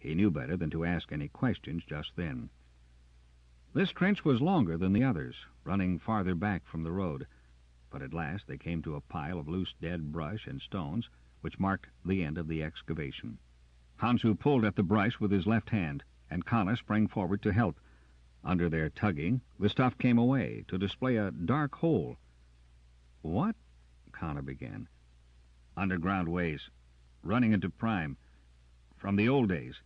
He knew better than to ask any questions just then. This trench was longer than the others, running farther back from the road, but at last they came to a pile of loose dead brush and stones, which marked the end of the excavation. Hansu pulled at the brush with his left hand, and Kana sprang forward to help. Under their tugging, the stuff came away, to display a dark hole. "What?" Kana began. "Underground ways, running into Prime, from the old days."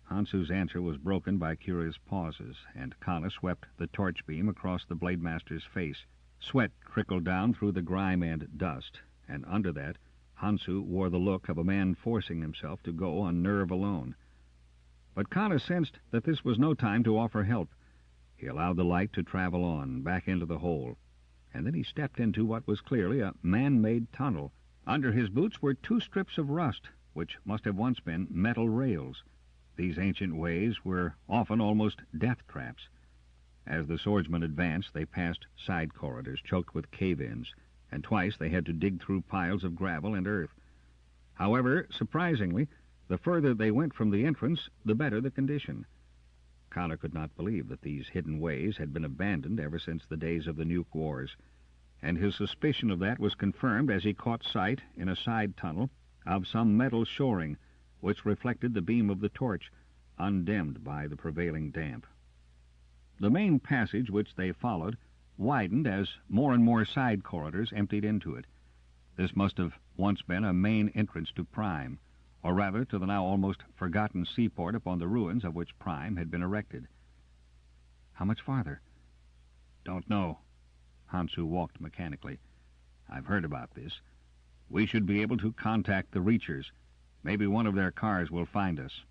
Hansu's answer was broken by curious pauses, and Kana swept the torch beam across the blade master's face. Sweat trickled down through the grime and dust, and under that Hansu wore the look of a man forcing himself to go on nerve alone. But Kana sensed that this was no time to offer help. He allowed the light to travel on, back into the hole, and then he stepped into what was clearly a man-made tunnel. Under his boots were 2 strips of rust, which must have once been metal rails. These ancient ways were often almost death traps. As the swordsmen advanced, they passed side corridors choked with cave-ins, and twice they had to dig through piles of gravel and earth. However, surprisingly, the further they went from the entrance, the better the condition. Kana could not believe that these hidden ways had been abandoned ever since the days of the Nuke Wars, and his suspicion of that was confirmed as he caught sight, in a side tunnel, of some metal shoring, which reflected the beam of the torch, undimmed by the prevailing damp. The main passage which they followed widened as more and more side corridors emptied into it. This must have once been a main entrance to Prime, or rather to the now almost forgotten seaport upon the ruins of which Prime had been erected. "How much farther?" "Don't know." Hansu walked mechanically. "I've heard about this. We should be able to contact the Reachers. Maybe one of their cars will find us."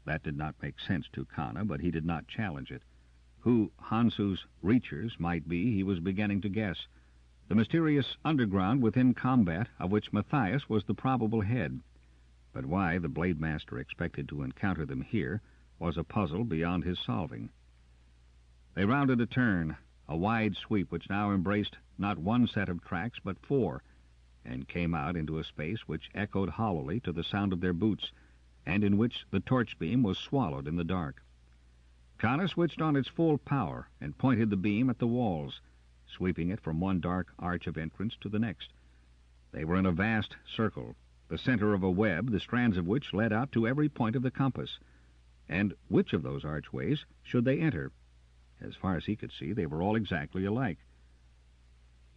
That did not make sense to Kana, but he did not challenge it. Who Hansu's Reachers might be, he was beginning to guess. The mysterious underground within combat, of which Matthias was the probable head. But why the Blade Master expected to encounter them here was a puzzle beyond his solving. They rounded a turn, a wide sweep which now embraced not one set of tracks but 4, and came out into a space which echoed hollowly to the sound of their boots, and in which the torch beam was swallowed in the dark. Kana switched on its full power and pointed the beam at the walls, sweeping it from one dark arch of entrance to the next. They were in a vast circle, the center of a web, the strands of which led out to every point of the compass. And which of those archways should they enter? As far as he could see, they were all exactly alike.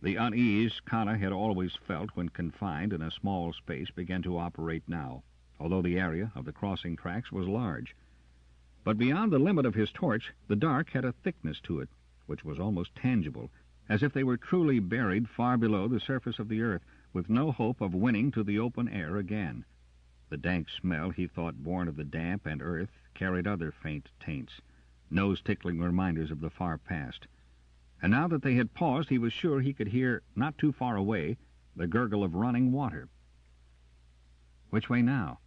The unease Kana had always felt when confined in a small space began to operate now, although the area of the crossing tracks was large. But beyond the limit of his torch, the dark had a thickness to it, which was almost tangible, as if they were truly buried far below the surface of the earth, with no hope of winning to the open air again. The dank smell, he thought born of the damp and earth, carried other faint taints, nose-tickling reminders of the far past. And now that they had paused, he was sure he could hear, not too far away, the gurgle of running water. Which way now?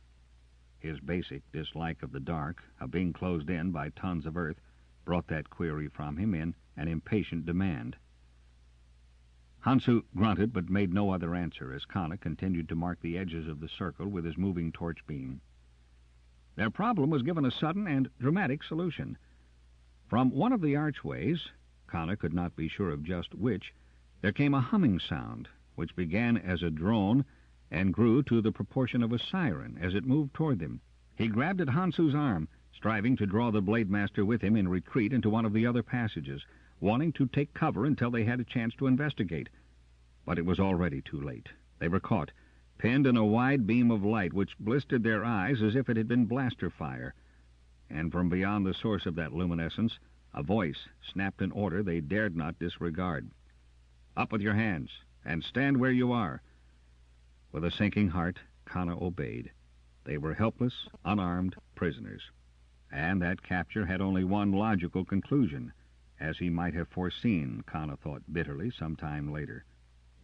His basic dislike of the dark, of being closed in by tons of earth, brought that query from him in an impatient demand. Hansu grunted, but made no other answer as Kana continued to mark the edges of the circle with his moving torch beam. Their problem was given a sudden and dramatic solution. From one of the archways, Kana could not be sure of just which, there came a humming sound, which began as a drone and grew to the proportion of a siren as it moved toward them. He grabbed at Hansu's arm, striving to draw the Blade Master with him in retreat into one of the other passages, wanting to take cover until they had a chance to investigate. But it was already too late. They were caught, pinned in a wide beam of light which blistered their eyes as if it had been blaster fire. And from beyond the source of that luminescence, a voice snapped an order they dared not disregard. "Up with your hands, and stand where you are." With a sinking heart, Kana obeyed. They were helpless, unarmed prisoners. And that capture had only one logical conclusion, as he might have foreseen, Kana thought bitterly some time later.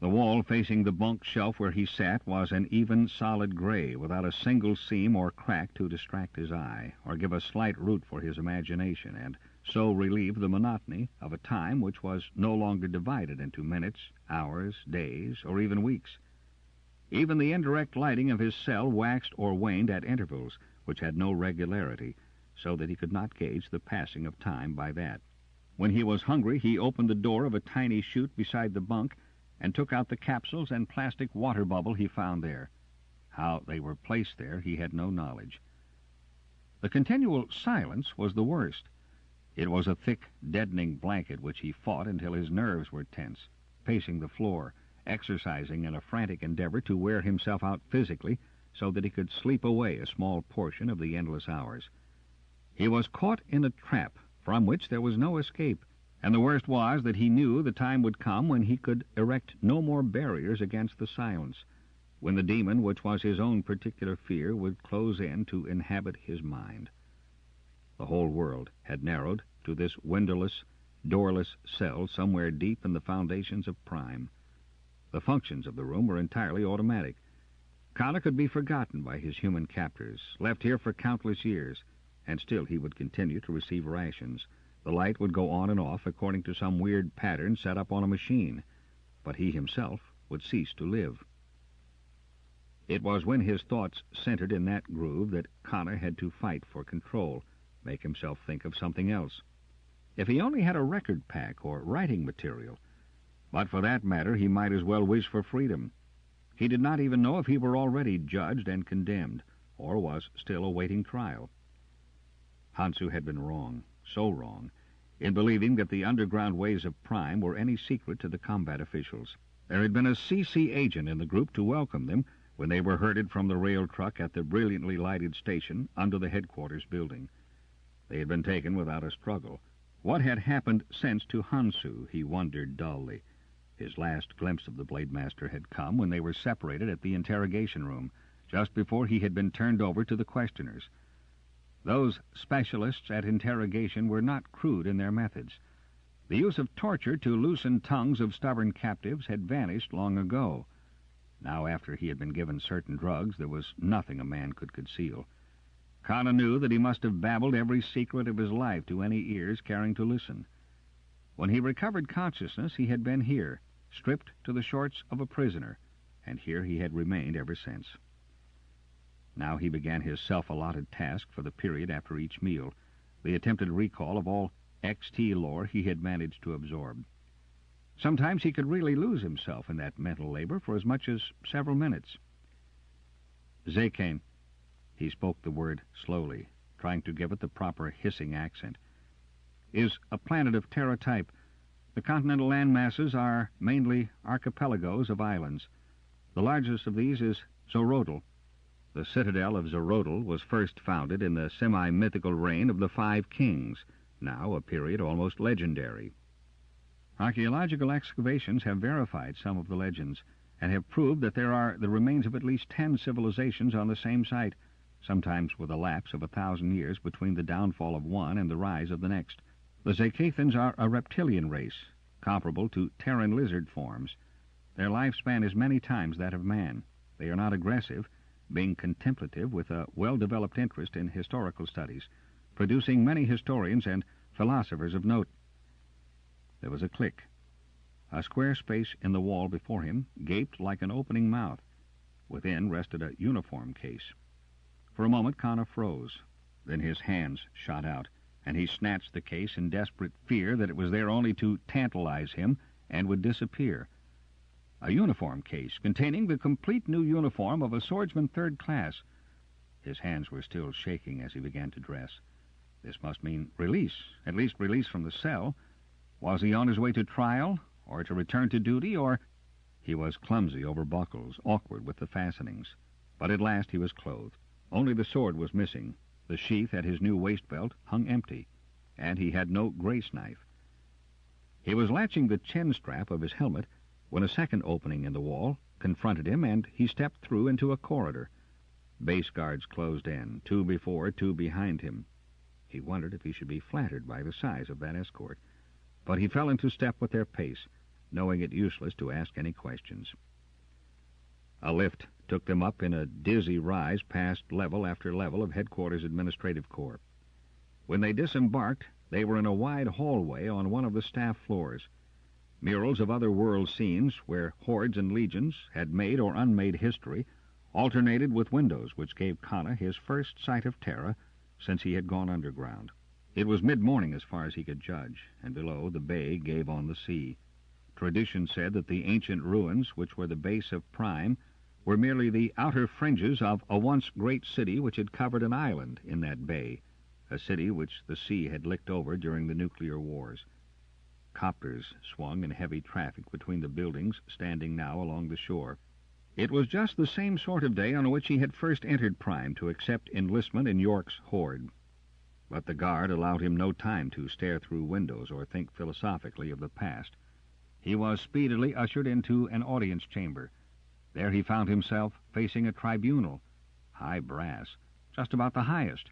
The wall facing the bunk shelf where he sat was an even, solid gray, without a single seam or crack to distract his eye, or give a slight root for his imagination, and so relieve the monotony of a time which was no longer divided into minutes, hours, days, or even weeks. Even the indirect lighting of his cell waxed or waned at intervals, which had no regularity, so that he could not gauge the passing of time by that. When he was hungry, he opened the door of a tiny chute beside the bunk and took out the capsules and plastic water bubble he found there. How they were placed there, he had no knowledge. The continual silence was the worst. It was a thick, deadening blanket which he fought until his nerves were tense, pacing the floor, exercising in a frantic endeavor to wear himself out physically so that he could sleep away a small portion of the endless hours. He was caught in a trap from which there was no escape, and the worst was that he knew the time would come when he could erect no more barriers against the silence, when the demon which was his own particular fear would close in to inhabit his mind. The whole world had narrowed to this windowless, doorless cell somewhere deep in the foundations of Prime. The functions of the room were entirely automatic. Kana could be forgotten by his human captors, left here for countless years, and still he would continue to receive rations. The light would go on and off according to some weird pattern set up on a machine, but he himself would cease to live. It was when his thoughts centered in that groove that Kana had to fight for control, make himself think of something else. If he only had a record pack or writing material, but for that matter he might as well wish for freedom. He did not even know if he were already judged and condemned, or was still awaiting trial. Hansu had been wrong, so wrong, in believing that the underground ways of Prime were any secret to the combat officials. There had been a CC agent in the group to welcome them when they were herded from the rail truck at the brilliantly lighted station under the headquarters building. They had been taken without a struggle. What had happened since to Hansu, he wondered dully. His last glimpse of the Blade Master had come when they were separated at the interrogation room, just before he had been turned over to the questioners. Those specialists at interrogation were not crude in their methods. The use of torture to loosen tongues of stubborn captives had vanished long ago. Now, after he had been given certain drugs, there was nothing a man could conceal. Kana knew that he must have babbled every secret of his life to any ears caring to listen. When he recovered consciousness, he had been here, stripped to the shorts of a prisoner, and here he had remained ever since. Now he began his self-allotted task for the period after each meal, the attempted recall of all XT lore he had managed to absorb. Sometimes he could really lose himself in that mental labor for as much as several minutes. Zekane. He spoke the word slowly, trying to give it the proper hissing accent. Is a planet of Terra type. The continental land masses are mainly archipelagos of islands. The largest of these is Zorodal. The citadel of Zorodal was first founded in the semi-mythical reign of the Five Kings, now a period almost legendary. Archaeological excavations have verified some of the legends, and have proved that there are the remains of at least 10 civilizations on the same site, sometimes with a lapse of 1,000 years between the downfall of one and the rise of the next. The Zakathans are a reptilian race, comparable to Terran lizard forms. Their lifespan is many times that of man. They are not aggressive, being contemplative with a well-developed interest in historical studies, producing many historians and philosophers of note. There was a click. A square space in the wall before him gaped like an opening mouth. Within rested a uniform case. For a moment Kana froze. Then his hands shot out, and he snatched the case in desperate fear that it was there only to tantalize him and would disappear. A uniform case containing the complete new uniform of a swordsman third class. His hands were still shaking as he began to dress. This must mean release, at least release from the cell. Was he on his way to trial, or to return to duty, or... He was clumsy over buckles, awkward with the fastenings. But at last he was clothed. Only the sword was missing. The sheath at his new waist belt hung empty, and he had no grace knife. He was latching the chin strap of his helmet when a second opening in the wall confronted him, and he stepped through into a corridor. Base guards closed in, 2 before, 2 behind him. He wondered if he should be flattered by the size of that escort, but he fell into step with their pace, knowing it useless to ask any questions. A lift took them up in a dizzy rise past level after level of Headquarters Administrative Corps. When they disembarked, they were in a wide hallway on one of the staff floors. Murals of other world scenes where hordes and legions had made or unmade history, alternated with windows, which gave Connor his first sight of terror since he had gone underground. It was mid-morning as far as he could judge, and below the bay gave on the sea. Tradition said that the ancient ruins, which were the base of Prime, were merely the outer fringes of a once great city which had covered an island in that bay, a city which the sea had licked over during the nuclear wars. Copters swung in heavy traffic between the buildings standing now along the shore. It was just the same sort of day on which he had first entered Prime to accept enlistment in York's horde. But the guard allowed him no time to stare through windows or think philosophically of the past. He was speedily ushered into an audience chamber. There he found himself facing a tribunal, high brass, just about the highest.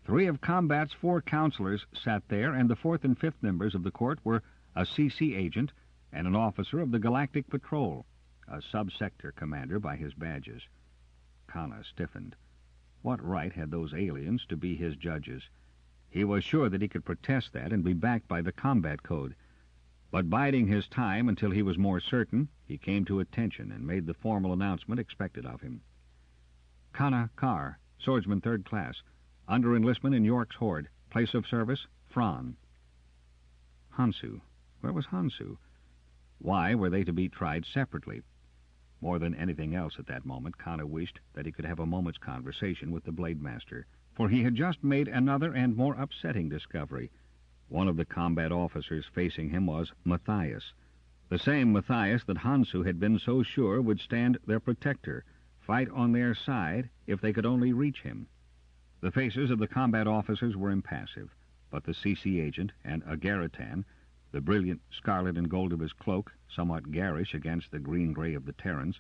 3 of Combat's 4 counselors sat there, and the 4th and 5th members of the court were a CC agent and an officer of the Galactic Patrol, a sub-sector commander by his badges. Connor stiffened. What right had those aliens to be his judges? He was sure that he could protest that and be backed by the combat code. But biding his time until he was more certain, he came to attention and made the formal announcement expected of him. Connor Carr, swordsman 3rd class, under enlistment in York's horde, place of service, Fran. Hansu. Where was Hansu? Why were they to be tried separately? More than anything else at that moment, Connor wished that he could have a moment's conversation with the Blade Master, for he had just made another and more upsetting discovery. One of the combat officers facing him was Matthias, the same Matthias that Hansu had been so sure would stand their protector, fight on their side if they could only reach him. The faces of the combat officers were impassive, but the CC agent and Agaritan, the brilliant scarlet and gold of his cloak, somewhat garish against the green-gray of the Terrans,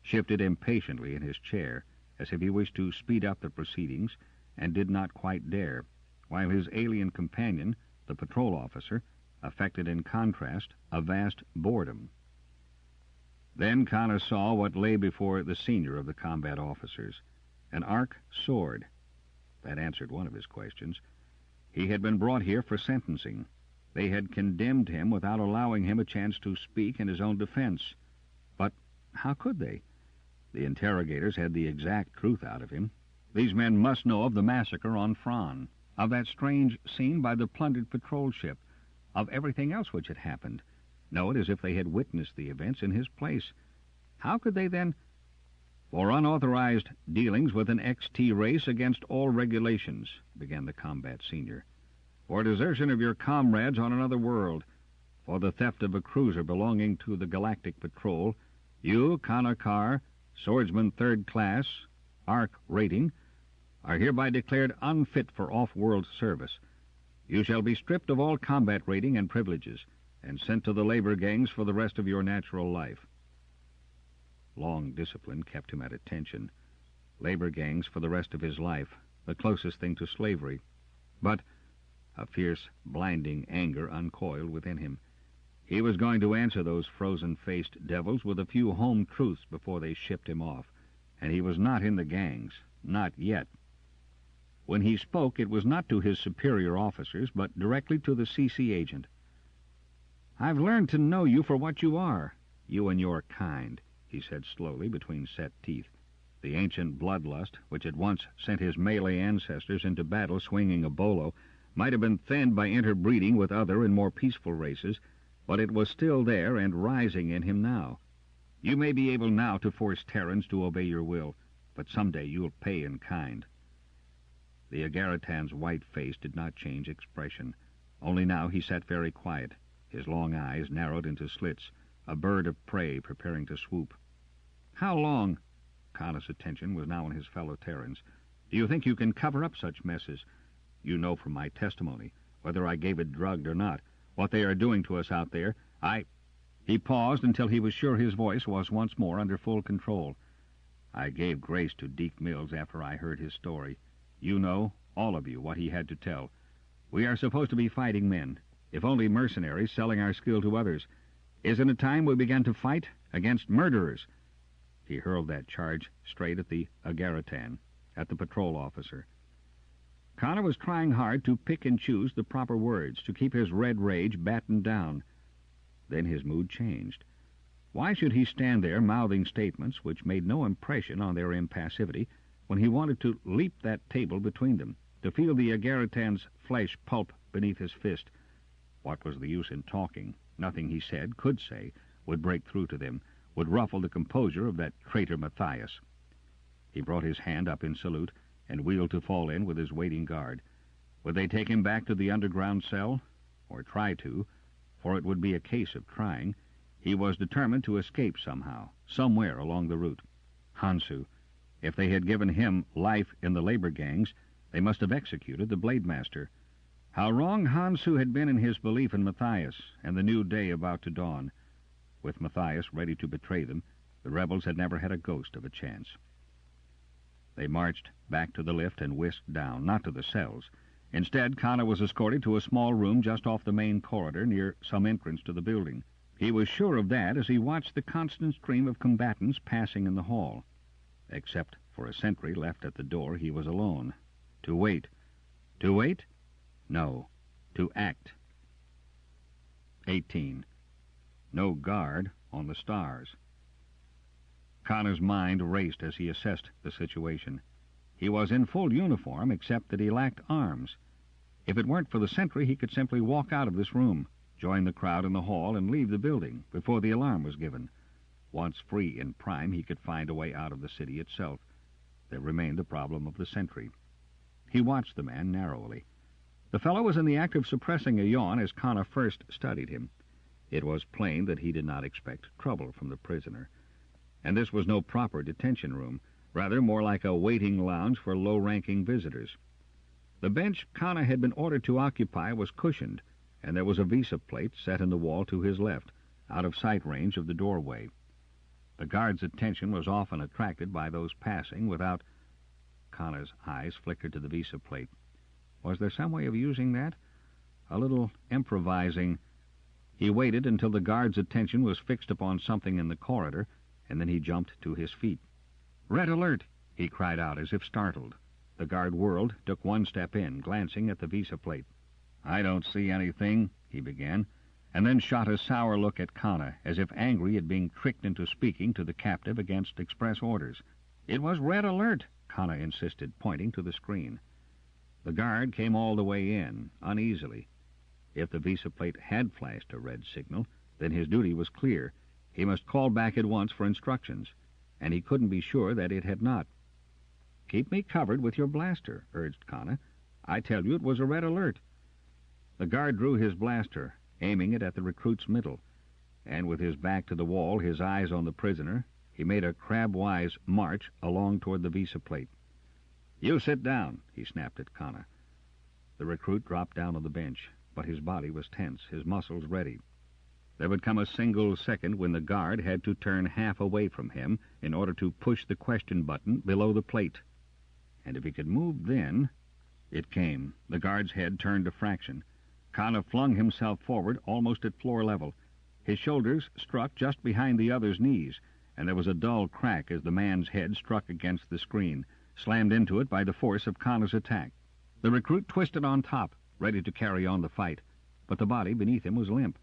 shifted impatiently in his chair, as if he wished to speed up the proceedings, and did not quite dare, while his alien companion, the patrol officer, affected in contrast a vast boredom. Then Connor saw what lay before the senior of the combat officers, an arc sword. That answered one of his questions. He had been brought here for sentencing. They had condemned him without allowing him a chance to speak in his own defense. But how could they? The interrogators had the exact truth out of him. These men must know of the massacre on Fran, of that strange scene by the plundered patrol ship, of everything else which had happened, know it as if they had witnessed the events in his place. How could they then... For unauthorized dealings with an XT race against all regulations, began the combat senior. For desertion of your comrades on another world, for the theft of a cruiser belonging to the Galactic Patrol, you, Connor Carr, swordsman 3rd class, ARC rating, are hereby declared unfit for off-world service. You shall be stripped of all combat rating and privileges, and sent to the labor gangs for the rest of your natural life. Long discipline kept him at attention. Labor gangs for the rest of his life, the closest thing to slavery. But a fierce, blinding anger uncoiled within him. He was going to answer those frozen-faced devils with a few home truths before they shipped him off, and he was not in the gangs, not yet. When he spoke, it was not to his superior officers, but directly to the CC agent. "I've learned to know you for what you are, you and your kind," he said slowly between set teeth. The ancient bloodlust, which had once sent his Malay ancestors into battle swinging a bolo, might have been thinned by interbreeding with other and more peaceful races, but it was still there and rising in him now. You may be able now to force Terrans to obey your will, but someday you'll pay in kind. The Agaritan's white face did not change expression. Only now he sat very quiet, his long eyes narrowed into slits, a bird of prey preparing to swoop. "How long?" Connor's attention was now on his fellow Terrans. "Do you think you can cover up such messes? You know from my testimony, whether I gave it drugged or not, what they are doing to us out there. He paused until he was sure his voice was once more under full control. "I gave grace to Deke Mills after I heard his story. You know, all of you, what he had to tell. We are supposed to be fighting men, if only mercenaries selling our skill to others. Isn't it time we began to fight against murderers?" He hurled that charge straight at the Agaritan, at the patrol officer. Connor was trying hard to pick and choose the proper words, to keep his red rage battened down. Then his mood changed. Why should he stand there mouthing statements which made no impression on their impassivity when he wanted to leap that table between them, to feel the Agaritan's flesh pulp beneath his fist? What was the use in talking? Nothing he said, could say, would break through to them, would ruffle the composure of that traitor Matthias. He brought his hand up in salute and wheeled to fall in with his waiting guard. Would they take him back to the underground cell? Or try to, for it would be a case of trying. He was determined to escape somehow, somewhere along the route. Hansu. If they had given him life in the labor gangs, they must have executed the blade master. How wrong Hansu had been in his belief in Matthias and the new day about to dawn. With Matthias ready to betray them, the rebels had never had a ghost of a chance. They marched back to the lift and whisked down, not to the cells. Instead, Connor was escorted to a small room just off the main corridor near some entrance to the building. He was sure of that as he watched the constant stream of combatants passing in the hall. Except for a sentry left at the door, he was alone. To wait. To wait? No. To act. 18. No guard on the stars. Connor's mind raced as he assessed the situation. He was in full uniform, except that he lacked arms. If it weren't for the sentry, he could simply walk out of this room, join the crowd in the hall, and leave the building before the alarm was given. Once free in Prime, he could find a way out of the city itself. There remained the problem of the sentry. He watched the man narrowly. The fellow was in the act of suppressing a yawn as Connor first studied him. It was plain that he did not expect trouble from the prisoner. And this was no proper detention room, rather more like a waiting lounge for low-ranking visitors. The bench Connor had been ordered to occupy was cushioned, and there was a visa plate set in the wall to his left, out of sight range of the doorway. The guard's attention was often attracted by those passing without... Connor's eyes flickered to the visa plate. Was there some way of using that? A little improvising. He waited until the guard's attention was fixed upon something in the corridor, and then he jumped to his feet. "Red alert!" he cried out as if startled. The guard whirled, took one step in, glancing at the visa plate. "I don't see anything," he began, and then shot a sour look at Connor, as if angry at being tricked into speaking to the captive against express orders. "It was red alert," Connor insisted, pointing to the screen. The guard came all the way in, uneasily. If the visa plate had flashed a red signal, then his duty was clear. He must call back at once for instructions, and he couldn't be sure that it had not. "Keep me covered with your blaster," urged Connor. "I tell you it was a red alert." The guard drew his blaster, aiming it at the recruit's middle, and with his back to the wall, his eyes on the prisoner, he made a crab-wise march along toward the visa plate. "You sit down," he snapped at Connor. The recruit dropped down on the bench, but his body was tense, his muscles ready. There would come a single second when the guard had to turn half away from him in order to push the question button below the plate. And if he could move then... It came. The guard's head turned a fraction. Connor flung himself forward almost at floor level. His shoulders struck just behind the other's knees, and there was a dull crack as the man's head struck against the screen, slammed into it by the force of Connor's attack. The recruit twisted on top, ready to carry on the fight, but the body beneath him was limp.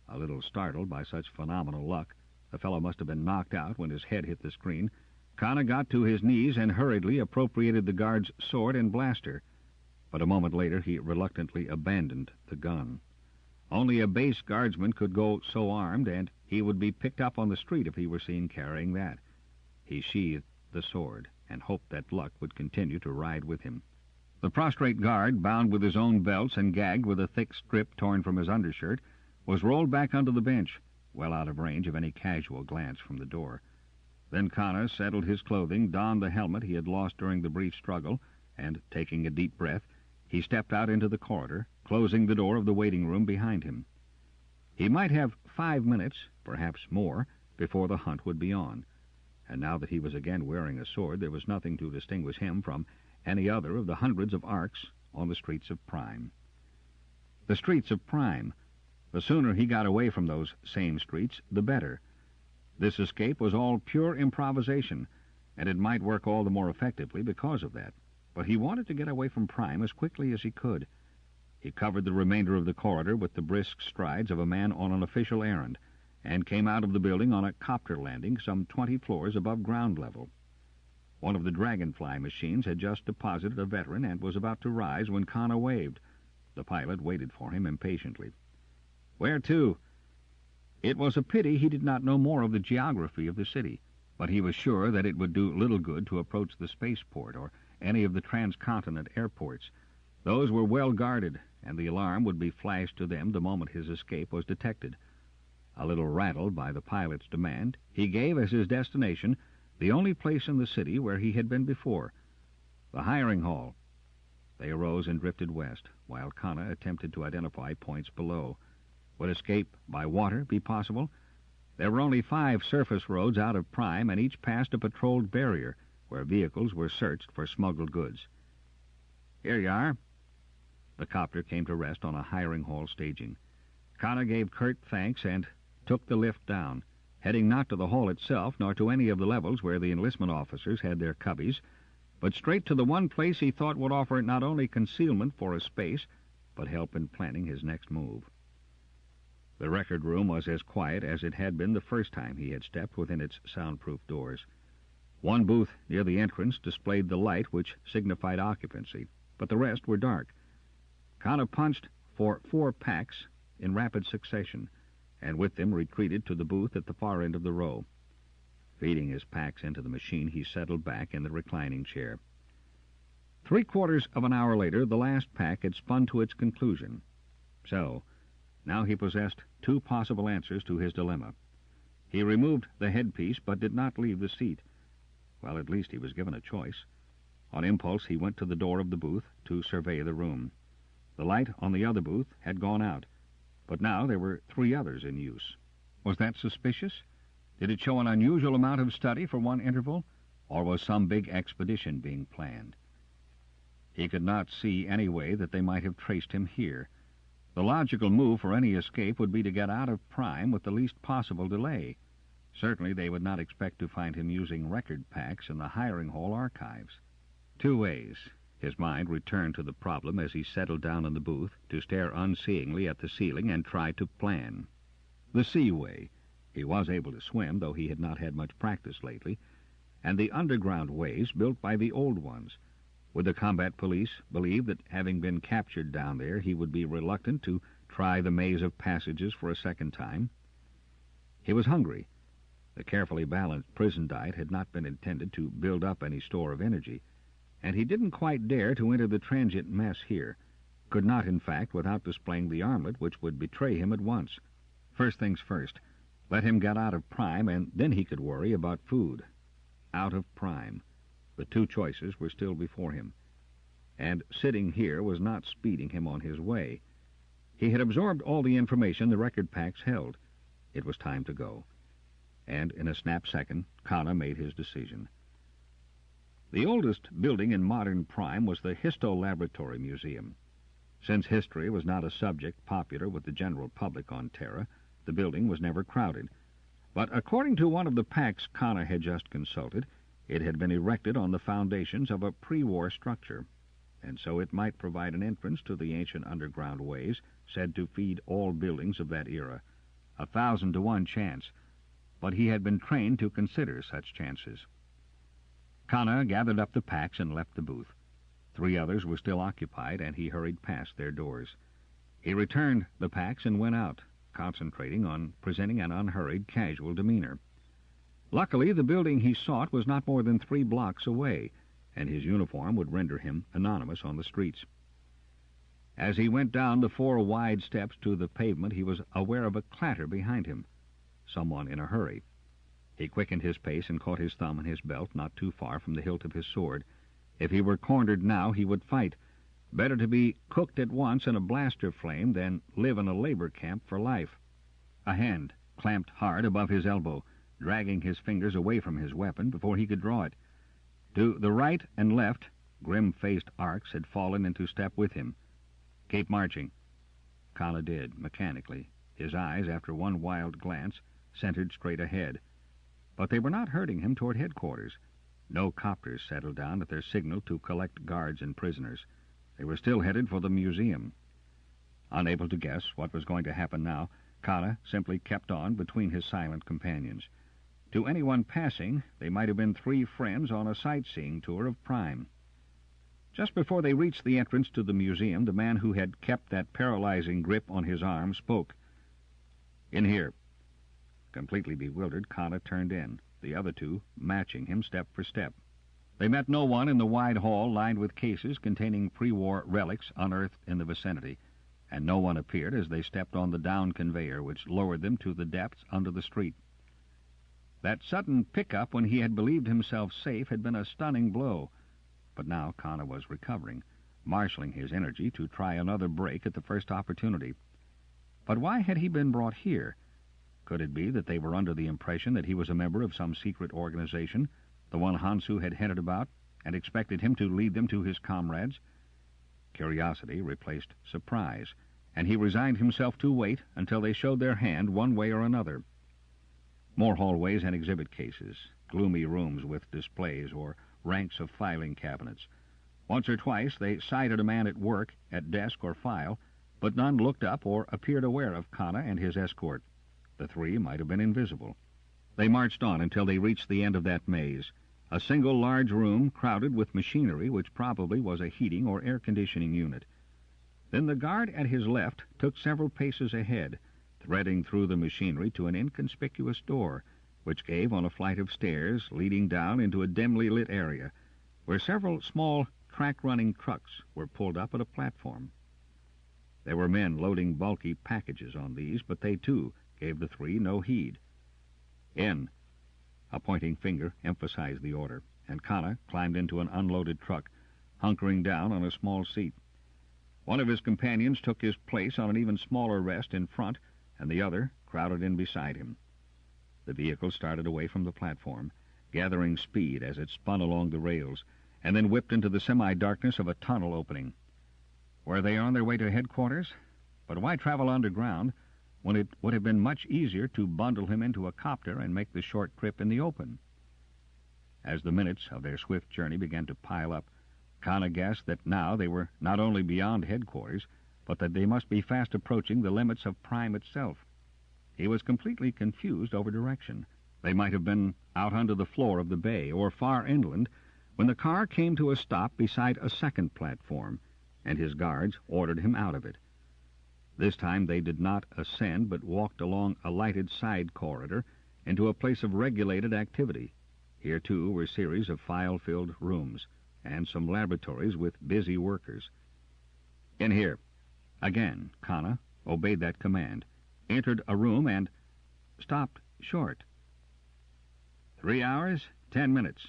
A little startled by such phenomenal luck, the fellow must have been knocked out when his head hit the screen. Connor got to his knees and hurriedly appropriated the guard's sword and blaster. But a moment later he reluctantly abandoned the gun. Only a base guardsman could go so armed, and he would be picked up on the street if he were seen carrying that. He sheathed the sword and hoped that luck would continue to ride with him. The prostrate guard, bound with his own belts and gagged with a thick strip torn from his undershirt, was rolled back onto the bench, well out of range of any casual glance from the door. Then Connor settled his clothing, donned the helmet he had lost during the brief struggle, and, taking a deep breath, he stepped out into the corridor, closing the door of the waiting room behind him. He might have 5 minutes, perhaps more, before the hunt would be on, and now that he was again wearing a sword, there was nothing to distinguish him from any other of the hundreds of arcs on the streets of Prime. The streets of Prime. The sooner he got away from those same streets, the better. This escape was all pure improvisation, and it might work all the more effectively because of that. But he wanted to get away from Prime as quickly as he could. He covered the remainder of the corridor with the brisk strides of a man on an official errand, and came out of the building on a copter landing some 20 floors above ground level. One of the Dragonfly machines had just deposited a veteran and was about to rise when Connor waved. The pilot waited for him impatiently. "Where to?" It was a pity he did not know more of the geography of the city, but he was sure that it would do little good to approach the spaceport or any of the transcontinent airports. Those were well guarded, and the alarm would be flashed to them the moment his escape was detected. A little rattled by the pilot's demand, he gave as his destination the only place in the city where he had been before, the hiring hall. They arose and drifted west, while Connor attempted to identify points below. Would escape by water be possible? There were only 5 surface roads out of Prime, and each passed a patrolled barrier, where vehicles were searched for smuggled goods. "Here you are." The copter came to rest on a hiring hall staging. Connor gave curt thanks and took the lift down, heading not to the hall itself, nor to any of the levels where the enlistment officers had their cubbies, but straight to the one place he thought would offer not only concealment for a space, but help in planning his next move. The record room was as quiet as it had been the first time he had stepped within its soundproof doors. One booth near the entrance displayed the light which signified occupancy, but the rest were dark. Connor punched for 4 packs in rapid succession, and with them retreated to the booth at the far end of the row. Feeding his packs into the machine, he settled back in the reclining chair. 3/4 of an hour later, the last pack had spun to its conclusion. So, now he possessed 2 possible answers to his dilemma. He removed the headpiece, but did not leave the seat. Well, at least he was given a choice. On impulse, he went to the door of the booth to survey the room. The light on the other booth had gone out, but now there were 3 others in use. Was that suspicious? Did it show an unusual amount of study for one interval, or was some big expedition being planned? He could not see any way that they might have traced him here. The logical move for any escape would be to get out of Prime with the least possible delay. Certainly they would not expect to find him using record packs in the hiring hall archives. 2 ways. His mind returned to the problem as he settled down in the booth to stare unseeingly at the ceiling and try to plan. The sea way. He was able to swim, though he had not had much practice lately, and the underground ways built by the old ones. Would the combat police believe that, having been captured down there, he would be reluctant to try the maze of passages for a second time? He was hungry. The carefully balanced prison diet had not been intended to build up any store of energy, and he didn't quite dare to enter the transient mess here. Could not, in fact, without displaying the armlet, which would betray him at once. First things first. Let him get out of Prime, and then he could worry about food. Out of Prime. The 2 choices were still before him, and sitting here was not speeding him on his way. He had absorbed all the information the record packs held. It was time to go. And in a snap second, Connor made his decision. The oldest building in modern Prime was the Histolaboratory Museum. Since history was not a subject popular with the general public on Terra, the building was never crowded. But according to one of the packs Connor had just consulted, it had been erected on the foundations of a pre-war structure, and so it might provide an entrance to the ancient underground ways said to feed all buildings of that era. 1,000 to 1 chance, but he had been trained to consider such chances. Connor gathered up the packs and left the booth. 3 others were still occupied, and he hurried past their doors. He returned the packs and went out, concentrating on presenting an unhurried, casual demeanor. Luckily, the building he sought was not more than 3 blocks away, and his uniform would render him anonymous on the streets. As he went down the 4 wide steps to the pavement, he was aware of a clatter behind him. Someone in a hurry. He quickened his pace and caught his thumb in his belt not too far from the hilt of his sword. If he were cornered now, he would fight. Better to be cooked at once in a blaster flame than live in a labor camp for life. A hand clamped hard above his elbow, dragging his fingers away from his weapon before he could draw it. To the right and left, grim-faced arcs had fallen into step with him. "Keep marching." Connor did, mechanically, his eyes, after one wild glance, centered straight ahead. But they were not herding him toward headquarters. No copters settled down at their signal to collect guards and prisoners. They were still headed for the museum. Unable to guess what was going to happen now, Kana simply kept on between his silent companions. To anyone passing, they might have been three friends on a sightseeing tour of Prime. Just before they reached the entrance to the museum, the man who had kept that paralyzing grip on his arm spoke. "In here." Completely bewildered, Kana turned in, the other two matching him step for step. They met no one in the wide hall lined with cases containing pre-war relics unearthed in the vicinity, and no one appeared as they stepped on the down conveyor which lowered them to the depths under the street. That sudden pickup when he had believed himself safe had been a stunning blow, but now Kana was recovering, marshaling his energy to try another break at the first opportunity. But why had he been brought here? Could it be that they were under the impression that he was a member of some secret organization, the one Hansu had hinted about, and expected him to lead them to his comrades? Curiosity replaced surprise, and he resigned himself to wait until they showed their hand one way or another. More hallways and exhibit cases, gloomy rooms with displays or ranks of filing cabinets. Once or twice they sighted a man at work, at desk or file, but none looked up or appeared aware of Kana and his escort. The three might have been invisible. They marched on until they reached the end of that maze, a single large room crowded with machinery which probably was a heating or air conditioning unit. Then the guard at his left took several paces ahead, threading through the machinery to an inconspicuous door, which gave on a flight of stairs leading down into a dimly lit area, where several small track-running trucks were pulled up at a platform. There were men loading bulky packages on these, but they, too, gave the three no heed. "In." A pointing finger emphasized the order, and Kana climbed into an unloaded truck, hunkering down on a small seat. One of his companions took his place on an even smaller rest in front, and the other crowded in beside him. The vehicle started away from the platform, gathering speed as it spun along the rails, and then whipped into the semi-darkness of a tunnel opening. Were they on their way to headquarters? But why travel underground when it would have been much easier to bundle him into a copter and make the short trip in the open? As the minutes of their swift journey began to pile up, Kana guessed that now they were not only beyond headquarters, but that they must be fast approaching the limits of Prime itself. He was completely confused over direction. They might have been out under the floor of the bay, or far inland, when the car came to a stop beside a second platform, and his guards ordered him out of it. This time they did not ascend, but walked along a lighted side corridor into a place of regulated activity. Here, too, were series of file-filled rooms, and some laboratories with busy workers. "In here." Again, Kana obeyed that command, entered a room, and stopped short. 3 hours, 10 minutes.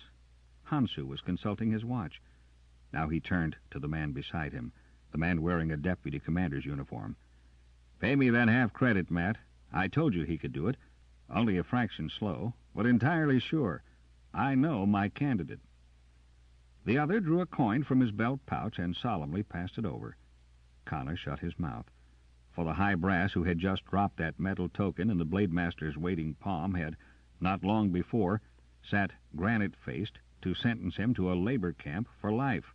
Hansu was consulting his watch. Now he turned to the man beside him, the man wearing a deputy commander's uniform. "Pay me that half credit, Matt. I told you he could do it. Only a fraction slow, but entirely sure. I know my candidate." The other drew a coin from his belt pouch and solemnly passed it over. Kana shut his mouth, for the high brass who had just dropped that metal token in the Blademaster's waiting palm had, not long before, sat granite-faced to sentence him to a labor camp for life.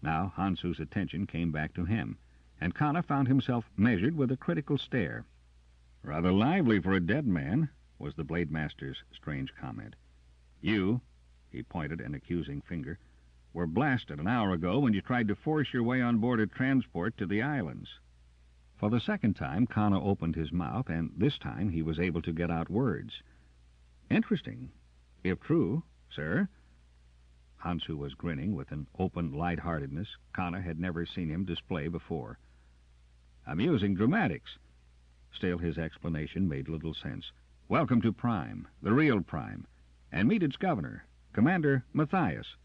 Now Hansu's attention came back to him, and Kana found himself measured with a critical stare. "Rather lively for a dead man," was the Blademaster's strange comment. "You," he pointed an accusing finger, "were blasted an hour ago when you tried to force your way on board a transport to the islands." For the second time, Kana opened his mouth, and this time he was able to get out words. "Interesting. If true, sir." Hansu was grinning with an open light-heartedness Kana had never seen him display before. "Amusing dramatics." Still, his explanation made little sense. "Welcome to Prime, the real Prime, and meet its governor, Commander Matthias."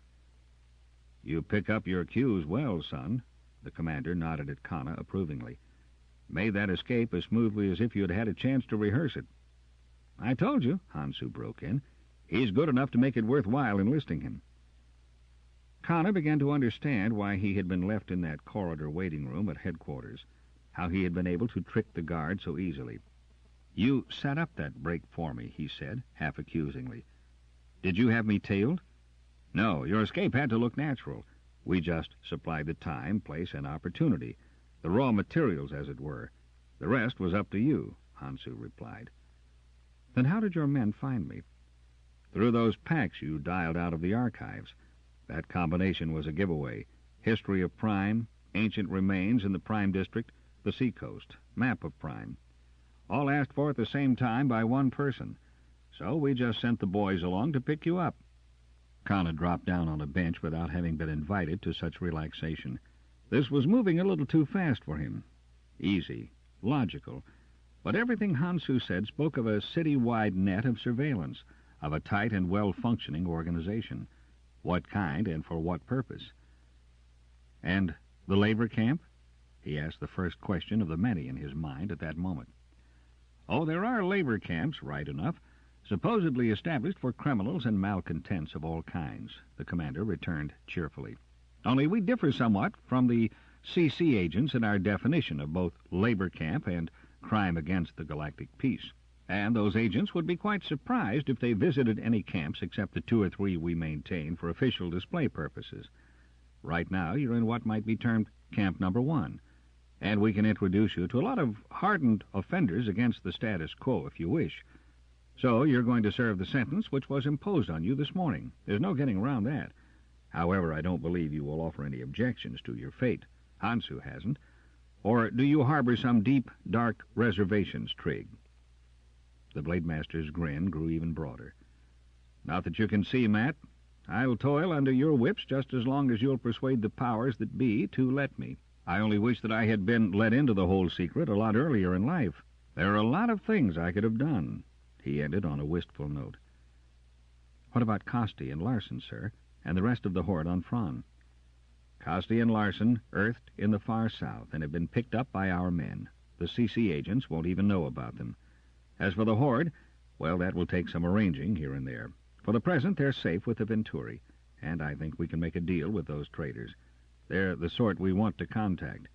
"You pick up your cues well, son." The commander nodded at Kana approvingly. "Made that escape as smoothly as if you had had a chance to rehearse it." "I told you," Hansu broke in. "He's good enough to make it worthwhile enlisting him." Kana began to understand why he had been left in that corridor waiting room at headquarters, how he had been able to trick the guard so easily. "You set up that break for me," he said, half accusingly. "Did you have me tailed?" "No, your escape had to look natural. We just supplied the time, place, and opportunity, the raw materials, as it were. The rest was up to you, Hansu replied. Then how did your men find me? Through those packs you dialed out of the archives. That combination was a giveaway. History of Prime, ancient remains in the Prime District, the seacoast, map of Prime. All asked for at the same time by one person. So we just sent the boys along to pick you up. Kana dropped down on a bench without having been invited to such relaxation. This was moving a little too fast for him. Easy, logical. But everything Hansu said spoke of a city-wide net of surveillance, of a tight and well-functioning organization. What kind and for what purpose? And the labor camp? He asked the first question of the many in his mind at that moment. Oh, there are labor camps, right enough, supposedly established for criminals and malcontents of all kinds, the commander returned cheerfully. Only we differ somewhat from the CC agents in our definition of both labor camp and crime against the galactic peace. And those agents would be quite surprised if they visited any camps except the 2 or 3 we maintain for official display purposes. Right now, you're in what might be termed Camp Number 1, and we can introduce you to a lot of hardened offenders against the status quo if you wish. So you're going to serve the sentence which was imposed on you this morning. There's no getting around that. However, I don't believe you will offer any objections to your fate. Hansu hasn't. Or do you harbor some deep, dark reservations, Trigg? The Blade Master's grin grew even broader. Not that you can see, Matt. I'll toil under your whips just as long as you'll persuade the powers that be to let me. I only wish that I had been let into the whole secret a lot earlier in life. There are a lot of things I could have done, he ended on a wistful note. What about Costi and Larson, sir, and the rest of the horde on Fron? Costi and Larson earthed in the far south and have been picked up by our men. The CC agents won't even know about them. As for the horde, well, that will take some arranging here and there. For the present, they're safe with the Venturi, and I think we can make a deal with those traitors. They're the sort we want to contact.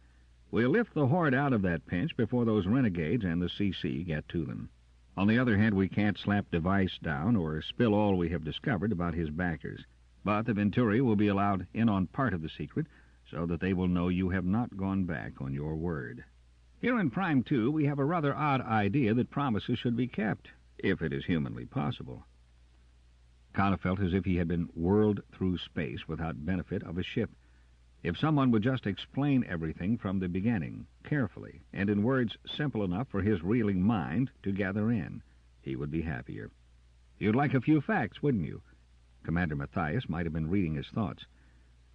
We'll lift the horde out of that pinch before those renegades and the CC get to them. On the other hand, we can't slap Device down or spill all we have discovered about his backers. But the Venturi will be allowed in on part of the secret, so that they will know you have not gone back on your word. Here in Prime 2, we have a rather odd idea that promises should be kept, if it is humanly possible. Kana felt as if he had been whirled through space without benefit of a ship. If someone would just explain everything from the beginning, carefully, and in words simple enough for his reeling mind to gather in, he would be happier. You'd like a few facts, wouldn't you? Commander Matthias might have been reading his thoughts.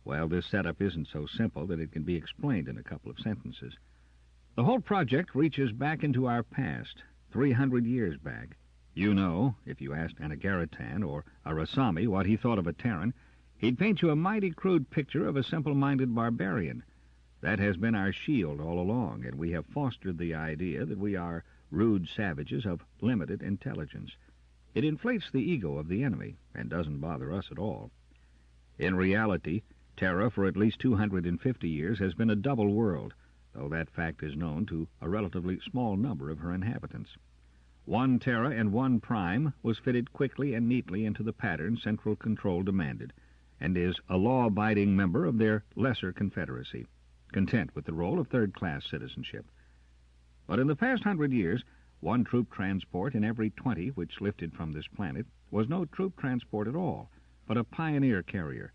Well, this setup isn't so simple that it can be explained in a couple of sentences. The whole project reaches back into our past, 300 years back. You know, if you asked Anagaritan or Arasami what he thought of a Terran, he'd paint you a mighty crude picture of a simple-minded barbarian. That has been our shield all along, and we have fostered the idea that we are rude savages of limited intelligence. It inflates the ego of the enemy and doesn't bother us at all. In reality, Terra for at least 250 years has been a double world, though that fact is known to a relatively small number of her inhabitants. One Terra and one Prime was fitted quickly and neatly into the pattern Central Control demanded, and is a law-abiding member of their lesser confederacy, content with the role of third-class citizenship. But in the past 100 years, one troop transport in every 20 which lifted from this planet was no troop transport at all, but a pioneer carrier.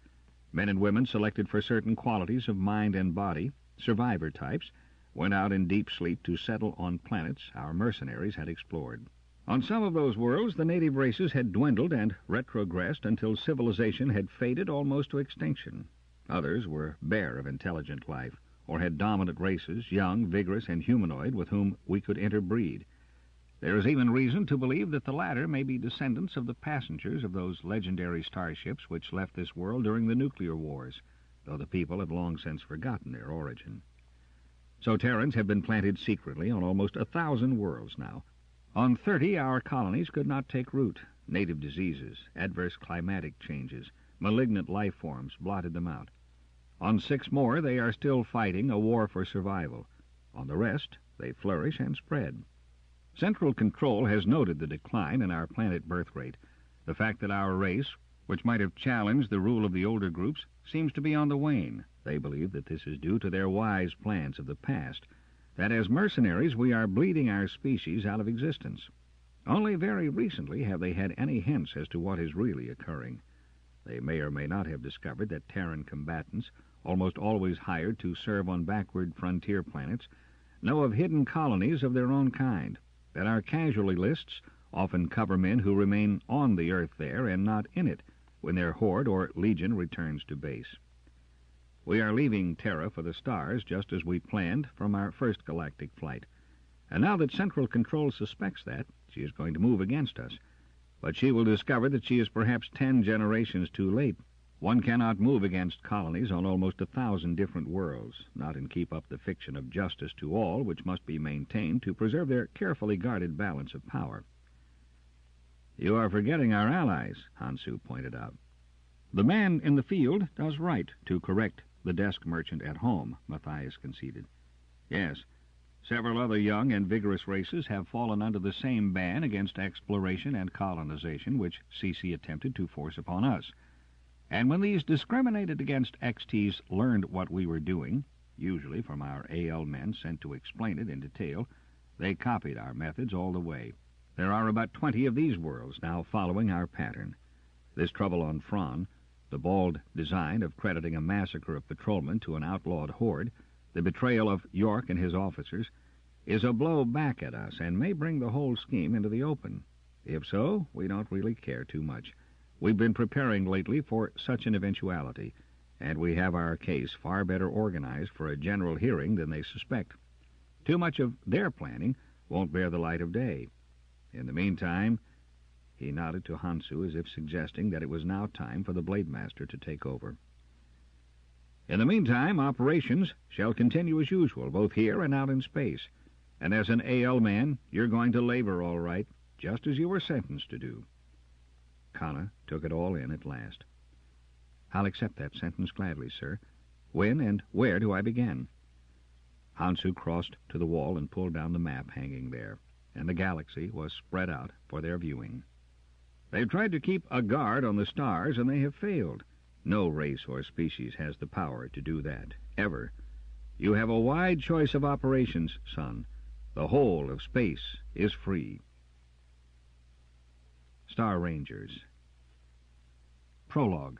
Men and women selected for certain qualities of mind and body, survivor types, went out in deep sleep to settle on planets our mercenaries had explored. On some of those worlds, the native races had dwindled and retrogressed until civilization had faded almost to extinction. Others were bare of intelligent life, or had dominant races, young, vigorous, and humanoid, with whom we could interbreed. There is even reason to believe that the latter may be descendants of the passengers of those legendary starships which left this world during the nuclear wars, though the people have long since forgotten their origin. So Terrans have been planted secretly on almost 1,000 worlds now. On 30, our colonies could not take root. Native diseases, adverse climatic changes, malignant life forms blotted them out. On 6 more, they are still fighting a war for survival. On the rest, they flourish and spread. Central Control has noted the decline in our planet birth rate. The fact that our race, which might have challenged the rule of the older groups, seems to be on the wane. They believe that this is due to their wise plans of the past. that as mercenaries we are bleeding our species out of existence. Only very recently have they had any hints as to what is really occurring. They may or may not have discovered that Terran combatants, almost always hired to serve on backward frontier planets, know of hidden colonies of their own kind, that our casualty lists often cover men who remain on the Earth there and not in it when their horde or legion returns to base. We are leaving Terra for the stars just as we planned from our first galactic flight, and now that Central Control suspects that, she is going to move against us. But she will discover that she is perhaps 10 generations too late. One cannot move against colonies on almost 1,000 different worlds, not and keep up the fiction of justice to all, which must be maintained to preserve their carefully guarded balance of power. You are forgetting our allies, Hansu pointed out. The man in the field does right to correct the desk merchant at home, Matthias conceded. Yes, several other young and vigorous races have fallen under the same ban against exploration and colonization which CC attempted to force upon us. And when these discriminated against XTs learned what we were doing, usually from our AL men sent to explain it in detail, they copied our methods all the way. There are about 20 of these worlds now following our pattern. This trouble on Fron, the bald design of crediting a massacre of patrolmen to an outlawed horde, the betrayal of York and his officers, is a blow back at us and may bring the whole scheme into the open. If so, we don't really care too much. We've been preparing lately for such an eventuality, and we have our case far better organized for a general hearing than they suspect. Too much of their planning won't bear the light of day. In the meantime, he nodded to Hansu as if suggesting that it was now time for the Blade Master to take over. In the meantime, operations shall continue as usual, both here and out in space. And as an AL man, you're going to labor all right, just as you were sentenced to do. Kana took it all in at last. I'll accept that sentence gladly, sir. When and where do I begin? Hansu crossed to the wall and pulled down the map hanging there, and the galaxy was spread out for their viewing. They've tried to keep a guard on the stars, and they have failed. No race or species has the power to do that, ever. You have a wide choice of operations, son. The whole of space is free. Star Rangers. Prologue.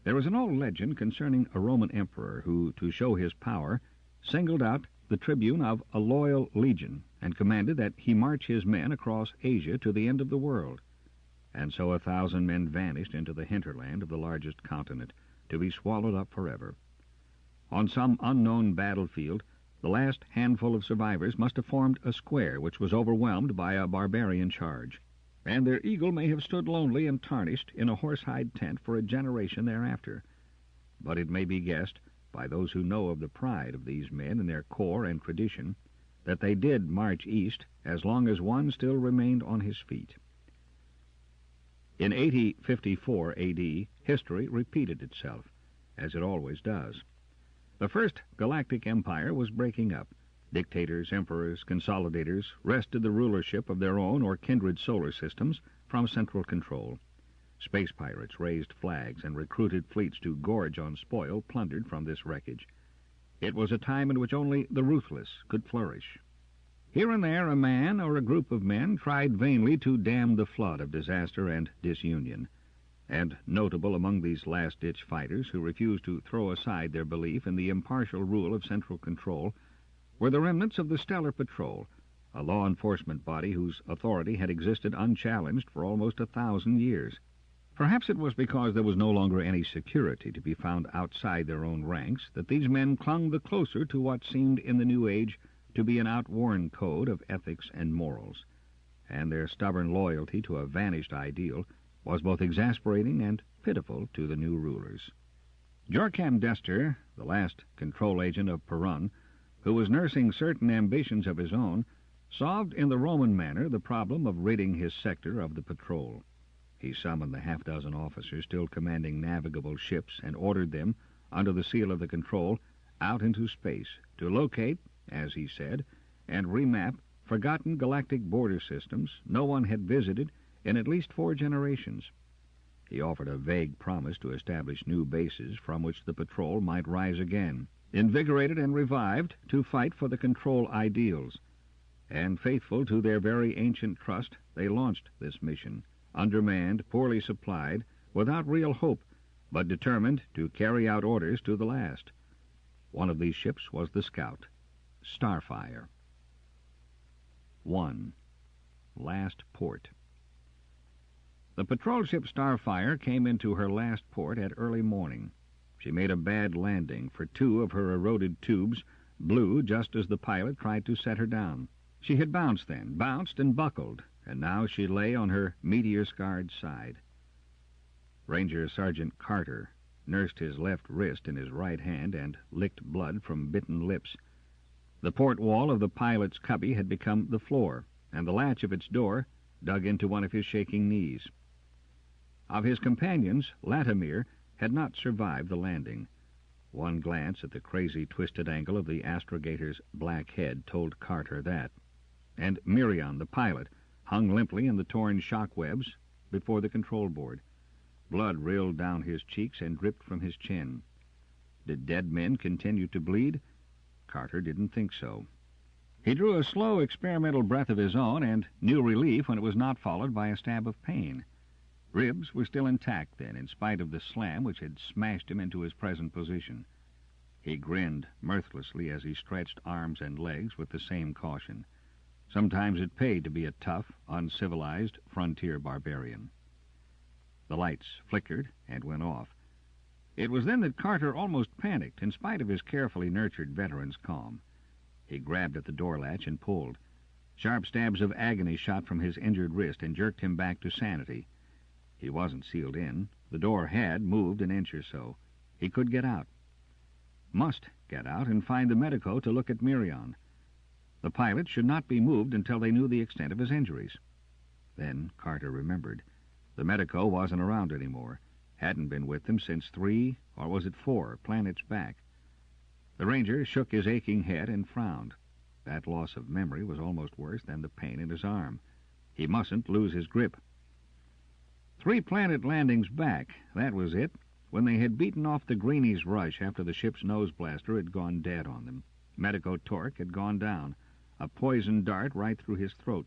There is an old legend concerning a Roman emperor who, to show his power, singled out the tribune of a loyal legion and commanded that he march his men across Asia to the end of the world. And so 1,000 men vanished into the hinterland of the largest continent, to be swallowed up forever. On some unknown battlefield, the last handful of survivors must have formed a square which was overwhelmed by a barbarian charge, and their eagle may have stood lonely and tarnished in a horsehide tent for a generation thereafter. But it may be guessed, by those who know of the pride of these men in their core and tradition, that they did march east as long as one still remained on his feet. In 8054 A.D., history repeated itself, as it always does. The first galactic empire was breaking up. Dictators, emperors, consolidators wrested the rulership of their own or kindred solar systems from central control. Space pirates raised flags and recruited fleets to gorge on spoil plundered from this wreckage. It was a time in which only the ruthless could flourish. Here and there a man or a group of men tried vainly to dam the flood of disaster and disunion. And notable among these last-ditch fighters who refused to throw aside their belief in the impartial rule of central control were the remnants of the Stellar Patrol, a law enforcement body whose authority had existed unchallenged for almost 1,000 years. Perhaps it was because there was no longer any security to be found outside their own ranks that these men clung the closer to what seemed in the New Age to be an outworn code of ethics and morals, and their stubborn loyalty to a vanished ideal was both exasperating and pitiful to the new rulers. Jorkam Dester, the last control agent of Perun, who was nursing certain ambitions of his own, solved in the Roman manner the problem of ridding his sector of the patrol. He summoned the half-dozen officers still commanding navigable ships and ordered them, under the seal of the control, out into space to locate, as he said, and remap forgotten galactic border systems no one had visited in at least 4 generations. He offered a vague promise to establish new bases from which the patrol might rise again, invigorated and revived to fight for the control ideals. And faithful to their very ancient trust, they launched this mission, undermanned, poorly supplied, without real hope, but determined to carry out orders to the last. One of these ships was the Scout, Starfire. 1. Last Port. The patrol ship Starfire came into her last port at early morning. She made a bad landing, for 2 of her eroded tubes blew just as the pilot tried to set her down. She had bounced then, bounced and buckled, and now she lay on her meteor-scarred side. Ranger Sergeant Carter nursed his left wrist in his right hand and licked blood from bitten lips. The port wall of the pilot's cubby had become the floor, and the latch of its door dug into one of his shaking knees. Of his companions, Latimer had not survived the landing. One glance at the crazy twisted angle of the astrogator's black head told Carter that. And Miriam, the pilot, hung limply in the torn shock webs before the control board. Blood rilled down his cheeks and dripped from his chin. Did dead men continue to bleed? Carter didn't think so. He drew a slow experimental breath of his own and knew relief when it was not followed by a stab of pain. Ribs were still intact then, in spite of the slam which had smashed him into his present position. He grinned mirthlessly as he stretched arms and legs with the same caution. Sometimes it paid to be a tough, uncivilized frontier barbarian. The lights flickered and went off. It was then that Carter almost panicked, in spite of his carefully nurtured veteran's calm. He grabbed at the door latch and pulled. Sharp stabs of agony shot from his injured wrist and jerked him back to sanity. He wasn't sealed in. The door had moved an inch or so. He could get out. Must get out and find the medico to look at Miriam. The pilot should not be moved until they knew the extent of his injuries. Then Carter remembered. The medico wasn't around anymore. Hadn't been with them since 3, or was it 4, planets back. The ranger shook his aching head and frowned. That loss of memory was almost worse than the pain in his arm. He mustn't lose his grip. 3 planet landings back, that was it, when they had beaten off the Greenies' rush after the ship's nose blaster had gone dead on them. Medico torque had gone down, a poison dart right through his throat.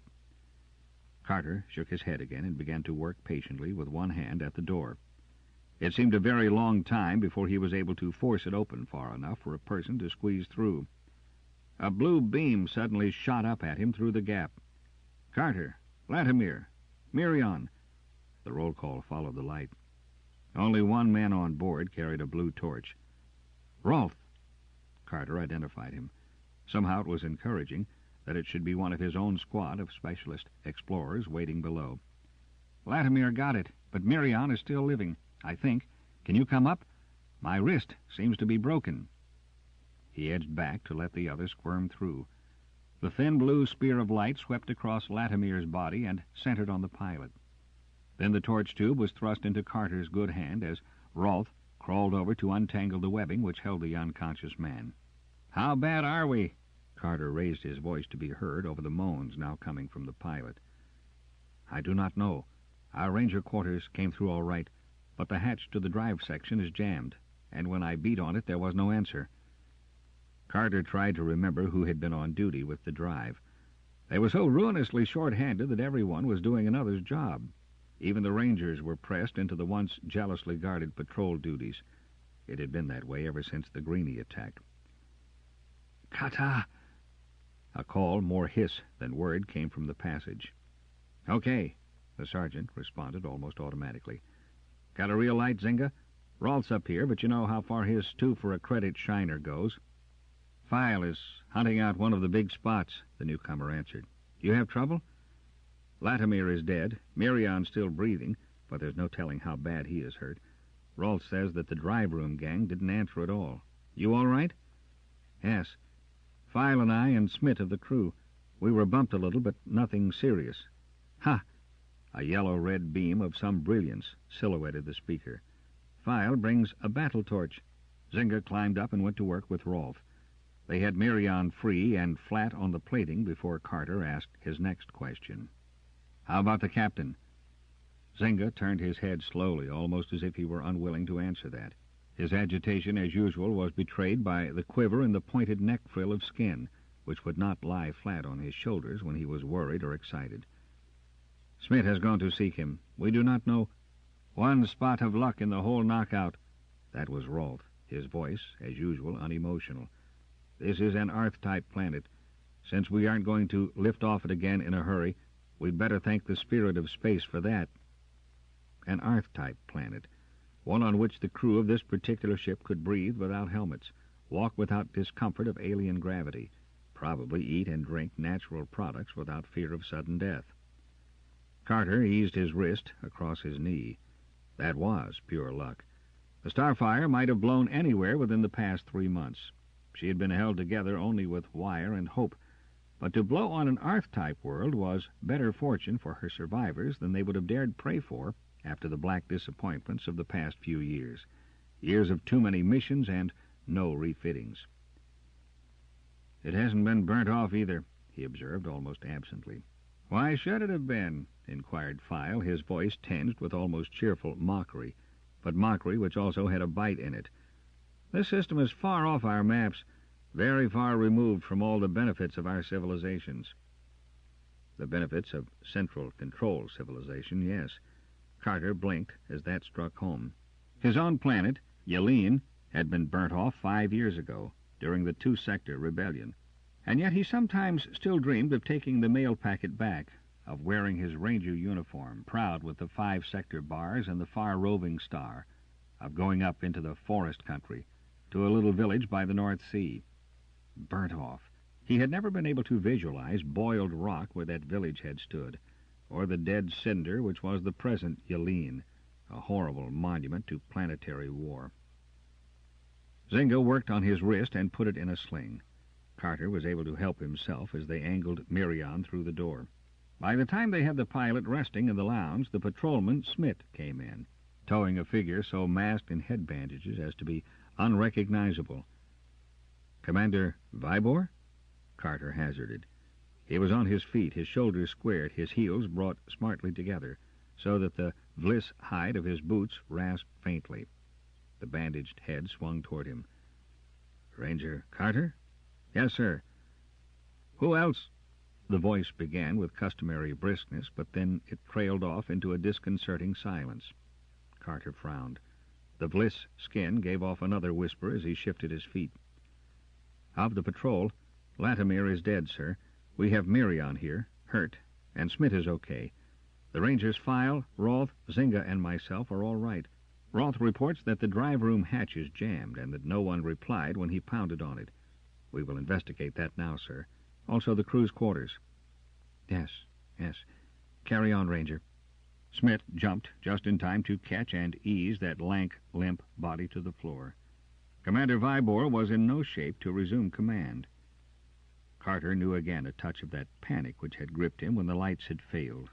Carter shook his head again and began to work patiently with one hand at the door. It seemed a very long time before he was able to force it open far enough for a person to squeeze through. A blue beam suddenly shot up at him through the gap. "Carter, Latimer, Miriam." The roll call followed the light. Only one man on board carried a blue torch. "Rolf." Carter identified him. Somehow it was encouraging that it should be one of his own squad of specialist explorers waiting below. "Latimer got it, but Miriam is still living, I think. Can you come up? My wrist seems to be broken." He edged back to let the other squirm through. The thin blue spear of light swept across Latimer's body and centered on the pilot. Then the torch tube was thrust into Carter's good hand as Rolf crawled over to untangle the webbing which held the unconscious man. "How bad are we?" Carter raised his voice to be heard over the moans now coming from the pilot. "I do not know. Our ranger quarters came through all right, but the hatch to the drive section is jammed, and when I beat on it there was no answer." Carter tried to remember who had been on duty with the drive. They were so ruinously short-handed that everyone was doing another's job. Even the rangers were pressed into the once jealously guarded patrol duties. It had been that way ever since the Greenie attack. "Kata!" A call, more hiss than word, came from the passage. "Okay," the sergeant responded almost automatically. "Got a real light, Zinga? Rolf's up here, but you know how far his 2 for a credit shiner goes." "File is hunting out one of the big spots," the newcomer answered. "You have trouble?" "Latimer is dead. Miriam's still breathing, but there's no telling how bad he is hurt. Rolf says that the drive room gang didn't answer at all. You all right?" "Yes. File and I and Smith of the crew. We were bumped a little, but nothing serious." "Ha!" A yellow-red beam of some brilliance silhouetted the speaker. "File brings a battle torch." Zinga climbed up and went to work with Rolf. They had Miriam free and flat on the plating before Carter asked his next question. "How about the captain?" Zinga turned his head slowly, almost as if he were unwilling to answer that. His agitation, as usual, was betrayed by the quiver in the pointed neck frill of skin, which would not lie flat on his shoulders when he was worried or excited. "Smith has gone to seek him. We do not know one spot of luck in the whole knockout." That was Rolf, his voice, as usual, unemotional. "This is an Earth-type planet. Since we aren't going to lift off it again in a hurry, we'd better thank the spirit of space for that." An Earth-type planet, one on which the crew of this particular ship could breathe without helmets, walk without discomfort of alien gravity, probably eat and drink natural products without fear of sudden death. Carter eased his wrist across his knee. That was pure luck. The Starfire might have blown anywhere within the past 3 months. She had been held together only with wire and hope, but to blow on an Earth-type world was better fortune for her survivors than they would have dared pray for after the black disappointments of the past few years. Years of too many missions and no refittings. "It hasn't been burnt off either," he observed almost absently. "Why should it have been?" inquired File, his voice tinged with almost cheerful mockery, but mockery which also had a bite in it. "This system is far off our maps, very far removed from all the benefits of our civilizations." The benefits of central control civilization, yes. Carter blinked as that struck home. His own planet, Yelene, had been burnt off 5 years ago, during the two-sector rebellion, and yet he sometimes still dreamed of taking the mail packet back, of wearing his ranger uniform, proud with the 5-sector bars and the far-roving star, of going up into the forest country, to a little village by the North Sea. Burnt off. He had never been able to visualize boiled rock where that village had stood, or the dead cinder which was the present Yelene, a horrible monument to planetary war. Zynga worked on his wrist and put it in a sling. Carter was able to help himself as they angled Miriam through the door. By the time they had the pilot resting in the lounge, the patrolman, Smith, came in, towing a figure so masked in head bandages as to be unrecognizable. "Commander Vibor?" Carter hazarded. He was on his feet, his shoulders squared, his heels brought smartly together, so that the Vliss hide of his boots rasped faintly. The bandaged head swung toward him. "Ranger Carter?" "Yes, sir." "Who else?" The voice began with customary briskness, but then it trailed off into a disconcerting silence. Carter frowned. The Vliss skin gave off another whisper as he shifted his feet. "Of the patrol, Latimer is dead, sir. We have Miriam here, hurt, and Smith is okay. The Rangers File, Roth, Zynga, and myself are all right. Roth reports that the drive-room hatch is jammed and that no one replied when he pounded on it. We will investigate that now, sir. Also the crew's quarters." Yes. Carry on, Ranger." Smith jumped just in time to catch and ease that lank, limp body to the floor. Commander Vibor was in no shape to resume command. Carter knew again a touch of that panic which had gripped him when the lights had failed.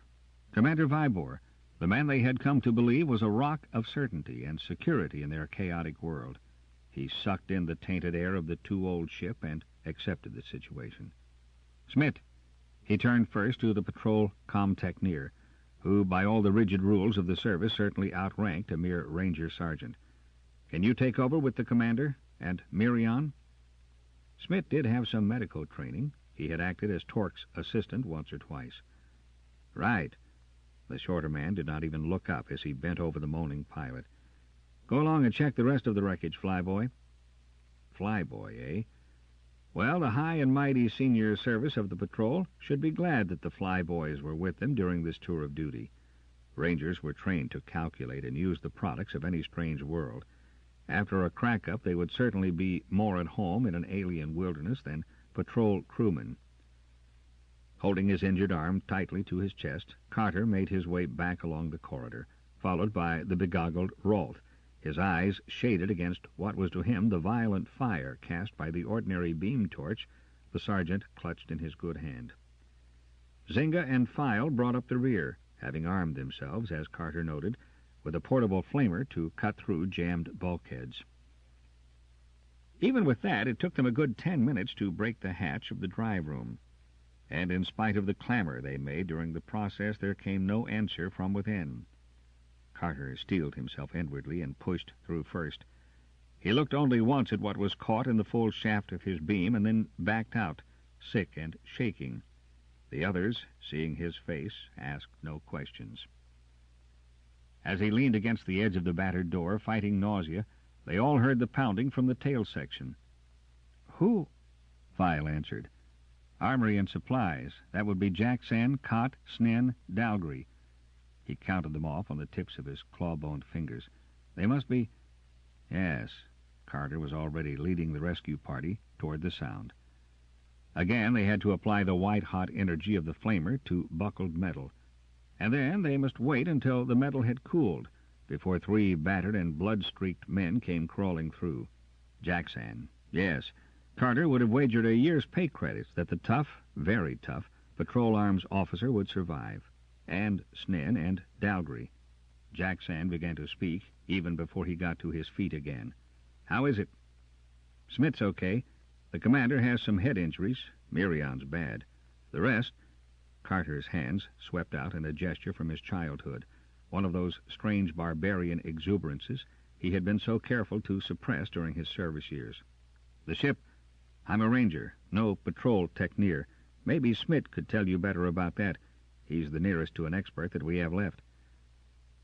Commander Vibor, the man they had come to believe was a rock of certainty and security in their chaotic world. He sucked in the tainted air of the too-old ship and accepted the situation. "Smith!" He turned first to the patrol comtechneer, who, by all the rigid rules of the service, certainly outranked a mere ranger sergeant. "Can you take over with the commander and Miriam?" Smith did have some medical training. He had acted as Torque's assistant once or twice. "Right." The shorter man did not even look up as he bent over the moaning pilot. "Go along and check the rest of the wreckage, Flyboy." Flyboy, eh? Well, the high and mighty senior service of the patrol should be glad that the Flyboys were with them during this tour of duty. Rangers were trained to calculate and use the products of any strange world. After a crack-up, they would certainly be more at home in an alien wilderness than patrol crewmen. Holding his injured arm tightly to his chest, Carter made his way back along the corridor, followed by the begoggled Rolf, his eyes shaded against what was to him the violent fire cast by the ordinary beam torch the sergeant clutched in his good hand. Zynga and File brought up the rear, having armed themselves, as Carter noted, with a portable flamer to cut through jammed bulkheads. Even with that, it took them a good 10 minutes to break the hatch of the drive-room, and in spite of the clamor they made during the process, there came no answer from within. Carter steeled himself inwardly and pushed through first. He looked only once at what was caught in the full shaft of his beam and then backed out, sick and shaking. The others, seeing his face, asked no questions. As he leaned against the edge of the battered door, fighting nausea, they all heard the pounding from the tail section. "Who?" File answered. "Armory and supplies. That would be Jackson, Cott, Snen, Dalgry." He counted them off on the tips of his claw-boned fingers. "They must be—" Yes, Carter was already leading the rescue party toward the sound. Again they had to apply the white-hot energy of the flamer to buckled metal. And then they must wait until the metal had cooled before 3 battered and blood-streaked men came crawling through. Jackson, yes. Carter would have wagered a year's pay credits that the tough, very tough, patrol arms officer would survive. And Snen and Dalgry. Jackson began to speak even before he got to his feet again. "How is it?" "Smith's okay. The commander has some head injuries. Mirion's bad. The rest—" Carter's hands swept out in a gesture from his childhood, one of those strange barbarian exuberances he had been so careful to suppress during his service years. "The ship? I'm a ranger, no patrol techneer. Maybe Smith could tell you better about that. He's the nearest to an expert that we have left."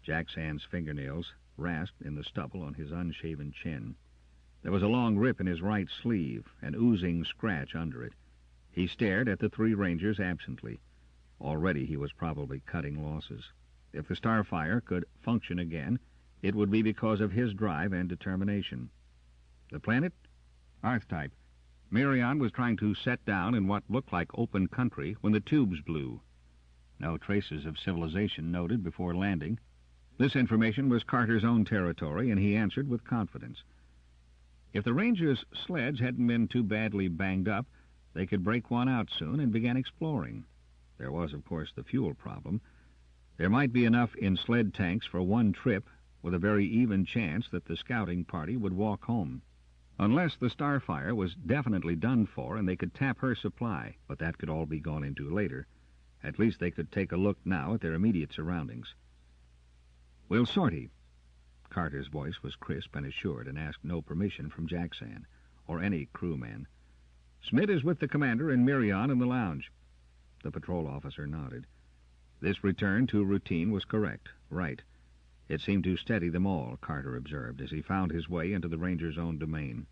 Jackson's fingernails rasped in the stubble on his unshaven chin. There was a long rip in his right sleeve, an oozing scratch under it. He stared at the 3 rangers absently. Already he was probably cutting losses. If the Starfire could function again, it would be because of his drive and determination. "The planet?" "Arth-type. Mirion was trying to set down in what looked like open country when the tubes blew. No traces of civilization noted before landing." This information was Carter's own territory, and he answered with confidence. If the Rangers' sleds hadn't been too badly banged up, they could break one out soon and begin exploring. There was, of course, the fuel problem. There might be enough in sled tanks for one trip, with a very even chance that the scouting party would walk home. Unless the Starfire was definitely done for and they could tap her supply, but that could all be gone into later. At least they could take a look now at their immediate surroundings. "We'll sortie." Carter's voice was crisp and assured and asked no permission from Jackson or any crewman. "Smith is with the commander and Mirion in the lounge." The patrol officer nodded. This return to routine was correct, right. It seemed to steady them all, Carter observed, as he found his way into the ranger's own domain.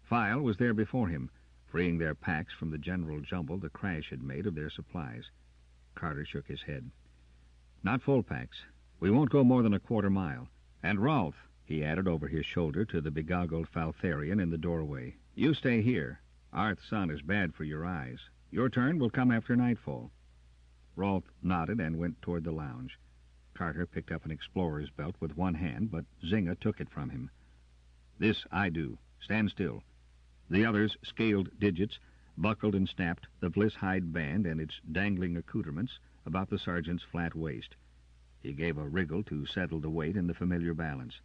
File was there before him, freeing their packs from the general jumble the crash had made of their supplies. Carter shook his head. "Not full packs. We won't go more than a quarter mile. And Rolf," he added over his shoulder to the begoggled Faltharian in the doorway, "you stay here. Arth's sun is bad for your eyes. Your turn will come after nightfall." Rolf nodded and went toward the lounge. Carter picked up an explorer's belt with one hand, but Zinga took it from him. "This I do. Stand still." The others scaled digits, buckled and snapped the bliss hide band and its dangling accoutrements about the sergeant's flat waist. He gave a wriggle to settle the weight in the familiar balance.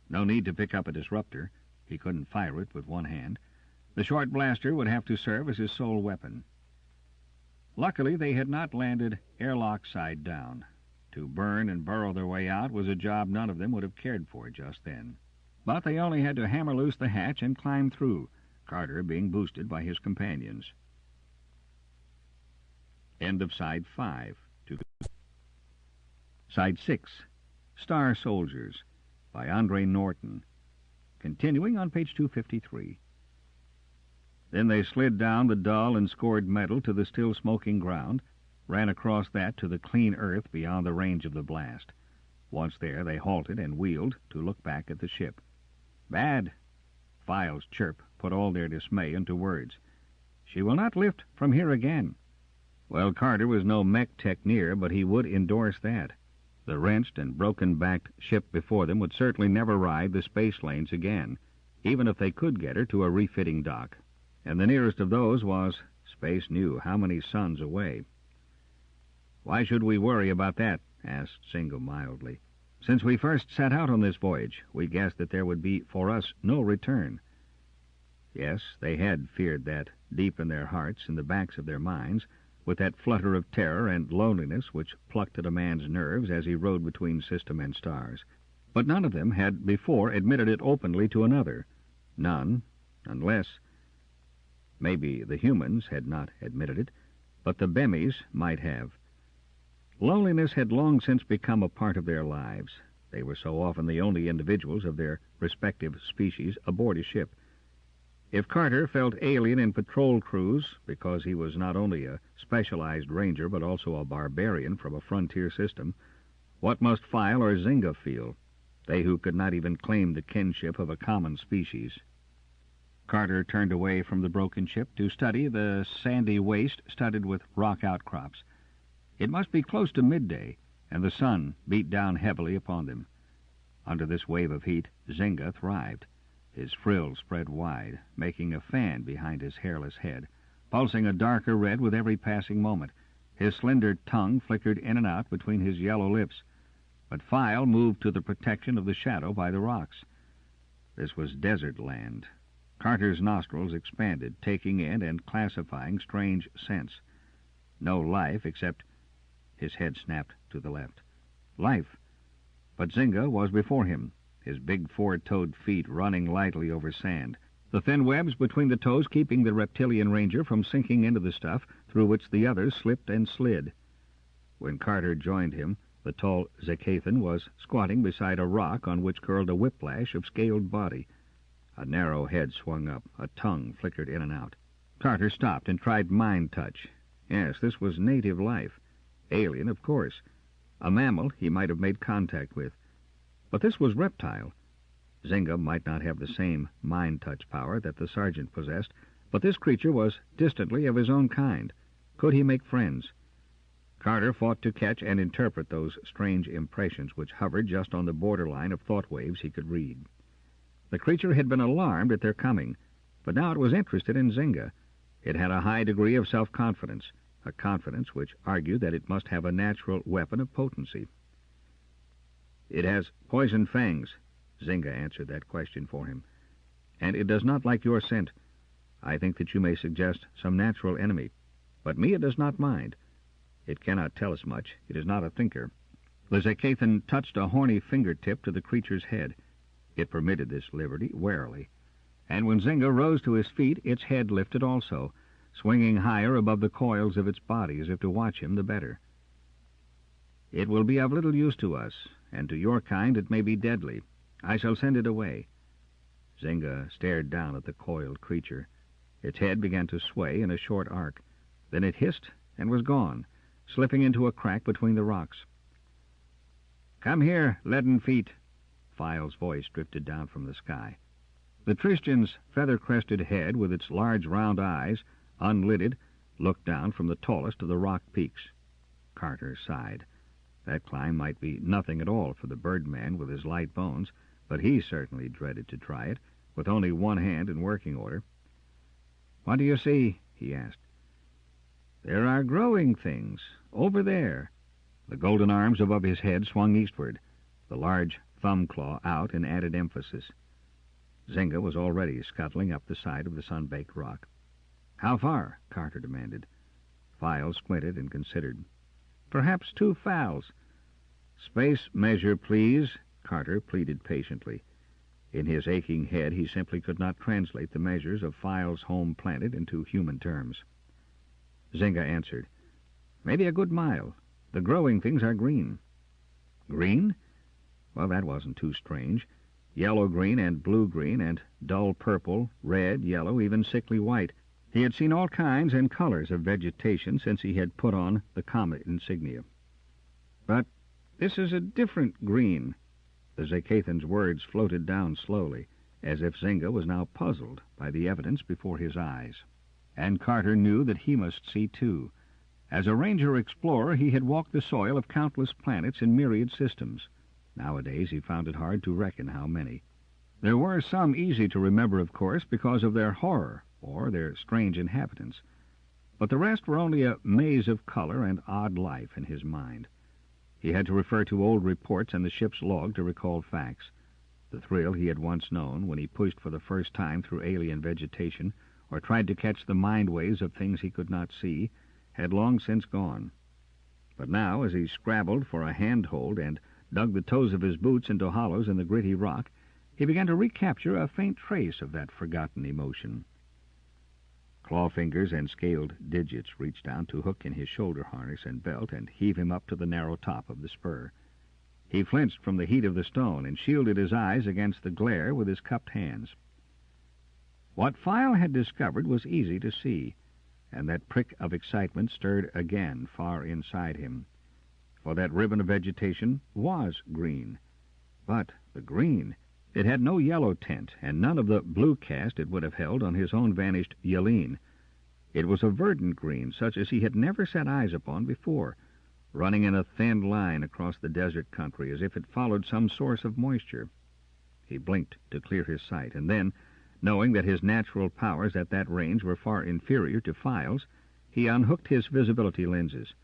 No need to pick up a disruptor. He couldn't fire it with one hand. The short blaster would have to serve as his sole weapon. Luckily, they had not landed airlock side down. To burn and burrow their way out was a job none of them would have cared for just then. But they only had to hammer loose the hatch and climb through, Carter being boosted by his companions. End of Side 5. Side 6, Star Soldiers, by Andre Norton. Continuing on page 253. Then they slid down the dull and scored metal to the still smoking ground, ran across that to the clean earth beyond the range of the blast. Once there, they halted and wheeled to look back at the ship. "Bad." File's chirp put all their dismay into words. "She will not lift from here again." Well, Carter was no mech techneer, but he would endorse that. The wrenched and broken-backed ship before them would certainly never ride the space lanes again, even if they could get her to a refitting dock. And the nearest of those was, space knew how many suns away. "Why should we worry about that?" asked Singo mildly. "Since we first set out on this voyage, we guessed that there would be, for us, no return." Yes, they had feared that, deep in their hearts, in the backs of their minds, with that flutter of terror and loneliness which plucked at a man's nerves as he rode between system and stars. but none of them had before admitted it openly to another. None, unless maybe the humans had not admitted it, but the Bemis might have. Loneliness had long since become a part of their lives. They were so often the only individuals of their respective species aboard a ship. If Carter felt alien in patrol crews because he was not only a specialized ranger but also a barbarian from a frontier system, what must File or Zynga feel, they who could not even claim the kinship of a common species? Carter turned away from the broken ship to study the sandy waste studded with rock outcrops. It must be close to midday, and the sun beat down heavily upon them. Under this wave of heat, Zynga thrived. His frills spread wide, making a fan behind his hairless head, pulsing a darker red with every passing moment. His slender tongue flickered in and out between his yellow lips, but File moved to the protection of the shadow by the rocks. This was desert land. Carter's nostrils expanded, taking in and classifying strange scents. No life except... His head snapped to the left. Life. But Zynga was before him, his big four-toed feet running lightly over sand, the thin webs between the toes keeping the reptilian ranger from sinking into the stuff through which the others slipped and slid. When Carter joined him, the tall Zakathan was squatting beside a rock on which curled a whiplash of scaled body. A narrow head swung up, a tongue flickered in and out. Carter stopped and tried mind touch. Yes, this was native life. Alien, of course. A mammal he might have made contact with. But this was reptile. Zynga might not have the same mind-touch power that the sergeant possessed, but this creature was distantly of his own kind. Could he make friends? Carter fought to catch and interpret those strange impressions which hovered just on the borderline of thought waves he could read. The creature had been alarmed at their coming, but now it was interested in Zynga. It had a high degree of self-confidence, a confidence which argued that it must have a natural weapon of potency. "It has poison fangs," Zynga answered that question for him, "and it does not like your scent. I think that you may suggest some natural enemy, but me it does not mind. It cannot tell us much. It is not a thinker." The Zakathan touched a horny fingertip to the creature's head. It permitted this liberty warily, and when Zynga rose to his feet, its head lifted also, swinging higher above the coils of its body as if to watch him the better. "It will be of little use to us, and to your kind it may be deadly. I shall send it away." Zynga stared down at the coiled creature. Its head began to sway in a short arc. Then it hissed and was gone, slipping into a crack between the rocks. "Come here, leaden feet." File's voice drifted down from the sky. The Tristian's feather-crested head, with its large round eyes, unlidded, looked down from the tallest of the rock peaks. Carter sighed. That climb might be nothing at all for the birdman with his light bones, but he certainly dreaded to try it, with only one hand in working order. "What do you see?" he asked. "There are growing things, over there." The golden arms above his head swung eastward, the large thumb claw out in added emphasis. Zynga was already scuttling up the side of the sun-baked rock. "How far?" Carter demanded. File squinted and considered. "Perhaps 2 fals." "Space measure, please," Carter pleaded patiently. In his aching head he simply could not translate the measures of File's home planet into human terms. Zynga answered, "Maybe a good mile. The growing things are green." "Green?" Well, that wasn't too strange. Yellow-green and blue-green and dull purple, red, yellow, even sickly white. He had seen all kinds and colors of vegetation since he had put on the comet insignia. "But this is a different green." The Zakathan's words floated down slowly, as if Zynga was now puzzled by the evidence before his eyes. And Carter knew that he must see too. As a ranger-explorer, he had walked the soil of countless planets in myriad systems. Nowadays he found it hard to reckon how many. There were some easy to remember, of course, because of their horror or their strange inhabitants. But the rest were only a maze of color and odd life in his mind. He had to refer to old reports and the ship's log to recall facts. The thrill he had once known when he pushed for the first time through alien vegetation or tried to catch the mind waves of things he could not see had long since gone. But now, as he scrabbled for a handhold and dug the toes of his boots into hollows in the gritty rock, he began to recapture a faint trace of that forgotten emotion. Claw fingers and scaled digits reached down to hook in his shoulder harness and belt and heave him up to the narrow top of the spur. He flinched from the heat of the stone and shielded his eyes against the glare with his cupped hands. What File had discovered was easy to see, and that prick of excitement stirred again far inside him. For that ribbon of vegetation was green. But the green, it had no yellow tint, and none of the blue cast it would have held on his own vanished Yeleen. It was a verdant green, such as he had never set eyes upon before, running in a thin line across the desert country as if it followed some source of moisture. He blinked to clear his sight, and then, knowing that his natural powers at that range were far inferior to File's, he unhooked his visibility lenses.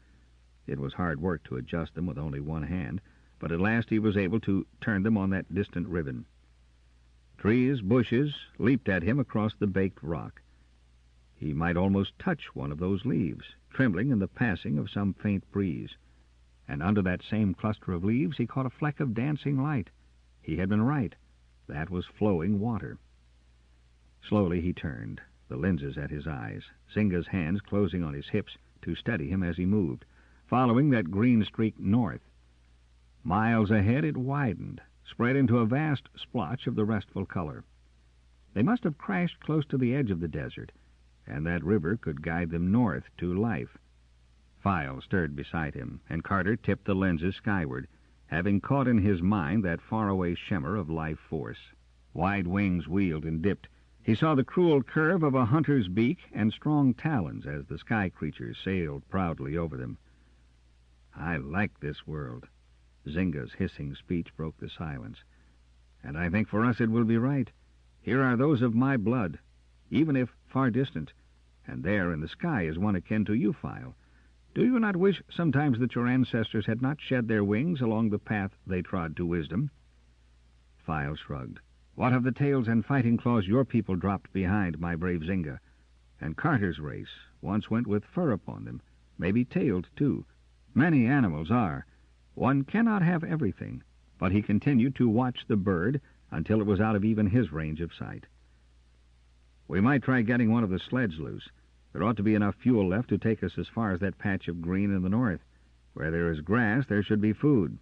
It was hard work to adjust them with only one hand, but at last he was able to turn them on that distant ribbon. Trees, bushes, leaped at him across the baked rock. He might almost touch one of those leaves, trembling in the passing of some faint breeze. And under that same cluster of leaves he caught a fleck of dancing light. He had been right. That was flowing water. Slowly he turned, the lenses at his eyes, Zynga's hands closing on his hips to steady him as he moved, following that green streak north. Miles ahead it widened, spread into a vast splotch of the restful color. They must have crashed close to the edge of the desert, and that river could guide them north to life. File stirred beside him, and Carter tipped the lenses skyward, having caught in his mind that faraway shimmer of life force. Wide wings wheeled and dipped. He saw the cruel curve of a hunter's beak and strong talons as the sky creatures sailed proudly over them. "I like this world." Zynga's hissing speech broke the silence. "And I think for us it will be right. Here are those of my blood, even if far distant, and there in the sky is one akin to you, File. Do you not wish sometimes that your ancestors had not shed their wings along the path they trod to wisdom?" File shrugged. "What of the tails and fighting claws your people dropped behind, my brave Zynga? And Carter's race once went with fur upon them, maybe tailed too. Many animals are. One cannot have everything." But he continued to watch the bird until it was out of even his range of sight. "We might try getting one of the sleds loose. There ought to be enough fuel left to take us as far as that patch of green in the north. Where there is grass, there should be food."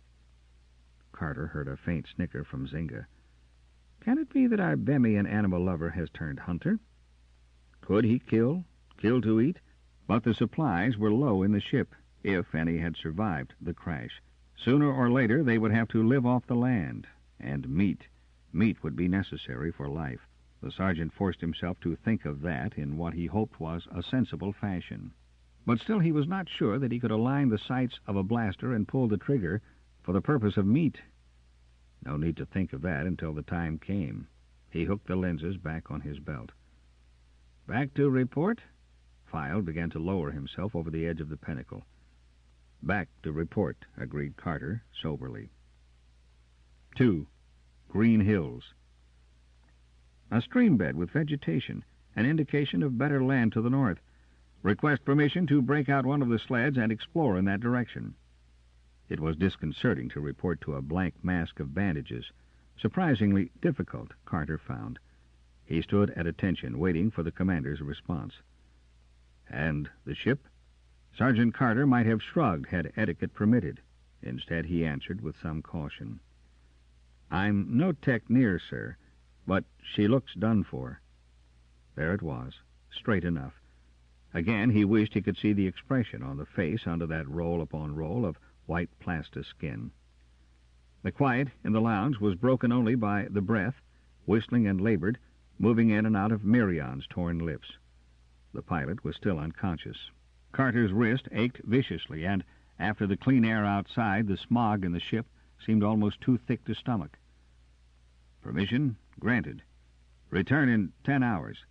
Carter heard a faint snicker from Zynga. "Can it be that our Bemian animal lover has turned hunter? Could he kill to eat?" But the supplies were low in the ship, if any had survived the crash. Sooner or later they would have to live off the land, and meat would be necessary for life. The sergeant forced himself to think of that in what he hoped was a sensible fashion. But still he was not sure that he could align the sights of a blaster and pull the trigger for the purpose of meat. No need to think of that until the time came. He hooked the lenses back on his belt. "Back to report?" File began to lower himself over the edge of the pinnacle. "Back to report," agreed Carter soberly. 2. Green Hills. A stream bed with vegetation, an indication of better land to the north. Request permission to break out one of the sleds and explore in that direction. It was disconcerting to report to a blank mask of bandages. Surprisingly difficult, Carter found. He stood at attention, waiting for the commander's response. "And the ship?" Sergeant Carter might have shrugged had etiquette permitted. Instead, he answered with some caution. "I'm no tech near, sir, but she looks done for." There it was, straight enough. Again he wished he could see the expression on the face under that roll upon roll of white plastic skin. The quiet in the lounge was broken only by the breath, whistling and labored, moving in and out of Mirion's torn lips. The pilot was still unconscious. Carter's wrist ached viciously, and after the clean air outside, the smog in the ship seemed almost too thick to stomach. "Permission granted. Return in 10 hours.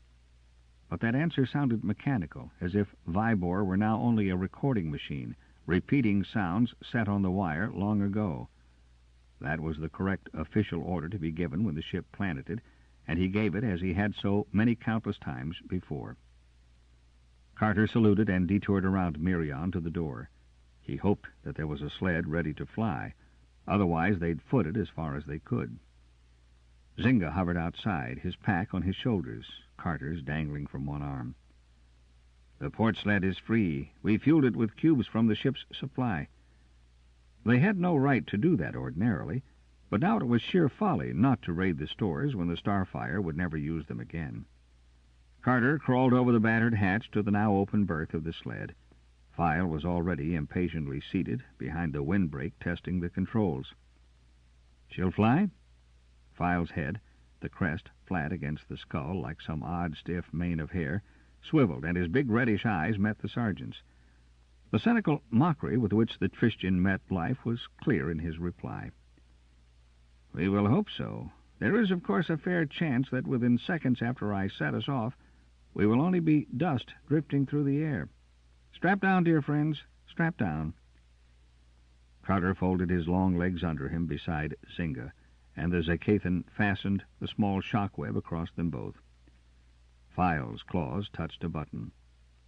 But that answer sounded mechanical, as if Vibor were now only a recording machine, repeating sounds set on the wire long ago. That was the correct official order to be given when the ship planeted, and he gave it as he had so many countless times before. Carter saluted and detoured around Mirion to the door. He hoped that there was a sled ready to fly. Otherwise, they'd foot it as far as they could. Zynga hovered outside, his pack on his shoulders, Carter's dangling from one arm. "The port sled is free. We fueled it with cubes from the ship's supply." They had no right to do that ordinarily, but now it was sheer folly not to raid the stores when the Starfire would never use them again. Carter crawled over the battered hatch to the now open berth of the sled. File was already impatiently seated behind the windbreak testing the controls. "She'll fly?" File's head, the crest flat against the skull like some odd stiff mane of hair, swiveled, and his big reddish eyes met the sergeant's. The cynical mockery with which the Tristian met life was clear in his reply. "We will hope so. There is, of course, a fair chance that within seconds after I set us off, we will only be dust drifting through the air. Strap down, dear friends, strap down." Carter folded his long legs under him beside Zynga, and the Zakathan fastened the small shock web across them both. File's claws touched a button.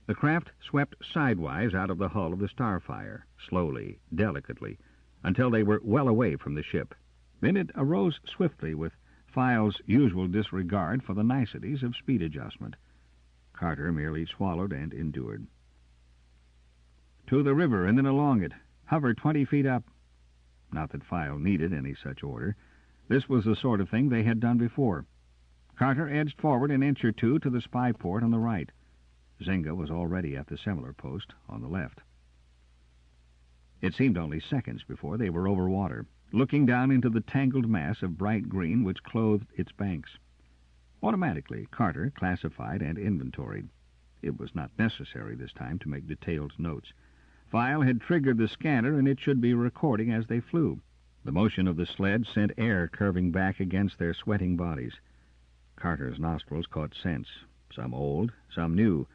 The craft swept sidewise out of the hull of the Starfire, slowly, delicately, until they were well away from the ship. Then it arose swiftly with File's usual disregard for the niceties of speed adjustment. Carter merely swallowed and endured. "To the river and then along it. Hover 20 feet up." Not that File needed any such order. This was the sort of thing they had done before. Carter edged forward an inch or two to the spy port on the right. Zynga was already at the similar post on the left. It seemed only seconds before they were over water, looking down into the tangled mass of bright green which clothed its banks. Automatically, Carter classified and inventoried. It was not necessary this time to make detailed notes. File had triggered the scanner, and it should be recording as they flew. The motion of the sled sent air curving back against their sweating bodies. Carter's nostrils caught scents, some old, some new.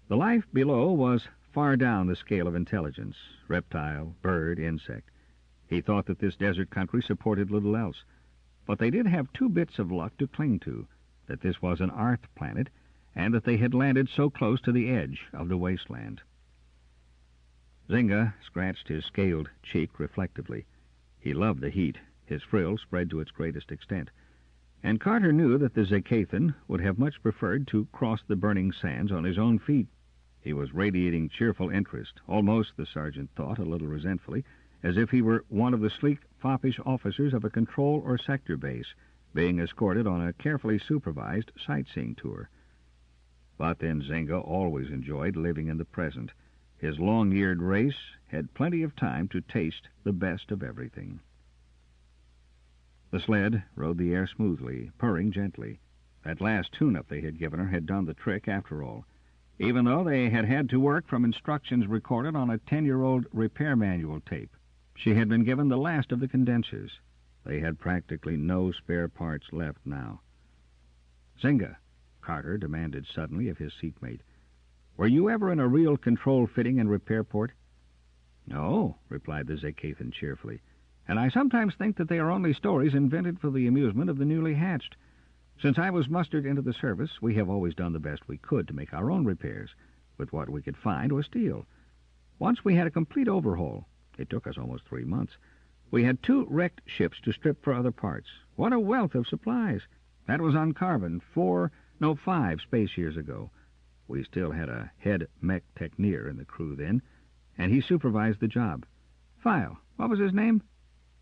The life below was far down the scale of intelligence, reptile, bird, insect. He thought that this desert country supported little else. But they did have two bits of luck to cling to, that this was an Earth planet, and that they had landed so close to the edge of the wasteland. Zynga scratched his scaled cheek reflectively. He loved the heat, his frill spread to its greatest extent. And Carter knew that the Zakathan would have much preferred to cross the burning sands on his own feet. He was radiating cheerful interest, almost, the sergeant thought, a little resentfully, as if he were one of the sleek, foppish officers of a control or sector base, being escorted on a carefully supervised sightseeing tour. But then Zynga always enjoyed living in the present. His long-eared race had plenty of time to taste the best of everything. The sled rode the air smoothly, purring gently. That last tune-up they had given her had done the trick after all, even though they had had to work from instructions recorded on a 10-year-old repair manual tape. She had been given the last of the condensers. They had practically no spare parts left now. "Zynga," Carter demanded suddenly of his seatmate, "were you ever in a real control fitting and repair port?" "No," replied the Zakathan cheerfully, "and I sometimes think that they are only stories invented for the amusement of the newly hatched. Since I was mustered into the service, we have always done the best we could to make our own repairs, with what we could find or steal. Once we had a complete overhaul. It took us almost 3 months. We had 2 wrecked ships to strip for other parts. What a wealth of supplies! That was on Carbon 5 space years ago. We still had a head mech techneer in the crew then, and he supervised the job. File, what was his name?"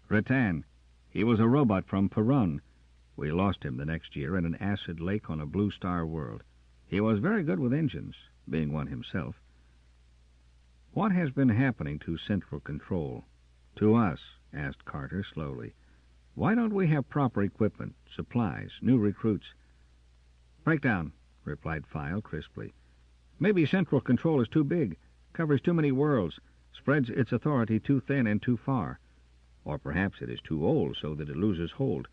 "Rattan. He was a robot from Perun. We lost him the next year in an acid lake on a blue star world. He was very good with engines, being one himself." "What has been happening to Central Control? To us?" asked Carter slowly. "Why don't we have proper equipment, supplies, new recruits?" "Breakdown," replied File crisply. "Maybe Central Control is too big, covers too many worlds, spreads its authority too thin and too far. Or perhaps it is too old so that it loses hold.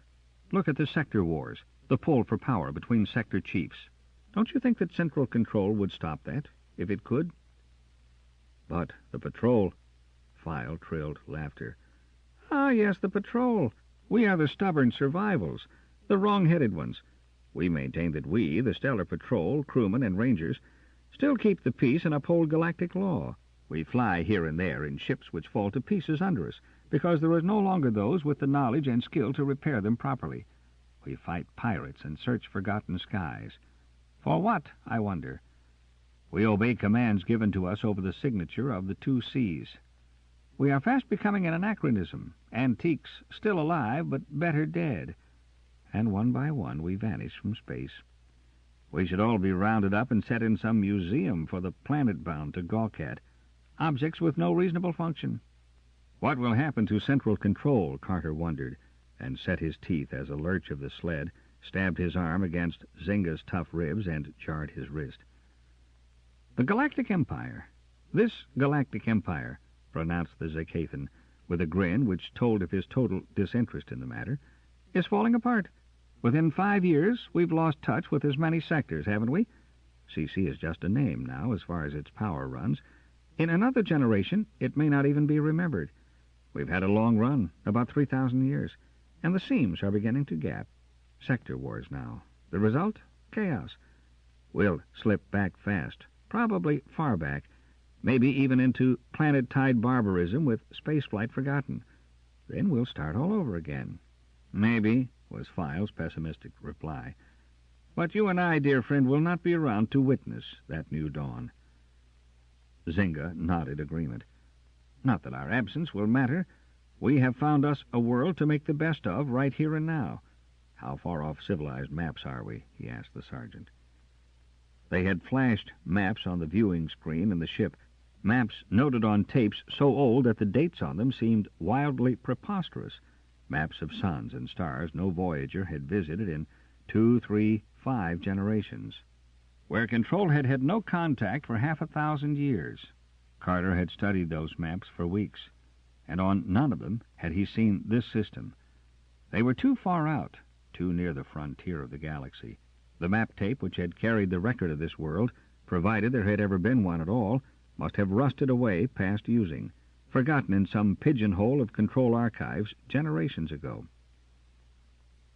Look at the sector wars, the pull for power between sector chiefs. Don't you think that Central Control would stop that, if it could?" "But the patrol—" File trilled laughter. "Ah, yes, the patrol. We are the stubborn survivals, the wrong-headed ones. We maintain that we, the stellar patrol, crewmen and rangers, still keep the peace and uphold galactic law. We fly here and there in ships which fall to pieces under us, because there is no longer those with the knowledge and skill to repair them properly. We fight pirates and search forgotten skies. For what, I wonder? We obey commands given to us over the signature of the 2 C's. We are fast becoming an anachronism, antiques still alive but better dead. And one by one we vanish from space. We should all be rounded up and set in some museum for the planet-bound to gawk at. Objects with no reasonable function. What will happen to central control, Carter wondered, and set his teeth as a lurch of the sled stabbed his arm against Zynga's tough ribs and jarred his wrist. The Galactic Empire. This Galactic Empire, pronounced the Zacathan, with a grin which told of his total disinterest in the matter, is falling apart. Within 5 years, we've lost touch with as many sectors, haven't we? CC is just a name now, as far as its power runs. In another generation, it may not even be remembered. We've had a long run, about 3,000 years, and the seams are beginning to gap. Sector wars now. The result? Chaos. We'll slip back fast, probably far back, maybe even into planet-tide barbarism with spaceflight forgotten. Then we'll start all over again. Maybe, was Files' pessimistic reply. But you and I, dear friend, will not be around to witness that new dawn. Zynga nodded agreement. Not that our absence will matter. We have found us a world to make the best of right here and now. How far off civilized maps are we? He asked the sergeant. They had flashed maps on the viewing screen in the ship, maps noted on tapes so old that the dates on them seemed wildly preposterous, maps of suns and stars no Voyager had visited in 2, 3, 5 generations, where Control had had no contact for 1,000 years. Carter had studied those maps for weeks, and on none of them had he seen this system. They were too far out, too near the frontier of the galaxy. The map tape which had carried the record of this world, provided there had ever been one at all, must have rusted away past using, forgotten in some pigeonhole of Control archives generations ago.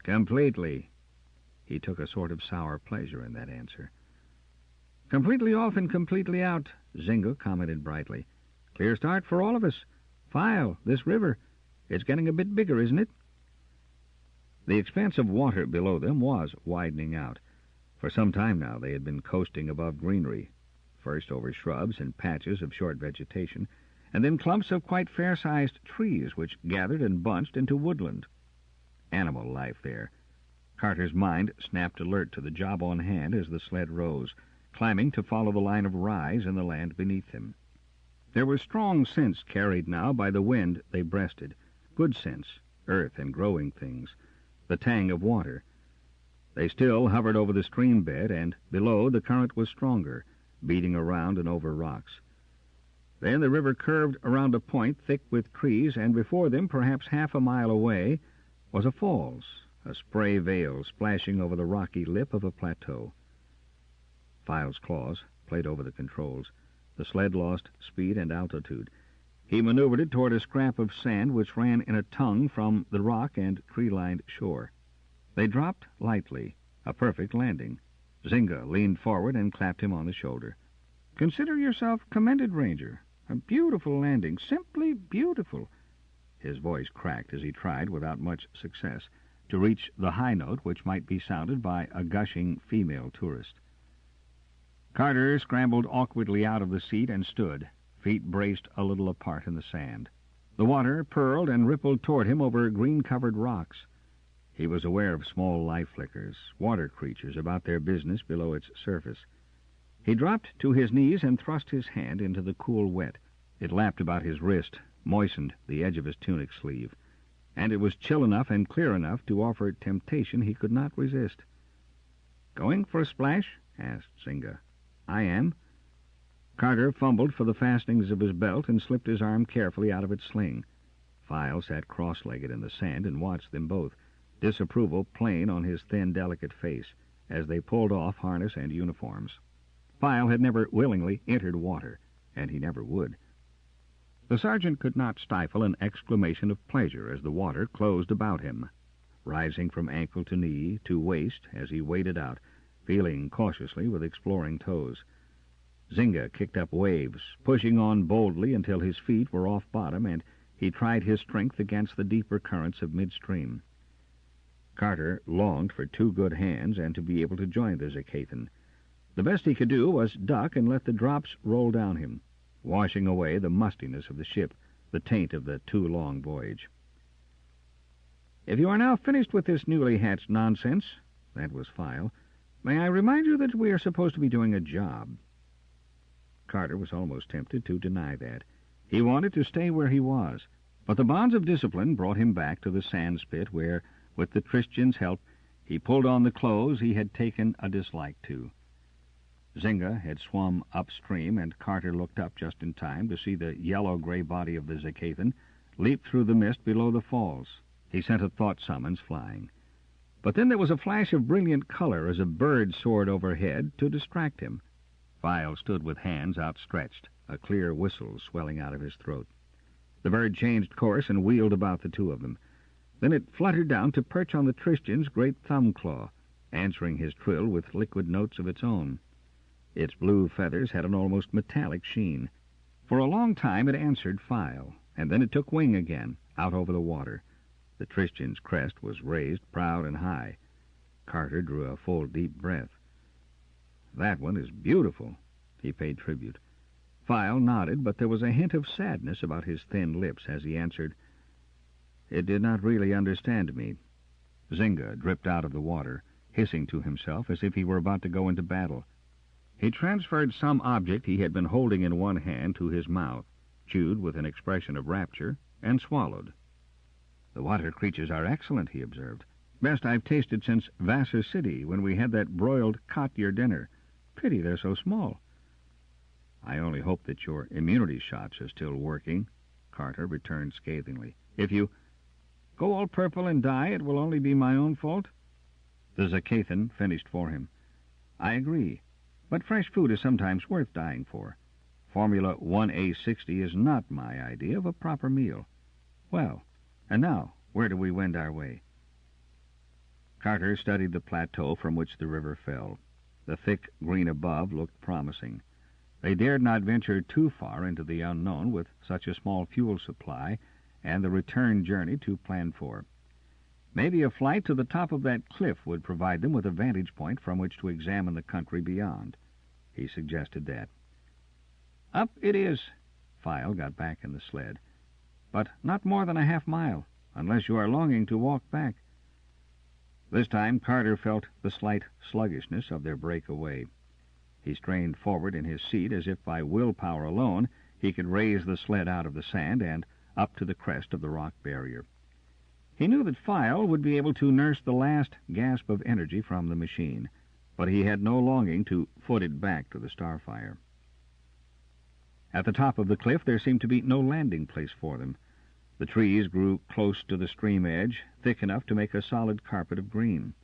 Completely. He took a sort of sour pleasure in that answer. Completely off and completely out, Zynga commented brightly. Clear start for all of us. File, this river. It's getting a bit bigger, isn't it? The expanse of water below them was widening out. For some time now they had been coasting above greenery, first over shrubs and patches of short vegetation, and then clumps of quite fair-sized trees which gathered and bunched into woodland. Animal life there. Carter's mind snapped alert to the job on hand as the sled rose, climbing to follow the line of rise in the land beneath him. There was strong scents carried now by the wind they breasted, good scents, earth and growing things, the tang of water. They still hovered over the stream bed, and below the current was stronger, beating around and over rocks. Then the river curved around a point thick with trees, and before them, perhaps half a mile away, was a falls, a spray veil splashing over the rocky lip of a plateau. Files' claws played over the controls. The sled lost speed and altitude. He maneuvered it toward a scrap of sand which ran in a tongue from the rock and tree-lined shore. They dropped lightly, a perfect landing. Zynga leaned forward and clapped him on the shoulder. Consider yourself commended, Ranger. A beautiful landing, simply beautiful. His voice cracked as he tried, without much success, to reach the high note which might be sounded by a gushing female tourist. Carter scrambled awkwardly out of the seat and stood, feet braced a little apart in the sand. The water purled and rippled toward him over green-covered rocks. He was aware of small life flickers, water creatures about their business below its surface. He dropped to his knees and thrust his hand into the cool wet. It lapped about his wrist, moistened the edge of his tunic sleeve, and it was chill enough and clear enough to offer temptation he could not resist. "Going for a splash?" asked Zynga. "I am." Carter fumbled for the fastenings of his belt and slipped his arm carefully out of its sling. File sat cross-legged in the sand and watched them both, disapproval plain on his thin, delicate face, as they pulled off harness and uniforms. File had never willingly entered water, and he never would. The sergeant could not stifle an exclamation of pleasure as the water closed about him, rising from ankle to knee to waist as he waded out, feeling cautiously with exploring toes. Zynga kicked up waves, pushing on boldly until his feet were off bottom, and he tried his strength against the deeper currents of midstream. Carter longed for 2 good hands and to be able to join the Zakathan. The best he could do was duck and let the drops roll down him, washing away the mustiness of the ship, the taint of the too long voyage. "If you are now finished with this newly hatched nonsense," that was File, "may I remind you that we are supposed to be doing a job?" Carter was almost tempted to deny that. He wanted to stay where he was, but the bonds of discipline brought him back to the sand spit where, with the Christian's help, he pulled on the clothes he had taken a dislike to. Zynga had swum upstream, and Carter looked up just in time to see the yellow-gray body of the Zakathan leap through the mist below the falls. He sent a thought summons flying. But then there was a flash of brilliant color as a bird soared overhead to distract him. File stood with hands outstretched, a clear whistle swelling out of his throat. The bird changed course and wheeled about the 2 of them. Then it fluttered down to perch on the Tristian's great thumb claw, answering his trill with liquid notes of its own. Its blue feathers had an almost metallic sheen. For a long time it answered File, and then it took wing again, out over the water. The Tristian's crest was raised proud and high. Carter drew a full, deep breath. "That one is beautiful," he paid tribute. File nodded, but there was a hint of sadness about his thin lips as he answered, "It did not really understand me." Zynga dripped out of the water, hissing to himself as if he were about to go into battle. He transferred some object he had been holding in one hand to his mouth, chewed with an expression of rapture, and swallowed. "The water creatures are excellent," he observed. "Best I've tasted since Vassar City, when we had that broiled kotyer dinner. Pity they're so small." "I only hope that your immunity shots are still working," Carter returned scathingly. "If you go all purple and die, it will only be my own fault." The Zakathan finished for him. "I agree, but fresh food is sometimes worth dying for. Formula 1A60 is not my idea of a proper meal. Well, and now, where do we wend our way?" Carter studied the plateau from which the river fell. The thick green above looked promising. They dared not venture too far into the unknown with such a small fuel supply and the return journey to plan for. Maybe a flight to the top of that cliff would provide them with a vantage point from which to examine the country beyond. He suggested that. "Up it is." File got back in the sled. "But not more than a half-mile, unless you are longing to walk back." This time Carter felt the slight sluggishness of their breakaway. He strained forward in his seat as if by willpower alone he could raise the sled out of the sand and up to the crest of the rock barrier. He knew that File would be able to nurse the last gasp of energy from the machine, but he had no longing to foot it back to the starfire. At the top of the cliff there seemed to be no landing place for them. The trees grew close to the stream edge, thick enough to make a solid carpet of green.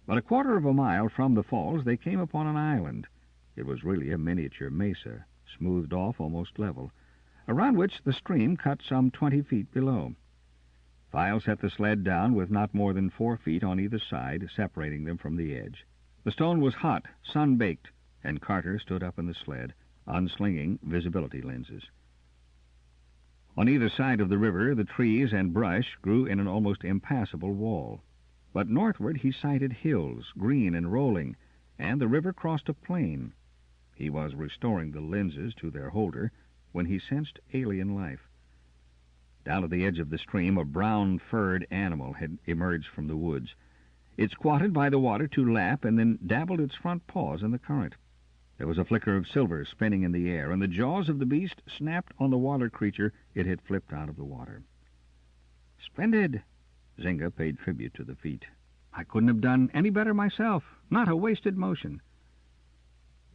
But a quarter of a mile from the falls they came upon an island. It was really a miniature mesa, smoothed off almost level, around which the stream cut some 20 feet below. File set the sled down with not more than 4 feet on either side, separating them from the edge. The stone was hot, sun-baked, and Carter stood up in the sled, unslinging visibility lenses. On either side of the river, the trees and brush grew in an almost impassable wall. But northward he sighted hills, green and rolling, and the river crossed a plain. He was restoring the lenses to their holder when he sensed alien life. Down at the edge of the stream, a brown-furred animal had emerged from the woods. It squatted by the water to lap and then dabbled its front paws in the current. There was a flicker of silver spinning in the air, and the jaws of the beast snapped on the water creature it had flipped out of the water. "Splendid!" Zynga paid tribute to the feat. "I couldn't have done any better myself. Not a wasted motion."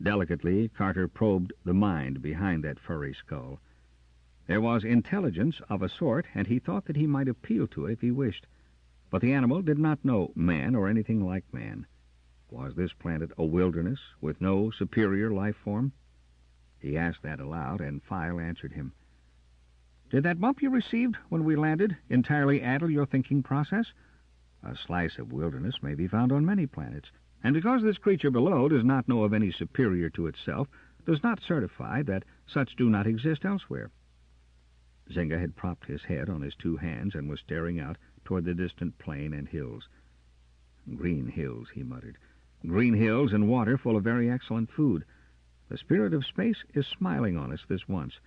Delicately, Carter probed the mind behind that furry skull. There was intelligence of a sort, and he thought that he might appeal to it if he wished. But the animal did not know man or anything like man. Was this planet a wilderness with no superior life form? He asked that aloud, and File answered him. "Did that bump you received when we landed entirely addle your thinking process? A slice of wilderness may be found on many planets, and because this creature below does not know of any superior to itself, does not certify that such do not exist elsewhere." Zynga had propped his head on his two hands and was staring out toward the distant plain and hills. "Green hills," he muttered. "Green hills and water full of very excellent food. The spirit of space is smiling on us this once.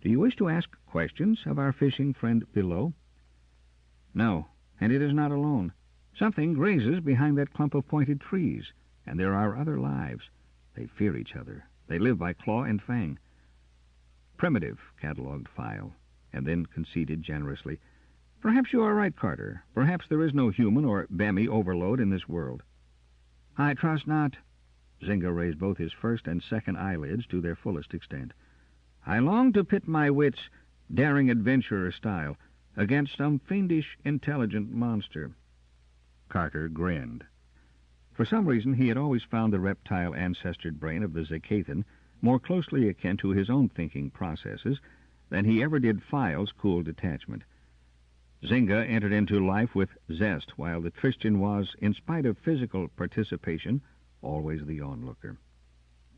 Do you wish to ask questions of our fishing friend below?" "No, and it is not alone. Something grazes behind that clump of pointed trees, and there are other lives. They fear each other. They live by claw and fang." "Primitive," catalogued File, and then conceded generously, "Perhaps you are right, Carter. Perhaps there is no human or Bammy overload in this world." "I trust not." Zynga raised both his first and second eyelids to their fullest extent. "I long to pit my wits, daring adventurer style, against some fiendish, intelligent monster." Carter grinned. For some reason he had always found the reptile-ancestored brain of the Zacathan more closely akin to his own thinking processes than he ever did File's cool detachment. Zynga entered into life with zest, while the Christian was, in spite of physical participation, always the onlooker.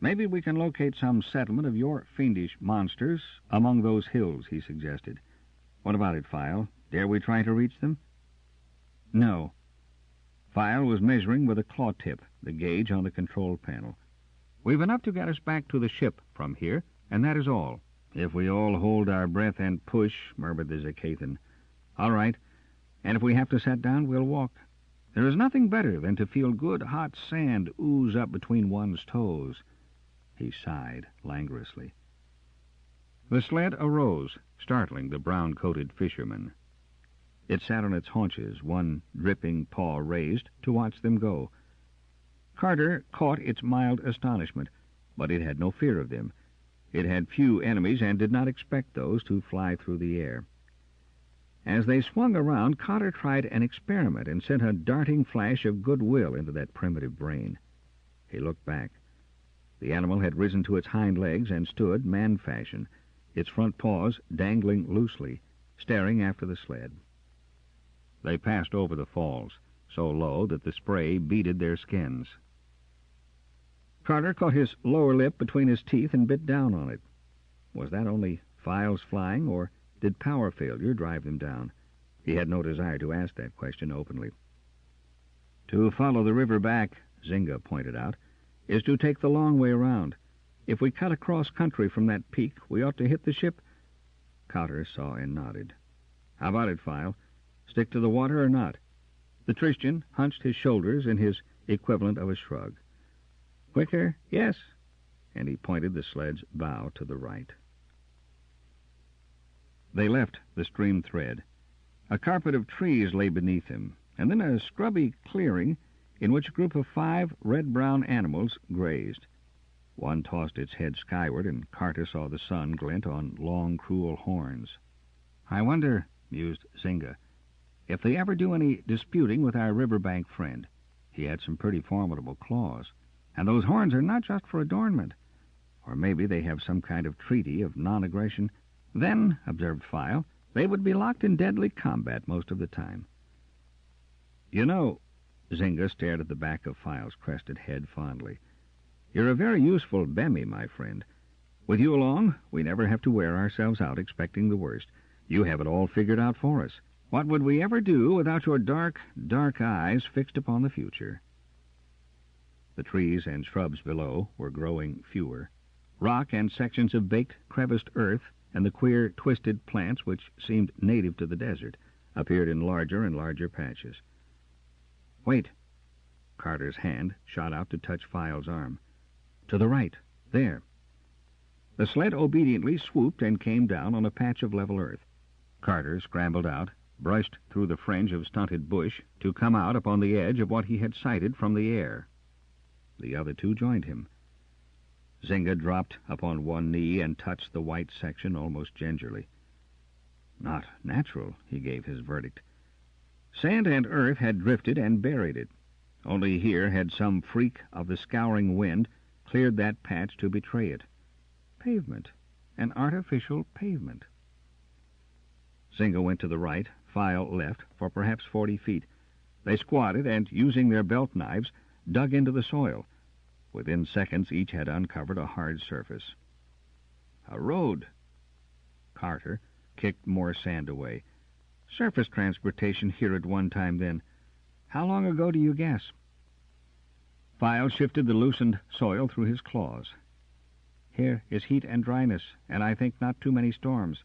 "Maybe we can locate some settlement of your fiendish monsters among those hills," he suggested. "What about it, File? Dare we try to reach them?" "No." File was measuring with a claw tip the gauge on the control panel. "We've enough to get us back to the ship from here, and that is all." "If we all hold our breath and push," murmured the Zacathan. "All right, and if we have to sit down, we'll walk. There is nothing better than to feel good hot sand ooze up between one's toes." He sighed languorously. The sled arose, startling the brown-coated fisherman. It sat on its haunches, one dripping paw raised, to watch them go. Carter caught its mild astonishment, but it had no fear of them. It had few enemies and did not expect those to fly through the air. As they swung around, Carter tried an experiment and sent a darting flash of goodwill into that primitive brain. He looked back. The animal had risen to its hind legs and stood, man-fashion, its front paws dangling loosely, staring after the sled. They passed over the falls, so low that the spray beaded their skins. Carter caught his lower lip between his teeth and bit down on it. Was that only Files flying, or did power failure drive them down? He had no desire to ask that question openly. "To follow the river back," Zynga pointed out, "is to take the long way around. If we cut across country from that peak, we ought to hit the ship." Carter saw and nodded. "How about it, File? Stick to the water or not?" The Christian hunched his shoulders in his equivalent of a shrug. "Quicker, yes," and he pointed the sled's bow to the right. They left the stream thread. A carpet of trees lay beneath them, and then a scrubby clearing in which a group of 5 red-brown animals grazed. One tossed its head skyward, and Carter saw the sun glint on long, cruel horns. "I wonder," mused Zynga, "if they ever do any disputing with our riverbank friend. He had some pretty formidable claws, and those horns are not just for adornment. Or maybe they have some kind of treaty of non-aggression. Then," observed File, "they would be locked in deadly combat most of the time." "You know," Zynga stared at the back of File's crested head fondly, "you're a very useful Bemmy, my friend. With you along, we never have to wear ourselves out expecting the worst. You have it all figured out for us. What would we ever do without your dark, dark eyes fixed upon the future?" The trees and shrubs below were growing fewer. Rock and sections of baked, creviced earth and the queer, twisted plants which seemed native to the desert appeared in larger and larger patches. "Wait!" Carter's hand shot out to touch File's arm. "To the right, there." The sled obediently swooped and came down on a patch of level earth. Carter scrambled out, brushed through the fringe of stunted bush to come out upon the edge of what he had sighted from the air. The other two joined him. Zynga dropped upon one knee and touched the white section almost gingerly. "Not natural," he gave his verdict. Sand and earth had drifted and buried it. Only here had some freak of the scouring wind cleared that patch to betray it. Pavement. An artificial pavement. Zynga went to the right, File left, for perhaps 40 feet. They squatted and, using their belt knives, dug into the soil. Within seconds, each had uncovered a hard surface. "A road." Carter, kicked more sand away. "Surface transportation here at one time, then. How long ago do you guess?" File shifted the loosened soil through his claws. "Here is heat and dryness, and I think not too many storms.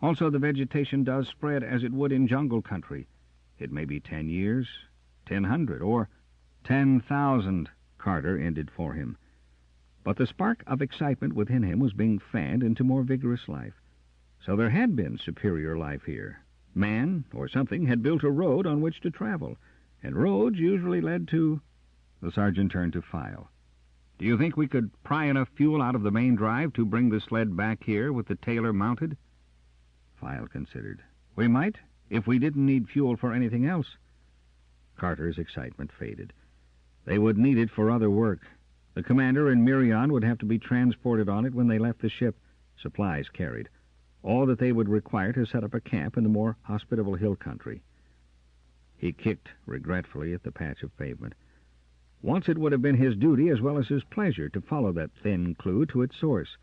Also, the vegetation does spread as it would in jungle country. It may be 10 years, 1,000, or 10,000, Carter ended for him. But the spark of excitement within him was being fanned into more vigorous life. So there had been superior life here. Man, or something, had built a road on which to travel, and roads usually led to... The sergeant turned to File. "Do you think we could pry enough fuel out of the main drive to bring the sled back here with the Taylor mounted?" File considered. "We might, if we didn't need fuel for anything else." Carter's excitement faded. They would need it for other work. The commander and Miriam would have to be transported on it when they left the ship, supplies carried, all that they would require to set up a camp in the more hospitable hill country. He kicked regretfully at the patch of pavement. Once it would have been his duty as well as his pleasure to follow that thin clue to its source.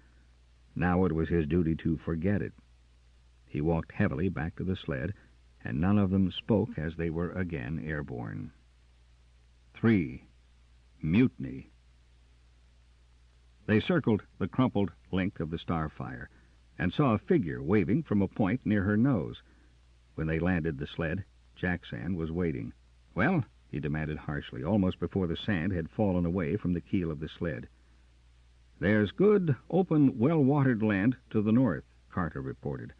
Now it was his duty to forget it. He walked heavily back to the sled, and none of them spoke as they were again airborne. 3. Mutiny. They circled the crumpled length of the Starfire and saw a figure waving from a point near her nose. When they landed the sled, Jackson was waiting. "Well?" he demanded harshly, almost before the sand had fallen away from the keel of the sled. "There's good, open, well-watered land to the north," Carter reported.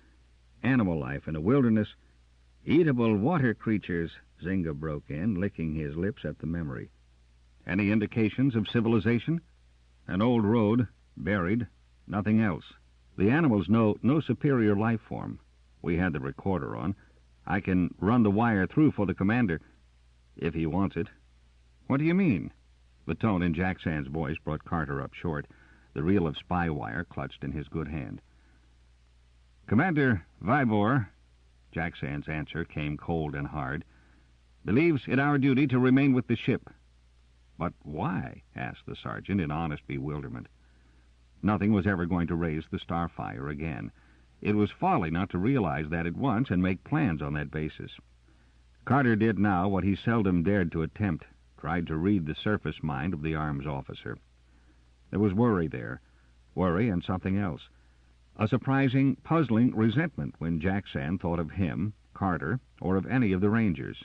"Animal life in a wilderness." "Eatable water creatures," Zynga broke in, licking his lips at the memory. "Any indications of civilization?" "An old road, buried, nothing else. The animals know no superior life form. We had the recorder on. I can run the wire through for the commander, if he wants it." "What do you mean?" The tone in Jackson's voice brought Carter up short, the reel of spy wire clutched in his good hand. "Commander Vibor," Jackson's answer came cold and hard, "believes it our duty to remain with the ship." "But why?" asked the sergeant in honest bewilderment. Nothing was ever going to raise the Starfire again. It was folly not to realize that at once and make plans on that basis. Carter did now what he seldom dared to attempt, tried to read the surface mind of the arms officer. There was worry there, worry and something else. A surprising, puzzling resentment when Jackson thought of him, Carter, or of any of the Rangers.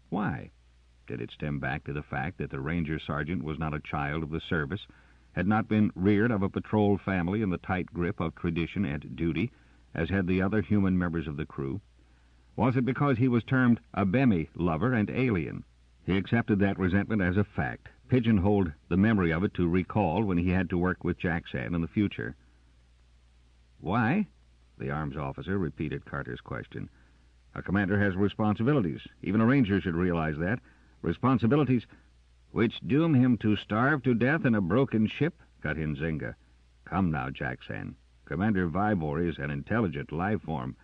Why? Did it stem back to the fact that the Ranger sergeant was not a child of the service, had not been reared of a patrol family in the tight grip of tradition and duty, as had the other human members of the crew? Was it because he was termed a Bemi lover and alien? He accepted that resentment as a fact, pigeonholed the memory of it to recall when he had to work with Jackson in the future. "Why?" the arms officer repeated Carter's question. "A commander has responsibilities. Even a ranger should realize that. Responsibilities—" "Which doom him to starve to death in a broken ship," cut in Zynga. "Come now, Jackson. Commander Vibor is an intelligent life form."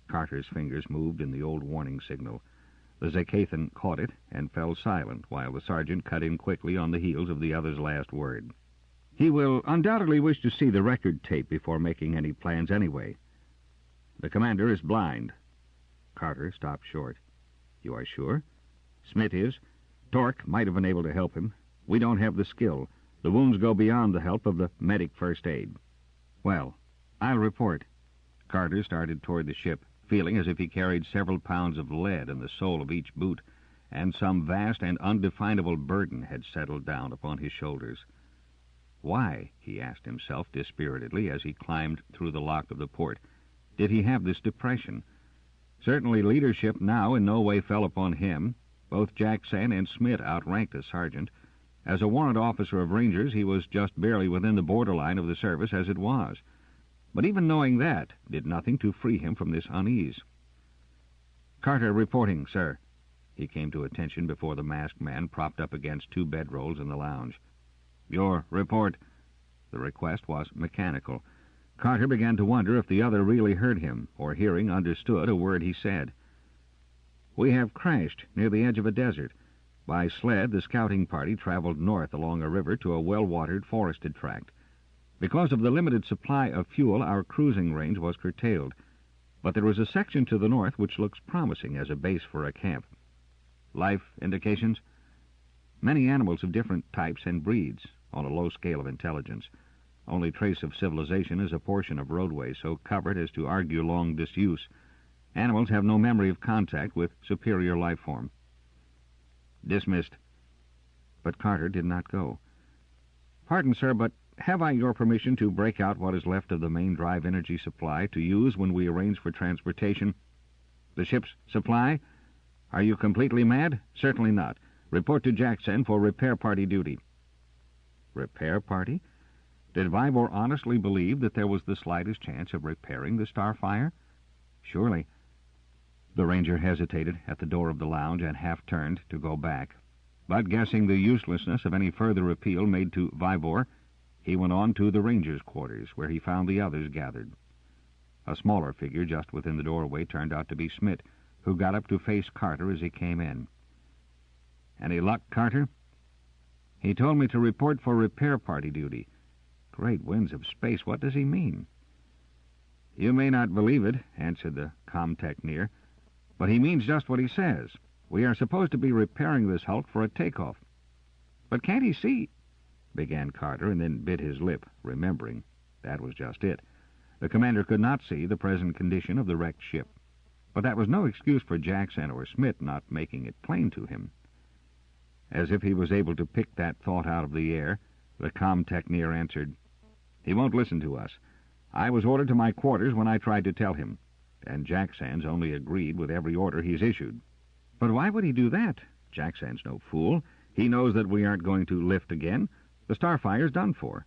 Carter's fingers moved in the old warning signal. The Zakathan caught it and fell silent, while the sergeant cut in quickly on the heels of the other's last word. "He will undoubtedly wish to see the record tape before making any plans anyway." "The commander is blind." Carter stopped short. "You are sure?" "Smith is. Torque might have been able to help him. We don't have the skill. The wounds go beyond the help of the medic first aid." "Well, I'll report." Carter started toward the ship, feeling as if he carried several pounds of lead in the sole of each boot, and some vast and undefinable burden had settled down upon his shoulders. Why, he asked himself dispiritedly as he climbed through the lock of the port, did he have this depression? Certainly leadership now in no way fell upon him. Both Jackson and Smith outranked a sergeant. As a warrant officer of Rangers, he was just barely within the borderline of the service as it was. But even knowing that did nothing to free him from this unease. "Carter reporting, sir." He came to attention before the masked man propped up against two bedrolls in the lounge. "Your report." The request was mechanical. Carter began to wonder if the other really heard him, or hearing understood a word he said. "We have crashed near the edge of a desert. By sled, the scouting party traveled north along a river to a well-watered, forested tract. Because of the limited supply of fuel, our cruising range was curtailed. but there is a section to the north which looks promising as a base for a camp. Life indications? Many animals of different types and breeds, on a low scale of intelligence. Only trace of civilization is a portion of roadway so covered as to argue long disuse. Animals have no memory of contact with superior life form. Dismissed. But Carter did not go. Pardon, sir, but have I your permission to break out what is left of the main drive energy supply to use when we arrange for transportation? The ship's supply? Are you completely mad? Certainly not. Report to Jackson for repair party duty. Repair party? Did Vibor honestly believe that there was the slightest chance of repairing the Starfire? Surely. The ranger hesitated at the door of the lounge and half-turned to go back. But guessing the uselessness of any further appeal made to Vibor, he went on to the ranger's quarters, where he found the others gathered. A smaller figure just within the doorway turned out to be Smith, who got up to face Carter as he came in. "Any luck, Carter?" "He told me to report for repair party duty." Great winds of space, what does he mean? "You may not believe it," answered the comtechneer, "but he means just what he says. We are supposed to be repairing this hulk for a takeoff." "But can't he see—" began Carter, and then bit his lip, remembering. That was just it. The commander could not see the present condition of the wrecked ship. But that was no excuse for Jackson or Smith not making it plain to him. As if he was able to pick that thought out of the air, the comtechneer answered, "He won't listen to us. I was ordered to my quarters when I tried to tell him, and Jackson's only agreed with every order he's issued." "But why would he do that? Jackson's no fool. He knows that we aren't going to lift again. The Starfire's done for."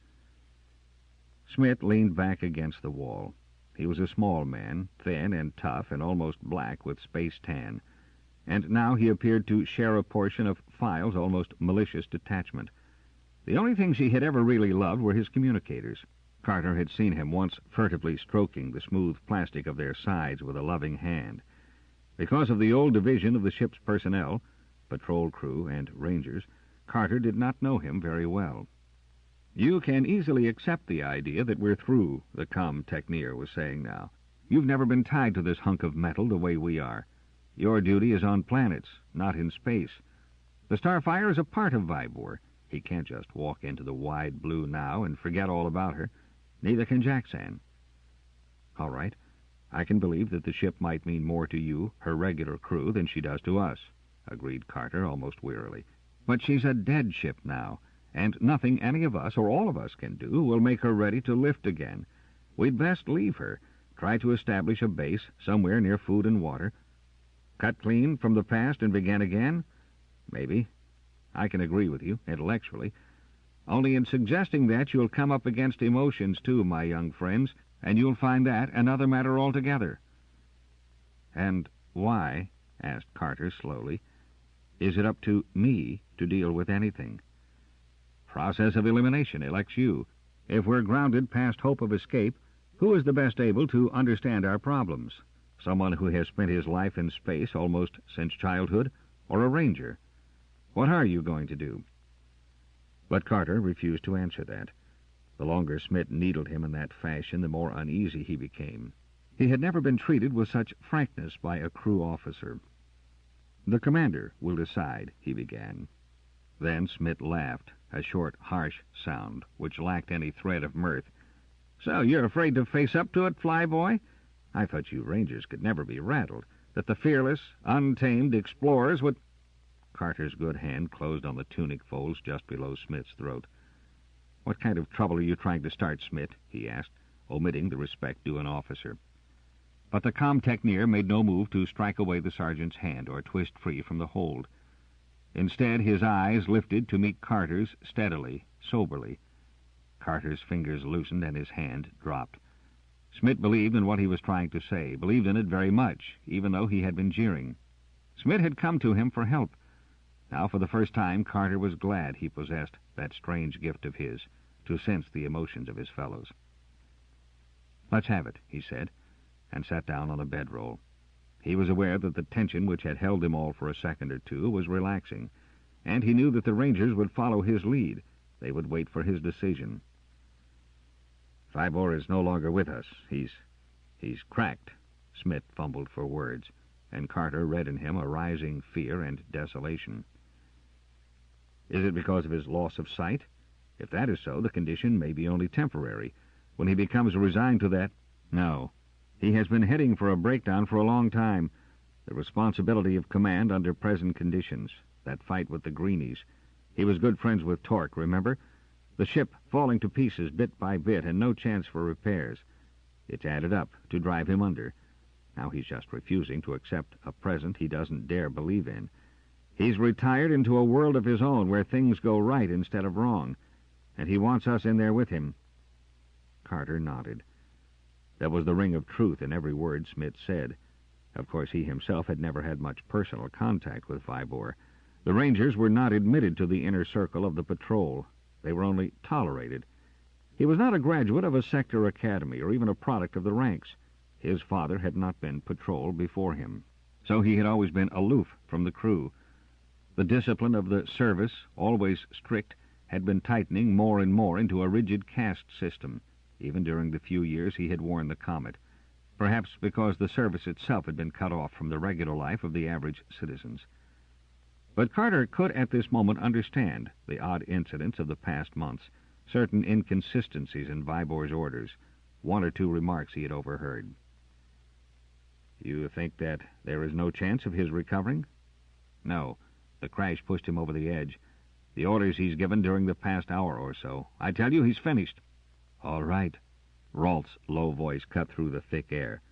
Smith leaned back against the wall. He was a small man, thin and tough and almost black with space tan, and now he appeared to share a portion of File's almost malicious detachment. The only things he had ever really loved were his communicators. Carter had seen him once furtively stroking the smooth plastic of their sides with a loving hand. Because of the old division of the ship's personnel, patrol crew and rangers, Carter did not know him very well. "You can easily accept the idea that we're through," the comtechneer was saying now. "You've never been tied to this hunk of metal the way we are. Your duty is on planets, not in space. The Starfire is a part of Vibor. He can't just walk into the wide blue now and forget all about her. Neither can Jackson." "All right. I can believe that the ship might mean more to you, her regular crew, than she does to us," agreed Carter almost wearily. "But she's a dead ship now, and nothing any of us or all of us can do will make her ready to lift again. We'd best leave her, try to establish a base somewhere near food and water. Cut clean from the past and begin again? Maybe. I can agree with you, intellectually. Only in suggesting that, you'll come up against emotions, too, my young friends, and you'll find that another matter altogether." "And why," asked Carter slowly, "is it up to me to deal with anything?" "Process of elimination elects you. If we're grounded past hope of escape, who is the best able to understand our problems? Someone who has spent his life in space almost since childhood, or a ranger? What are you going to do?" But Carter refused to answer that. The longer Smith needled him in that fashion, the more uneasy he became. He had never been treated with such frankness by a crew officer. "The commander will decide," he began. Then Smith laughed, a short, harsh sound, which lacked any thread of mirth. "So you're afraid to face up to it, flyboy? I thought you rangers could never be rattled, that the fearless, untamed explorers would—" Carter's good hand closed on the tunic folds just below Smith's throat. "What kind of trouble are you trying to start, Smith?" he asked, omitting the respect due an officer. But the comtechneer made no move to strike away the sergeant's hand or twist free from the hold. Instead, his eyes lifted to meet Carter's steadily, soberly. Carter's fingers loosened and his hand dropped. Smith believed in what he was trying to say, believed in it very much, even though he had been jeering. Smith had come to him for help. Now, for the first time, Carter was glad he possessed that strange gift of his, to sense the emotions of his fellows. "Let's have it," he said, and sat down on a bedroll. He was aware that the tension which had held them all for a second or two was relaxing, and he knew that the Rangers would follow his lead. They would wait for his decision. "Vibor is no longer with us. He's cracked," Smith fumbled for words, and Carter read in him a rising fear and desolation. Is it because of his loss of sight? If that is so, the condition may be only temporary. When he becomes resigned to that... No. He has been heading for a breakdown for a long time. The responsibility of command under present conditions. That fight with the Greenies. He was good friends with Torque, remember? The ship falling to pieces bit by bit and no chance for repairs. It's added up to drive him under. Now he's just refusing to accept a present he doesn't dare believe in. He's retired into a world of his own where things go right instead of wrong, and he wants us in there with him. Carter nodded. There was the ring of truth in every word Smith said. Of course, he himself had never had much personal contact with Vibor. The Rangers were not admitted to the inner circle of the patrol. They were only tolerated. He was not a graduate of a sector academy or even a product of the ranks. His father had not been patrol before him, so he had always been aloof from the crew. The discipline of the service, always strict, had been tightening more and more into a rigid caste system, even during the few years he had worn the Comet, perhaps because the service itself had been cut off from the regular life of the average citizens. But Carter could at this moment understand the odd incidents of the past months, certain inconsistencies in Vibor's orders, one or two remarks he had overheard. You think that there is no chance of his recovering? No. The crash pushed him over the edge. The orders he's given during the past hour or so. I tell you, he's finished. All right. Rolf's low voice cut through the thick air.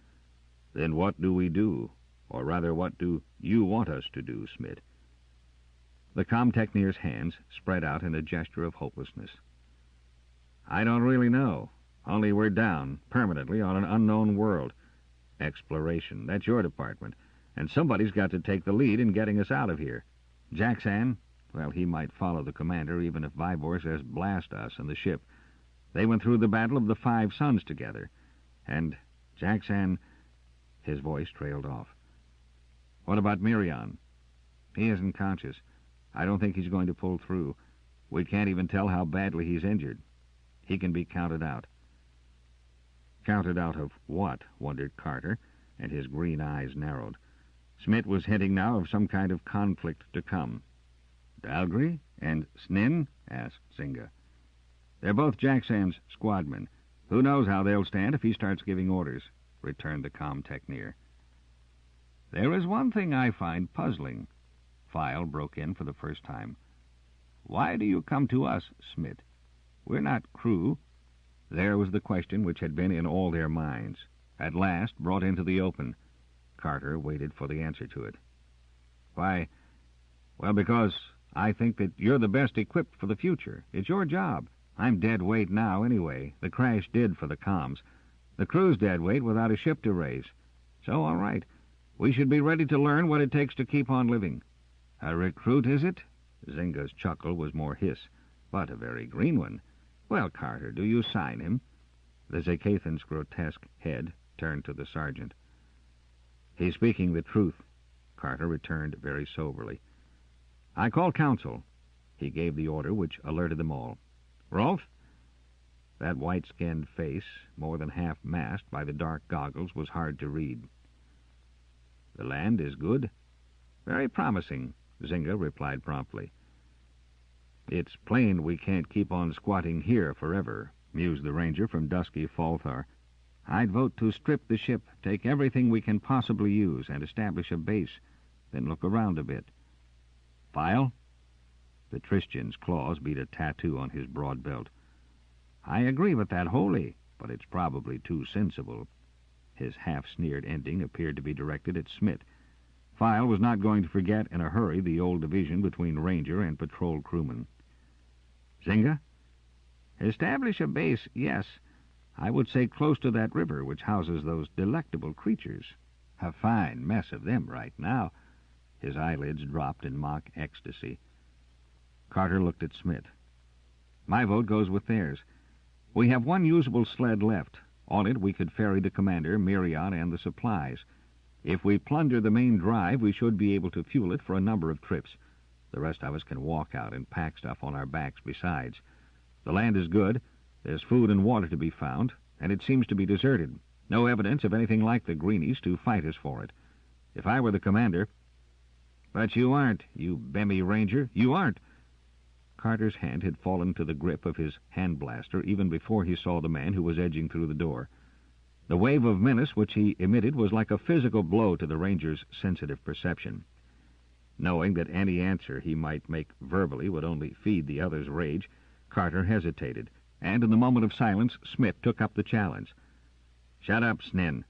Then what do we do? Or rather, what do you want us to do, Smith? The comtechneer's hands spread out in a gesture of hopelessness. I don't really know. Only we're down, permanently, on an unknown world. Exploration, that's your department. And somebody's got to take the lead in getting us out of here. Jackson, well, he might follow the commander even if Vibor says blast us and the ship. They went through the Battle of the Five Suns together. And Jackson... His voice trailed off. What about Mirion? He isn't conscious. I don't think he's going to pull through. We can't even tell how badly he's injured. He can be counted out. Counted out of what, wondered Carter, and his green eyes narrowed. Smith was hinting now of some kind of conflict to come. Dalgry and Snin? Asked Zinga. They're both Jackson's squadmen. Who knows how they'll stand if he starts giving orders, returned the comtechneer. There is one thing I find puzzling. File broke in for the first time. Why do you come to us, Smith? We're not crew. There was the question which had been in all their minds, at last brought into the open. Carter waited for the answer to it. Why, well, because I think that you're the best equipped for the future. It's your job. I'm dead weight now, anyway. The crash did for the comms. The crew's dead weight without a ship to raise. So, all right. We should be ready to learn what it takes to keep on living. A recruit, is it? Zinga's chuckle was more hiss, but a very green one. Well, Carter, do you sign him? The Zacathan's grotesque head turned to the sergeant. He's speaking the truth, Carter returned very soberly. I call council. He gave the order which alerted them all. Rolf? That white-skinned face, more than half masked by the dark goggles, was hard to read. The land is good? Very promising, Zinga replied promptly. It's plain we can't keep on squatting here forever, mused the ranger from dusky Falthar. I'd vote to strip the ship, take everything we can possibly use, and establish a base, then look around a bit. File? The Tristian's claws beat a tattoo on his broad belt. I agree with that wholly, but it's probably too sensible. His half-sneered ending appeared to be directed at Smith. File was not going to forget in a hurry the old division between ranger and patrol crewman. Zinga? Establish a base, yes. I would say close to that river which houses those delectable creatures. A fine mess of them right now. His eyelids dropped in mock ecstasy. Carter looked at Smith. My vote goes with theirs. We have one usable sled left. On it we could ferry the commander, Mirion, and the supplies. If we plunder the main drive, we should be able to fuel it for a number of trips. The rest of us can walk out and pack stuff on our backs besides. The land is good. There's food and water to be found, and it seems to be deserted. No evidence of anything like the greenies to fight us for it. If I were the commander—" "But you aren't, you bemmy ranger, you aren't." Carter's hand had fallen to the grip of his hand blaster even before he saw the man who was edging through the door. The wave of menace which he emitted was like a physical blow to the ranger's sensitive perception. Knowing that any answer he might make verbally would only feed the other's rage, Carter hesitated, and in the moment of silence, Smith took up the challenge. "Shut up, Snen."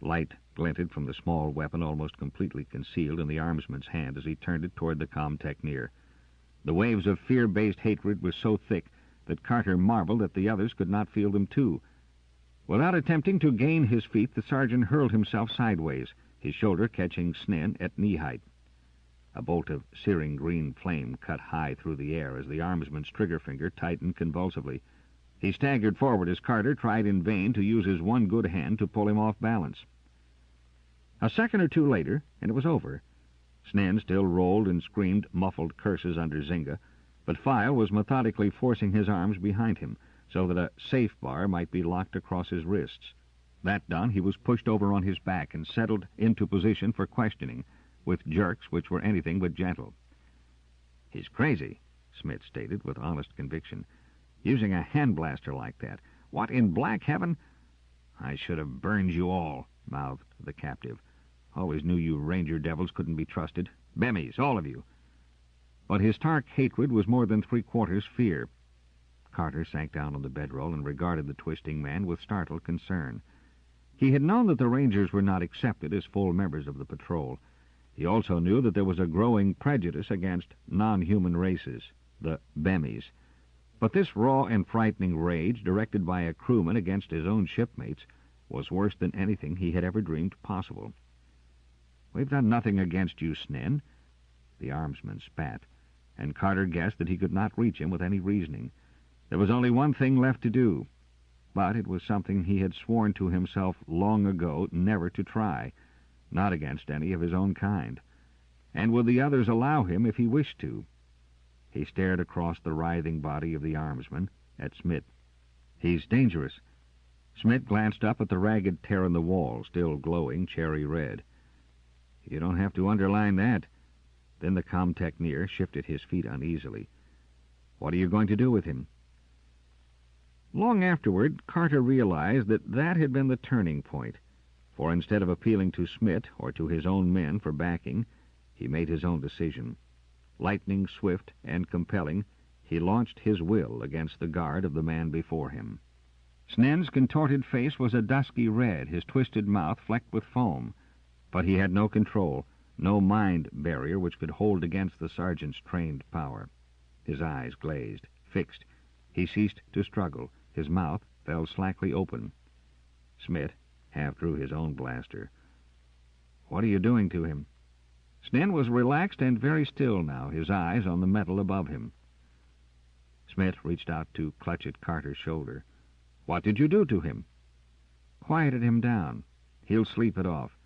Light glinted from the small weapon almost completely concealed in the armsman's hand as he turned it toward the com-techneer. The waves of fear-based hatred were so thick that Carter marveled that the others could not feel them too. Without attempting to gain his feet, the sergeant hurled himself sideways, his shoulder catching Snen at knee-height. A bolt of searing green flame cut high through the air as the armsman's trigger finger tightened convulsively. He staggered forward as Carter tried in vain to use his one good hand to pull him off balance. A second or two later, and it was over. Snen still rolled and screamed muffled curses under Zynga, but File was methodically forcing his arms behind him so that a safe bar might be locked across his wrists. That done, he was pushed over on his back and settled into position for questioning, with jerks which were anything but gentle. "He's crazy," Smith stated with honest conviction. "Using a hand blaster like that. What in black heaven—" "I should have burned you all," mouthed the captive. "Always knew you ranger devils couldn't be trusted. Bemmies, all of you." But his stark hatred was more than three-quarters fear. Carter sank down on the bedroll and regarded the twisting man with startled concern. He had known that the Rangers were not accepted as full members of the patrol. He also knew that there was a growing prejudice against non-human races, the Bemmies. But this raw and frightening rage, directed by a crewman against his own shipmates, was worse than anything he had ever dreamed possible. "We've done nothing against you, Snen." The armsman spat, and Carter guessed that he could not reach him with any reasoning. There was only one thing left to do, but it was something he had sworn to himself long ago never to try, not against any of his own kind. And would the others allow him if he wished to? He stared across the writhing body of the armsman at Smith. "He's dangerous." Smith glanced up at the ragged tear in the wall, still glowing cherry red. "You don't have to underline that." Then the com-techneer shifted his feet uneasily. "What are you going to do with him?" Long afterward, Carter realized that that had been the turning point, for instead of appealing to Smith or to his own men for backing, he made his own decision. Lightning swift and compelling, he launched his will against the guard of the man before him. Snen's contorted face was a dusky red, his twisted mouth flecked with foam. But he had no control, no mind barrier which could hold against the sergeant's trained power. His eyes glazed, fixed. He ceased to struggle. His mouth fell slackly open. Smith half drew his own blaster. "What are you doing to him?" Snen was relaxed and very still now, his eyes on the metal above him. Smith reached out to clutch at Carter's shoulder. "What did you do to him?" "Quieted him down. He'll sleep it off."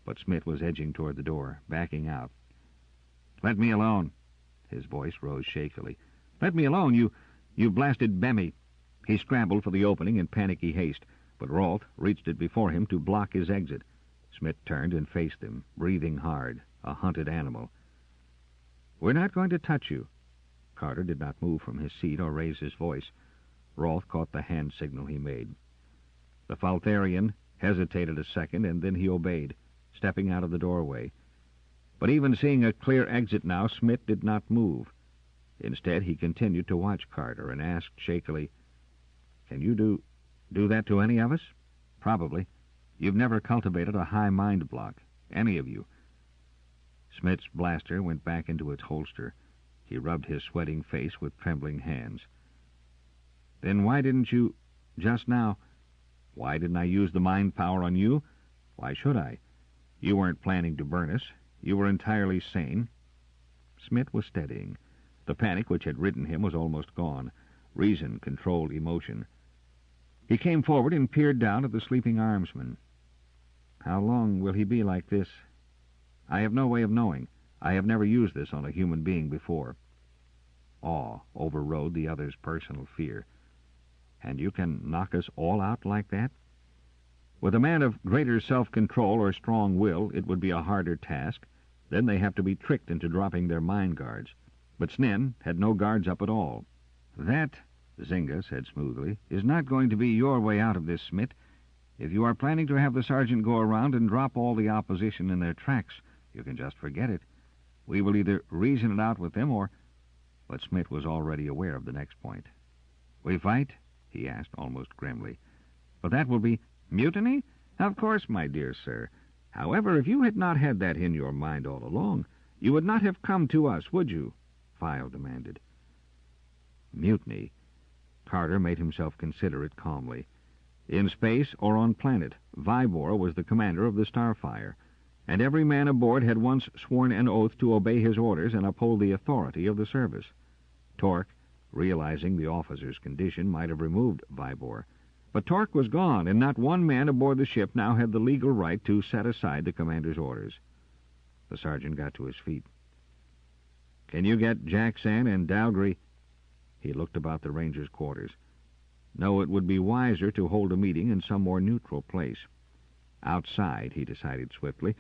But Smith was edging toward the door, backing out. "Let me alone." His voice rose shakily. "Let me alone, you blasted Bemmy." He scrambled for the opening in panicky haste, but Rolfe reached it before him to block his exit. Smith turned and faced him, breathing hard, a hunted animal. "We're not going to touch you." Carter did not move from his seat or raise his voice. Rolfe caught the hand signal he made. The Faltharian hesitated a second, and then he obeyed, stepping out of the doorway. But even seeing a clear exit now, Smith did not move. Instead, he continued to watch Carter and asked shakily, "Can you do that to any of us?" "Probably. You've never cultivated a high mind block, any of you." Smith's blaster went back into its holster. He rubbed his sweating face with trembling hands. "Then why didn't you, just now—" "Why didn't I use the mind power on you? Why should I? You weren't planning to burn us. You were entirely sane." Smith was steadying. The panic which had ridden him was almost gone. Reason controlled emotion. He came forward and peered down at the sleeping armsman. "How long will he be like this?" "I have no way of knowing. I have never used this on a human being before." Awe overrode the other's personal fear. "And you can knock us all out like that?" With a man of greater self-control or strong will, it would be a harder task. Then they have to be tricked into dropping their mine guards. But Snin had no guards up at all. "That," Zynga said smoothly, "is not going to be your way out of this, Smith. If you are planning to have the sergeant go around and drop all the opposition in their tracks, you can just forget it. We will either reason it out with them or—" But Smith was already aware of the next point. "We fight?" he asked almost grimly. "But that will be mutiny? Of course, my dear sir. However, if you had not had that in your mind all along, you would not have come to us, would you?" File demanded. Mutiny. Carter made himself consider it calmly. In space or on planet, Vybor was the commander of the Starfire, and every man aboard had once sworn an oath to obey his orders and uphold the authority of the service. Torque, realizing the officer's condition, might have removed Vybor. But Torque was gone, and not one man aboard the ship now had the legal right to set aside the commander's orders. The sergeant got to his feet. "Can you get Jackson and Dalgry?" He looked about the Rangers' quarters. No, it would be wiser to hold a meeting in some more neutral place. Outside, he decided swiftly,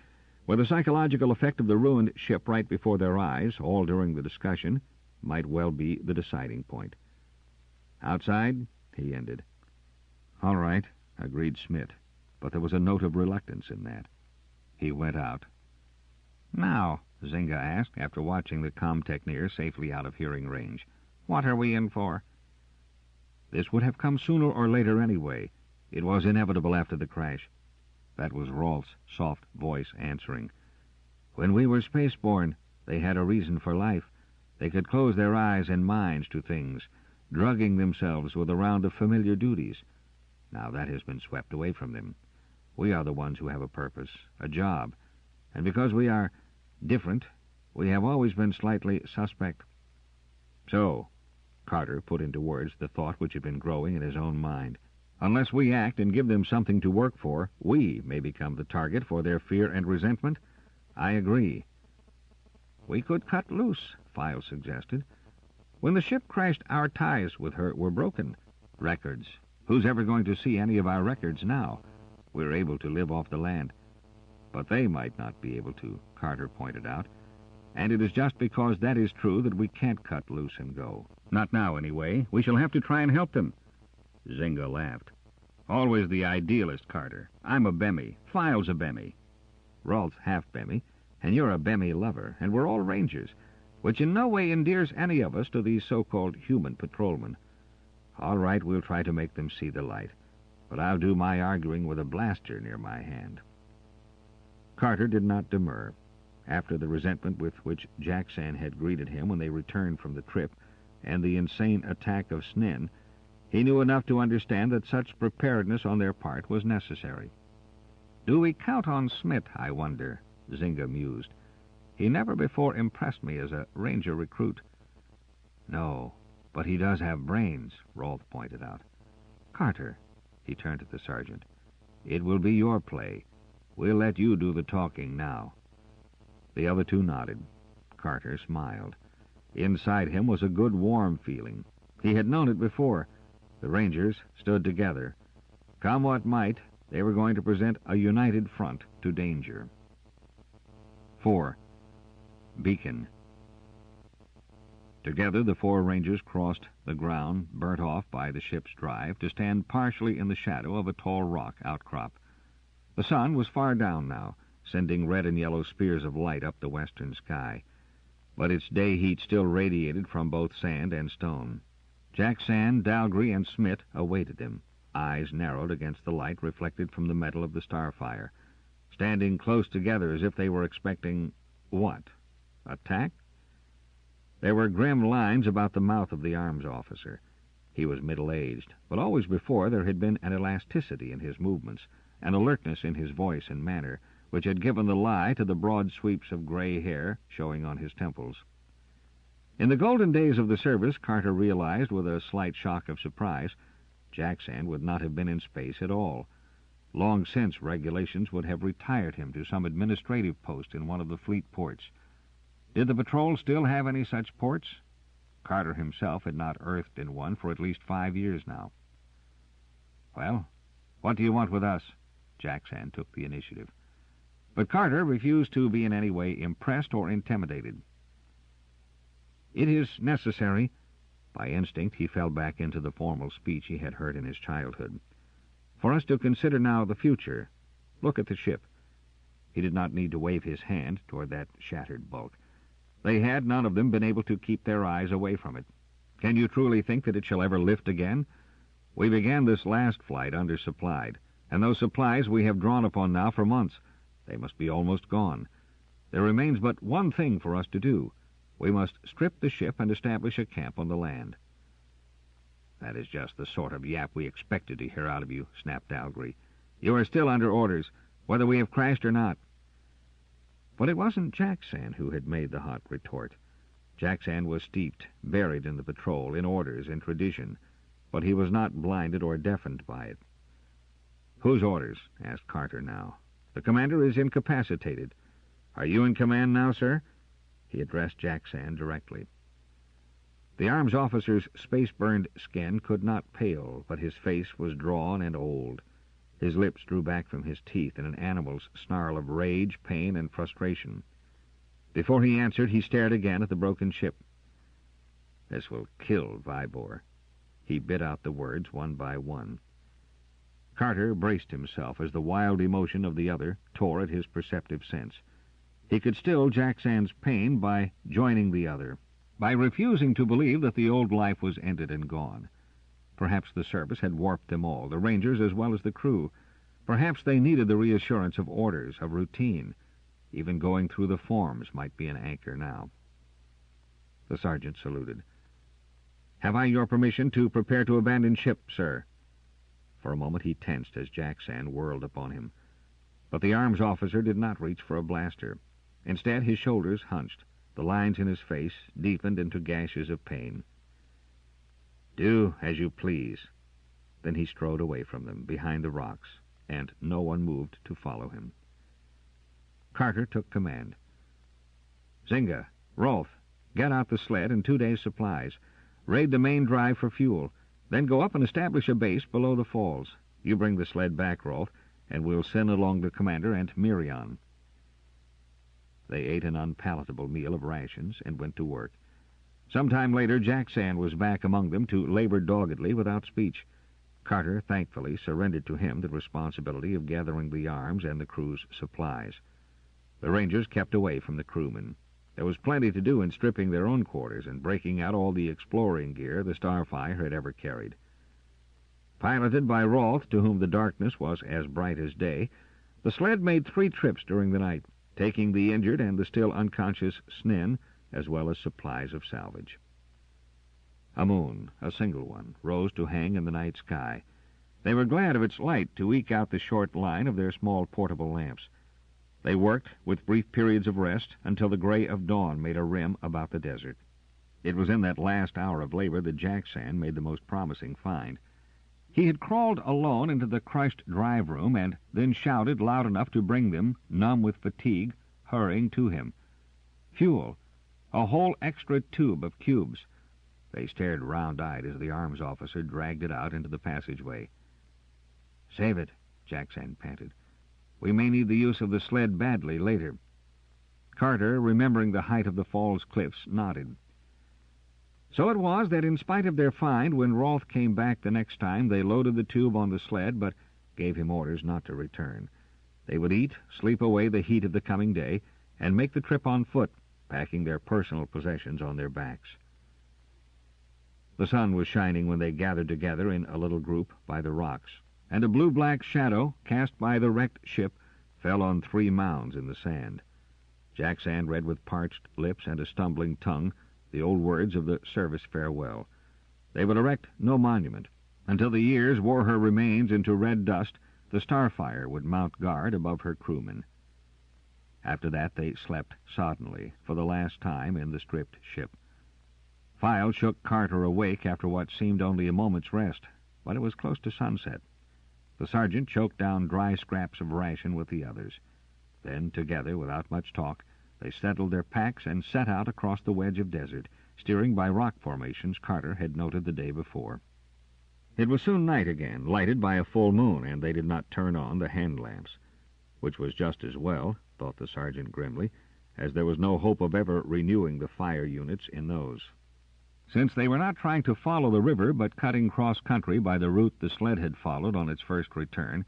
where the psychological effect of the ruined ship right before their eyes, all during the discussion, might well be the deciding point. "Outside?" he ended. "All right," agreed Smith, but there was a note of reluctance in that. He went out. "Now," Zynga asked, after watching the com-techneer safely out of hearing range, "what are we in for?" This would have come sooner or later anyway. It was inevitable after the crash. That was Rolf's soft voice answering. "When we were spaceborne, they had a reason for life. They could close their eyes and minds to things, drugging themselves with a round of familiar duties. Now that has been swept away from them. We are the ones who have a purpose, a job, and because we are different, we have always been slightly suspect." "So," Carter put into words the thought which had been growing in his own mind, "unless we act and give them something to work for, we may become the target for their fear and resentment?" "I agree." "We could cut loose," Files suggested. "When the ship crashed, our ties with her were broken. Records. Who's ever going to see any of our records now? We're able to live off the land." "But they might not be able to," Carter pointed out. "And it is just because that is true that we can't cut loose and go. Not now, anyway. We shall have to try and help them." Zynga laughed. "Always the idealist, Carter. I'm a Bemmy. File's a Bemmy. Rolf's half Bemmy, and you're a Bemmy lover, and we're all Rangers, which in no way endears any of us to these so-called human patrolmen. All right, we'll try to make them see the light, but I'll do my arguing with a blaster near my hand." Carter did not demur. After the resentment with which Jackson had greeted him when they returned from the trip, and the insane attack of Snin, he knew enough to understand that such preparedness on their part was necessary. "Do we count on Smith, I wonder?" Zynga mused. "He never before impressed me as a Ranger recruit." "No, but he does have brains," Rolf pointed out. "Carter," he turned to the sergeant, "it will be your play. We'll let you do the talking now." The other two nodded. Carter smiled. Inside him was a good, warm feeling. He had known it before. The Rangers stood together. Come what might, they were going to present a united front to danger. 4. Beacon. Together the four Rangers crossed the ground burnt off by the ship's drive to stand partially in the shadow of a tall rock outcrop. The sun was far down now, sending red and yellow spears of light up the western sky, but its day heat still radiated from both sand and stone. Jackson, Dalgry, and Smith awaited them, eyes narrowed against the light reflected from the metal of the Starfire, standing close together as if they were expecting what? Attack? There were grim lines about the mouth of the arms officer. He was middle-aged, but always before there had been an elasticity in his movements, an alertness in his voice and manner, which had given the lie to the broad sweeps of gray hair showing on his temples. In the golden days of the service, Carter realized with a slight shock of surprise, Jackson would not have been in space at all. Long since, regulations would have retired him to some administrative post in one of the fleet ports. Did the patrol still have any such ports? Carter himself had not earthed in one for at least 5 years now. "Well, what do you want with us?" Jackson took the initiative. But Carter refused to be in any way impressed or intimidated. "It is necessary." By instinct, he fell back into the formal speech he had heard in his childhood. "For us to consider now the future. Look at the ship." He did not need to wave his hand toward that shattered bulk. They had, none of them, been able to keep their eyes away from it. "Can you truly think that it shall ever lift again? We began this last flight undersupplied, and those supplies we have drawn upon now for months. They must be almost gone. There remains but one thing for us to do. We must strip the ship and establish a camp on the land." "That is just the sort of yap we expected to hear out of you," snapped Dalgrey. "You are still under orders, whether we have crashed or not." But it wasn't Jackson who had made the hot retort. Jackson was steeped, buried in the patrol, in orders, in tradition, but he was not blinded or deafened by it. "Whose orders?" asked Carter now. "The commander is incapacitated. Are you in command now, sir?" He addressed Jackson directly. The arms officer's space-burned skin could not pale, but his face was drawn and old. His lips drew back from his teeth in an animal's snarl of rage, pain, and frustration. Before he answered, he stared again at the broken ship. "This will kill Vibor." He bit out the words one by one. Carter braced himself as the wild emotion of the other tore at his perceptive sense. He could still Jackson's pain by joining the other, by refusing to believe that the old life was ended and gone. Perhaps the service had warped them all, the Rangers as well as the crew. Perhaps they needed the reassurance of orders, of routine. Even going through the forms might be an anchor now. The sergeant saluted. "Have I your permission to prepare to abandon ship, sir?" For a moment he tensed as Jackson whirled upon him. But the arms officer did not reach for a blaster. Instead, his shoulders hunched, the lines in his face deepened into gashes of pain. "Do as you please." Then he strode away from them, behind the rocks, and no one moved to follow him. Carter took command. "Zinga, Rolf, get out the sled and 2 days' supplies. Raid the main drive for fuel. Then go up and establish a base below the falls. You bring the sled back, Rolf, and we'll send along the commander and Miriam." They ate an unpalatable meal of rations and went to work. Some time later, Jackson was back among them to labor doggedly without speech. Carter thankfully surrendered to him the responsibility of gathering the arms and the crew's supplies. The Rangers kept away from the crewmen. There was plenty to do in stripping their own quarters and breaking out all the exploring gear the Starfire had ever carried. Piloted by Rolf, to whom the darkness was as bright as day, the sled made 3 trips during the night, taking the injured and the still unconscious Snin, as well as supplies of salvage. A moon, a single one, rose to hang in the night sky. They were glad of its light to eke out the short line of their small portable lamps. They worked, with brief periods of rest, until the gray of dawn made a rim about the desert. It was in that last hour of labor that Jackson made the most promising find. He had crawled alone into the crushed drive room and then shouted loud enough to bring them, numb with fatigue, hurrying to him. Fuel! A whole extra tube of cubes. They stared round-eyed as the arms officer dragged it out into the passageway. "Save it," Jackson panted. "We may need the use of the sled badly later." Carter, remembering the height of the fall's cliffs, nodded. So it was that in spite of their find, when Rolf came back the next time, they loaded the tube on the sled, but gave him orders not to return. They would eat, sleep away the heat of the coming day, and make the trip on foot, packing their personal possessions on their backs. The sun was shining when they gathered together in a little group by the rocks, and a blue-black shadow, cast by the wrecked ship, fell on 3 mounds in the sand. Jackson read with parched lips and a stumbling tongue the old words of the service farewell. They would erect no monument. Until the years wore her remains into red dust, the Starfire would mount guard above her crewmen. After that they slept soddenly, for the last time, in the stripped ship. File shook Carter awake after what seemed only a moment's rest, but it was close to sunset. The sergeant choked down dry scraps of ration with the others. Then, together, without much talk, they settled their packs and set out across the wedge of desert, steering by rock formations Carter had noted the day before. It was soon night again, lighted by a full moon, and they did not turn on the hand lamps, which was just as well, thought the sergeant grimly, as there was no hope of ever renewing the fire units in those. Since they were not trying to follow the river, but cutting cross-country by the route the sled had followed on its first return,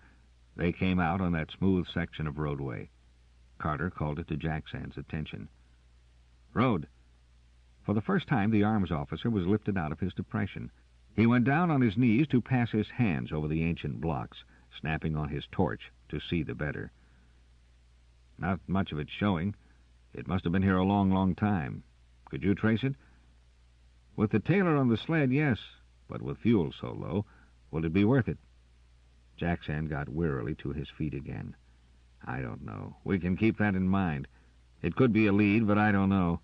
they came out on that smooth section of roadway. Carter called it to Jack Sand's attention. "Road." For the first time, the arms officer was lifted out of his depression. He went down on his knees to pass his hands over the ancient blocks, snapping on his torch to see the better. "Not much of it showing. It must have been here a long, long time. Could you trace it?" "With the tailor on the sled, yes, but with fuel so low, will it be worth it?" Jack Sand got wearily to his feet again. "I don't know. We can keep that in mind. It could be a lead, but I don't know."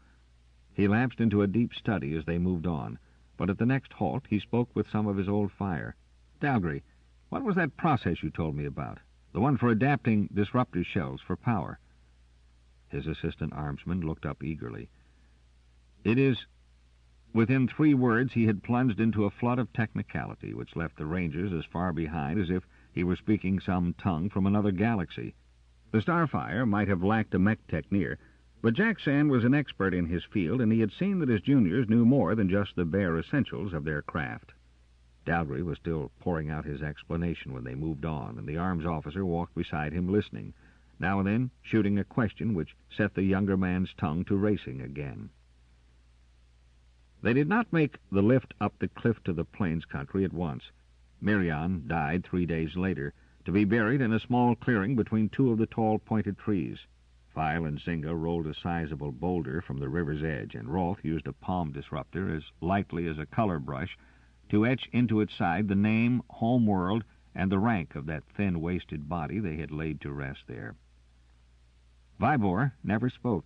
He lapsed into a deep study as they moved on, but at the next halt he spoke with some of his old fire. "Dalgry, what was that process you told me about? The one for adapting disruptor shells for power?" His assistant armsman looked up eagerly. "It is—" Within 3 words he had plunged into a flood of technicality, which left the Rangers as far behind as if he were speaking some tongue from another galaxy. The Starfire might have lacked a mech techneer, but Jack Sand was an expert in his field, and he had seen that his juniors knew more than just the bare essentials of their craft. Dalgry was still pouring out his explanation when they moved on, and the arms officer walked beside him listening, now and then shooting a question which set the younger man's tongue to racing again. They did not make the lift up the cliff to the plains country at once. Miriam died 3 days later, to be buried in a small clearing between 2 of the tall pointed trees. File and Zynga rolled a sizable boulder from the river's edge, and Rolf used a palm disruptor as lightly as a color brush to etch into its side the name, home world, and the rank of that thin-waisted body they had laid to rest there. Vibor never spoke.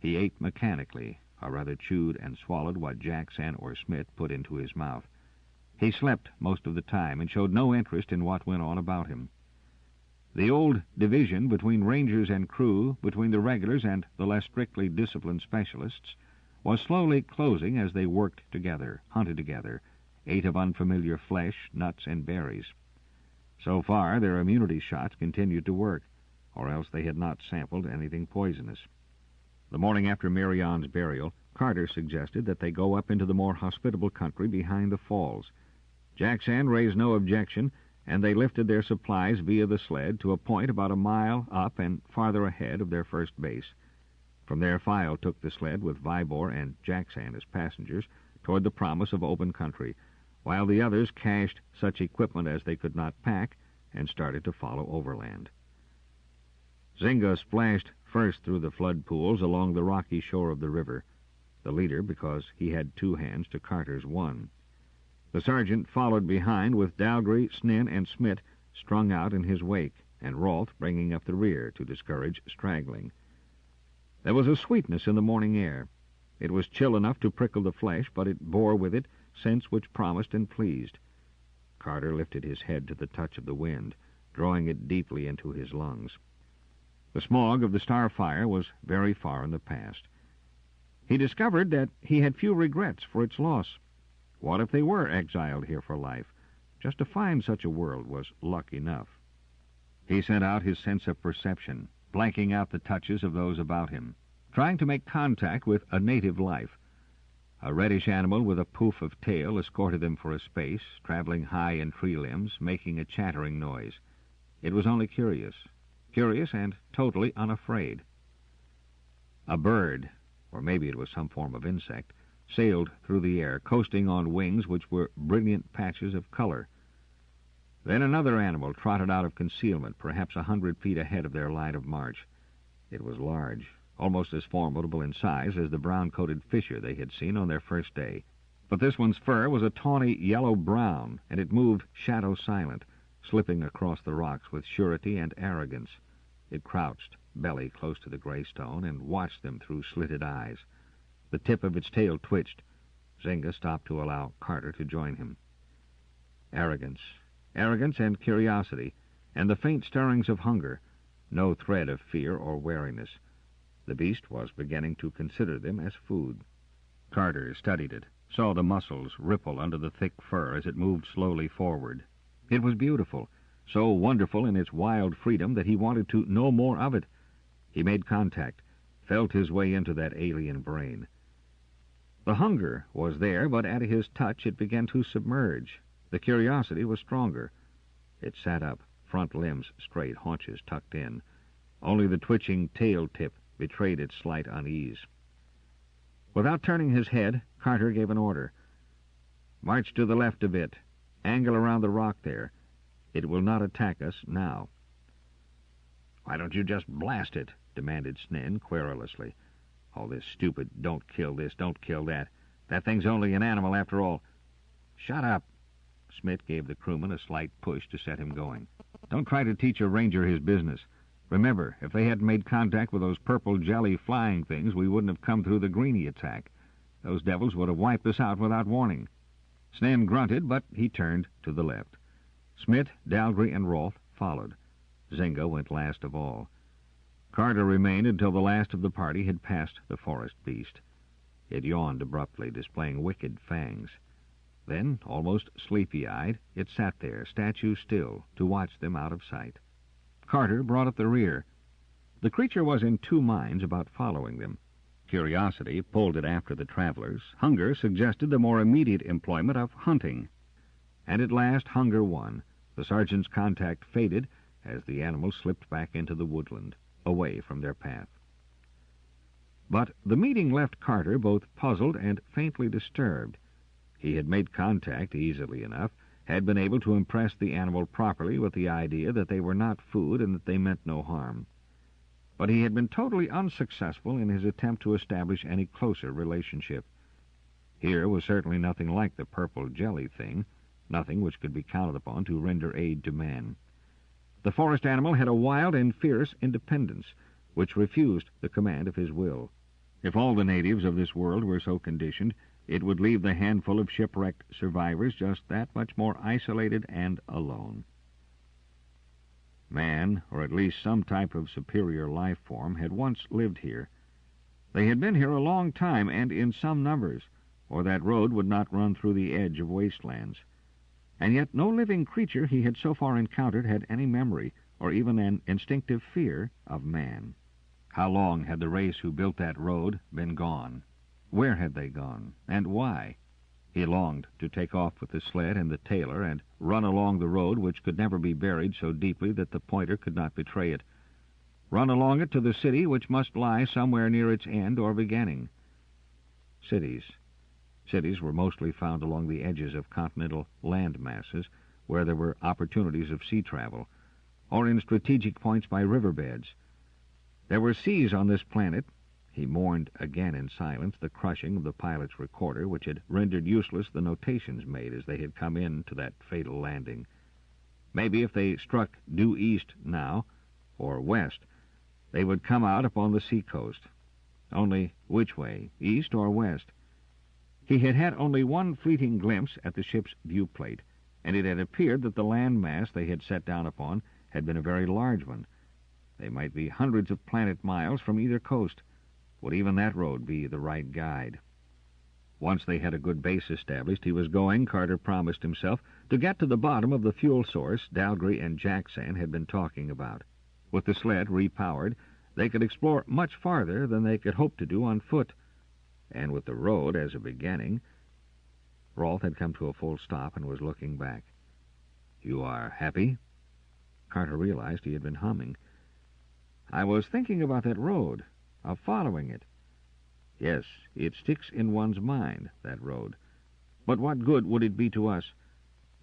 He ate mechanically, or rather chewed and swallowed what Jack Sand or Smith put into his mouth. He slept most of the time and showed no interest in what went on about him. The old division between Rangers and crew, between the regulars and the less strictly disciplined specialists, was slowly closing as they worked together, hunted together, ate of unfamiliar flesh, nuts, and berries. So far, their immunity shots continued to work, or else they had not sampled anything poisonous. The morning after Marianne's burial, Carter suggested that they go up into the more hospitable country behind the falls. Jack Sand raised no objection, and they lifted their supplies via the sled to a point about a mile up and farther ahead of their first base. From there, File took the sled with Vibor and Jack Sand as passengers toward the promise of open country, while the others cached such equipment as they could not pack and started to follow overland. Zynga splashed first through the flood pools along the rocky shore of the river, the leader because he had 2 hands to Carter's 1. The sergeant followed behind with Dalgry, Snin, and Smith strung out in his wake, and Rolf bringing up the rear to discourage straggling. There was a sweetness in the morning air. It was chill enough to prickle the flesh, but it bore with it scents which promised and pleased. Carter lifted his head to the touch of the wind, drawing it deeply into his lungs. The smog of the Starfire was very far in the past. He discovered that he had few regrets for its loss. What if they were exiled here for life? Just to find such a world was luck enough. He sent out his sense of perception, blanking out the touches of those about him, trying to make contact with a native life. A reddish animal with a poof of tail escorted them for a space, traveling high in tree limbs, making a chattering noise. It was only curious and totally unafraid. A bird, or maybe it was some form of insect, sailed through the air, coasting on wings which were brilliant patches of color. Then another animal trotted out of concealment, perhaps 100 feet ahead of their line of march. It was large, almost as formidable in size as the brown-coated fisher they had seen on their first day. But this one's fur was a tawny yellow-brown, and it moved shadow-silent, slipping across the rocks with surety and arrogance. It crouched, belly close to the gray stone, and watched them through slitted eyes. The tip of its tail twitched. Zynga stopped to allow Carter to join him. Arrogance and curiosity, and the faint stirrings of hunger, no thread of fear or wariness. The beast was beginning to consider them as food. Carter studied it, saw the muscles ripple under the thick fur as it moved slowly forward. It was beautiful, so wonderful in its wild freedom that he wanted to know more of it. He made contact, felt his way into that alien brain. The hunger was there, but at his touch it began to submerge. The curiosity was stronger. It sat up, front limbs straight, haunches tucked in. Only the twitching tail tip betrayed its slight unease. Without turning his head, Carter gave an order. "March to the left a bit. Angle around the rock there. It will not attack us now." "Why don't you just blast it?" demanded Snen querulously. "All this stupid, don't kill this, don't kill that. That thing's only an animal after all." "Shut up." Smith gave the crewman a slight push to set him going. "Don't try to teach a ranger his business. Remember, if they hadn't made contact with those purple jelly flying things, we wouldn't have come through the Greenie attack. Those devils would have wiped us out without warning." Snen grunted, but he turned to the left. Smith, Dalgry, and Rolfe followed. Zinga went last of all. Carter remained until the last of the party had passed the forest beast. It yawned abruptly, displaying wicked fangs. Then, almost sleepy-eyed, it sat there, statue still, to watch them out of sight. Carter brought up the rear. The creature was in two minds about following them. Curiosity pulled it after the travelers. Hunger suggested the more immediate employment of hunting. And at last hunger won. The sergeant's contact faded as the animals slipped back into the woodland, away from their path. But the meeting left Carter both puzzled and faintly disturbed. He had made contact easily enough, had been able to impress the animal properly with the idea that they were not food and that they meant no harm. But he had been totally unsuccessful in his attempt to establish any closer relationship. Here was certainly nothing like the purple jelly thing, nothing which could be counted upon to render aid to man. The forest animal had a wild and fierce independence, which refused the command of his will. If all the natives of this world were so conditioned, it would leave the handful of shipwrecked survivors just that much more isolated and alone. Man, or at least some type of superior life form, had once lived here. They had been here a long time and in some numbers, or that road would not run through the edge of wastelands. And yet no living creature he had so far encountered had any memory, or even an instinctive fear, of man. How long had the race who built that road been gone? Where had they gone, and why? He longed to take off with the sled and the tailor and run along the road which could never be buried so deeply that the pointer could not betray it. Run along it to the city which must lie somewhere near its end or beginning. Cities. Cities were mostly found along the edges of continental land masses, where there were opportunities of sea travel, or in strategic points by riverbeds. There were seas on this planet. He mourned again in silence the crushing of the pilot's recorder, which had rendered useless the notations made as they had come in to that fatal landing. Maybe if they struck due east now, or west, they would come out upon the seacoast. Only which way, east or west? He had had only one fleeting glimpse at the ship's viewplate, and it had appeared that the land mass they had set down upon had been a very large one. They might be hundreds of planet miles from either coast. Would even that road be the right guide? Once they had a good base established, he was going, Carter promised himself, to get to the bottom of the fuel source Dalgry and Jackson had been talking about. With the sled repowered, they could explore much farther than they could hope to do on foot. And with the road as a beginning... Rolfe had come to a full stop and was looking back. "You are happy?" Carter realized he had been humming. "I was thinking about that road, of following it." "Yes, it sticks in one's mind, that road. But what good would it be to us?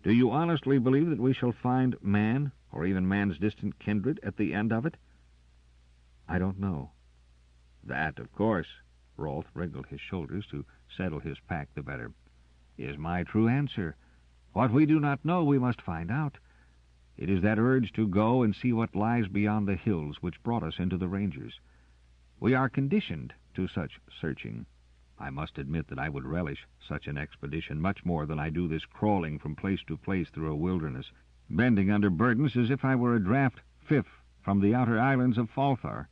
Do you honestly believe that we shall find man, or even man's distant kindred, at the end of it?" "I don't know." "That, of course," Rolfe wriggled his shoulders to settle his pack the better, "is my true answer. What we do not know we must find out. It is that urge to go and see what lies beyond the hills which brought us into the ranges. We are conditioned to such searching. I must admit that I would relish such an expedition much more than I do this crawling from place to place through a wilderness, bending under burdens as if I were a draft fifth from the outer islands of Falthar."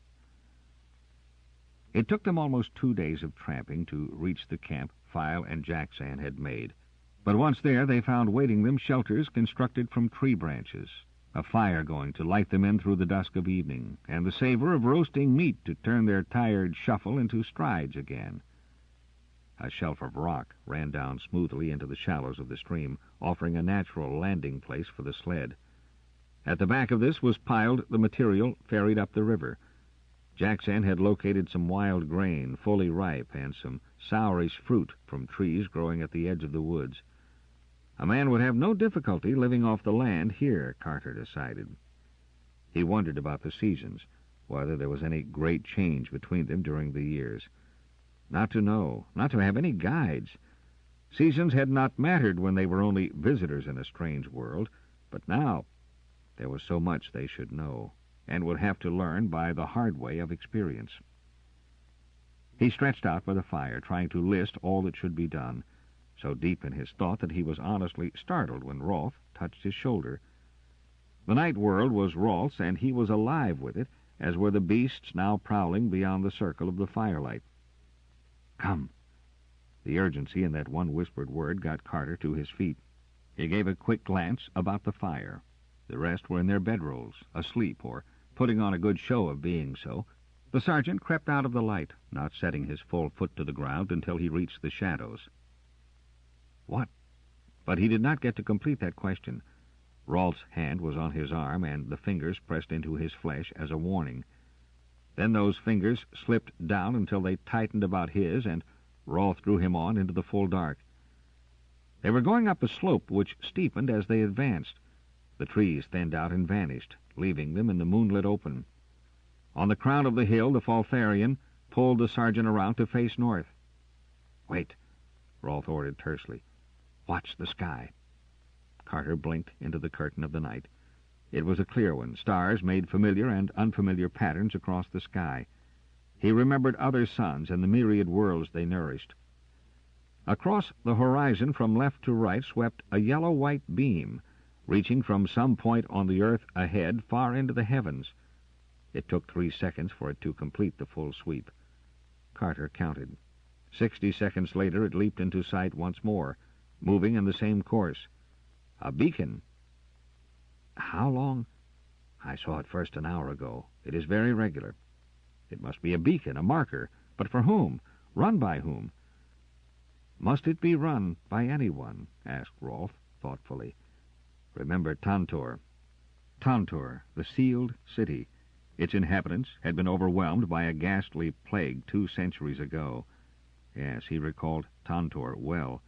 It took them almost 2 days of tramping to reach the camp File and Jackson had made. But once there, they found waiting them shelters constructed from tree branches, a fire going to light them in through the dusk of evening, and the savor of roasting meat to turn their tired shuffle into strides again. A shelf of rock ran down smoothly into the shallows of the stream, offering a natural landing place for the sled. At the back of this was piled the material ferried up the river. Jackson had located some wild grain, fully ripe, and some sourish fruit from trees growing at the edge of the woods. A man would have no difficulty living off the land here, Carter decided. He wondered about the seasons, whether there was any great change between them during the years. Not to know, not to have any guides. Seasons had not mattered when they were only visitors in a strange world, but now there was so much they should know, and would have to learn by the hard way of experience. He stretched out by the fire, trying to list all that should be done, so deep in his thought that he was honestly startled when Rolfe touched his shoulder. The night world was Rolfe's, and he was alive with it, as were the beasts now prowling beyond the circle of the firelight. "Come." The urgency in that one whispered word got Carter to his feet. He gave a quick glance about the fire. The rest were in their bedrolls, asleep, or putting on a good show of being so. The sergeant crept out of the light, not setting his full foot to the ground until he reached the shadows. What? But he did not get to complete that question. Rolfe's hand was on his arm, and the fingers pressed into his flesh as a warning. Then those fingers slipped down until they tightened about his, and Rolfe drew him on into the full dark. They were going up a slope which steepened as they advanced. The trees thinned out and vanished, leaving them in the moonlit open. On the crown of the hill, the Falfarian pulled the sergeant around to face north. "Wait," Rolfe ordered tersely. "Watch the sky." Carter blinked into the curtain of the night. It was a clear one. Stars made familiar and unfamiliar patterns across the sky. He remembered other suns and the myriad worlds they nourished. Across the horizon from left to right swept a yellow-white beam, reaching from some point on the earth ahead far into the heavens. It took 3 seconds for it to complete the full sweep. Carter counted. 60 seconds later it leaped into sight once more, moving in the same course. A beacon. How long? I saw it first an hour ago. It is very regular. It must be a beacon, a marker. But for whom? Run by whom? Must it be run by anyone? Asked Rolfe thoughtfully. Remember Tantor. Tantor, the sealed city. Its inhabitants had been overwhelmed by a ghastly plague 2 centuries ago. Yes, he recalled Tantor well.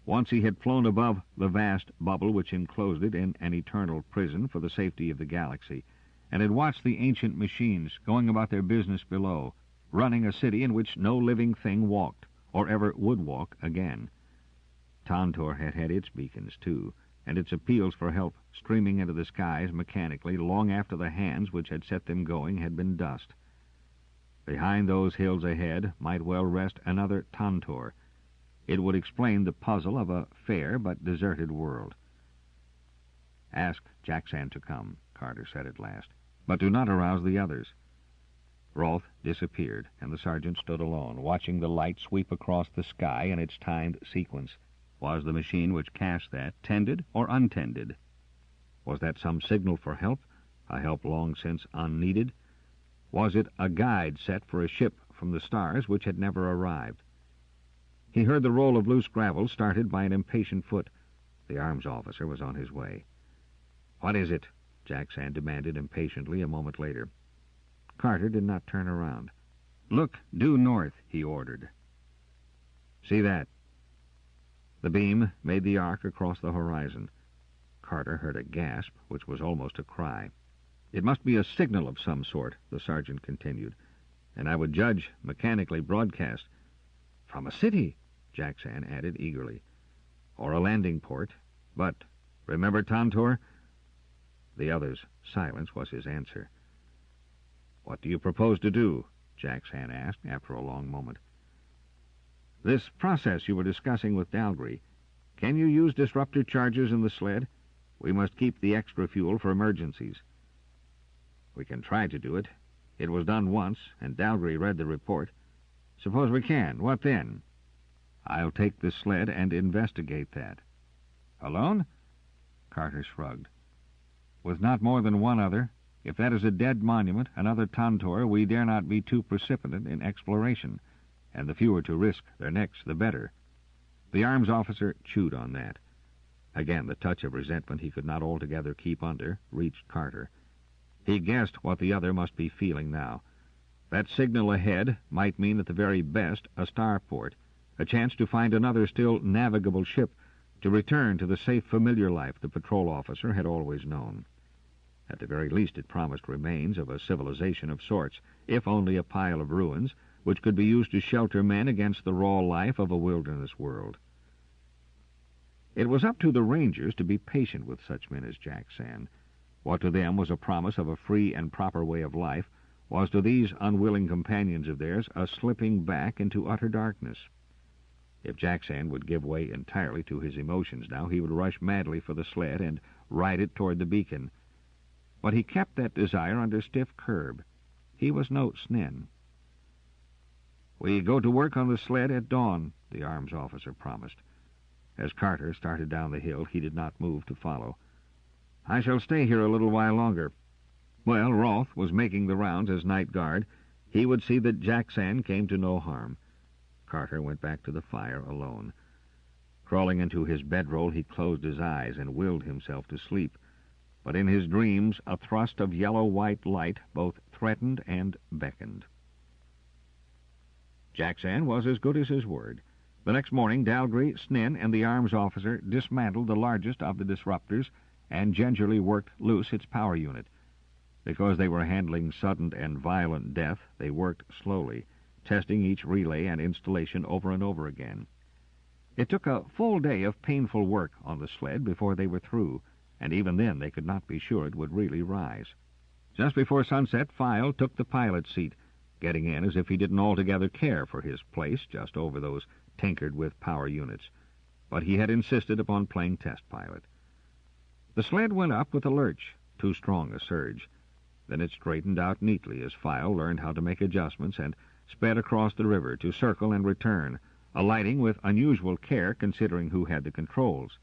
Once he had flown above the vast bubble which enclosed it in an eternal prison for the safety of the galaxy, and had watched the ancient machines going about their business below, running a city in which no living thing walked, or ever would walk again. Tantor had had its beacons, too, and its appeals for help streaming into the skies mechanically long after the hands which had set them going had been dust. Behind those hills ahead might well rest another Tantor. It would explain the puzzle of a fair but deserted world. "Ask Jackson to come," Carter said at last, "but do not arouse the others." Rolfe disappeared, and the sergeant stood alone, watching the light sweep across the sky in its timed sequence. Was the machine which cast that tended or untended? Was that some signal for help, a help long since unneeded? Was it a guide set for a ship from the stars which had never arrived? He heard the roll of loose gravel started by an impatient foot. The arms officer was on his way. "What is it?" Jackson demanded impatiently a moment later. Carter did not turn around. "Look due north," he ordered. "See that?" The beam made the arc across the horizon. Carter heard a gasp, which was almost a cry. "It must be a signal of some sort," the sergeant continued, "and I would judge mechanically broadcast." "From a city," Jackson added eagerly. "Or a landing port. But, remember Tantor?" The other's silence was his answer. "What do you propose to do?" Jackson asked after a long moment. "This process you were discussing with Dalgry, can you use disruptor charges in the sled? We must keep the extra fuel for emergencies." "We can try to do it. It was done once, and Dalgry read the report. Suppose we can. What then?" I'll take the sled and investigate that." "Alone?" Carter shrugged. "With not more than one other. If that is a dead monument, another Tantor, we dare not be too precipitate in exploration, and the fewer to risk their necks, the better." The arms officer chewed on that. Again, the touch of resentment he could not altogether keep under reached Carter. He guessed what the other must be feeling now. That signal ahead might mean at the very best a starport, a chance to find another still navigable ship, to return to the safe, familiar life the patrol officer had always known. At the very least it promised remains of a civilization of sorts, if only a pile of ruins, which could be used to shelter men against the raw life of a wilderness world. It was up to the Rangers to be patient with such men as Jack Sand. What to them was a promise of a free and proper way of life was to these unwilling companions of theirs a slipping back into utter darkness. If Jack Sand would give way entirely to his emotions now, he would rush madly for the sled and ride it toward the beacon. But he kept that desire under stiff curb. He was no Snen. "We go to work on the sled at dawn," the arms officer promised. As Carter started down the hill, he did not move to follow. "I shall stay here a little while longer." Well, Rolfe was making the rounds as night guard. He would see that Jack Sand came to no harm. Carter went back to the fire alone. Crawling into his bedroll, he closed his eyes and willed himself to sleep. But in his dreams, a thrust of yellow-white light both threatened and beckoned. Jack Sand was as good as his word. The next morning, Dalgry, Snen, and the arms officer dismantled the largest of the disruptors and gingerly worked loose its power unit. Because they were handling sudden and violent death, they worked slowly, testing each relay and installation over and over again. It took a full day of painful work on the sled before they were through, and even then they could not be sure it would really rise. Just before sunset, File took the pilot's seat, getting in as if he didn't altogether care for his place just over those tinkered-with power units. But he had insisted upon playing test pilot. The sled went up with a lurch, too strong a surge. Then it straightened out neatly as File learned how to make adjustments and sped across the river to circle and return, alighting with unusual care considering who had the controls.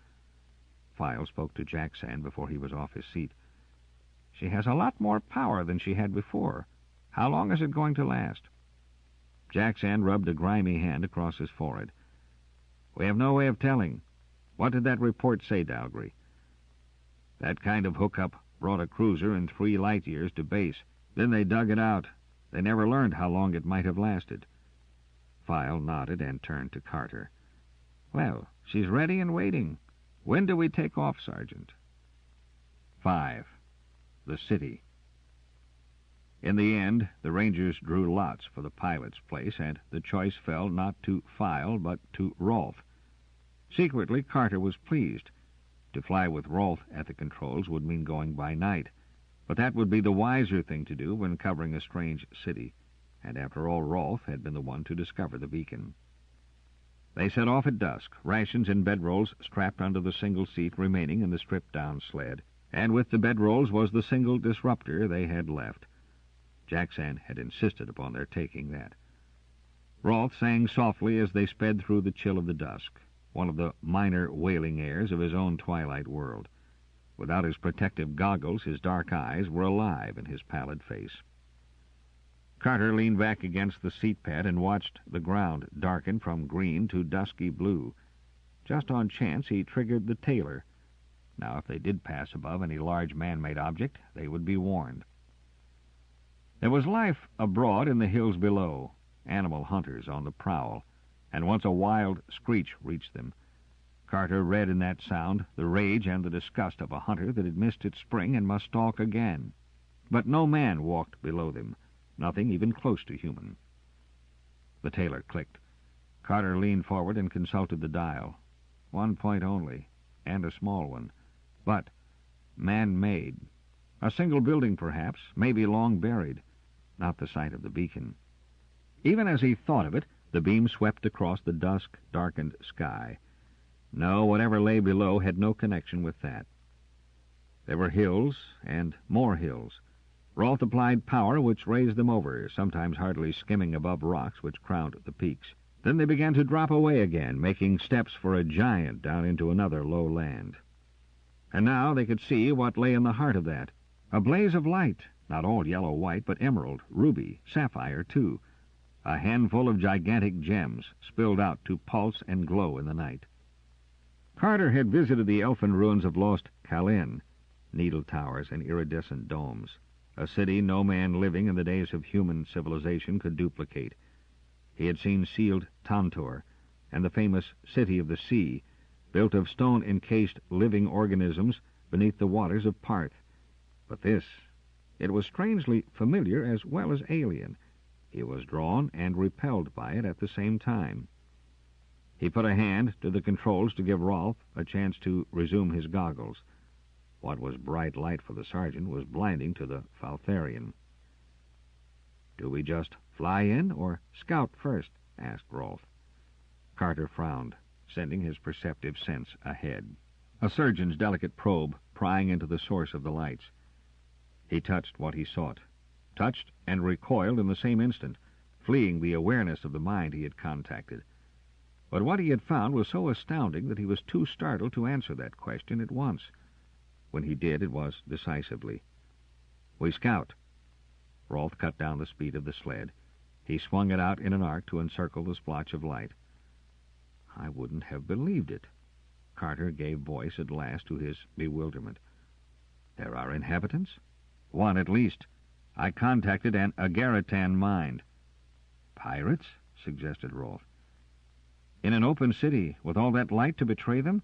File spoke to Jack Sand before he was off his seat. "She has a lot more power than she had before. How long is it going to last?" Jack Sand rubbed a grimy hand across his forehead. "We have no way of telling. What did that report say, Dalgry?" "That kind of hookup brought a cruiser in 3 light years to base. Then they dug it out. They never learned how long it might have lasted." File nodded and turned to Carter. "Well, she's ready and waiting. When do we take off, Sergeant?" 5. The City. In the end, the Rangers drew lots for the pilot's place, and the choice fell not to File, but to Rolfe. Secretly, Carter was pleased. To fly with Rolfe at the controls would mean going by night, but that would be the wiser thing to do when covering a strange city, and after all, Rolfe had been the one to discover the beacon. They set off at dusk, rations and bedrolls strapped under the single seat remaining in the stripped-down sled, and with the bedrolls was the single disruptor they had left. Jack Sand had insisted upon their taking that. Rolfe sang softly as they sped through the chill of the dusk, one of the minor wailing airs of his own twilight world. Without his protective goggles, his dark eyes were alive in his pallid face. Carter leaned back against the seat pad and watched the ground darken from green to dusky blue. Just on chance, he triggered the tailer. Now, if they did pass above any large man-made object, they would be warned. There was life abroad in the hills below, animal hunters on the prowl, and once a wild screech reached them. Carter read in that sound the rage and the disgust of a hunter that had missed its spring and must stalk again. But no man walked below them, nothing even close to human. The tailer clicked. Carter leaned forward and consulted the dial. 1 point only, and a small one. But man-made. A single building, perhaps, maybe long buried. Not the site of the beacon. Even as he thought of it, the beam swept across the dusk-darkened sky. No, whatever lay below had no connection with that. There were hills and more hills. Rolfe applied power which raised them over, sometimes hardly skimming above rocks which crowned the peaks. Then they began to drop away again, making steps for a giant down into another low land. And now they could see what lay in the heart of that. A blaze of light, not all yellow-white, but emerald, ruby, sapphire, too. A handful of gigantic gems spilled out to pulse and glow in the night. Carter had visited the elfin ruins of lost Kalin, needle towers and iridescent domes, a city no man living in the days of human civilization could duplicate. He had seen sealed Tantor and the famous City of the Sea, built of stone-encased living organisms beneath the waters of Parth. But this, it was strangely familiar as well as alien. He was drawn and repelled by it at the same time. He put a hand to the controls to give Rolf a chance to resume his goggles. What was bright light for the sergeant was blinding to the Faltharian. "Do we just fly in or scout first?" asked Rolf. Carter frowned, sending his perceptive sense ahead. A surgeon's delicate probe prying into the source of the lights. He touched what he sought, touched and recoiled in the same instant, fleeing the awareness of the mind he had contacted. But what he had found was so astounding that he was too startled to answer that question at once. When he did, it was decisively. "We scout." Rolf cut down the speed of the sled. He swung it out in an arc to encircle the splotch of light. "I wouldn't have believed it." Carter gave voice at last to his bewilderment. "There are inhabitants?" "One at least. I contacted an Agaratan mind." "Pirates?" suggested Rolf. "In an open city, with all that light to betray them?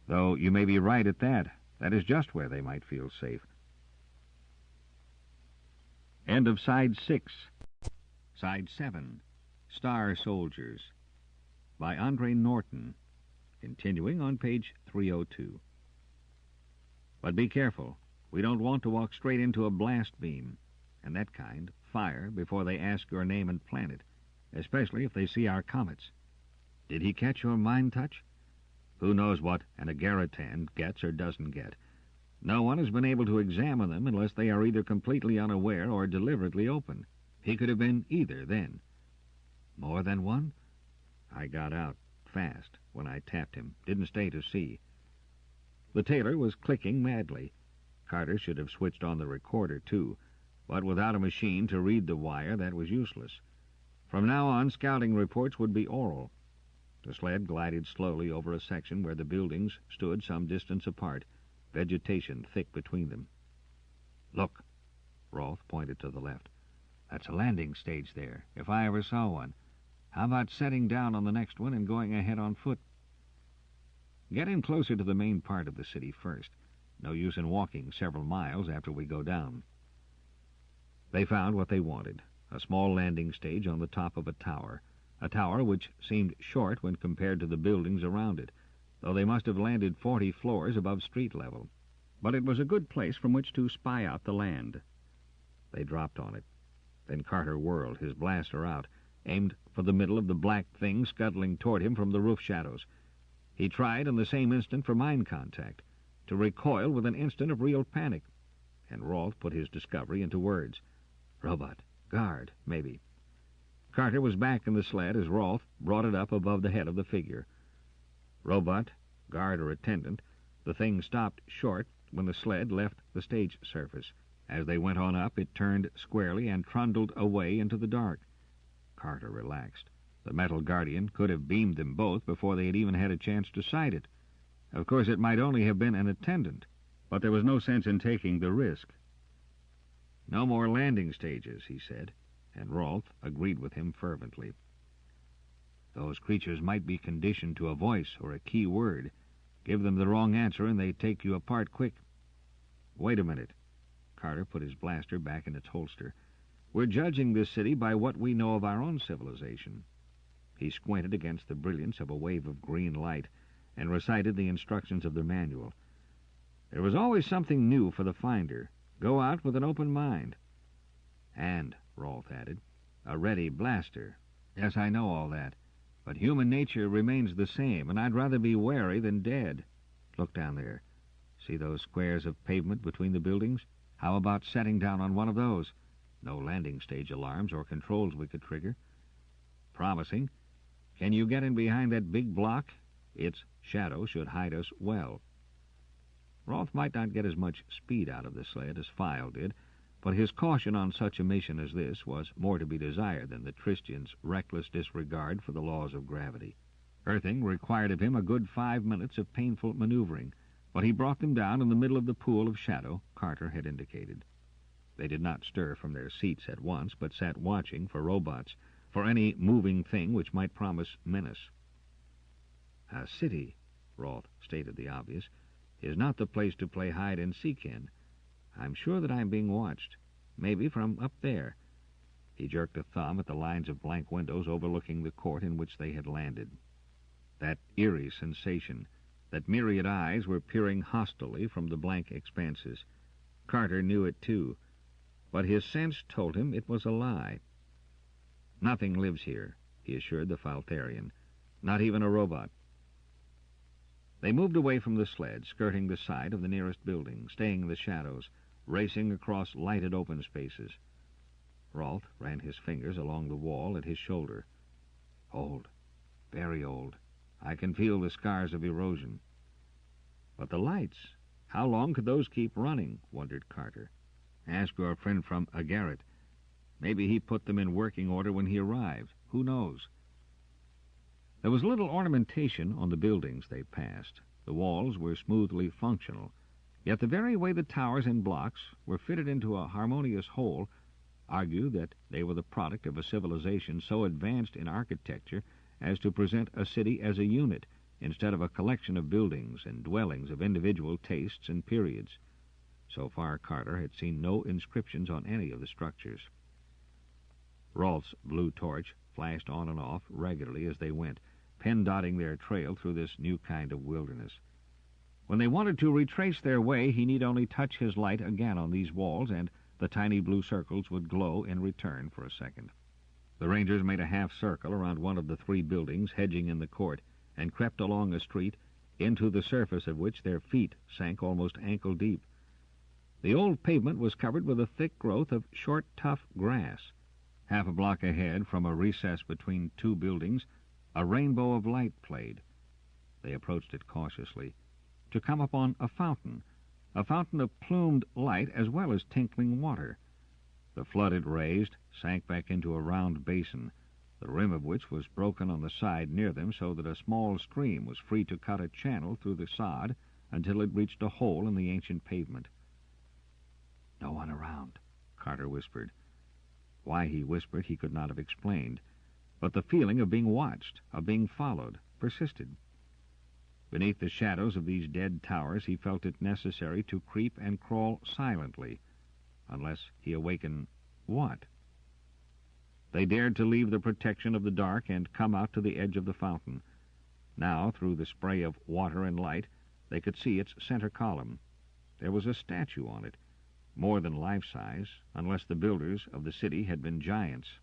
Though you may be right at that. That is just where they might feel safe." End of Side 6. Side 7. Star Soldiers. By Andre Norton. Continuing on page 302. But be careful. We don't want to walk straight into a blast beam. And that kind, fire, before they ask your name and planet. Especially if they see our comets. Did he catch your mind touch? Who knows what an Agaratan gets or doesn't get? No one has been able to examine them unless they are either completely unaware or deliberately open. He could have been either then. More than one? I got out, fast, when I tapped him. Didn't stay to see. The tailor was clicking madly. Carter should have switched on the recorder, too. But without a machine to read the wire, that was useless. From now on, scouting reports would be oral. The sled glided slowly over a section where the buildings stood some distance apart, vegetation thick between them. "Look," Rolf pointed to the left. "That's a landing stage there, if I ever saw one. How about setting down on the next one and going ahead on foot?" "Get in closer to the main part of the city first. No use in walking several miles after we go down." They found what they wanted, a small landing stage on the top of a tower which seemed short when compared to the buildings around it, though they must have landed 40 floors above street level. But it was a good place from which to spy out the land. They dropped on it. Then Carter whirled, his blaster out, aimed for the middle of the black thing scuttling toward him from the roof shadows. He tried in the same instant for mind contact, to recoil with an instant of real panic, and Rolf put his discovery into words. "Robot. Guard, maybe." Carter was back in the sled as Rolf brought it up above the head of the figure. Robot, guard or attendant, the thing stopped short when the sled left the stage surface. As they went on up, it turned squarely and trundled away into the dark. Carter relaxed. The metal guardian could have beamed them both before they had even had a chance to sight it. Of course, it might only have been an attendant, but there was no sense in taking the risk. "No more landing stages," he said, and Rolf agreed with him fervently. "Those creatures might be conditioned to a voice or a key word. Give them the wrong answer and they take you apart quick." "Wait a minute." Carter put his blaster back in its holster. "We're judging this city by what we know of our own civilization." He squinted against the brilliance of a wave of green light and recited the instructions of their manual. "There was always something new for the finder. Go out with an open mind." "And," Rolf added, "a ready blaster." "Yes, I know all that. But human nature remains the same, and I'd rather be wary than dead. Look down there. See those squares of pavement between the buildings? How about setting down on one of those? No landing stage alarms or controls we could trigger." "Promising. Can you get in behind that big block? Its shadow should hide us well." Rolf might not get as much speed out of the sled as File did, but his caution on such a mission as this was more to be desired than the Tristian's reckless disregard for the laws of gravity. Earthing required of him a good 5 minutes of painful maneuvering, but he brought them down in the middle of the pool of shadow Carter had indicated. They did not stir from their seats at once, but sat watching for robots, for any moving thing which might promise menace. "A city," Rolf stated the obvious, "is not the place to play hide-and-seek in. I'm sure that I'm being watched. Maybe from up there." He jerked a thumb at the lines of blank windows overlooking the court in which they had landed. That eerie sensation, that myriad eyes were peering hostilely from the blank expanses. Carter knew it too, but his sense told him it was a lie. "Nothing lives here," he assured the Faltarian. "Not even a robot." They moved away from the sled, skirting the side of the nearest building, staying in the shadows, racing across lighted open spaces. Rolf ran his fingers along the wall at his shoulder. "Old, very old. I can feel the scars of erosion." "But the lights, how long could those keep running?" wondered Carter. "Ask your friend from Agarit. Maybe he put them in working order when he arrived. Who knows?" There was little ornamentation on the buildings they passed. The walls were smoothly functional, yet the very way the towers and blocks were fitted into a harmonious whole argued that they were the product of a civilization so advanced in architecture as to present a city as a unit, instead of a collection of buildings and dwellings of individual tastes and periods. So far, Carter had seen no inscriptions on any of the structures. Rolf's blue torch flashed on and off regularly as they went, pen-dotting their trail through this new kind of wilderness. When they wanted to retrace their way, he need only touch his light again on these walls, and the tiny blue circles would glow in return for a second. The Rangers made a half-circle around one of the 3 buildings hedging in the court, and crept along a street into the surface of which their feet sank almost ankle-deep. The old pavement was covered with a thick growth of short, tough grass. Half a block ahead, from a recess between 2 buildings, a rainbow of light played. They approached it cautiously, to come upon a fountain of plumed light as well as tinkling water. The flood it raised sank back into a round basin, the rim of which was broken on the side near them so that a small stream was free to cut a channel through the sod until it reached a hole in the ancient pavement. "No one around," Carter whispered. Why he whispered he could not have explained, but the feeling of being watched, of being followed, persisted. Beneath the shadows of these dead towers he felt it necessary to creep and crawl silently, unless he awakened what? They dared to leave the protection of the dark and come out to the edge of the fountain. Now, through the spray of water and light, they could see its center column. There was a statue on it, more than life-size, unless the builders of the city had been giants.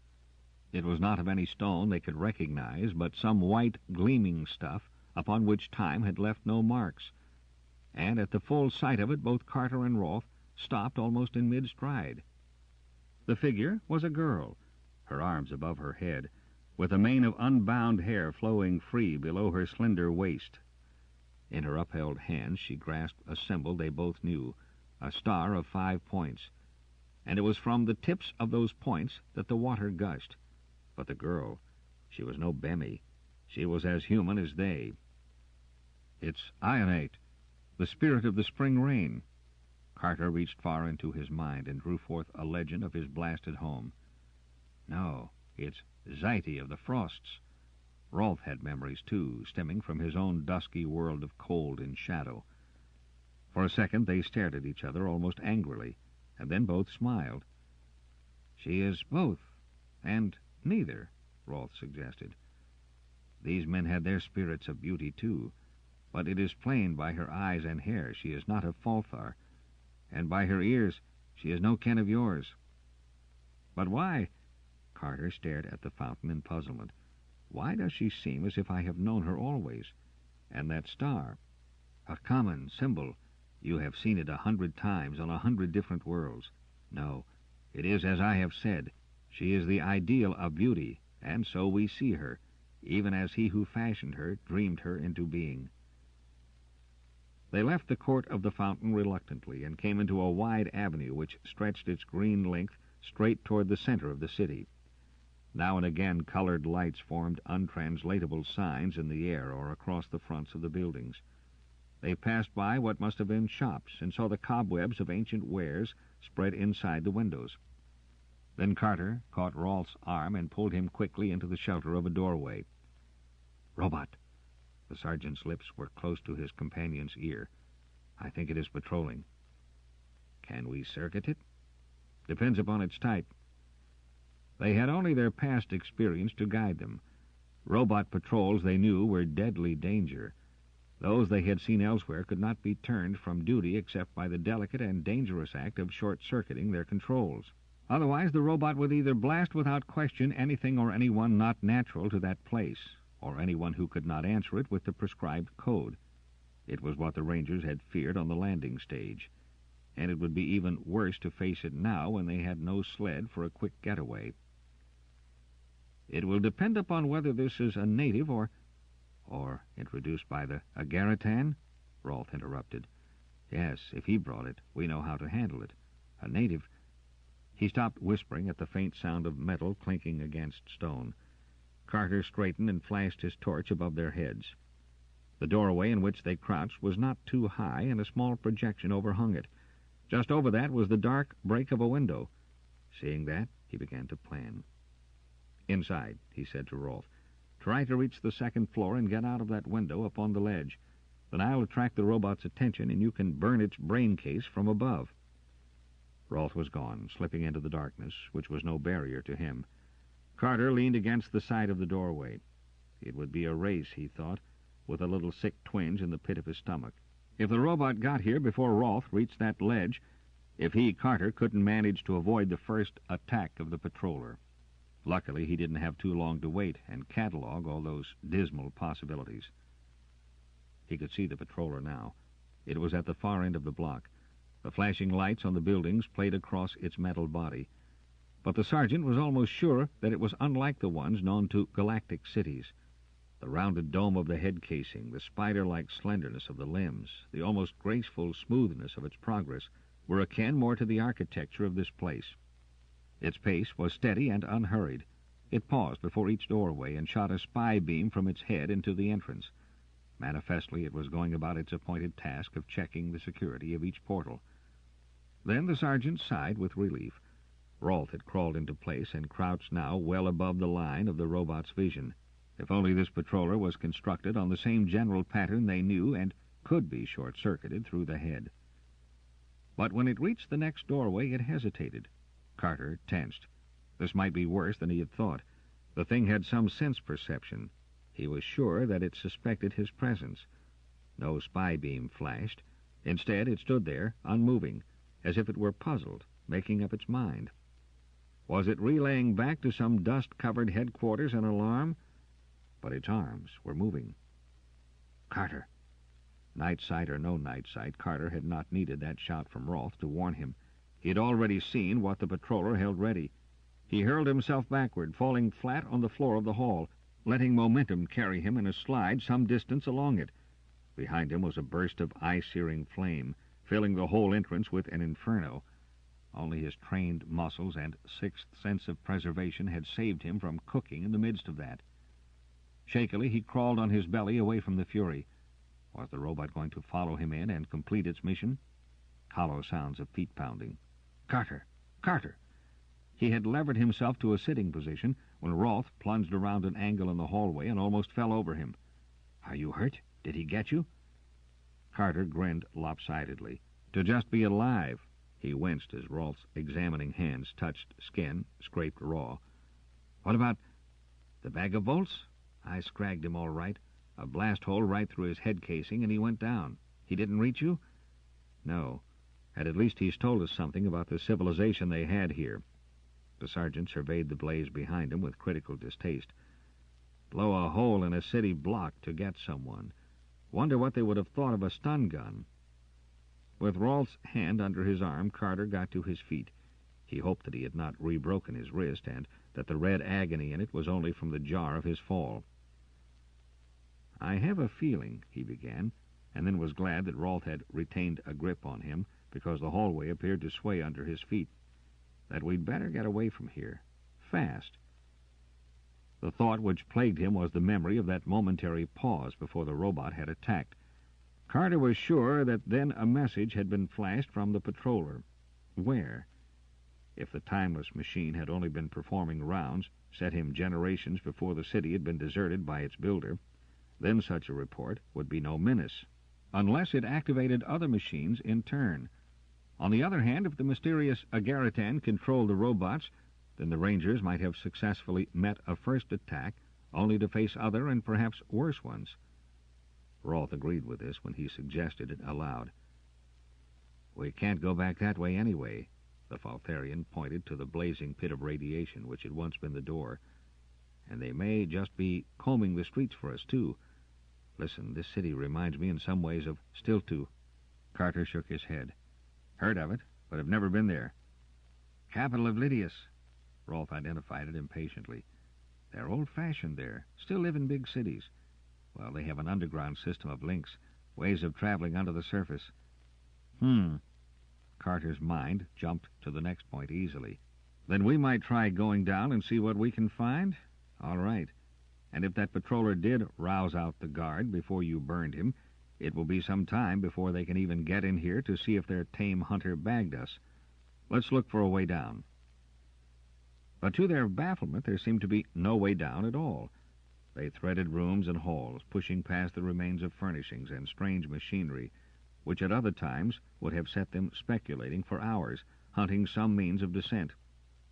It was not of any stone they could recognize, but some white, gleaming stuff upon which time had left no marks. And at the full sight of it, both Carter and Rolf stopped almost in mid-stride. The figure was a girl, her arms above her head, with a mane of unbound hair flowing free below her slender waist. In her upheld hands she grasped a symbol they both knew, a star of 5 points, and it was from the tips of those points that the water gushed. But the girl, she was no Bemmy. She was as human as they. "It's Ionate, the spirit of the spring rain." Carter reached far into his mind and drew forth a legend of his blasted home. "No, it's Zaiti of the frosts." Rolf had memories, too, stemming from his own dusky world of cold and shadow. For a second they stared at each other almost angrily, and then both smiled. "She is both, and neither," Rolf suggested. "These men had their spirits of beauty, too, but it is plain by her eyes and hair she is not of Falthar, and by her ears she is no kin of yours." "But why?" Carter stared at the fountain in puzzlement. "Why does she seem as if I have known her always? And that star, a common symbol. You have seen it 100 times on 100 different worlds. No, it is as I have said. She is the ideal of beauty, and so we see her. even as he who fashioned her dreamed her into being. They left the court of the fountain reluctantly and came into a wide avenue which stretched its green length straight toward the center of the city. Now and again colored lights formed untranslatable signs in the air or across the fronts of the buildings. They passed by what must have been shops and saw the cobwebs of ancient wares spread inside the windows. Then Carter caught Rolf's arm and pulled him quickly into the shelter of a doorway. "Robot!" The sergeant's lips were close to his companion's ear. "I think it is patrolling." "Can we circuit it?" "Depends upon its type." They had only their past experience to guide them. Robot patrols, they knew, were deadly danger. Those they had seen elsewhere could not be turned from duty except by the delicate and dangerous act of short-circuiting their controls. Otherwise, the robot would either blast without question anything or anyone not natural to that place, or anyone who could not answer it with the prescribed code. It was what the Rangers had feared on the landing stage, and it would be even worse to face it now when they had no sled for a quick getaway. "It will depend upon whether this is a native or introduced by the Agaritan," Rolf interrupted. "Yes, if he brought it, we know how to handle it. A native—" He stopped whispering at the faint sound of metal clinking against stone. Carter straightened and flashed his torch above their heads. The doorway in which they crouched was not too high, and a small projection overhung it. Just over that was the dark break of a window. Seeing that, he began to plan. "Inside," he said to Rolf. "Try to reach the second floor and get out of that window upon the ledge. Then I'll attract the robot's attention, and you can burn its brain case from above." Rolf was gone, slipping into the darkness, which was no barrier to him. Carter leaned against the side of the doorway. It would be a race, he thought, with a little sick twinge in the pit of his stomach. If the robot got here before Rolf reached that ledge, if he, Carter, couldn't manage to avoid the first attack of the patroller. Luckily, he didn't have too long to wait and catalog all those dismal possibilities. He could see the patroller now. It was at the far end of the block. The flashing lights on the buildings played across its metal body. But the sergeant was almost sure that it was unlike the ones known to galactic cities. The rounded dome of the head casing, the spider-like slenderness of the limbs, the almost graceful smoothness of its progress, were akin more to the architecture of this place. Its pace was steady and unhurried. It paused before each doorway and shot a spy beam from its head into the entrance. Manifestly, it was going about its appointed task of checking the security of each portal. Then the sergeant sighed with relief. Rolf had crawled into place and crouched now well above the line of the robot's vision. If only this patroller was constructed on the same general pattern they knew and could be short-circuited through the head. But when it reached the next doorway, it hesitated. Carter tensed. This might be worse than he had thought. The thing had some sense perception. He was sure that it suspected his presence. No spy beam flashed. Instead, it stood there, unmoving, as if it were puzzled, making up its mind. Was it relaying back to some dust-covered headquarters an alarm? But its arms were moving. "Carter!" Night sight or no night sight, Carter had not needed that shout from Rolf to warn him. He had already seen what the patroller held ready. He hurled himself backward, falling flat on the floor of the hall, letting momentum carry him in a slide some distance along it. Behind him was a burst of eye-searing flame, filling the whole entrance with an inferno. Only his trained muscles and sixth sense of preservation had saved him from cooking in the midst of that. Shakily, he crawled on his belly away from the fury. Was the robot going to follow him in and complete its mission? Hollow sounds of feet pounding. "Carter! Carter!" He had levered himself to a sitting position when Rolf plunged around an angle in the hallway and almost fell over him. "Are you hurt? Did he get you?" Carter grinned lopsidedly. To just be alive. He winced as Rolf's examining hands touched skin, scraped raw. "What about the bag of bolts? I scragged him all right. A blast hole right through his head casing, and he went down. He didn't reach you?" "No. And at least he's told us something about the civilization they had here." The sergeant surveyed the blaze behind him with critical distaste. "Blow a hole in a city block to get someone. Wonder what they would have thought of a stun gun." With Rolf's hand under his arm, Carter got to his feet. He hoped that he had not re-broken his wrist, and that the red agony in it was only from the jar of his fall. "I have a feeling," he began, and then was glad that Rolf had retained a grip on him, because the hallway appeared to sway under his feet, "that we'd better get away from here. Fast." The thought which plagued him was the memory of that momentary pause before the robot had attacked. Carter was sure that then a message had been flashed from the patroller. Where? If the timeless machine had only been performing rounds, set him generations before the city had been deserted by its builder, then such a report would be no menace, unless it activated other machines in turn. On the other hand, if the mysterious Agaritan controlled the robots, then the Rangers might have successfully met a first attack, only to face other and perhaps worse ones. Rolf agreed with this when he suggested it aloud. "We can't go back that way anyway." The Faltharian pointed to the blazing pit of radiation which had once been the door. "And they may just be combing the streets for us, too. Listen, this city reminds me in some ways of Stiltu." Carter shook his head. "Heard of it, but have never been there." "Capital of Lydius." Rolf identified it impatiently. "They're old-fashioned there, still live in big cities. Well, they have an underground system of links, ways of traveling under the surface." Carter's mind jumped to the next point easily. "Then we might try going down and see what we can find? All right. And if that patroller did rouse out the guard before you burned him, it will be some time before they can even get in here to see if their tame hunter bagged us. Let's look for a way down." But to their bafflement, there seemed to be no way down at all. They threaded rooms and halls, pushing past the remains of furnishings and strange machinery, which at other times would have set them speculating for hours, hunting some means of descent.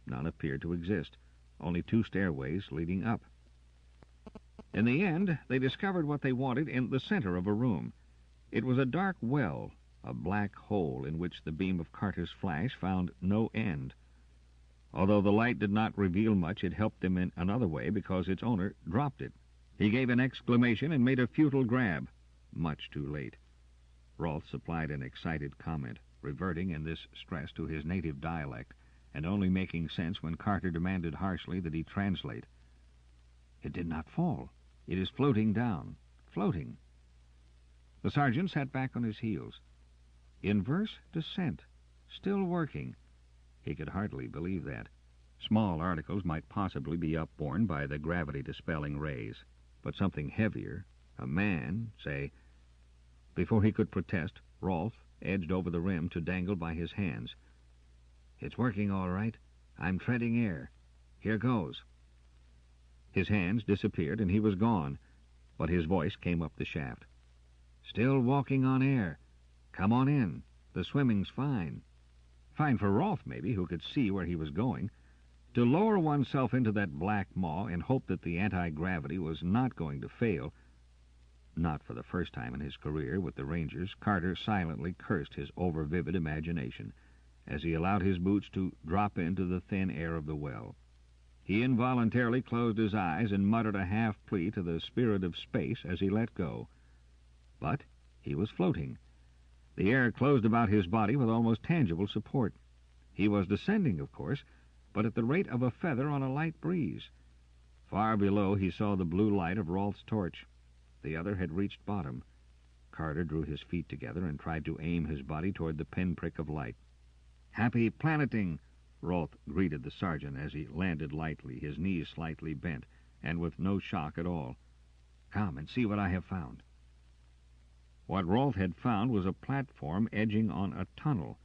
None appeared to exist, only 2 stairways leading up. In the end, they discovered what they wanted in the center of a room. It was a dark well, a black hole in which the beam of Carter's flash found no end. Although the light did not reveal much, it helped them in another way because its owner dropped it. He gave an exclamation and made a futile grab. Much too late. Rolf supplied an excited comment, reverting in this stress to his native dialect, and only making sense when Carter demanded harshly that he translate. "It did not fall. It is floating down. Floating." The sergeant sat back on his heels. Inverse descent. Still working. He could hardly believe that. Small articles might possibly be upborne by the gravity-dispelling rays, but something heavier, a man, say... Before he could protest, Rolf edged over the rim to dangle by his hands. "It's working all right. I'm treading air. Here goes." His hands disappeared and he was gone, but his voice came up the shaft. "Still walking on air. Come on in. The swimming's fine." Fine for Rolf, maybe, who could see where he was going. To lower oneself into that black maw and hope that the anti-gravity was not going to fail. Not for the first time in his career with the Rangers, Carter silently cursed his over-vivid imagination as he allowed his boots to drop into the thin air of the well. He involuntarily closed his eyes and muttered a half-plea to the spirit of space as he let go. But he was floating. The air closed about his body with almost tangible support. He was descending, of course, but at the rate of a feather on a light breeze. Far below he saw the blue light of Rolf's torch. The other had reached bottom. Carter drew his feet together and tried to aim his body toward the pinprick of light. "Happy planeting!" Rolf greeted the sergeant as he landed lightly, his knees slightly bent, and with no shock at all. "Come and see what I have found." What Rolf had found was a platform edging on a tunnel.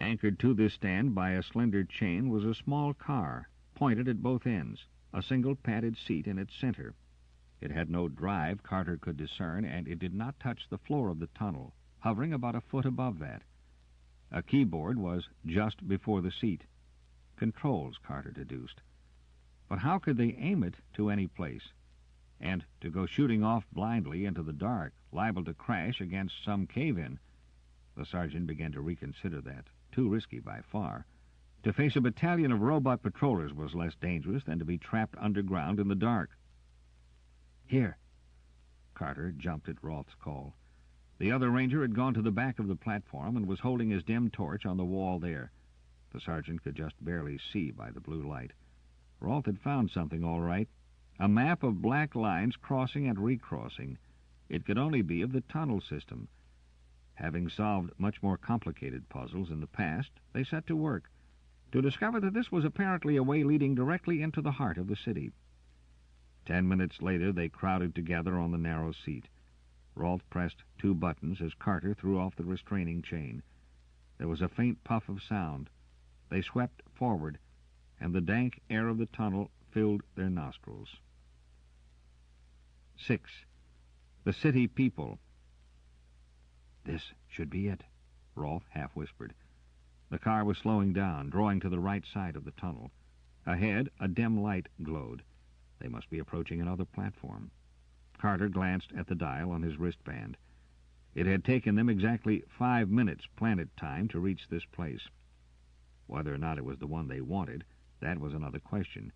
Anchored to this stand by a slender chain was a small car, pointed at both ends, a single padded seat in its center. It had no drive Carter could discern, and it did not touch the floor of the tunnel, hovering about a foot above that. A keyboard was just before the seat. Controls, Carter deduced. But how could they aim it to any place? And to go shooting off blindly into the dark, liable to crash against some cave-in. The sergeant began to reconsider that. Too risky by far. To face a battalion of robot patrollers was less dangerous than to be trapped underground in the dark. "Here." Carter jumped at Rolf's call. The other ranger had gone to the back of the platform and was holding his dim torch on the wall there. The sergeant could just barely see by the blue light. Rolf had found something all right. A map of black lines crossing and recrossing. It could only be of the tunnel system. Having solved much more complicated puzzles in the past, they set to work to discover that this was apparently a way leading directly into the heart of the city. 10 minutes later, they crowded together on the narrow seat. Rolf pressed 2 buttons as Carter threw off the restraining chain. There was a faint puff of sound. They swept forward, and the dank air of the tunnel filled their nostrils. 6. The city people. "This should be it," Rolf half-whispered. The car was slowing down, drawing to the right side of the tunnel. Ahead, a dim light glowed. They must be approaching another platform. Carter glanced at the dial on his wristband. It had taken them exactly 5 minutes planet time to reach this place. Whether or not it was the one they wanted, that was another question.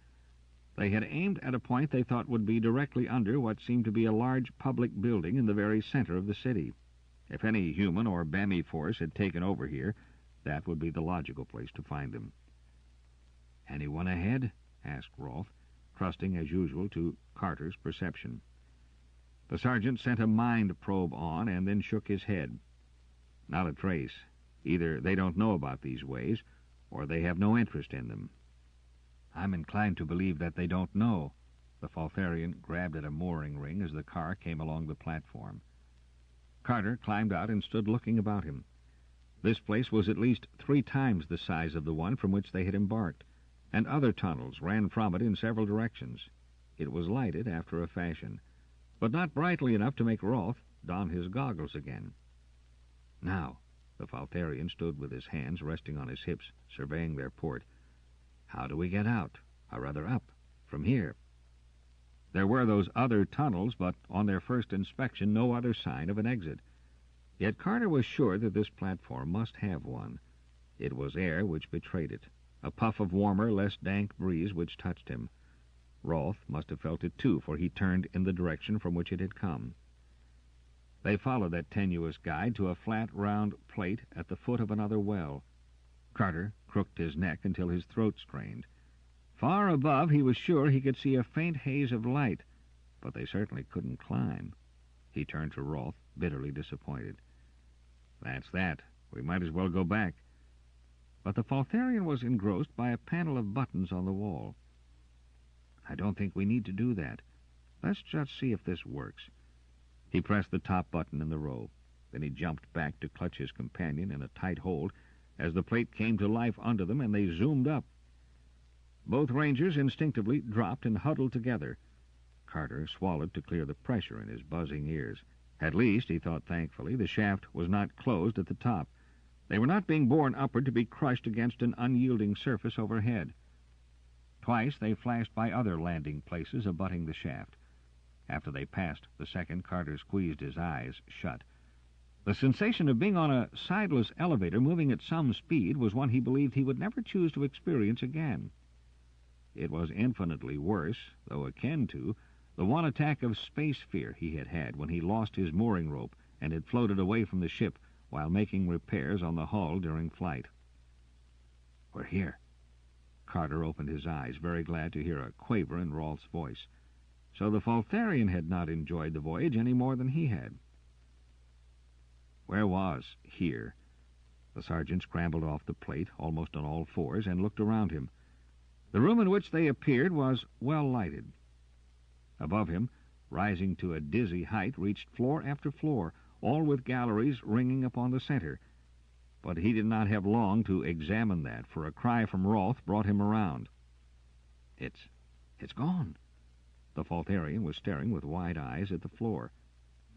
They had aimed at a point they thought would be directly under what seemed to be a large public building in the very center of the city. If any human or Bammy force had taken over here, that would be the logical place to find them. "Anyone ahead?" asked Rolf, trusting as usual to Carter's perception. The sergeant sent a mind probe on and then shook his head. "Not a trace. Either they don't know about these ways, or they have no interest in them." "I'm inclined to believe that they don't know." The Faltharian grabbed at a mooring ring as the car came along the platform. Carter climbed out and stood looking about him. This place was at least 3 times the size of the one from which they had embarked, and other tunnels ran from it in several directions. It was lighted after a fashion, but not brightly enough to make Rolf don his goggles again. "Now," the Faltharian stood with his hands resting on his hips, surveying their port. "How do we get out? Or rather up, from here?" There were those other tunnels, but on their first inspection no other sign of an exit. Yet Carter was sure that this platform must have one. It was air which betrayed it, a puff of warmer, less dank breeze which touched him. Rolf must have felt it too, for he turned in the direction from which it had come. They followed that tenuous guide to a flat, round plate at the foot of another well. Carter crooked his neck until his throat strained. Far above, he was sure he could see a faint haze of light, but they certainly couldn't climb. He turned to Rolf, bitterly disappointed. "That's that. We might as well go back." But the Faltharian was engrossed by a panel of buttons on the wall. "I don't think we need to do that. Let's just see if this works." He pressed the top button in the row. Then he jumped back to clutch his companion in a tight hold as the plate came to life under them and they zoomed up. Both rangers instinctively dropped and huddled together. Carter swallowed to clear the pressure in his buzzing ears. At least, he thought thankfully, the shaft was not closed at the top. They were not being borne upward to be crushed against an unyielding surface overhead. Twice they flashed by other landing places abutting the shaft. After they passed the second, Carter squeezed his eyes shut. The sensation of being on a sideless elevator moving at some speed was one he believed he would never choose to experience again. It was infinitely worse, though akin to, the one attack of space fear he had had when he lost his mooring rope and had floated away from the ship while making repairs on the hull during flight. "We're here." Carter opened his eyes, very glad to hear a quaver in Rolf's voice. So the Faltharian had not enjoyed the voyage any more than he had. Where was here? The sergeant scrambled off the plate, almost on all fours, and looked around him. The room in which they appeared was well lighted. Above him, rising to a dizzy height, reached floor after floor, all with galleries ringing upon the center. But he did not have long to examine that, for a cry from Rolf brought him around. It's gone." The Faltharian was staring with wide eyes at the floor.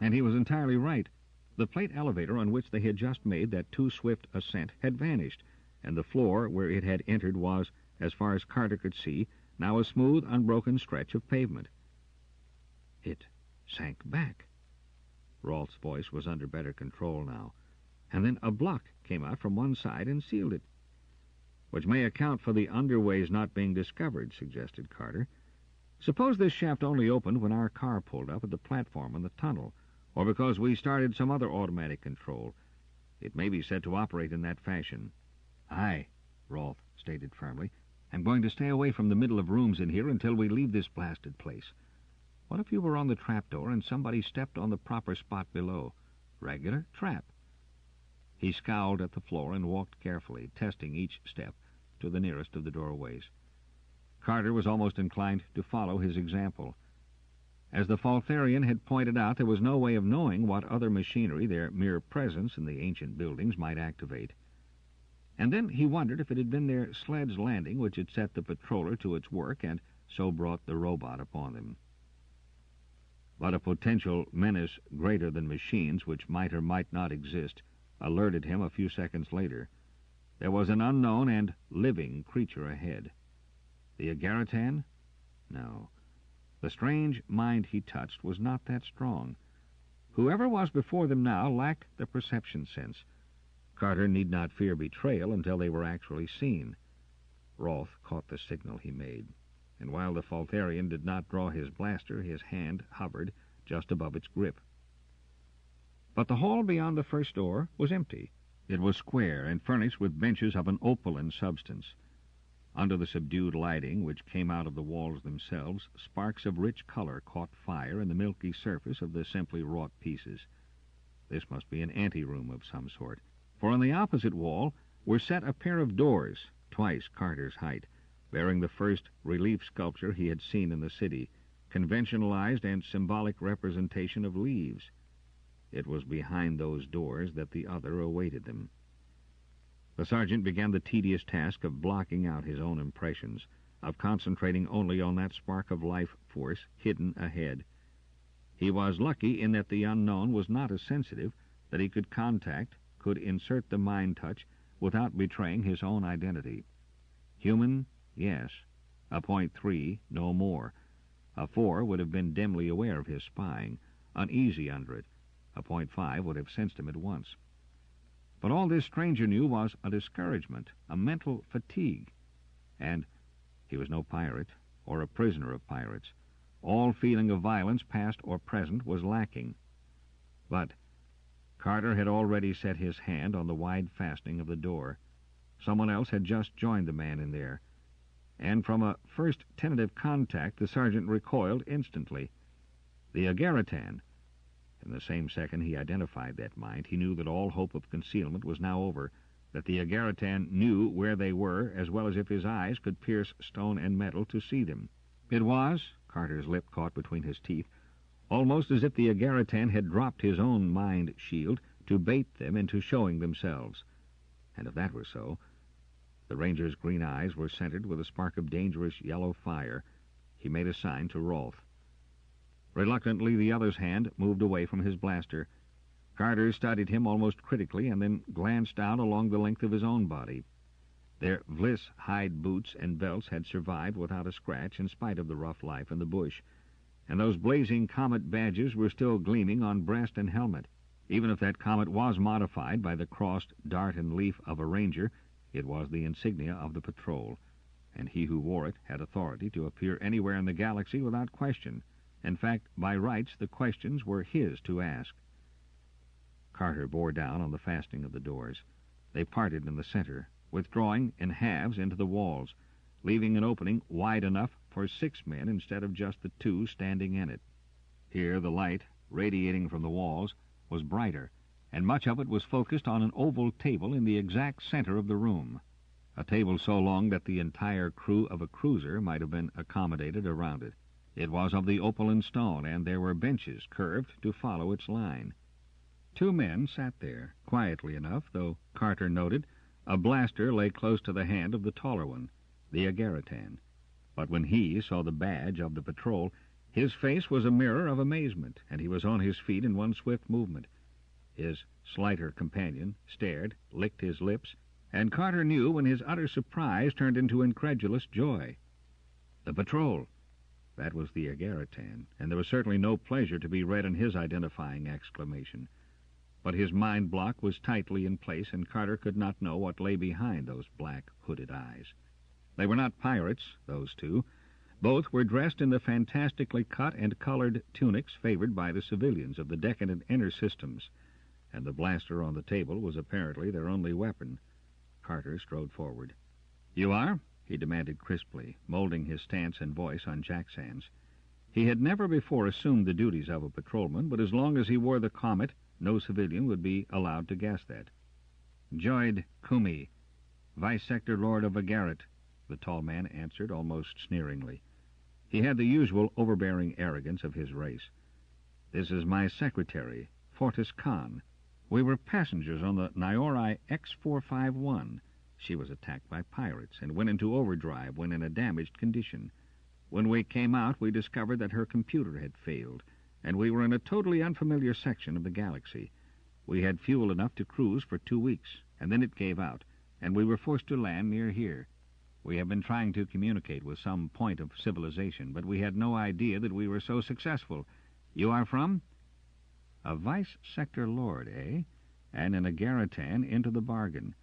And he was entirely right. The plate elevator on which they had just made that too swift ascent had vanished, and the floor where it had entered was, as far as Carter could see, now a smooth, unbroken stretch of pavement. It sank back. Rolf's voice was under better control now. And then a block came out from one side and sealed it. "Which may account for the underways not being discovered," suggested Carter. "Suppose this shaft only opened when our car pulled up at the platform in the tunnel, or because we started some other automatic control. It may be said to operate in that fashion." "Aye," Rolf stated firmly, I'm going to stay away from the middle of rooms in here until we leave this blasted place. What if you were on the trapdoor and somebody stepped on the proper spot below? Regular trap. He scowled at the floor and walked carefully, testing each step, to the nearest of the doorways. Carter was almost inclined to follow his example. As the Faltharian had pointed out, there was no way of knowing what other machinery their mere presence in the ancient buildings might activate. And then he wondered if it had been their sled's landing which had set the patroller to its work and so brought the robot upon them. But a potential menace greater than machines, which might or might not exist, alerted him a few seconds later. There was an unknown and living creature ahead. The Agaritan? No. The strange mind he touched was not that strong. Whoever was before them now lacked the perception sense. Carter need not fear betrayal until they were actually seen. Roth caught the signal he made, and while the Faltharian did not draw his blaster, his hand hovered just above its grip. But the hall beyond the first door was empty. It was square and furnished with benches of an opaline substance. Under the subdued lighting which came out of the walls themselves, sparks of rich color caught fire in the milky surface of the simply wrought pieces. This must be an anteroom of some sort, for on the opposite wall were set a pair of doors, twice Carter's height, bearing the first relief sculpture he had seen in the city, conventionalized and symbolic representation of leaves. It was behind those doors that the other awaited them. The sergeant began the tedious task of blocking out his own impressions, of concentrating only on that spark of life force hidden ahead. He was lucky in that the unknown was not as sensitive, that he could insert the mind touch without betraying his own identity. Human, yes. A .3, no more. A 4 would have been dimly aware of his spying, uneasy under it. A .5 would have sensed him at once. But all this stranger knew was a discouragement, a mental fatigue. And he was no pirate, or a prisoner of pirates. All feeling of violence, past or present, was lacking. But Carter had already set his hand on the wide fastening of the door. Someone else had just joined the man in there. And from a first tentative contact, the sergeant recoiled instantly. The Agaritan. In the same second he identified that mind, he knew that all hope of concealment was now over, that the Agaritan knew where they were as well as if his eyes could pierce stone and metal to see them. It was, Carter's lip caught between his teeth, almost as if the Agaritan had dropped his own mind shield to bait them into showing themselves. And if that were so, the ranger's green eyes were centered with a spark of dangerous yellow fire. He made a sign to Rolfe. Reluctantly, the other's hand moved away from his blaster. Carter studied him almost critically and then glanced down along the length of his own body. Their Vliss hide boots and belts had survived without a scratch in spite of the rough life in the bush, and those blazing comet badges were still gleaming on breast and helmet. Even if that comet was modified by the crossed dart and leaf of a ranger, it was the insignia of the patrol, and he who wore it had authority to appear anywhere in the galaxy without question. In fact, by rights, the questions were his to ask. Carter bore down on the fastening of the doors. They parted in the center, withdrawing in halves into the walls, leaving an opening wide enough for 6 men instead of just the 2 standing in it. Here the light, radiating from the walls, was brighter, and much of it was focused on an oval table in the exact center of the room, a table so long that the entire crew of a cruiser might have been accommodated around it. It was of the opaline stone, and there were benches curved to follow its line. 2 men sat there, quietly enough, though Carter noted a blaster lay close to the hand of the taller one, the Agaritan. But when he saw the badge of the patrol, his face was a mirror of amazement, and he was on his feet in one swift movement. His slighter companion stared, licked his lips, and Carter knew when his utter surprise turned into incredulous joy. The patrol! That was the Agaritan, and there was certainly no pleasure to be read in his identifying exclamation. But his mind block was tightly in place, and Carter could not know what lay behind those black, hooded eyes. They were not pirates, those 2. Both were dressed in the fantastically cut and colored tunics favored by the civilians of the decadent inner systems, and the blaster on the table was apparently their only weapon. Carter strode forward. "You are?" he demanded crisply, molding his stance and voice on Jack's hands. He had never before assumed the duties of a patrolman, but as long as he wore the comet, no civilian would be allowed to guess that. "Joyd Kumi, Vice Sector Lord of Agarit," the tall man answered almost sneeringly. He had the usual overbearing arrogance of his race. "This is my secretary, Fortis Khan. We were passengers on the Niori X-451. She was attacked by pirates and went into overdrive when in a damaged condition. When we came out, we discovered that her computer had failed, and we were in a totally unfamiliar section of the galaxy. We had fuel enough to cruise for 2 weeks, and then it gave out, and we were forced to land near here. We have been trying to communicate with some point of civilization, but we had no idea that we were so successful. You are from?" A Vice Sector Lord, eh? And an Agaritan into the bargain.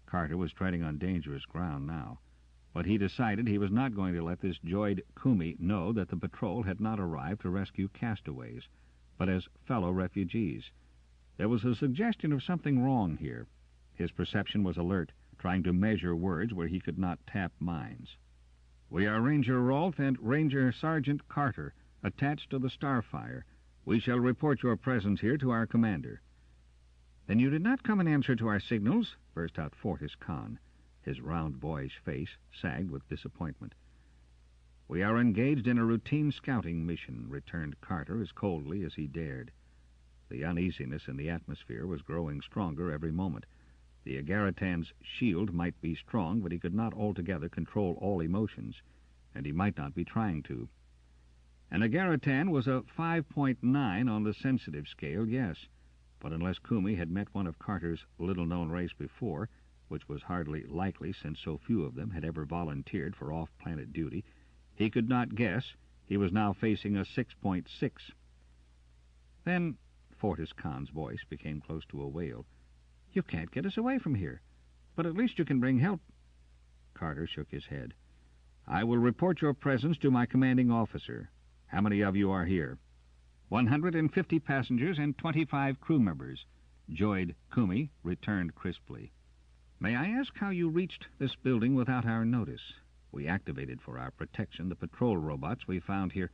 Carter was treading on dangerous ground now. But he decided he was not going to let this Joyd Kumi know that the patrol had not arrived to rescue castaways, but as fellow refugees. There was a suggestion of something wrong here. His perception was alert, trying to measure words where he could not tap minds. "We are Ranger Rolfe and Ranger Sergeant Carter, attached to the Starfire. We shall report your presence here to our commander." "Then you did not come in answer to our signals?" burst out Fortis Khan. His round boyish face sagged with disappointment. "We are engaged in a routine scouting mission," returned Carter as coldly as he dared. The uneasiness in the atmosphere was growing stronger every moment. The Agaritan's shield might be strong, but he could not altogether control all emotions, and he might not be trying to. An Agaritan was a 5.9 on the sensitive scale, yes, but unless Kumi had met one of Carter's little-known race before, which was hardly likely since so few of them had ever volunteered for off-planet duty, he could not guess he was now facing a 6.6. "Then," Fortis Khan's voice became close to a wail, "you can't get us away from here. But at least you can bring help." Carter shook his head. "I will report your presence to my commanding officer. How many of you are here?" 150 passengers and 25 crew members," Joyd Kumi returned crisply. "May I ask how you reached this building without our notice? We activated for our protection the patrol robots we found here."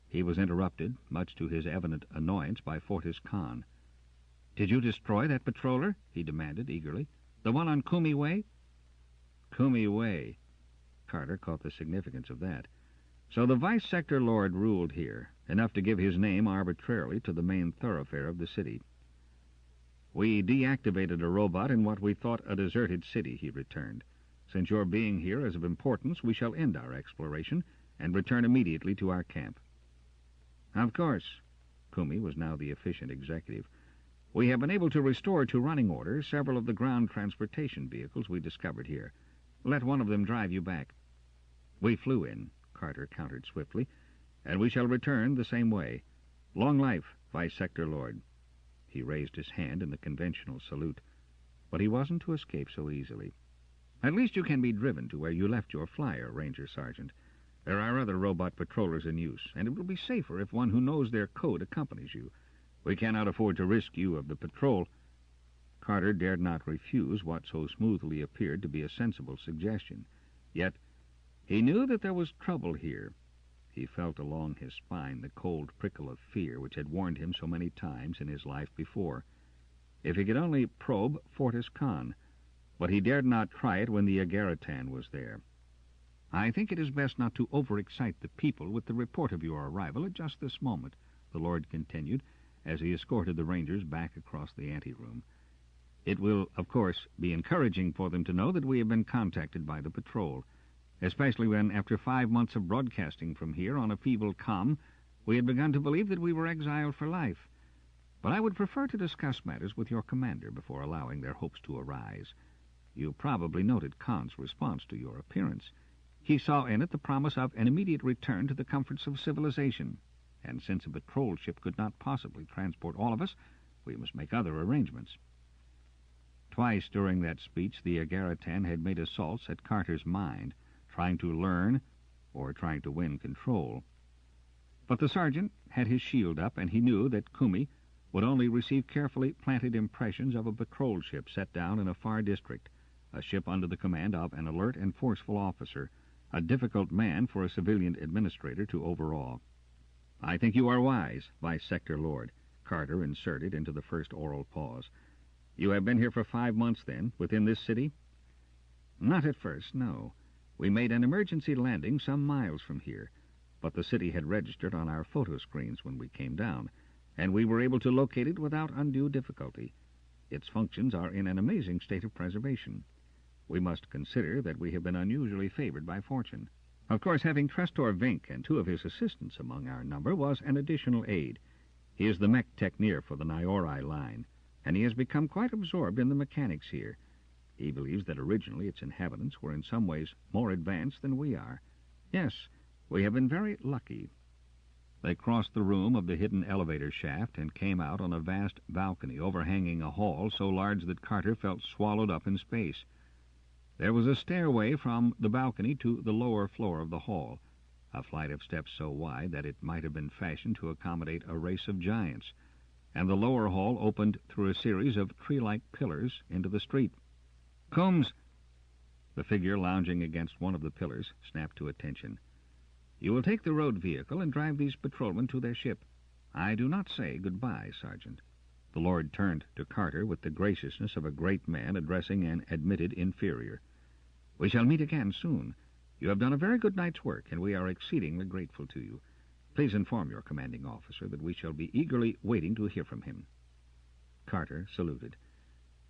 He was interrupted, much to his evident annoyance, by Fortis Khan. "Did you destroy that patroller?" he demanded eagerly. "The one on Kumi Way?" Kumi Way. Carter caught the significance of that. So the Vice Sector Lord ruled here, enough to give his name arbitrarily to the main thoroughfare of the city. "We deactivated a robot in what we thought a deserted city," he returned. "Since your being here is of importance, we shall end our exploration and return immediately to our camp." "Of course." Kumi was now the efficient executive. "We have been able to restore to running order several of the ground transportation vehicles we discovered here. Let one of them drive you back." "We flew in," Carter countered swiftly, "and we shall return the same way. Long life, Vice Sector Lord." He raised his hand in the conventional salute. But he wasn't to escape so easily. "At least you can be driven to where you left your flyer, Ranger Sergeant. There are other robot patrollers in use, and it will be safer if one who knows their code accompanies you. We cannot afford to risk you of the patrol." Carter dared not refuse what so smoothly appeared to be a sensible suggestion. Yet he knew that there was trouble here. He felt along his spine the cold prickle of fear which had warned him so many times in his life before. If he could only probe Fortis Khan, but he dared not try it when the Agaritan was there. "I think it is best not to overexcite the people with the report of your arrival at just this moment," the Lord continued, as he escorted the Rangers back across the anteroom. "It will, of course, be encouraging for them to know that we have been contacted by the patrol, especially when, after 5 months of broadcasting from here on a feeble comm, we had begun to believe that we were exiled for life. But I would prefer to discuss matters with your commander before allowing their hopes to arise. You probably noted Khan's response to your appearance. He saw in it the promise of an immediate return to the comforts of civilization, and since a patrol ship could not possibly transport all of us, we must make other arrangements." Twice during that speech the Agaritan had made assaults at Carter's mind, trying to learn or trying to win control. But the sergeant had his shield up, and he knew that Kumi would only receive carefully planted impressions of a patrol ship set down in a far district, a ship under the command of an alert and forceful officer, a difficult man for a civilian administrator to overawe. "I think you are wise, Vice Sector Lord," Carter inserted into the first oral pause. "You have been here for 5 months, then, within this city?" "Not at first, no. We made an emergency landing some miles from here, but the city had registered on our photo screens when we came down, and we were able to locate it without undue difficulty. Its functions are in an amazing state of preservation. We must consider that we have been unusually favored by fortune. Of course, having Trestor Vink and 2 of his assistants among our number was an additional aid. He is the mech techneer for the Niori line, and he has become quite absorbed in the mechanics here. He believes that originally its inhabitants were in some ways more advanced than we are. Yes, we have been very lucky." They crossed the room of the hidden elevator shaft and came out on a vast balcony overhanging a hall so large that Carter felt swallowed up in space. There was a stairway from the balcony to the lower floor of the hall, a flight of steps so wide that it might have been fashioned to accommodate a race of giants, and the lower hall opened through a series of tree-like pillars into the street. "Combs!" The figure lounging against one of the pillars snapped to attention. "You will take the road vehicle and drive these patrolmen to their ship. I do not say goodbye, Sergeant." The Lord turned to Carter with the graciousness of a great man addressing an admitted inferior. "We shall meet again soon. You have done a very good night's work, and we are exceedingly grateful to you. Please inform your commanding officer that we shall be eagerly waiting to hear from him." Carter saluted.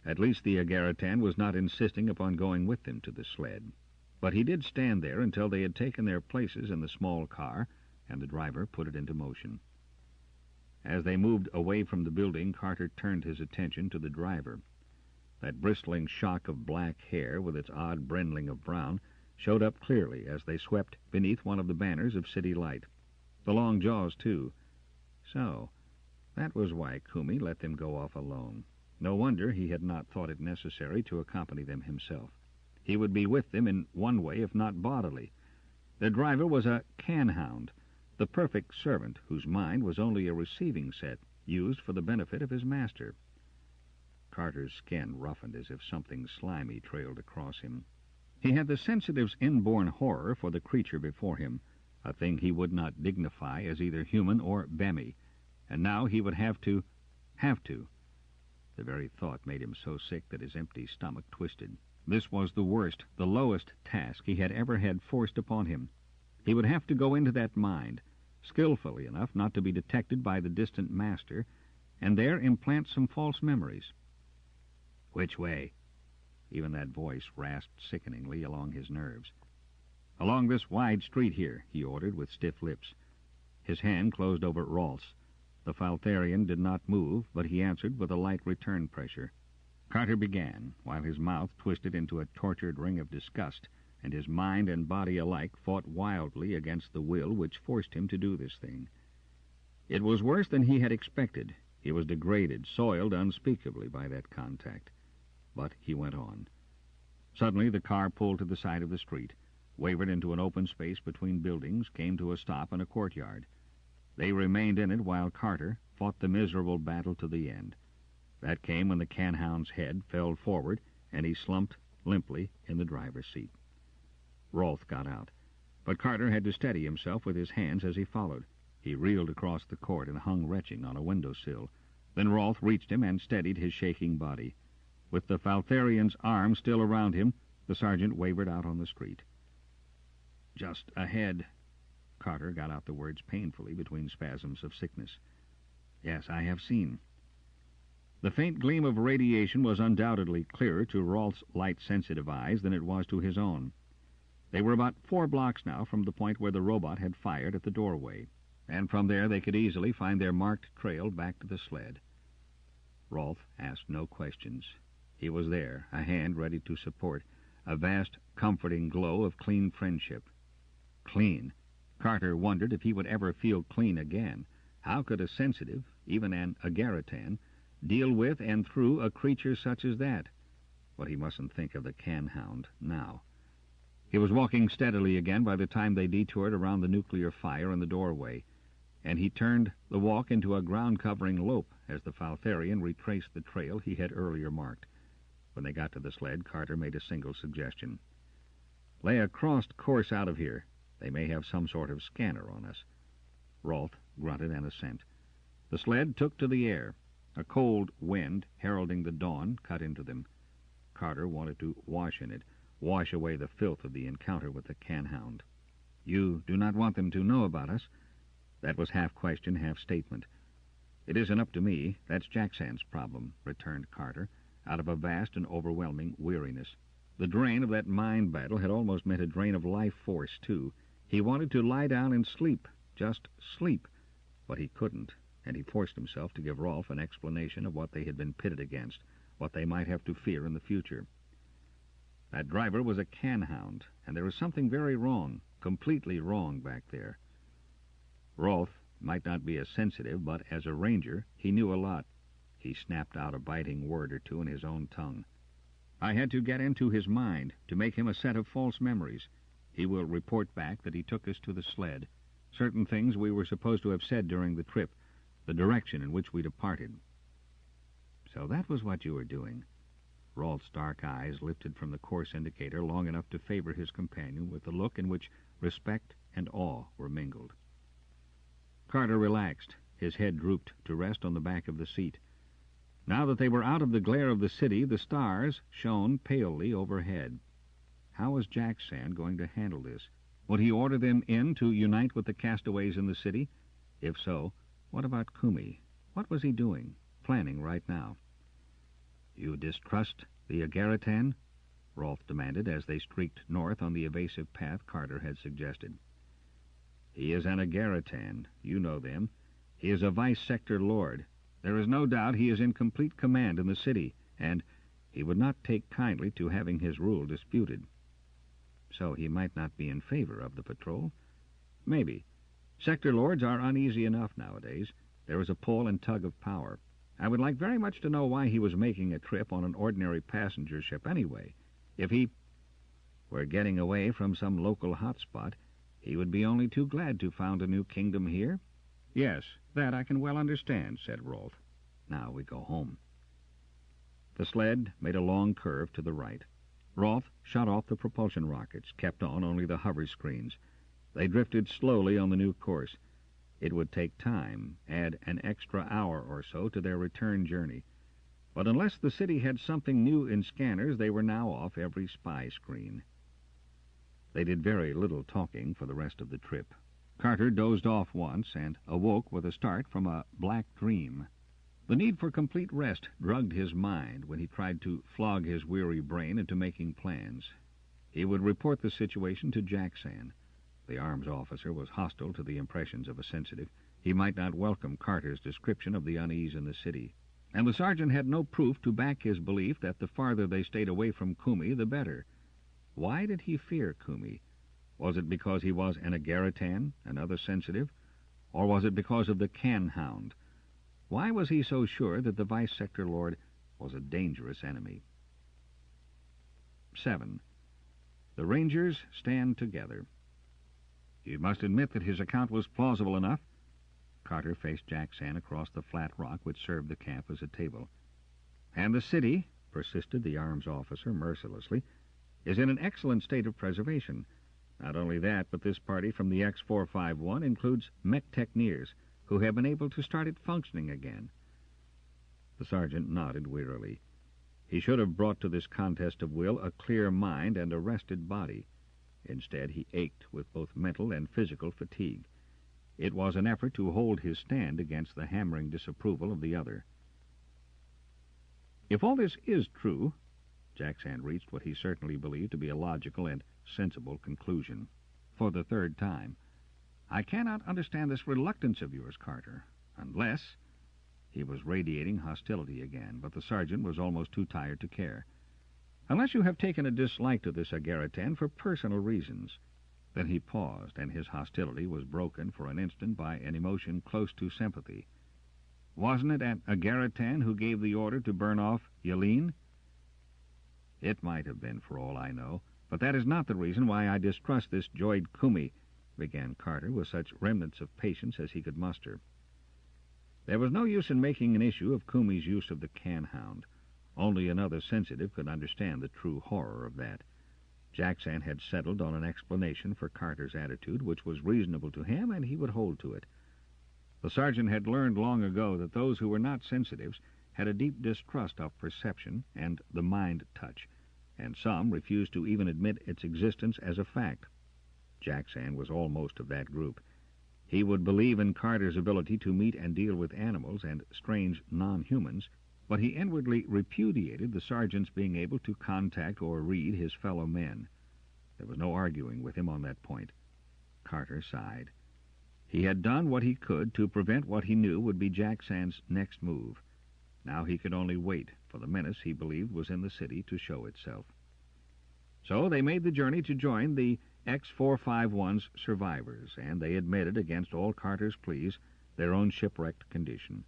At least the Agaritan was not insisting upon going with them to the sled. But he did stand there until they had taken their places in the small car, and the driver put it into motion. As they moved away from the building, Carter turned his attention to the driver. That bristling shock of black hair, with its odd brindling of brown, showed up clearly as they swept beneath one of the banners of City Light. The long jaws, too. So, that was why Kumi let them go off alone. No wonder he had not thought it necessary to accompany them himself. He would be with them in one way, if not bodily. Their driver was a can-hound, the perfect servant whose mind was only a receiving set used for the benefit of his master. Carter's skin roughened as if something slimy trailed across him. He had the sensitive's inborn horror for the creature before him, a thing he would not dignify as either human or Bemi, and now he would have to. The very thought made him so sick that his empty stomach twisted. This was the worst, the lowest task he had ever had forced upon him. He would have to go into that mind, skillfully enough not to be detected by the distant master, and there implant some false memories. "Which way?" Even that voice rasped sickeningly along his nerves. "Along this wide street here," he ordered with stiff lips. His hand closed over Rolf's. The Faltharian did not move, but he answered with a light return pressure. Carter began, while his mouth twisted into a tortured ring of disgust, and his mind and body alike fought wildly against the will which forced him to do this thing. It was worse than he had expected. He was degraded, soiled unspeakably by that contact. But he went on. Suddenly the car pulled to the side of the street, wavered into an open space between buildings, came to a stop in a courtyard. They remained in it while Carter fought the miserable battle to the end. That came when the can-hound's head fell forward, and he slumped limply in the driver's seat. Rolf got out, but Carter had to steady himself with his hands as he followed. He reeled across the court and hung retching on a windowsill. Then Rolf reached him and steadied his shaking body. With the Faltharian's arm still around him, the sergeant wavered out on the street. "Just ahead." Carter got out the words painfully between spasms of sickness. "Yes, I have seen." The faint gleam of radiation was undoubtedly clearer to Rolf's light-sensitive eyes than it was to his own. They were about 4 blocks now from the point where the robot had fired at the doorway, and from there they could easily find their marked trail back to the sled. Rolf asked no questions. He was there, a hand ready to support, a vast, comforting glow of clean friendship. Clean. Carter wondered if he would ever feel clean again. How could a sensitive, even an Agaritan, deal with and through a creature such as that? But he mustn't think of the can-hound now. He was walking steadily again by the time they detoured around the nuclear fire in the doorway, and he turned the walk into a ground-covering lope as the Faltharian retraced the trail he had earlier marked. When they got to the sled, Carter made a single suggestion. "Lay a crossed course out of here. They may have some sort of scanner on us." Rolfe grunted an assent. The sled took to the air. A cold wind, heralding the dawn, cut into them. Carter wanted to wash in it, wash away the filth of the encounter with the can-hound. "You do not want them to know about us?" That was half question, half statement. "It isn't up to me. That's Jackson's problem," returned Carter, out of a vast and overwhelming weariness. The drain of that mind battle had almost meant a drain of life force, too. He wanted to lie down and sleep, just sleep, but he couldn't, and he forced himself to give Rolfe an explanation of what they had been pitted against, what they might have to fear in the future. That driver was a can-hound, and there was something very wrong, completely wrong back there. Rolfe might not be as sensitive, but as a ranger, he knew a lot. He snapped out a biting word or two in his own tongue. "I had to get into his mind, to make him a set of false memories. He will report back that he took us to the sled, certain things we were supposed to have said during the trip, the direction in which we departed." "So that was what you were doing." Rolfe's dark eyes lifted from the course indicator long enough to favor his companion with a look in which respect and awe were mingled. Carter relaxed. His head drooped to rest on the back of the seat. Now that they were out of the glare of the city, the stars shone palely overhead. How was Jackson going to handle this? Would he order them in to unite with the castaways in the city? If so, what about Kumi? What was he doing, planning right now? "You distrust the Agaritan?" Rolfe demanded as they streaked north on the evasive path Carter had suggested. "He is an Agaritan. You know them. He is a vice-sector lord. There is no doubt he is in complete command in the city, and he would not take kindly to having his rule disputed." "So he might not be in favor of the patrol?" "Maybe. Sector lords are uneasy enough nowadays. There is a pull and tug of power. I would like very much to know why he was making a trip on an ordinary passenger ship anyway. If he were getting away from some local hotspot, he would be only too glad to found a new kingdom here." "Yes, that I can well understand," said Rolfe. "Now we go home." The sled made a long curve to the right. Rolfe shut off the propulsion rockets, kept on only the hover screens. They drifted slowly on the new course. It would take time, add an extra hour or so to their return journey. But unless the city had something new in scanners, they were now off every spy screen. They did very little talking for the rest of the trip. Carter dozed off once and awoke with a start from a black dream. The need for complete rest drugged his mind when he tried to flog his weary brain into making plans. He would report the situation to Jackson. The arms officer was hostile to the impressions of a sensitive. He might not welcome Carter's description of the unease in the city. And the sergeant had no proof to back his belief that the farther they stayed away from Kumi, the better. Why did he fear Kumi? Was it because he was an Agaritan, another sensitive? Or was it because of the can-hound? Why was he so sure that the vice-sector lord was a dangerous enemy? 7. The Rangers stand together. "You must admit that his account was plausible enough." Carter faced Jackson across the flat rock which served the camp as a table. "And the city," persisted the arms officer mercilessly, "is in an excellent state of preservation. Not only that, but this party from the X-451 includes mech-techneers who have been able to start it functioning again." The sergeant nodded wearily. He should have brought to this contest of will a clear mind and a rested body. Instead, he ached with both mental and physical fatigue. It was an effort to hold his stand against the hammering disapproval of the other. "If all this is true," Jackson reached what he certainly believed to be a logical and sensible conclusion, for the third time, "I cannot understand this reluctance of yours, Carter, unless—" He was radiating hostility again, but the sergeant was almost too tired to care. "Unless you have taken a dislike to this Agaritan for personal reasons." Then he paused, and his hostility was broken for an instant by an emotion close to sympathy. "Wasn't it an Agaritan who gave the order to burn off Yaleen?" "It might have been, for all I know, but that is not the reason why I distrust this Joyd Kumi," began Carter with such remnants of patience as he could muster. There was no use in making an issue of Kumi's use of the can-hound. Only another sensitive could understand the true horror of that. Jackson had settled on an explanation for Carter's attitude, which was reasonable to him, and he would hold to it. The sergeant had learned long ago that those who were not sensitives had a deep distrust of perception and the mind touch, and some refused to even admit its existence as a fact. Jackson was almost of that group. He would believe in Carter's ability to meet and deal with animals and strange non-humans, but he inwardly repudiated the sergeant's being able to contact or read his fellow men. There was no arguing with him on that point. Carter sighed. He had done what he could to prevent what he knew would be Jackson's next move. Now he could only wait for the menace he believed was in the city to show itself. So they made the journey to join the X-451's survivors, and they admitted, against all Carter's pleas, their own shipwrecked condition.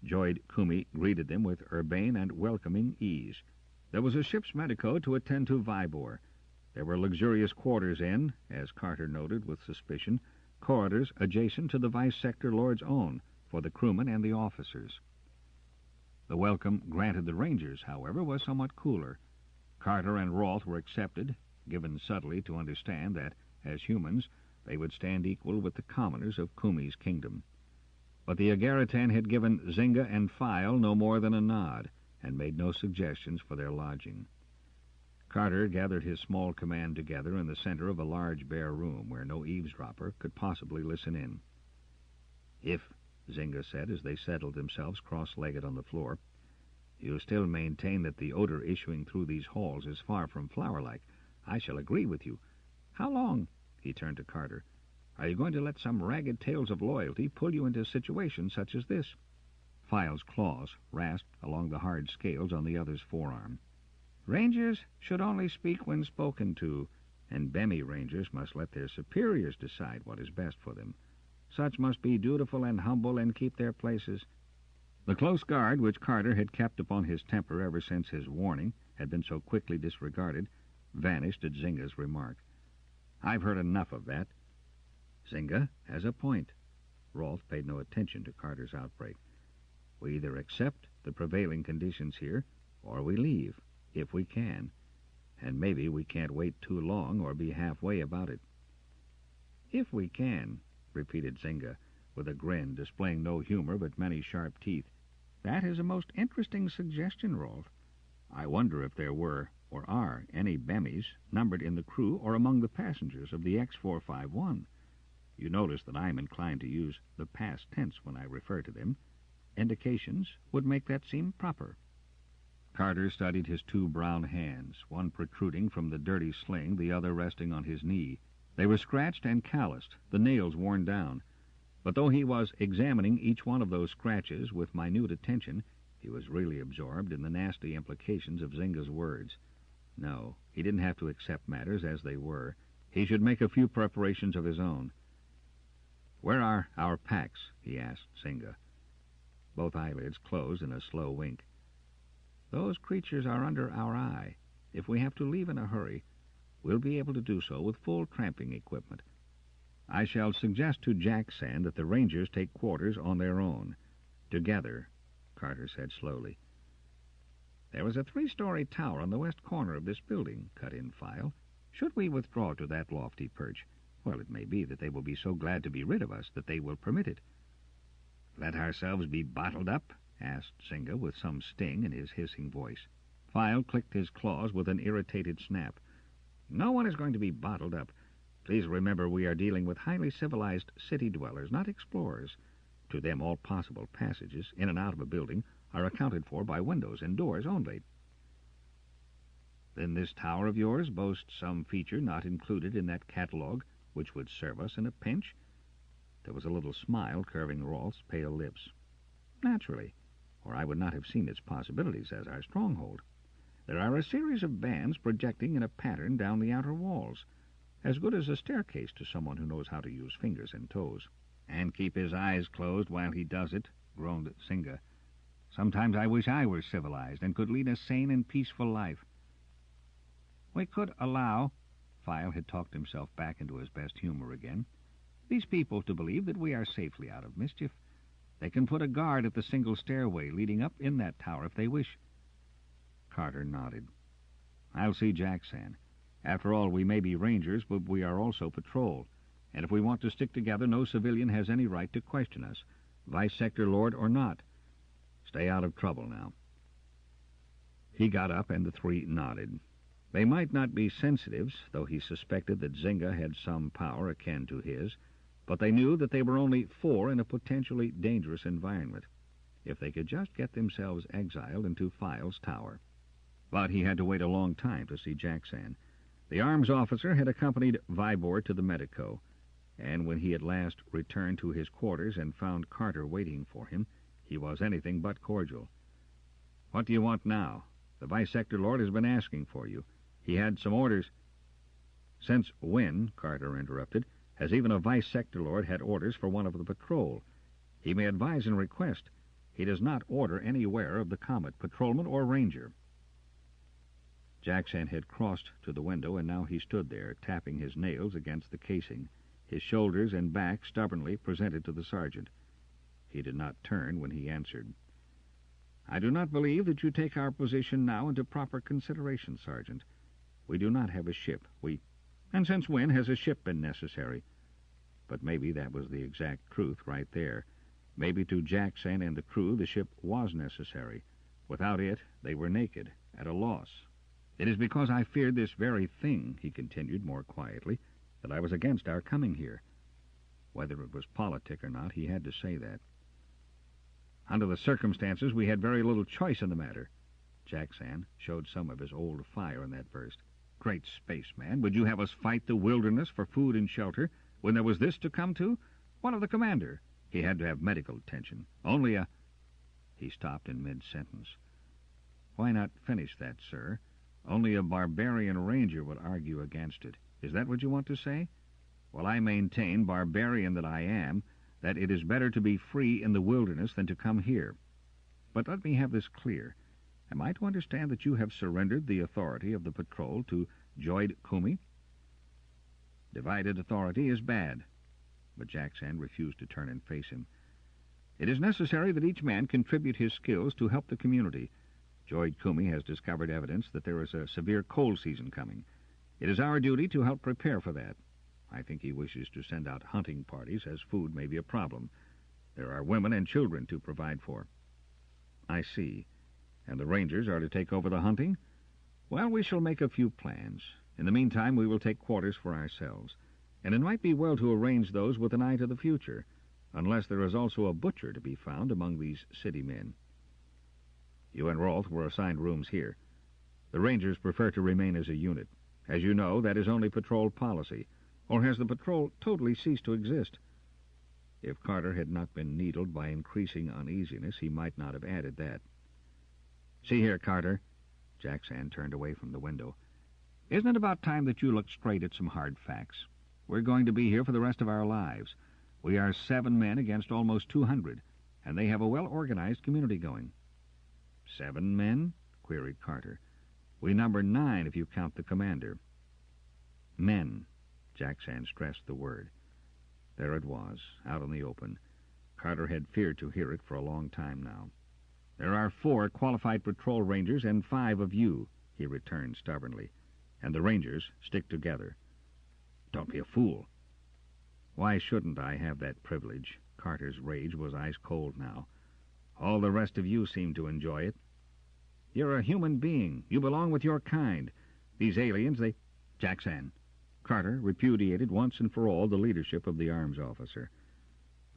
Joyd Kumi greeted them with urbane and welcoming ease. There was a ship's medico to attend to Vybor. There were luxurious quarters in, as Carter noted with suspicion, corridors adjacent to the Vice Sector Lord's own for the crewmen and the officers. The welcome granted the Rangers, however, was somewhat cooler. Carter and Rolfe were accepted, given subtly to understand that, as humans, they would stand equal with the commoners of Kumi's kingdom. But the Agaritan had given Zynga and File no more than a nod, and made no suggestions for their lodging. Carter gathered his small command together in the center of a large bare room where no eavesdropper could possibly listen in. "If," Zynga said as they settled themselves cross-legged on the floor, "you still maintain that the odor issuing through these halls is far from flower-like, I shall agree with you. How long," he turned to Carter, "are you going to let some ragged tales of loyalty pull you into situations such as this?" File's claws rasped along the hard scales on the other's forearm. "Rangers should only speak when spoken to, and Bemi Rangers must let their superiors decide what is best for them. Such must be dutiful and humble and keep their places." The close guard which Carter had kept upon his temper ever since his warning had been so quickly disregarded vanished at Zynga's remark. "I've heard enough of that." "Zynga has a point." Rolfe paid no attention to Carter's outbreak. "We either accept the prevailing conditions here, or we leave, if we can. And maybe we can't wait too long or be halfway about it." "If we can," repeated Zynga, with a grin displaying no humor but many sharp teeth. "That is a most interesting suggestion, Rolfe. I wonder if there were or are any Bemis numbered in the crew or among the passengers of the X-451. You notice that I am inclined to use the past tense when I refer to them. Indications would make that seem proper." Carter studied his two brown hands, one protruding from the dirty sling, the other resting on his knee. They were scratched and calloused, the nails worn down. But though he was examining each one of those scratches with minute attention, he was really absorbed in the nasty implications of Zynga's words. No, he didn't have to accept matters as they were. He should make a few preparations of his own. "Where are our packs?" he asked Zynga. Both eyelids closed in a slow wink. "Those creatures are under our eye. If we have to leave in a hurry, we'll be able to do so with full tramping equipment. I shall suggest to Jackson that the Rangers take quarters on their own. Together," Carter said slowly. "There is a 3-story tower on the west corner of this building," cut in File. "Should we withdraw to that lofty perch, well, it may be that they will be so glad to be rid of us that they will permit it." "Let ourselves be bottled up?" asked Zynga with some sting in his hissing voice. File clicked his claws with an irritated snap. "No one is going to be bottled up. Please remember we are dealing with highly civilized city dwellers, not explorers. To them all possible passages in and out of a building are accounted for by windows and doors only." "Then this tower of yours boasts some feature not included in that catalogue which would serve us in a pinch?" There was a little smile curving Rolfe's pale lips. "Naturally, or I would not have seen its possibilities as our stronghold. There are a series of bands projecting in a pattern down the outer walls, as good as a staircase to someone who knows how to use fingers and toes." "And keep his eyes closed while he does it," groaned Zynga. "Sometimes I wish I were civilized and could lead a sane and peaceful life." "We could allow," File had talked himself back into his best humor again, "these people to believe that we are safely out of mischief. They can put a guard at the single stairway leading up in that tower if they wish. Carter nodded. "I'll see Jackson. After all, we may be rangers, but we are also patrol. And if we want to stick together, no civilian has any right to question us, Vice Sector Lord or not. Stay out of trouble now." He got up, and the three nodded. They might not be sensitives, though he suspected that Zynga had some power akin to his, but they knew that they were only four in a potentially dangerous environment. If they could just get themselves exiled into Files Tower. But he had to wait a long time to see Jackson. The arms officer had accompanied Vibor to the Medico, and when he at last returned to his quarters and found Carter waiting for him, he was anything but cordial. "What do you want now? The Vice Sector Lord has been asking for you. He had some orders." "Since when," Carter interrupted, "has even a Vice Sector Lord had orders for one of the patrol? He may advise and request. He does not order anywhere of the Comet, patrolman or ranger." Jackson had crossed to the window, and now he stood there, tapping his nails against the casing, his shoulders and back stubbornly presented to the sergeant. He did not turn when he answered. "I do not believe that you take our position now into proper consideration, Sergeant. We do not have a ship. And since when has a ship been necessary?" But maybe that was the exact truth right there. Maybe to Jackson and the crew the ship was necessary. Without it, they were naked, at a loss. "It is because I feared this very thing," he continued more quietly, "that I was against our coming here." Whether it was politic or not, he had to say that. "Under the circumstances, we had very little choice in the matter." Jackson showed some of his old fire in that burst. "Great spaceman, would you have us fight the wilderness for food and shelter when there was this to come to? What of the commander? He had to have medical attention. Only a—" He stopped in mid-sentence. "Why not finish that, sir? Only a barbarian ranger would argue against it. Is that what you want to say? Well, I maintain, barbarian that I am, that it is better to be free in the wilderness than to come here. But let me have this clear. Am I to understand that you have surrendered the authority of the patrol to Joyd Kumi?" "Divided authority is bad." But Jackson refused to turn and face him. "It is necessary that each man contribute his skills to help the community. Joyd Kumi has discovered evidence that there is a severe cold season coming. It is our duty to help prepare for that. I think he wishes to send out hunting parties, as food may be a problem. There are women and children to provide for." "I see. And the rangers are to take over the hunting?" "Well, we shall make a few plans. In the meantime, we will take quarters for ourselves. And it might be well to arrange those with an eye to the future, unless there is also a butcher to be found among these city men." "You and Rolth were assigned rooms here. The rangers prefer to remain as a unit. As you know, that is only patrol policy. Or has the patrol totally ceased to exist?" If Carter had not been needled by increasing uneasiness, he might not have added that. "See here, Carter." Jackson turned away from the window. "Isn't it about time that you looked straight at some hard facts? We're going to be here for the rest of our lives. We are 7 men against almost 200, and they have a well-organized community going." "7 men?" queried Carter. "We number 9 if you count the commander." "Men." Jackson stressed the word. There it was, out in the open. Carter had feared to hear it for a long time now. "There are 4 qualified patrol rangers and 5 of you," he returned stubbornly. "And the rangers stick together." "Don't be a fool." "Why shouldn't I have that privilege?" Carter's rage was ice-cold now. "All the rest of you seem to enjoy it. You're a human being. You belong with your kind. These aliens, they—" "Jackson." Carter repudiated once and for all the leadership of the arms officer.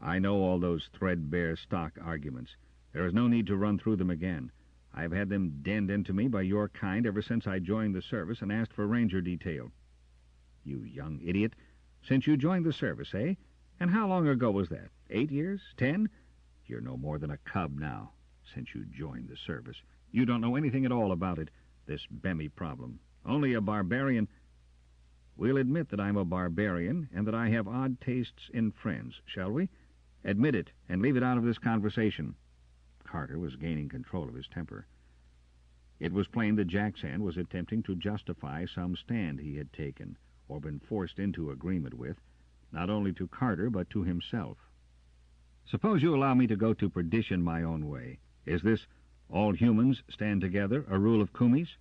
"I know all those threadbare stock arguments. There is no need to run through them again. I have had them denned into me by your kind ever since I joined the service and asked for ranger detail." "You young idiot. Since you joined the service, eh? And how long ago was that? 8 years? 10? You're no more than a cub now. Since you joined the service. You don't know anything at all about it, this Bemi problem. Only a barbarian—" "We'll admit that I'm a barbarian and that I have odd tastes in friends, shall we? Admit it and leave it out of this conversation." Carter was gaining control of his temper. It was plain that Jackson was attempting to justify some stand he had taken, or been forced into agreement with, not only to Carter but to himself. "Suppose you allow me to go to perdition my own way. Is this—" All humans stand together, a rule of Kumi's?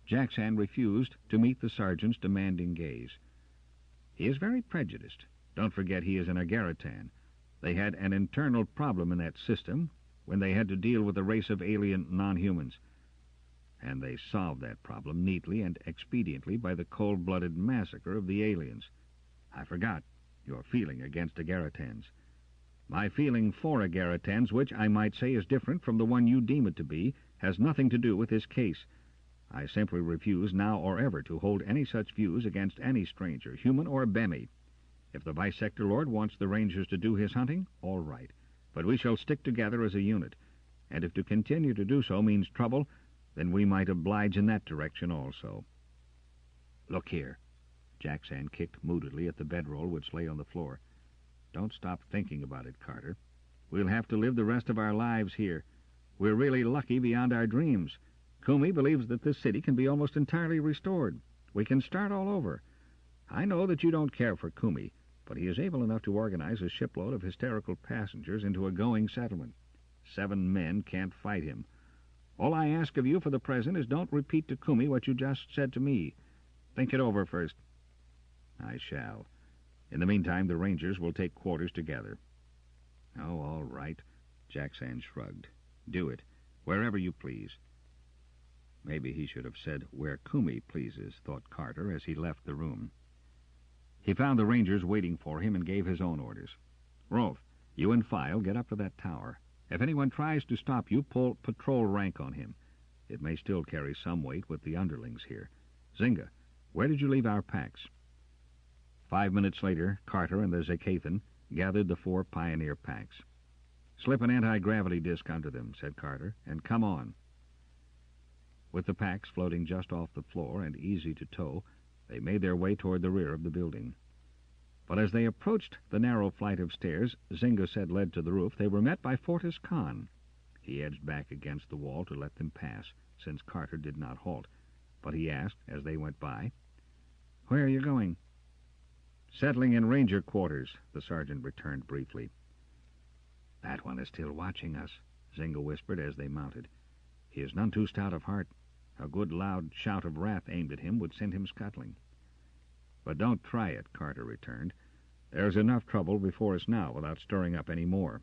Jackson refused to meet the sergeant's demanding gaze. He is very prejudiced. Don't forget he is an Agaritan. They had an internal problem in that system when they had to deal with a race of alien non-humans. And they solved that problem neatly and expediently by the cold-blooded massacre of the aliens. I forgot your feeling against Agaritans. My feeling for Agaritans, which I might say is different from the one you deem it to be, has nothing to do with this case. I simply refuse now or ever to hold any such views against any stranger, human or Bemi. If the Vice-Sector Lord wants the Rangers to do his hunting, all right. But we shall stick together as a unit. And if to continue to do so means trouble, then we might oblige in that direction also. Look here. Jackson kicked moodily at the bedroll which lay on the floor. Don't stop thinking about it, Carter. We'll have to live the rest of our lives here. We're really lucky beyond our dreams. Kumi believes that this city can be almost entirely restored. We can start all over. I know that you don't care for Kumi, but he is able enough to organize a shipload of hysterical passengers into a going settlement. 7 men can't fight him. All I ask of you for the present is don't repeat to Kumi what you just said to me. Think it over first. I shall. In the meantime, the Rangers will take quarters together. Oh, all right, Jackson shrugged. Do it, wherever you please. Maybe he should have said, where Kumi pleases, thought Carter as he left the room. He found the Rangers waiting for him and gave his own orders. Rolf, you and File get up to that tower. If anyone tries to stop you, pull patrol rank on him. It may still carry some weight with the underlings here. Zinga, where did you leave our packs? 5 minutes later, Carter and the Zakathan gathered the 4 Pioneer packs. Slip an anti-gravity disc under them, said Carter, and come on. With the packs floating just off the floor and easy to tow, they made their way toward the rear of the building. But as they approached the narrow flight of stairs Zinga said led to the roof, they were met by Fortis Khan. He edged back against the wall to let them pass, since Carter did not halt. But he asked, as they went by, "Where are you going?" "Settling in ranger quarters," the sergeant returned briefly. "That one is still watching us," Zinga whispered as they mounted. "He is none too stout of heart. A good loud shout of wrath aimed at him would send him scuttling." "But don't try it," Carter returned. "There's enough trouble before us now without stirring up any more."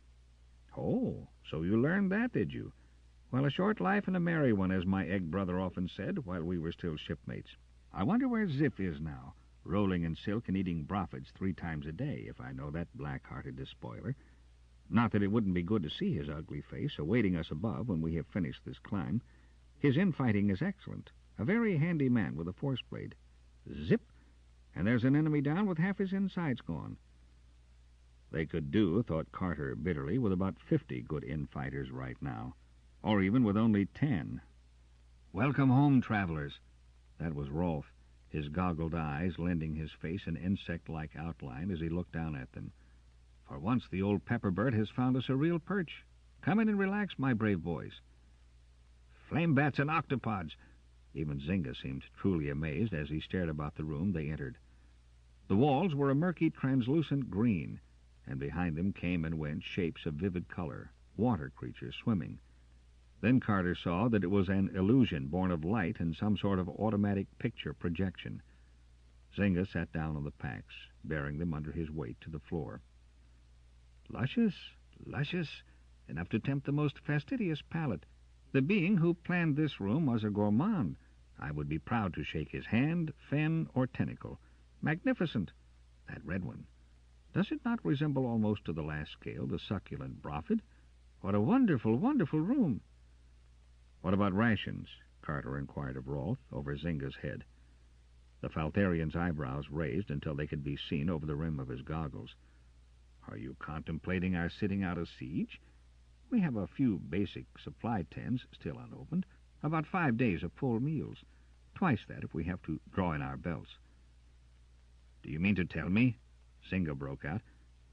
"Oh, so you learned that, did you? Well, a short life and a merry one, as my egg brother often said while we were still shipmates. I wonder where Zip is now, rolling in silk and eating brothage 3 times a day, if I know that black-hearted despoiler. Not that it wouldn't be good to see his ugly face awaiting us above when we have finished this climb. His infighting is excellent, a very handy man with a force blade. Zip! And there's an enemy down with half his insides gone." They could do, thought Carter bitterly, with about 50 good infighters right now, or even with only 10. "Welcome home, travelers." That was Rolf, his goggled eyes lending his face an insect-like outline as he looked down at them. "For once the old pepperbird has found us a real perch. Come in and relax, my brave boys." "Flame bats and octopods!" Even Zinga seemed truly amazed as he stared about the room they entered. The walls were a murky, translucent green, and behind them came and went shapes of vivid color, water creatures swimming. Then Carter saw that it was an illusion born of light and some sort of automatic picture projection. Zinga sat down on the packs, bearing them under his weight to the floor. "Luscious, luscious, enough to tempt the most fastidious palate. The being who planned this room was a gourmand. I would be proud to shake his hand, fin, or tentacle. Magnificent! That red one. Does it not resemble almost to the last scale the succulent brothid? What a wonderful, wonderful room!" "What about rations?" Carter inquired of Rolf, over Zinga's head. The Faltharian's eyebrows raised until they could be seen over the rim of his goggles. "Are you contemplating our sitting out a siege? We have a few basic supply tins still unopened, about 5 days of full meals, twice that if we have to draw in our belts." "Do you mean to tell me," Zinga broke out,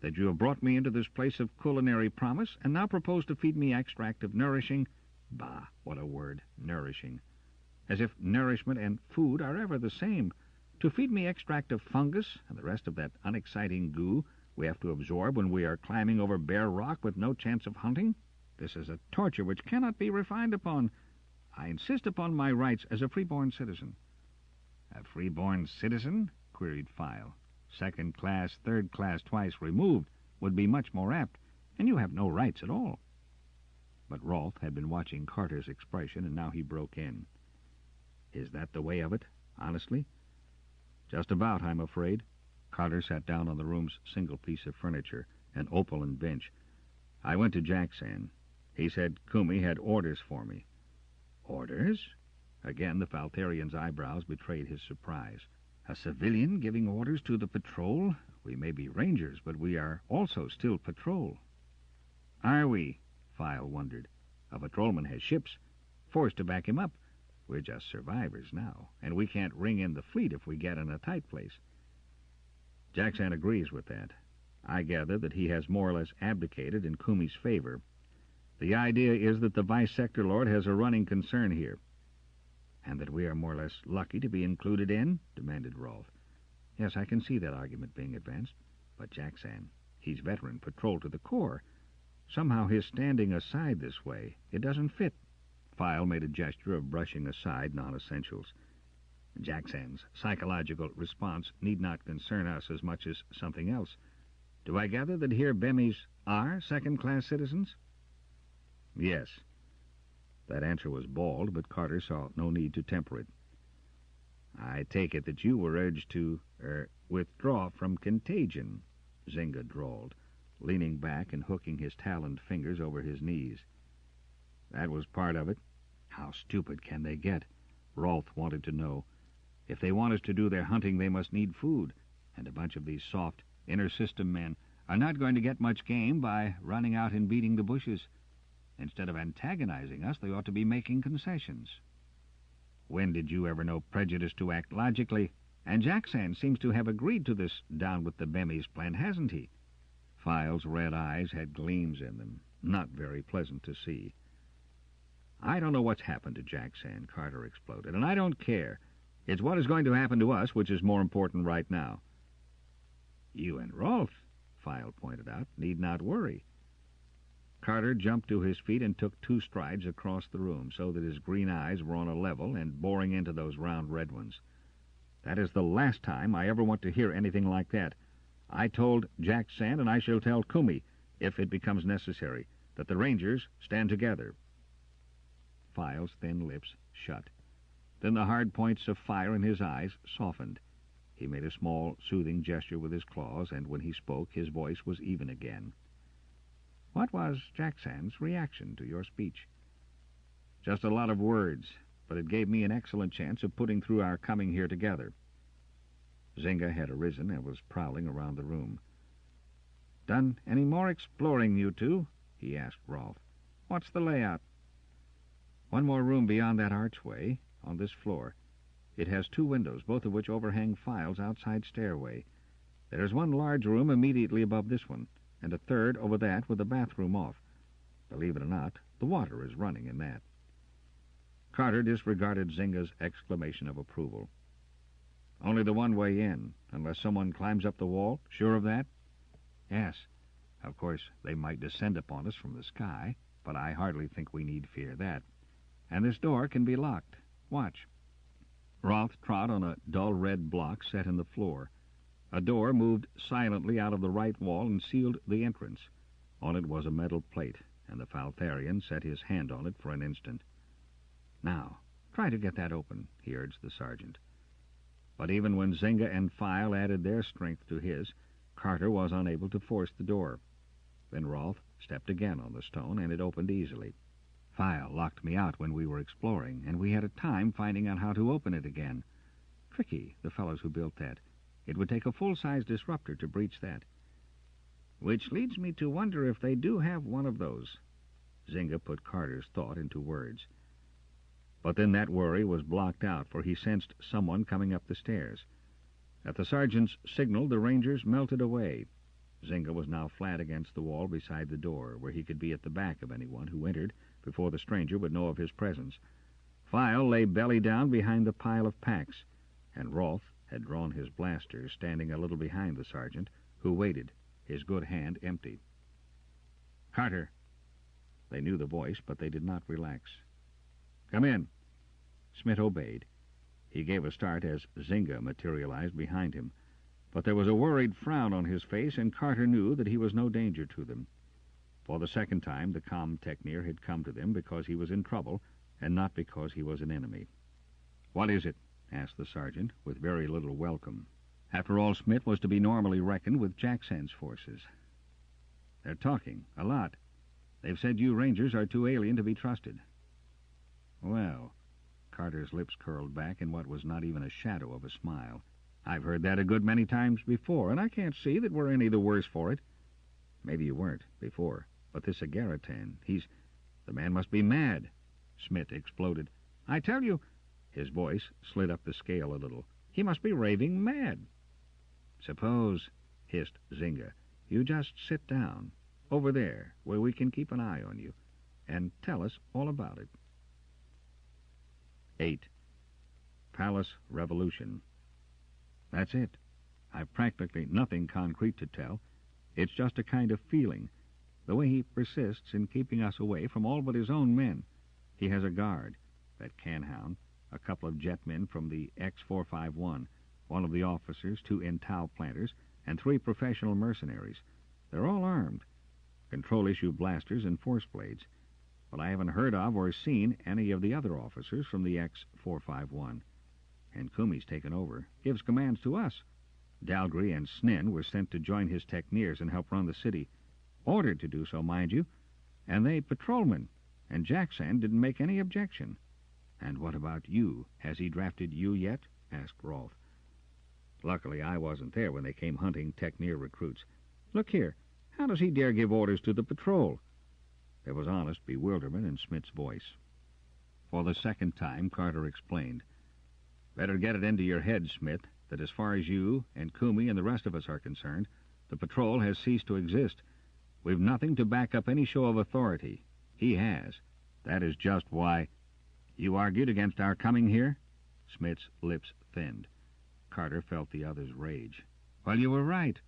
"that you have brought me into this place of culinary promise and now propose to feed me extract of nourishing—" "Bah, what a word, nourishing. As if nourishment and food are ever the same. To feed me extract of fungus and the rest of that unexciting goo we have to absorb when we are climbing over bare rock with no chance of hunting? This is a torture which cannot be refined upon. I insist upon my rights as a freeborn citizen." "A freeborn citizen?" queried File. "Second class, third class, twice removed would be much more apt, and you have no rights at all." But Rolfe had been watching Carter's expression, and now he broke in. "Is that the way of it, honestly?" "Just about, I'm afraid." Carter sat down on the room's single piece of furniture, an opaline bench. "I went to Jackson. He said Kumi had orders for me." "Orders?" Again the Falterian's eyebrows betrayed his surprise. "A civilian giving orders to the patrol? We may be rangers, but we are also still patrol." "Are we?" File wondered. "A patrolman has ships, force to back him up. We're just survivors now, and we can't ring in the fleet if we get in a tight place." "Jackson agrees with that. I gather that he has more or less abdicated in Kumi's favor. The idea is that the Vice Sector Lord has a running concern here." "And that we are more or less lucky to be included in?" demanded Rolfe. "Yes, I can see that argument being advanced. But Jackson, he's veteran patrol to the core. Somehow his standing aside this way, it doesn't fit." File made a gesture of brushing aside non-essentials. "Jackson's psychological response need not concern us as much as something else. Do I gather that here Bemis are second-class citizens?" "Yes." That answer was bald, but Carter saw no need to temper it. "I take it that you were urged to, withdraw from contagion," Zynga drawled, leaning back and hooking his taloned fingers over his knees. "That was part of it." "How stupid can they get?" Rolfe wanted to know. "If they want us to do their hunting, they must need food, and a bunch of these soft, inner-system men are not going to get much game by running out and beating the bushes. Instead of antagonizing us, they ought to be making concessions." "When did you ever know prejudice to act logically? And Jackson seems to have agreed to this down-with-the-Bemis plan, hasn't he?" File's red eyes had gleams in them, not very pleasant to see. "I don't know what's happened to Jackson," Carter exploded, "and I don't care. It's what is going to happen to us which is more important right now." "You and Rolfe," File pointed out, "need not worry." Carter jumped to his feet and took 2 strides across the room, so that his green eyes were on a level and boring into those round red ones. "That is the last time I ever want to hear anything like that. I told Jackson, and I shall tell Kumi, if it becomes necessary, that the Rangers stand together." File's thin lips shut. Then the hard points of fire in his eyes softened. He made a small, soothing gesture with his claws, and when he spoke, his voice was even again. "What was Jackson's reaction to your speech?" "Just a lot of words, but it gave me an excellent chance of putting through our coming here together." Zynga had arisen and was prowling around the room. "Done any more exploring, you two?" he asked Rolfe. "What's the layout?" "One more room beyond that archway, on this floor. It has 2 windows, both of which overhang File's outside stairway. There is one large room immediately above this one, and a third over that with the bathroom off. Believe it or not, the water is running in that." Carter disregarded Zynga's exclamation of approval. "Only the one way in, unless someone climbs up the wall? Sure of that?" "Yes. Of course, they might descend upon us from the sky, but I hardly think we need fear that. And this door can be locked. Watch." Rolfe trod on a dull red block set in the floor. A door moved silently out of the right wall and sealed the entrance. On it was a metal plate, and the Faltharian set his hand on it for an instant. "Now, try to get that open," he urged the sergeant. But even when Zynga and File added their strength to his, Carter was unable to force the door. Then Rolfe stepped again on the stone, and it opened easily. "File locked me out when we were exploring, and we had a time finding out how to open it again. Tricky, the fellows who built that. It would take a full-size disruptor to breach that." "Which leads me to wonder if they do have one of those." Zynga put Carter's thought into words. But then that worry was blocked out, for he sensed someone coming up the stairs. At the sergeant's signal, the Rangers melted away. Zynga was now flat against the wall beside the door, where he could be at the back of anyone who entered before the stranger would know of his presence. File lay belly down behind the pile of packs, and Rolfe had drawn his blaster, standing a little behind the sergeant, who waited, his good hand empty. "Carter." They knew the voice, but they did not relax. "Come in." Smith obeyed. He gave a start as Zynga materialized behind him, but there was a worried frown on his face, and Carter knew that he was no danger to them. For the second time, the com-techneer had come to them because he was in trouble, and not because he was an enemy. "What is it?" asked the sergeant, with very little welcome. After all, Smith was to be normally reckoned with Jackson's forces. "They're talking, a lot. They've said you Rangers are too alien to be trusted." "Well," Carter's lips curled back in what was not even a shadow of a smile, "I've heard that a good many times before, and I can't see that we're any the worse for it." "Maybe you weren't, before, but this Agaritan, the man must be mad," Smith exploded. "I tell you—" His voice slid up the scale a little. "He must be raving mad." "Suppose," hissed Zynga, "you just sit down, over there, where we can keep an eye on you, and tell us all about it." 8. Palace Revolution. That's it. I've practically nothing concrete to tell. It's just a kind of feeling, the way he persists in keeping us away from all but his own men. He has a guard, that can-hound, a couple of jetmen from the X-451, one of the officers, 2 Intal planters, and 3 professional mercenaries. They're all armed, control-issue blasters and force blades, but I haven't heard of or seen any of the other officers from the X-451. And Kumi's taken over, gives commands to us. Dalgry and Snin were sent to join his techneers and help run the city. Ordered to do so, mind you. And they patrolmen, and Jackson didn't make any objection. "And what about you? Has he drafted you yet?" asked Rolfe. "Luckily I wasn't there when they came hunting techneer recruits. Look here, how does he dare give orders to the patrol?" There was honest bewilderment in Smith's voice. For the second time, Carter explained. "Better get it into your head, Smith, that as far as you and Kumi and the rest of us are concerned, the patrol has ceased to exist. We've nothing to back up any show of authority. He has. That is just why—" "You argued against our coming here?" Smith's lips thinned. Carter felt the other's rage. "Well, you were right.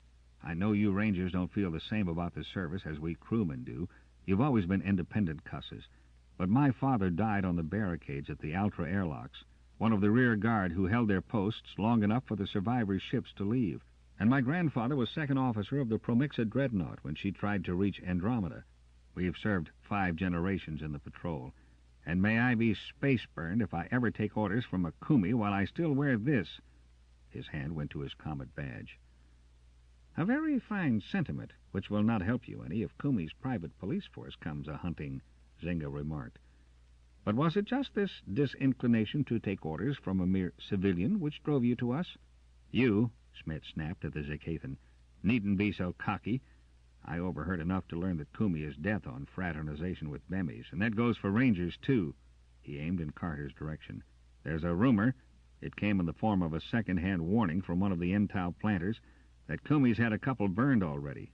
I know you Rangers don't feel the same about the service as we crewmen do. You've always been independent cusses. But my father died on the barricades at the Altra airlocks, one of the rear guard who held their posts long enough for the survivors' ships to leave. And my grandfather was second officer of the Promixa dreadnought when she tried to reach Andromeda. We've served 5 generations in the patrol. And may I be space-burned if I ever take orders from a Kumi while I still wear this." His hand went to his comet badge. "A very fine sentiment, which will not help you any if Kumi's private police force comes a-hunting," Zynga remarked. "But was it just this disinclination to take orders from a mere civilian which drove you to us?" "You," Smith snapped at the Zakathan, "needn't be so cocky. I overheard enough to learn that Kumi is death on fraternization with Bemis, and that goes for Rangers, too." He aimed in Carter's direction. "There's a rumor, it came in the form of a second-hand warning from one of the Intal planters, that Kumi's had a couple burned already."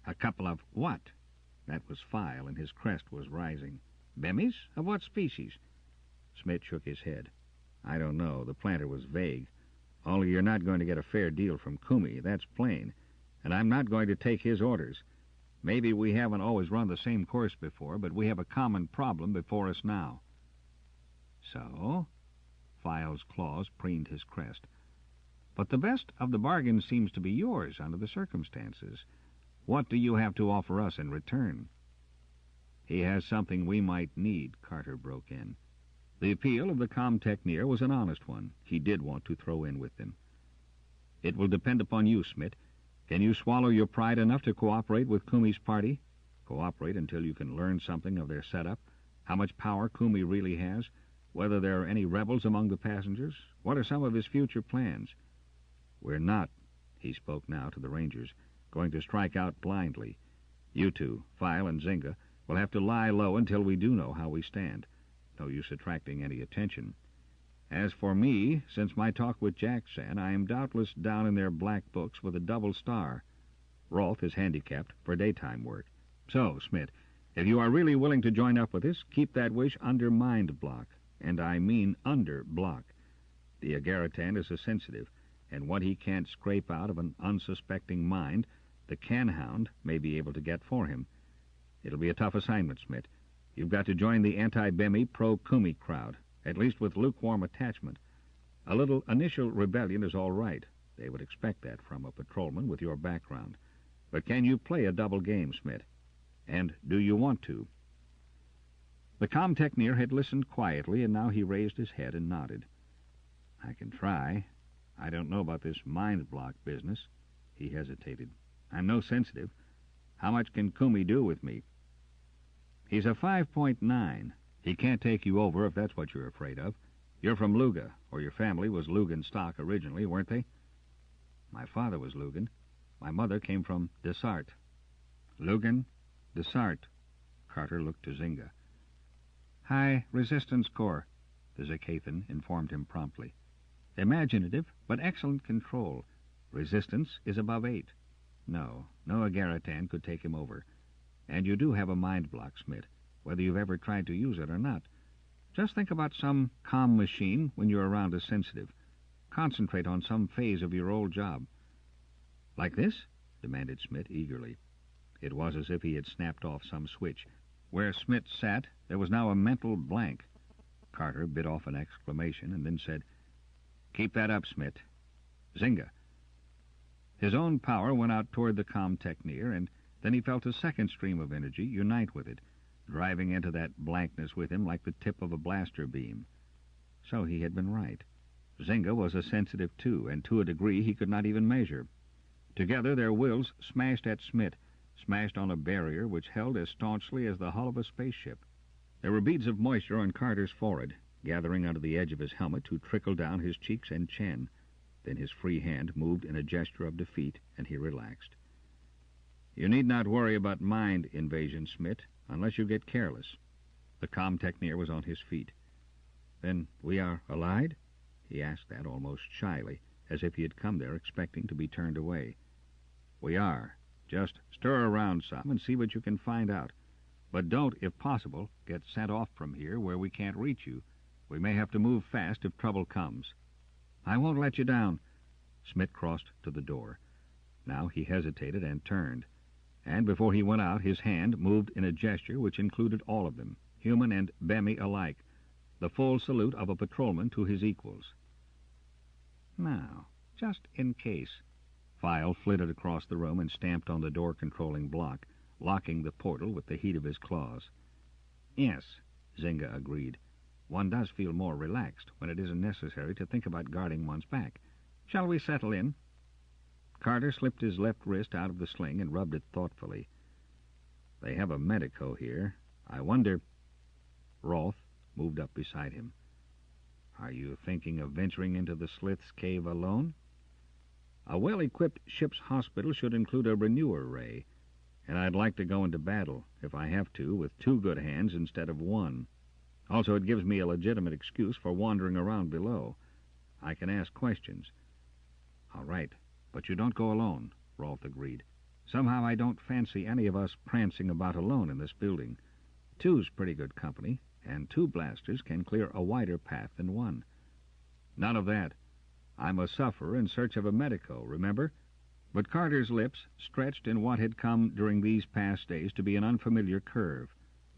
"A couple of what?" That was File, and his crest was rising. "Bemis? Of what species?" Smith shook his head. "I don't know. The planter was vague. Only you're not going to get a fair deal from Kumi, that's plain. And I'm not going to take his orders. Maybe we haven't always run the same course before, but we have a common problem before us now." "So?" File's claws preened his crest. "But the best of the bargain seems to be yours under the circumstances. What do you have to offer us in return?" "He has something we might need," Carter broke in. The appeal of the com-techneer was an honest one. He did want to throw in with them. "It will depend upon you, Smith. Can you swallow your pride enough to cooperate with Kumi's party? Cooperate until you can learn something of their setup, how much power Kumi really has, whether there are any rebels among the passengers, what are some of his future plans. We're not," he spoke now to the Rangers, "going to strike out blindly. You two, File and Zynga, will have to lie low until we do know how we stand. No use attracting any attention. As for me, since my talk with Jackson, I am doubtless down in their black books with a double star. Rolfe is handicapped for daytime work. So, Smith, if you are really willing to join up with us, keep that wish under mind block. And I mean under block. The Agaritan is a sensitive, and what he can't scrape out of an unsuspecting mind, the can-hound may be able to get for him. It'll be a tough assignment, Smith. You've got to join the anti-Bemi, pro-Kumi crowd, at least with lukewarm attachment. A little initial rebellion is all right. They would expect that from a patrolman with your background. But can you play a double game, Smith? And do you want to? The com-techneer had listened quietly, and now he raised his head and nodded. I can try. I don't know about this mind block business. He hesitated. I'm no sensitive. How much can Kumi do with me? He's a 5.9. He can't take you over if that's what you're afraid of. You're from Luga, or your family was Lugan stock originally, weren't they? My father was Lugan. My mother came from Desart. Lugan? Desart. Carter looked to Zynga. High Resistance Corps, the Zakathan informed him promptly. Imaginative, but excellent control. Resistance is above 8. No Agaratan could take him over. And you do have a mind block, Smith, whether you've ever tried to use it or not. Just think about some comm machine when you're around a sensitive. Concentrate on some phase of your old job. Like this? Demanded Smith eagerly. It was as if he had snapped off some switch. Where Smith sat, there was now a mental blank. Carter bit off an exclamation and then said, Keep that up, Smith. Zynga. His own power went out toward the com-techneer, and then he felt a second stream of energy unite with it, driving into that blankness with him like the tip of a blaster beam. So he had been right. Zynga was a sensitive too, and to a degree he could not even measure. Together their wills smashed at Smith, smashed on a barrier which held as staunchly as the hull of a spaceship. There were beads of moisture on Carter's forehead, gathering under the edge of his helmet to trickle down his cheeks and chin. Then his free hand moved in a gesture of defeat, and he relaxed. You need not worry about mind invasion, Smith, unless you get careless. The com-techneer was on his feet. Then we are allied? He asked that almost shyly, as if he had come there expecting to be turned away. We are. Just stir around some and see what you can find out. But don't, if possible, get sent off from here where we can't reach you. We may have to move fast if trouble comes. I won't let you down. Smith crossed to the door. Now he hesitated and turned. And before he went out, his hand moved in a gesture which included all of them, human and Bemi alike, the full salute of a patrolman to his equals. Now, just in case. File flitted across the room and stamped on the door-controlling block, locking the portal with the heat of his claws. Yes, Zynga agreed. One does feel more relaxed when it isn't necessary to think about guarding one's back. Shall we settle in? Carter slipped his left wrist out of the sling and rubbed it thoughtfully. They have a medico here. I wonder... Rolf moved up beside him. Are you thinking of venturing into the Slith's cave alone? A well-equipped ship's hospital should include a renewer ray, and I'd like to go into battle, if I have to, with 2 good hands instead of 1. Also, it gives me a legitimate excuse for wandering around below. I can ask questions. All right, but you don't go alone, Rolf agreed. Somehow I don't fancy any of us prancing about alone in this building. 2's pretty good company, and 2 blasters can clear a wider path than 1. None of that. I'm a sufferer in search of a medico, remember? But Carter's lips stretched in what had come during these past days to be an unfamiliar curve,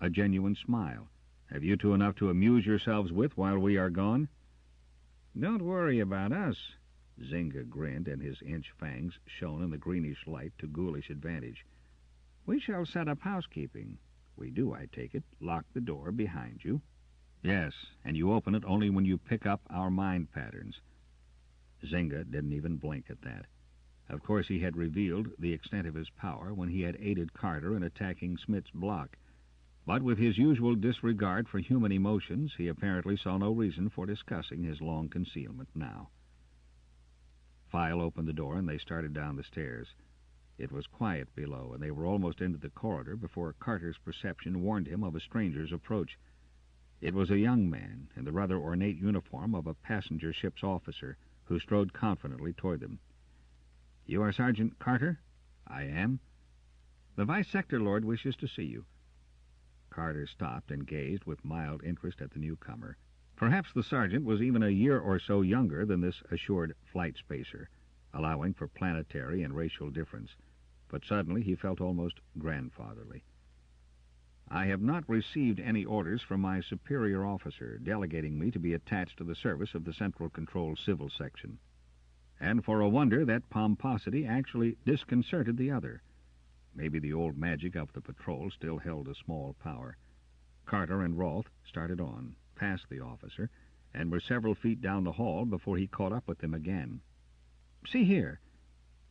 a genuine smile. Have you 2 enough to amuse yourselves with while we are gone? Don't worry about us. Zynga grinned, and his inch fangs shone in the greenish light to ghoulish advantage. We shall set up housekeeping. We do, I take it, lock the door behind you. Yes, and you open it only when you pick up our mind patterns. Zynga didn't even blink at that. Of course, he had revealed the extent of his power when he had aided Carter in attacking Smith's block. But with his usual disregard for human emotions, he apparently saw no reason for discussing his long concealment now. File opened the door, and they started down the stairs. It was quiet below, and they were almost into the corridor before Carter's perception warned him of a stranger's approach. It was a young man in the rather ornate uniform of a passenger ship's officer, who strode confidently toward them. You are Sergeant Carter? I am. The Vice Sector Lord wishes to see you. Carter stopped and gazed with mild interest at the newcomer. Perhaps the sergeant was even a year or so younger than this assured flight spacer, allowing for planetary and racial difference. But suddenly he felt almost grandfatherly. I have not received any orders from my superior officer delegating me to be attached to the service of the Central Control Civil Section. And for a wonder, that pomposity actually disconcerted the other. Maybe the old magic of the patrol still held a small power. Carter and Rolfe started on, past the officer, and were several feet down the hall before he caught up with them again. "See here."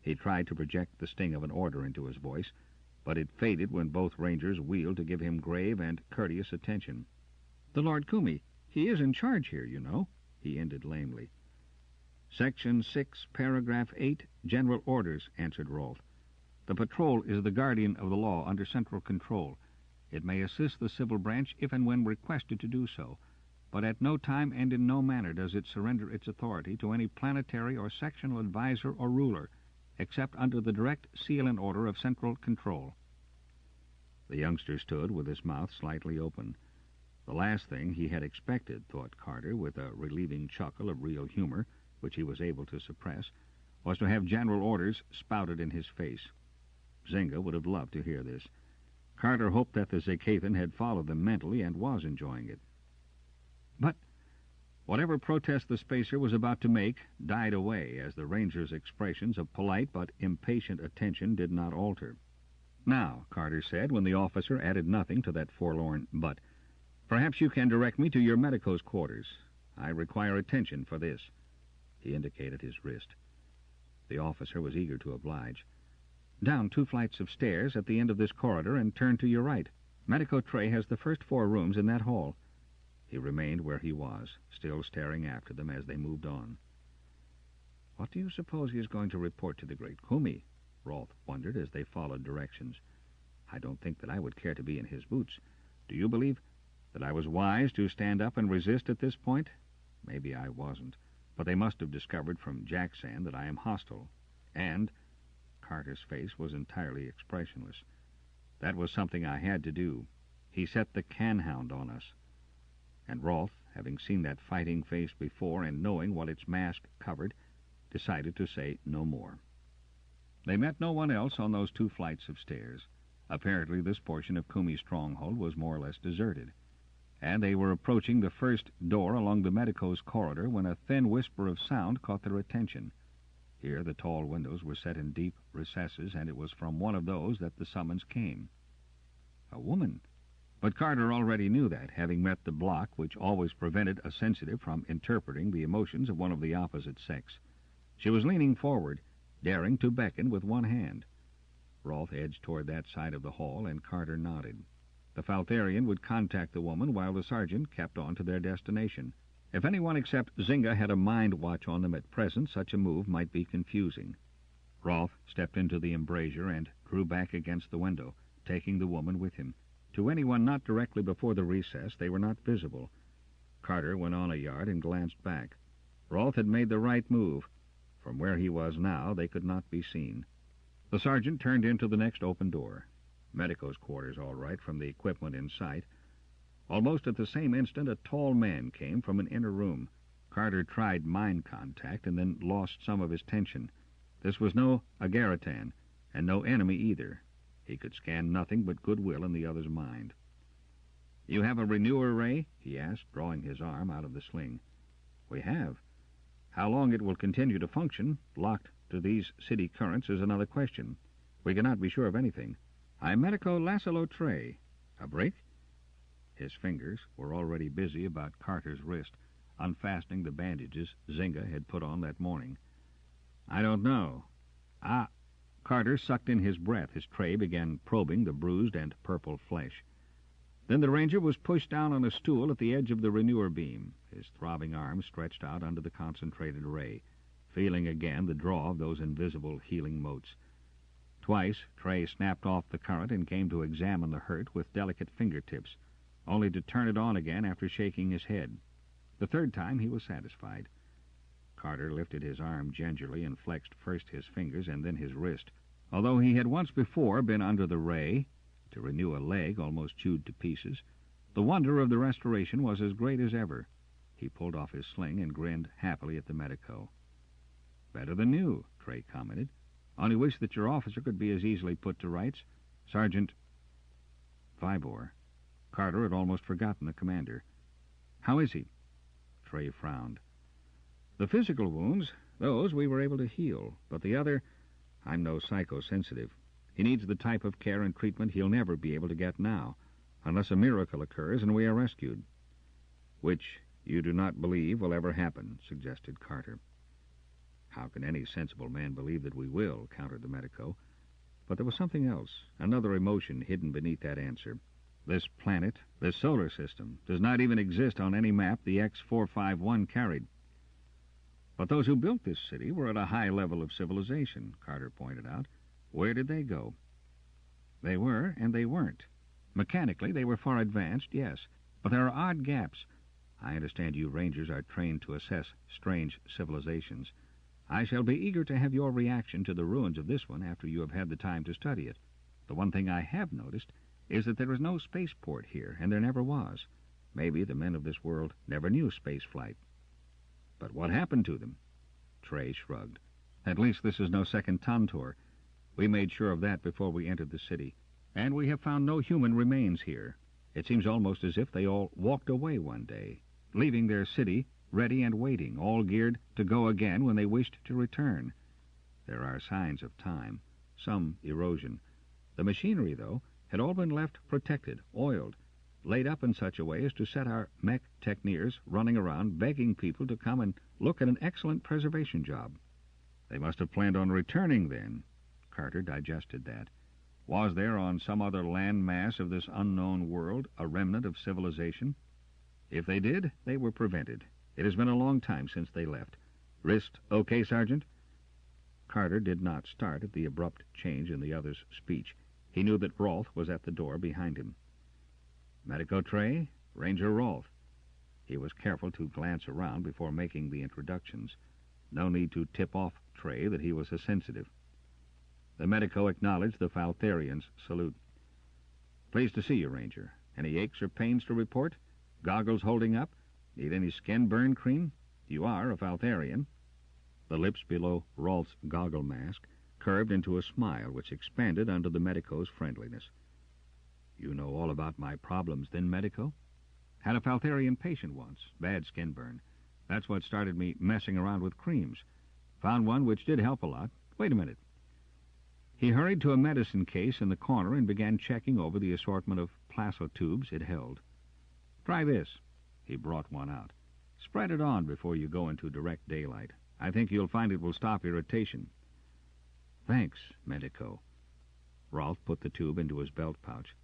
He tried to project the sting of an order into his voice, but it faded when both rangers wheeled to give him grave and courteous attention. "The Lord Kumi, he is in charge here, you know," he ended lamely. "Section 6, paragraph 8, general orders," answered Rolfe. "The patrol is the guardian of the law under central control. It may assist the civil branch if and when requested to do so, but at no time and in no manner does it surrender its authority to any planetary or sectional advisor or ruler, except under the direct seal and order of central control." The youngster stood with his mouth slightly open. The last thing he had expected, thought Carter, with a relieving chuckle of real humor, which he was able to suppress, was to have general orders spouted in his face. Zynga would have loved to hear this. Carter hoped that the Zakathan had followed them mentally and was enjoying it. But whatever protest the spacer was about to make died away as the ranger's expressions of polite but impatient attention did not alter. "Now," Carter said, when the officer added nothing to that forlorn "but," "perhaps you can direct me to your medico's quarters. I require attention for this." He indicated his wrist. The officer was eager to oblige. "Down 2 flights of stairs at the end of this corridor and turn to your right. Medico Trey has the first 4 rooms in that hall." He remained where he was, still staring after them as they moved on. "What do you suppose he is going to report to the great Kumi?" Rolfe wondered as they followed directions. "I don't think that I would care to be in his boots. Do you believe that I was wise to stand up and resist at this point? Maybe I wasn't, but they must have discovered from Jacksand that I am hostile. And—" Carter's face was entirely expressionless. "That was something I had to do. He set the can-hound on us." And Rolfe, having seen that fighting face before and knowing what its mask covered, decided to say no more. They met no one else on those 2 flights of stairs. Apparently this portion of Kumi's stronghold was more or less deserted, and they were approaching the first door along the medico's corridor when a thin whisper of sound caught their attention. Here the tall windows were set in deep recesses, and it was from one of those that the summons came. A woman. But Carter already knew that, having met the block which always prevented a sensitive from interpreting the emotions of one of the opposite sex. She was leaning forward, daring to beckon with one hand. Rolfe edged toward that side of the hall, and Carter nodded. The Faltharian would contact the woman while the sergeant kept on to their destination. If anyone except Zynga had a mind watch on them at present, such a move might be confusing. Rolfe stepped into the embrasure and drew back against the window, taking the woman with him. To anyone not directly before the recess, they were not visible. Carter went on a yard and glanced back. Rolfe had made the right move. From where he was now, they could not be seen. The sergeant turned into the next open door. Medico's quarters, all right, from the equipment in sight. Almost at the same instant, a tall man came from an inner room. Carter tried mind contact and then lost some of his tension. This was no Agaritan, and no enemy either. He could scan nothing but goodwill in the other's mind. "You have a renewer ray?" he asked, drawing his arm out of the sling. "We have. How long it will continue to function, locked to these city currents, is another question. We cannot be sure of anything. I'm Medico Laszlo Trey. A break?" His fingers were already busy about Carter's wrist, unfastening the bandages Zynga had put on that morning. "I don't know." "Ah." Carter sucked in his breath as Trey began probing the bruised and purple flesh. Then the ranger was pushed down on a stool at the edge of the renewer beam, his throbbing arms stretched out under the concentrated ray, feeling again the draw of those invisible healing motes. Twice Trey snapped off the current and came to examine the hurt with delicate fingertips, only to turn it on again after shaking his head. The 3rd time he was satisfied. Carter lifted his arm gingerly and flexed first his fingers and then his wrist. Although he had once before been under the ray, to renew a leg almost chewed to pieces, the wonder of the restoration was as great as ever. He pulled off his sling and grinned happily at the medico. "Better than new," Trey commented. "Only wish that your officer could be as easily put to rights. Sergeant Vibor." Carter had almost forgotten the commander. "How is he?" Trey frowned. "The physical wounds, those we were able to heal, but the other, I'm no psychosensitive. He needs the type of care and treatment he'll never be able to get now, unless a miracle occurs and we are rescued." "Which you do not believe will ever happen," suggested Carter. "How can any sensible man believe that we will?" countered the medico. But there was something else, another emotion hidden beneath that answer. This planet, this solar system, does not even exist on any map the X-451 carried. "But those who built this city were at a high level of civilization," Carter pointed out. "Where did they go?" "They were, and they weren't. Mechanically, they were far advanced, yes, but there are odd gaps. I understand you Rangers are trained to assess strange civilizations. I shall be eager to have your reaction to the ruins of this one after you have had the time to study it. The one thing I have noticed is that there is no spaceport here, and there never was. Maybe the men of this world never knew space flight." "But what happened to them?" Trey shrugged. "At least this is no second Tantor. We made sure of that before we entered the city. And we have found no human remains here. It seems almost as if they all walked away one day, leaving their city ready and waiting, all geared to go again when they wished to return. There are signs of time, some erosion. The machinery, though, had all been left protected, oiled, laid up in such a way as to set our mech techneers running around begging people to come and look at an excellent preservation job." "They must have planned on returning then." Carter digested that. "Was there on some other land mass of this unknown world a remnant of civilization? If they did, they were prevented. It has been a long time since they left. Wrist okay, Sergeant?" Carter did not start at the abrupt change in the other's speech. He knew that Rolfe was at the door behind him. "Medico Trey, Ranger Rolfe." He was careful to glance around before making the introductions. No need to tip off Trey that he was a sensitive. The medico acknowledged the Faltharian's salute. "Pleased to see you, Ranger. Any aches or pains to report? Goggles holding up? Need any skin burn cream? You are a Faltharian." The lips below Rolfe's goggle mask curved into a smile which expanded under the medico's friendliness. "You know all about my problems, then, medico? Had a Faltharian patient once, bad skin burn. That's what started me messing around with creams. Found one which did help a lot. Wait a minute." He hurried to a medicine case in the corner and began checking over the assortment of plasotubes it held. "Try this." He brought one out. "Spread it on before you go into direct daylight. I think you'll find it will stop irritation." "Thanks, medico." Rolfe put the tube into his belt pouch.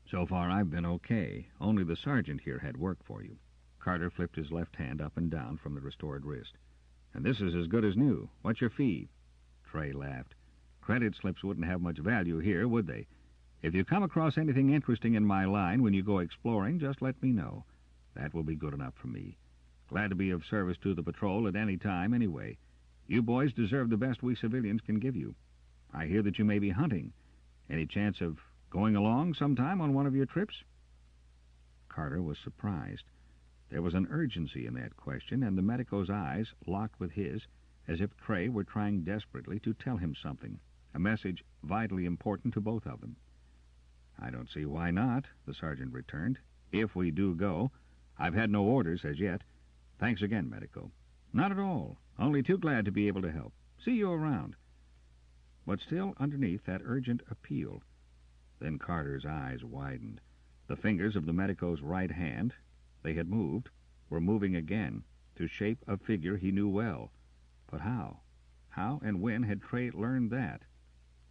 "So far I've been okay. Only the sergeant here had work for you." Carter flipped his left hand up and down from the restored wrist. "And this is as good as new. What's your fee?" Trey laughed. "Credit slips wouldn't have much value here, would they? If you come across anything interesting in my line when you go exploring, just let me know. That will be good enough for me. Glad to be of service to the patrol at any time, anyway. You boys deserve the best we civilians can give you. I hear that you may be hunting. Any chance of going along sometime on one of your trips?" Carter was surprised. There was an urgency in that question, and the medico's eyes locked with his, as if Trey were trying desperately to tell him something, a message vitally important to both of them. "I don't see why not," the sergeant returned. "If we do go. I've had no orders as yet. Thanks again, medico." "Not at all. Only too glad to be able to help. See you around." But still underneath that urgent appeal. Then Carter's eyes widened. The fingers of the medico's right hand, they had moved, were moving again, to shape a figure he knew well. But how? How and when had Trey learned that?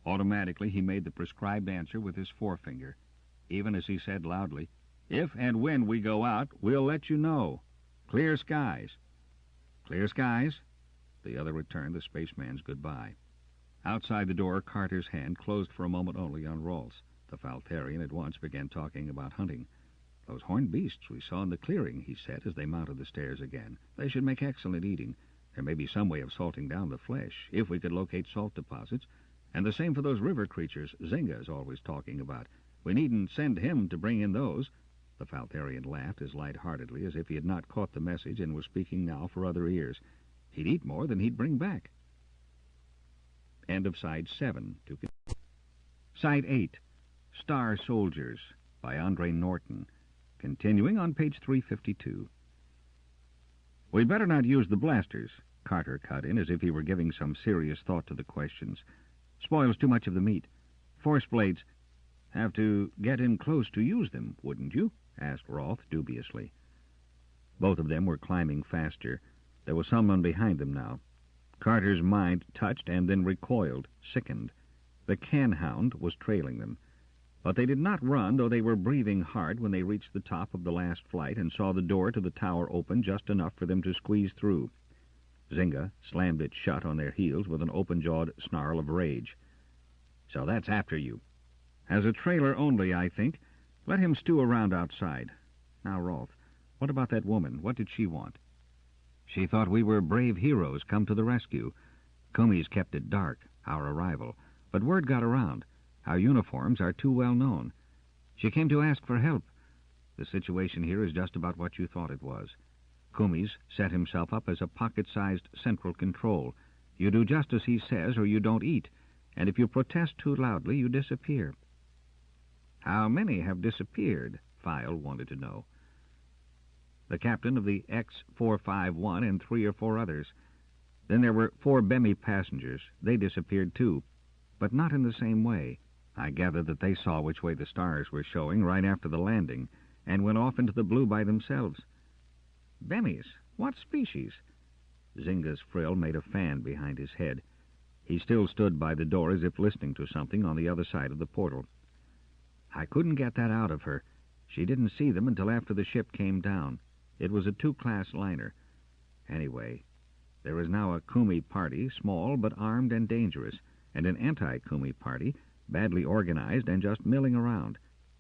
Automatically he made the prescribed answer with his forefinger, even as he said loudly, "If and when we go out, we'll let you know. Clear skies." "Clear skies?" The other returned the spaceman's goodbye. Outside the door, Carter's hand closed for a moment only on Rolfe's. The Faltharian at once began talking about hunting. "Those horned beasts we saw in the clearing," he said as they mounted the stairs again. "They should make excellent eating. There may be some way of salting down the flesh, if we could locate salt deposits. And the same for those river creatures Zinga is always talking about. We needn't send him to bring in those." The Faltharian laughed as light-heartedly as if he had not caught the message and was speaking now for other ears. "He'd eat more than he'd bring back." End of Side 7. Side 8, Star Soldiers, by Andre Norton. Continuing on page 352. "We'd better not use the blasters," Carter cut in, as if he were giving some serious thought to the questions. "Spoils too much of the meat. Force blades—" "Have to get in close to use them, wouldn't you?" asked Rolfe dubiously. Both of them were climbing faster. There was someone behind them now. Carter's mind touched and then recoiled, sickened. The can-hound was trailing them. But they did not run, though they were breathing hard when they reached the top of the last flight and saw the door to the tower open just enough for them to squeeze through. Zynga slammed it shut on their heels with an open-jawed snarl of rage. "So that's after you. As a trailer only, I think. Let him stew around outside. Now, Rolfe, what about that woman? What did she want?" "She thought we were brave heroes come to the rescue. Kumi's kept it dark, our arrival. But word got around. Our uniforms are too well known. She came to ask for help. The situation here is just about what you thought it was. Kumi's set himself up as a pocket-sized central control. You do just as he says or you don't eat, and if you protest too loudly, you disappear." "How many have disappeared?" File wanted to know. "The captain of the X-451 and 3 or 4 others. Then there were 4 Bemi passengers. They disappeared too, but not in the same way. I gather that they saw which way the stars were showing right after the landing, and went off into the blue by themselves." "Bemis? What species?" Zynga's frill made a fan behind his head. He still stood by the door as if listening to something on the other side of the portal. "I couldn't get that out of her. She didn't see them until after the ship came down. It was a 2-class liner. Anyway, there is now a Kumi party, small but armed and dangerous, and an anti-Kumi party, badly organized and just milling around,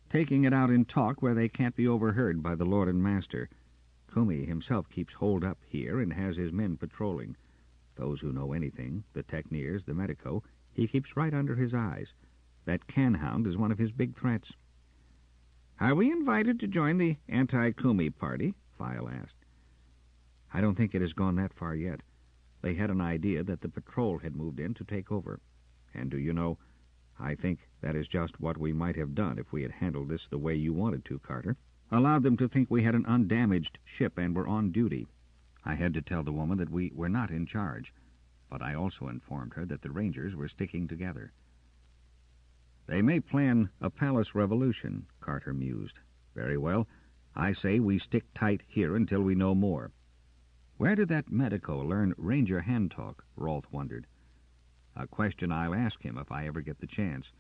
taking it out in talk where they can't be overheard by the Lord and Master. Kumi himself keeps holed up here and has his men patrolling. Those who know anything, the Techneers, the Medico, he keeps right under his eyes. That can-hound is one of his big threats." "Are we invited to join the anti-Kumi party?" File asked. "I don't think it has gone that far yet. They had an idea that the patrol had moved in to take over. And do you know, I think that is just what we might have done if we had handled this the way you wanted to, Carter. Allowed them to think we had an undamaged ship and were on duty. I had to tell the woman that we were not in charge, but I also informed her that the Rangers were sticking together." "They may plan a palace revolution," Carter mused. "Very well. I say we stick tight here until we know more." "Where did that Medico learn Ranger hand-talk?" Rolfe wondered. "A question I'll ask him if I ever get the chance.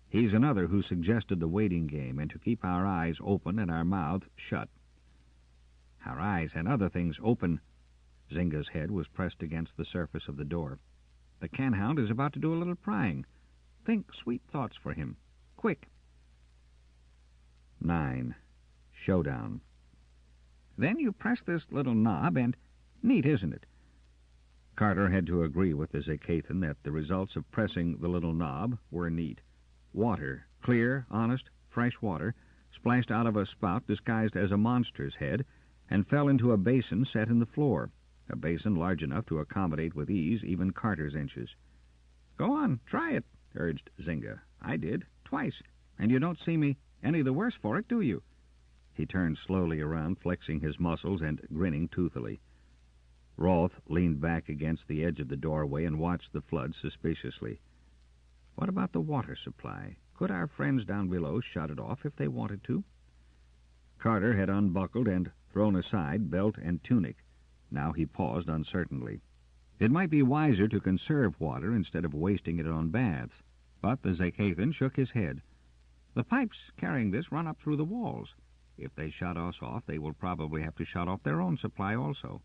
He's another who suggested the waiting game and to keep our eyes open and our mouths shut." "Our eyes and other things open." Zynga's head was pressed against the surface of the door. "The can-hound is about to do a little prying. Think sweet thoughts for him. Quick." 9. Showdown. "Then you press this little knob and... Neat, isn't it?" Carter had to agree with the Zacathan that the results of pressing the little knob were neat. Water, clear, honest, fresh water, splashed out of a spout disguised as a monster's head and fell into a basin set in the floor, a basin large enough to accommodate with ease even Carter's inches. "Go on, try it," urged Zynga. "I did, twice, and you don't see me any the worse for it, do you?" He turned slowly around, flexing his muscles and grinning toothily. Rolfe leaned back against the edge of the doorway and watched the flood suspiciously. What about the water supply? Could our friends down below shut it off if they wanted to? Carter had unbuckled and thrown aside belt and tunic. Now he paused uncertainly. It might be wiser to conserve water instead of wasting it on baths, but the Zacathan shook his head. "The pipes carrying this run up through the walls. If they shut us off, they will probably have to shut off their own supply also.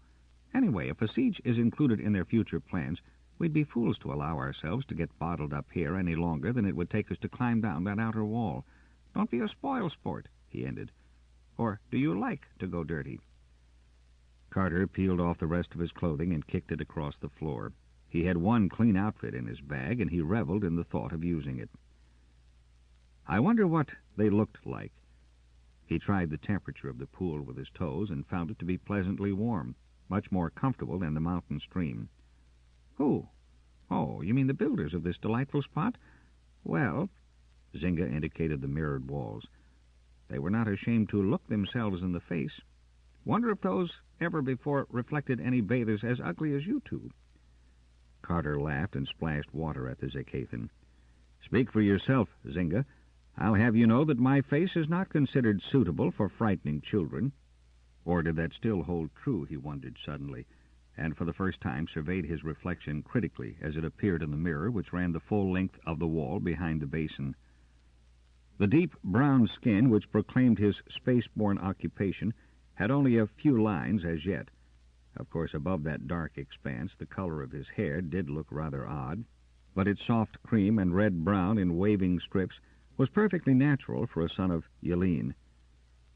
Anyway, if a siege is included in their future plans, we'd be fools to allow ourselves to get bottled up here any longer than it would take us to climb down that outer wall. Don't be a spoil-sport," he ended. "Or do you like to go dirty?" Carter peeled off the rest of his clothing and kicked it across the floor. He had one clean outfit in his bag, and he reveled in the thought of using it. I wonder what they looked like. He tried the temperature of the pool with his toes and found it to be pleasantly warm, much more comfortable than the mountain stream. "Who? Oh, you mean the builders of this delightful spot? Well," Zynga indicated the mirrored walls, They were not ashamed to look themselves in the face. Wonder if those ever before reflected any bathers as ugly as you two. Carter laughed and splashed water at the Zakathan. Speak for yourself, Zynga. I'll have you know that my face is not considered suitable for frightening children. Or did that still hold true, he wondered suddenly, and for the first time surveyed his reflection critically as it appeared in the mirror which ran the full length of the wall behind the basin. The deep brown skin which proclaimed his space-borne occupation had only a few lines as yet. Of course, above that dark expanse, the color of his hair did look rather odd, but its soft cream and red-brown in waving strips was perfectly natural for a son of Yelene.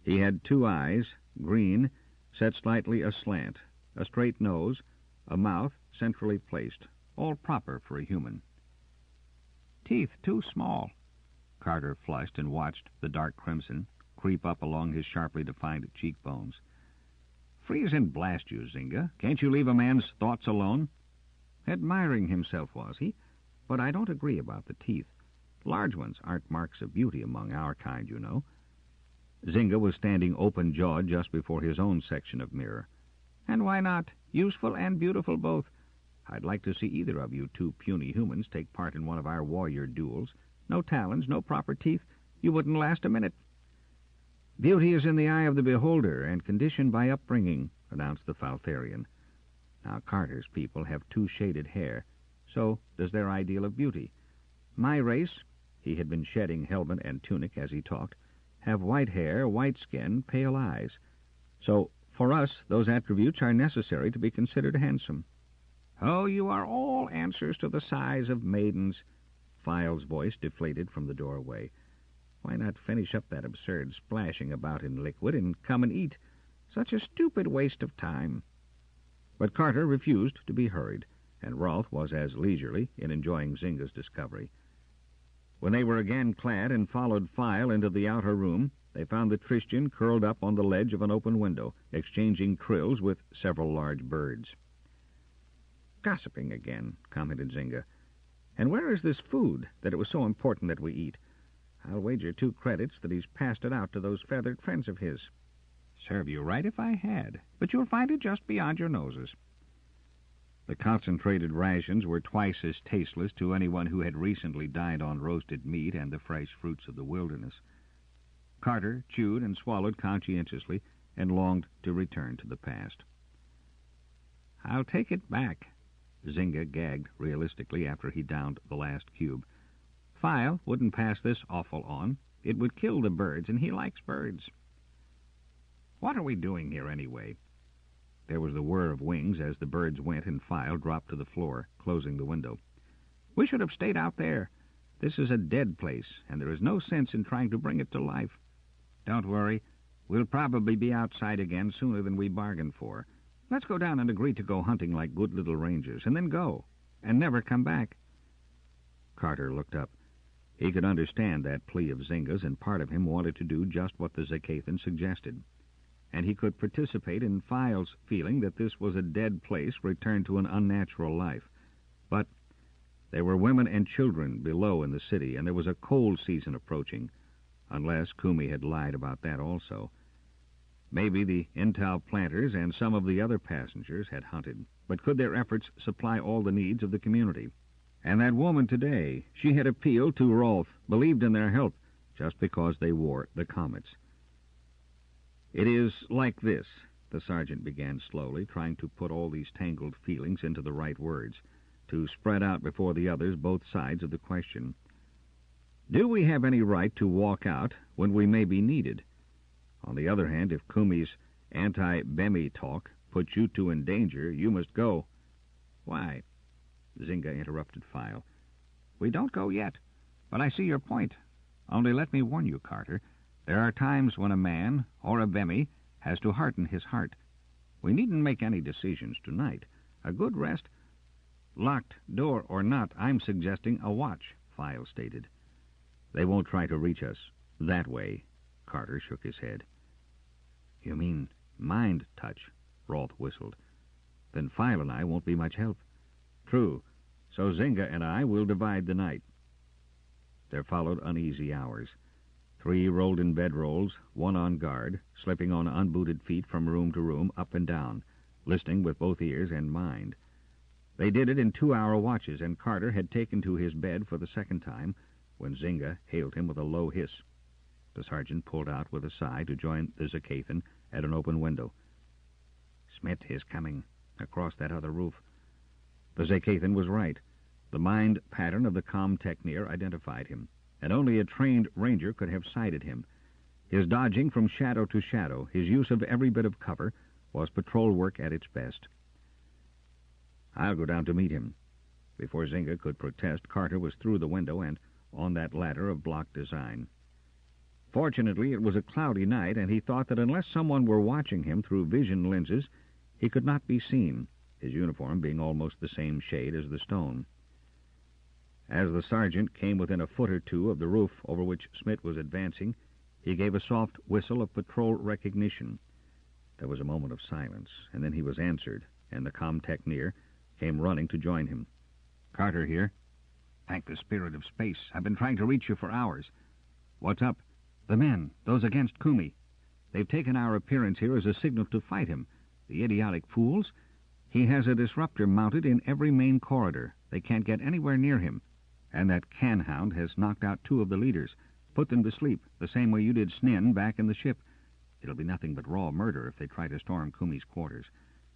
He had 2 eyes, green, set slightly aslant, a straight nose, a mouth centrally placed, all proper for a human. Teeth too small. Carter flushed and watched the dark crimson creep up along his sharply defined cheekbones. Freeze and blast you, Zynga. Can't you leave a man's thoughts alone? Admiring himself, was he? But I don't agree about the teeth. Large ones aren't marks of beauty among our kind, you know. Zynga was standing open-jawed just before his own section of mirror. And why not? Useful and beautiful both. I'd like to see either of you 2 puny humans take part in one of our warrior duels. No talons, no proper teeth. You wouldn't last a minute. Beauty is in the eye of the beholder and conditioned by upbringing, announced the Faltharian. Now, Carter's people have 2 shaded hair. So does their ideal of beauty. My race, he had been shedding helmet and tunic as he talked, have white hair, white skin, pale eyes. So, for us, those attributes are necessary to be considered handsome. Oh, you are all answers to the sighs of maidens. File's voice deflated from the doorway. Why not finish up that absurd splashing about in liquid and come and eat? Such a stupid waste of time. But Carter refused to be hurried, and Rolf was as leisurely in enjoying Zynga's discovery. When they were again clad and followed File into the outer room, they found the Christian curled up on the ledge of an open window, exchanging trills with several large birds. Gossiping again, commented Zynga. And where is this food, that it was so important that we eat? I'll wager 2 credits that he's passed it out to those feathered friends of his. Serve you right if I had, but you'll find it just beyond your noses. The concentrated rations were twice as tasteless to anyone who had recently dined on roasted meat and the fresh fruits of the wilderness. Carter chewed and swallowed conscientiously and longed to return to the past. I'll take it back, Zynga gagged realistically after he downed the last cube. File wouldn't pass this offal on. It would kill the birds, and he likes birds. What are we doing here, anyway? There was the whir of wings as the birds went, and File dropped to the floor, closing the window. We should have stayed out there. This is a dead place, and there is no sense in trying to bring it to life. Don't worry. We'll probably be outside again sooner than we bargained for. Let's go down and agree to go hunting like good little rangers, and then go, and never come back. Carter looked up. He could understand that plea of Zynga's, and part of him wanted to do just what the Zakathan suggested. And he could participate in File's feeling that this was a dead place returned to an unnatural life. But there were women and children below in the city, and there was a cold season approaching, unless Kumi had lied about that also. Maybe the Intal planters and some of the other passengers had hunted, but could their efforts supply all the needs of the community? And that woman today, she had appealed to Rolf, believed in their help, just because they wore the comets. It is like this, the sergeant began slowly, trying to put all these tangled feelings into the right words, to spread out before the others both sides of the question. Do we have any right to walk out when we may be needed? On the other hand, if Kumi's anti-Bemi talk puts you two in danger, you must go. Why? Zynga interrupted File. We don't go yet, but I see your point. Only let me warn you, Carter. There are times when a man, or a Bemi, has to harden his heart. We needn't make any decisions tonight. A good rest... Locked door or not, I'm suggesting a watch, File stated. They won't try to reach us that way. Carter shook his head. You mean mind touch? Rolf whistled. Then File and I won't be much help. True. So Zynga and I will divide the night. There followed uneasy hours. 3 rolled in bedrolls, 1 on guard, slipping on unbooted feet from room to room, up and down, listening with both ears and mind. They did it in 2-hour watches, and Carter had taken to his bed for the second time when Zynga hailed him with a low hiss. The sergeant pulled out with a sigh to join the Zacathan at an open window. "Smith is coming across that other roof." The Zacathan was right. The mind pattern of the com-techneer identified him, and only a trained ranger could have sighted him. His dodging from shadow to shadow, his use of every bit of cover, was patrol work at its best. "I'll go down to meet him." Before Zynga could protest, Carter was through the window and on that ladder of block design. Fortunately, it was a cloudy night, and he thought that unless someone were watching him through vision lenses, he could not be seen, his uniform being almost the same shade as the stone. As the sergeant came within a foot or two of the roof over which Smith was advancing, he gave a soft whistle of patrol recognition. There was a moment of silence, and then he was answered, and the com-techneer came running to join him. "Carter here." "Thank the spirit of space. I've been trying to reach you for hours." "What's up?" "The men, those against Kumi. They've taken our appearance here as a signal to fight him. The idiotic fools. He has a disruptor mounted in every main corridor. They can't get anywhere near him. And that can-hound has knocked out 2 of the leaders, put them to sleep, the same way you did Snin back in the ship. It'll be nothing but raw murder if they try to storm Kumi's quarters.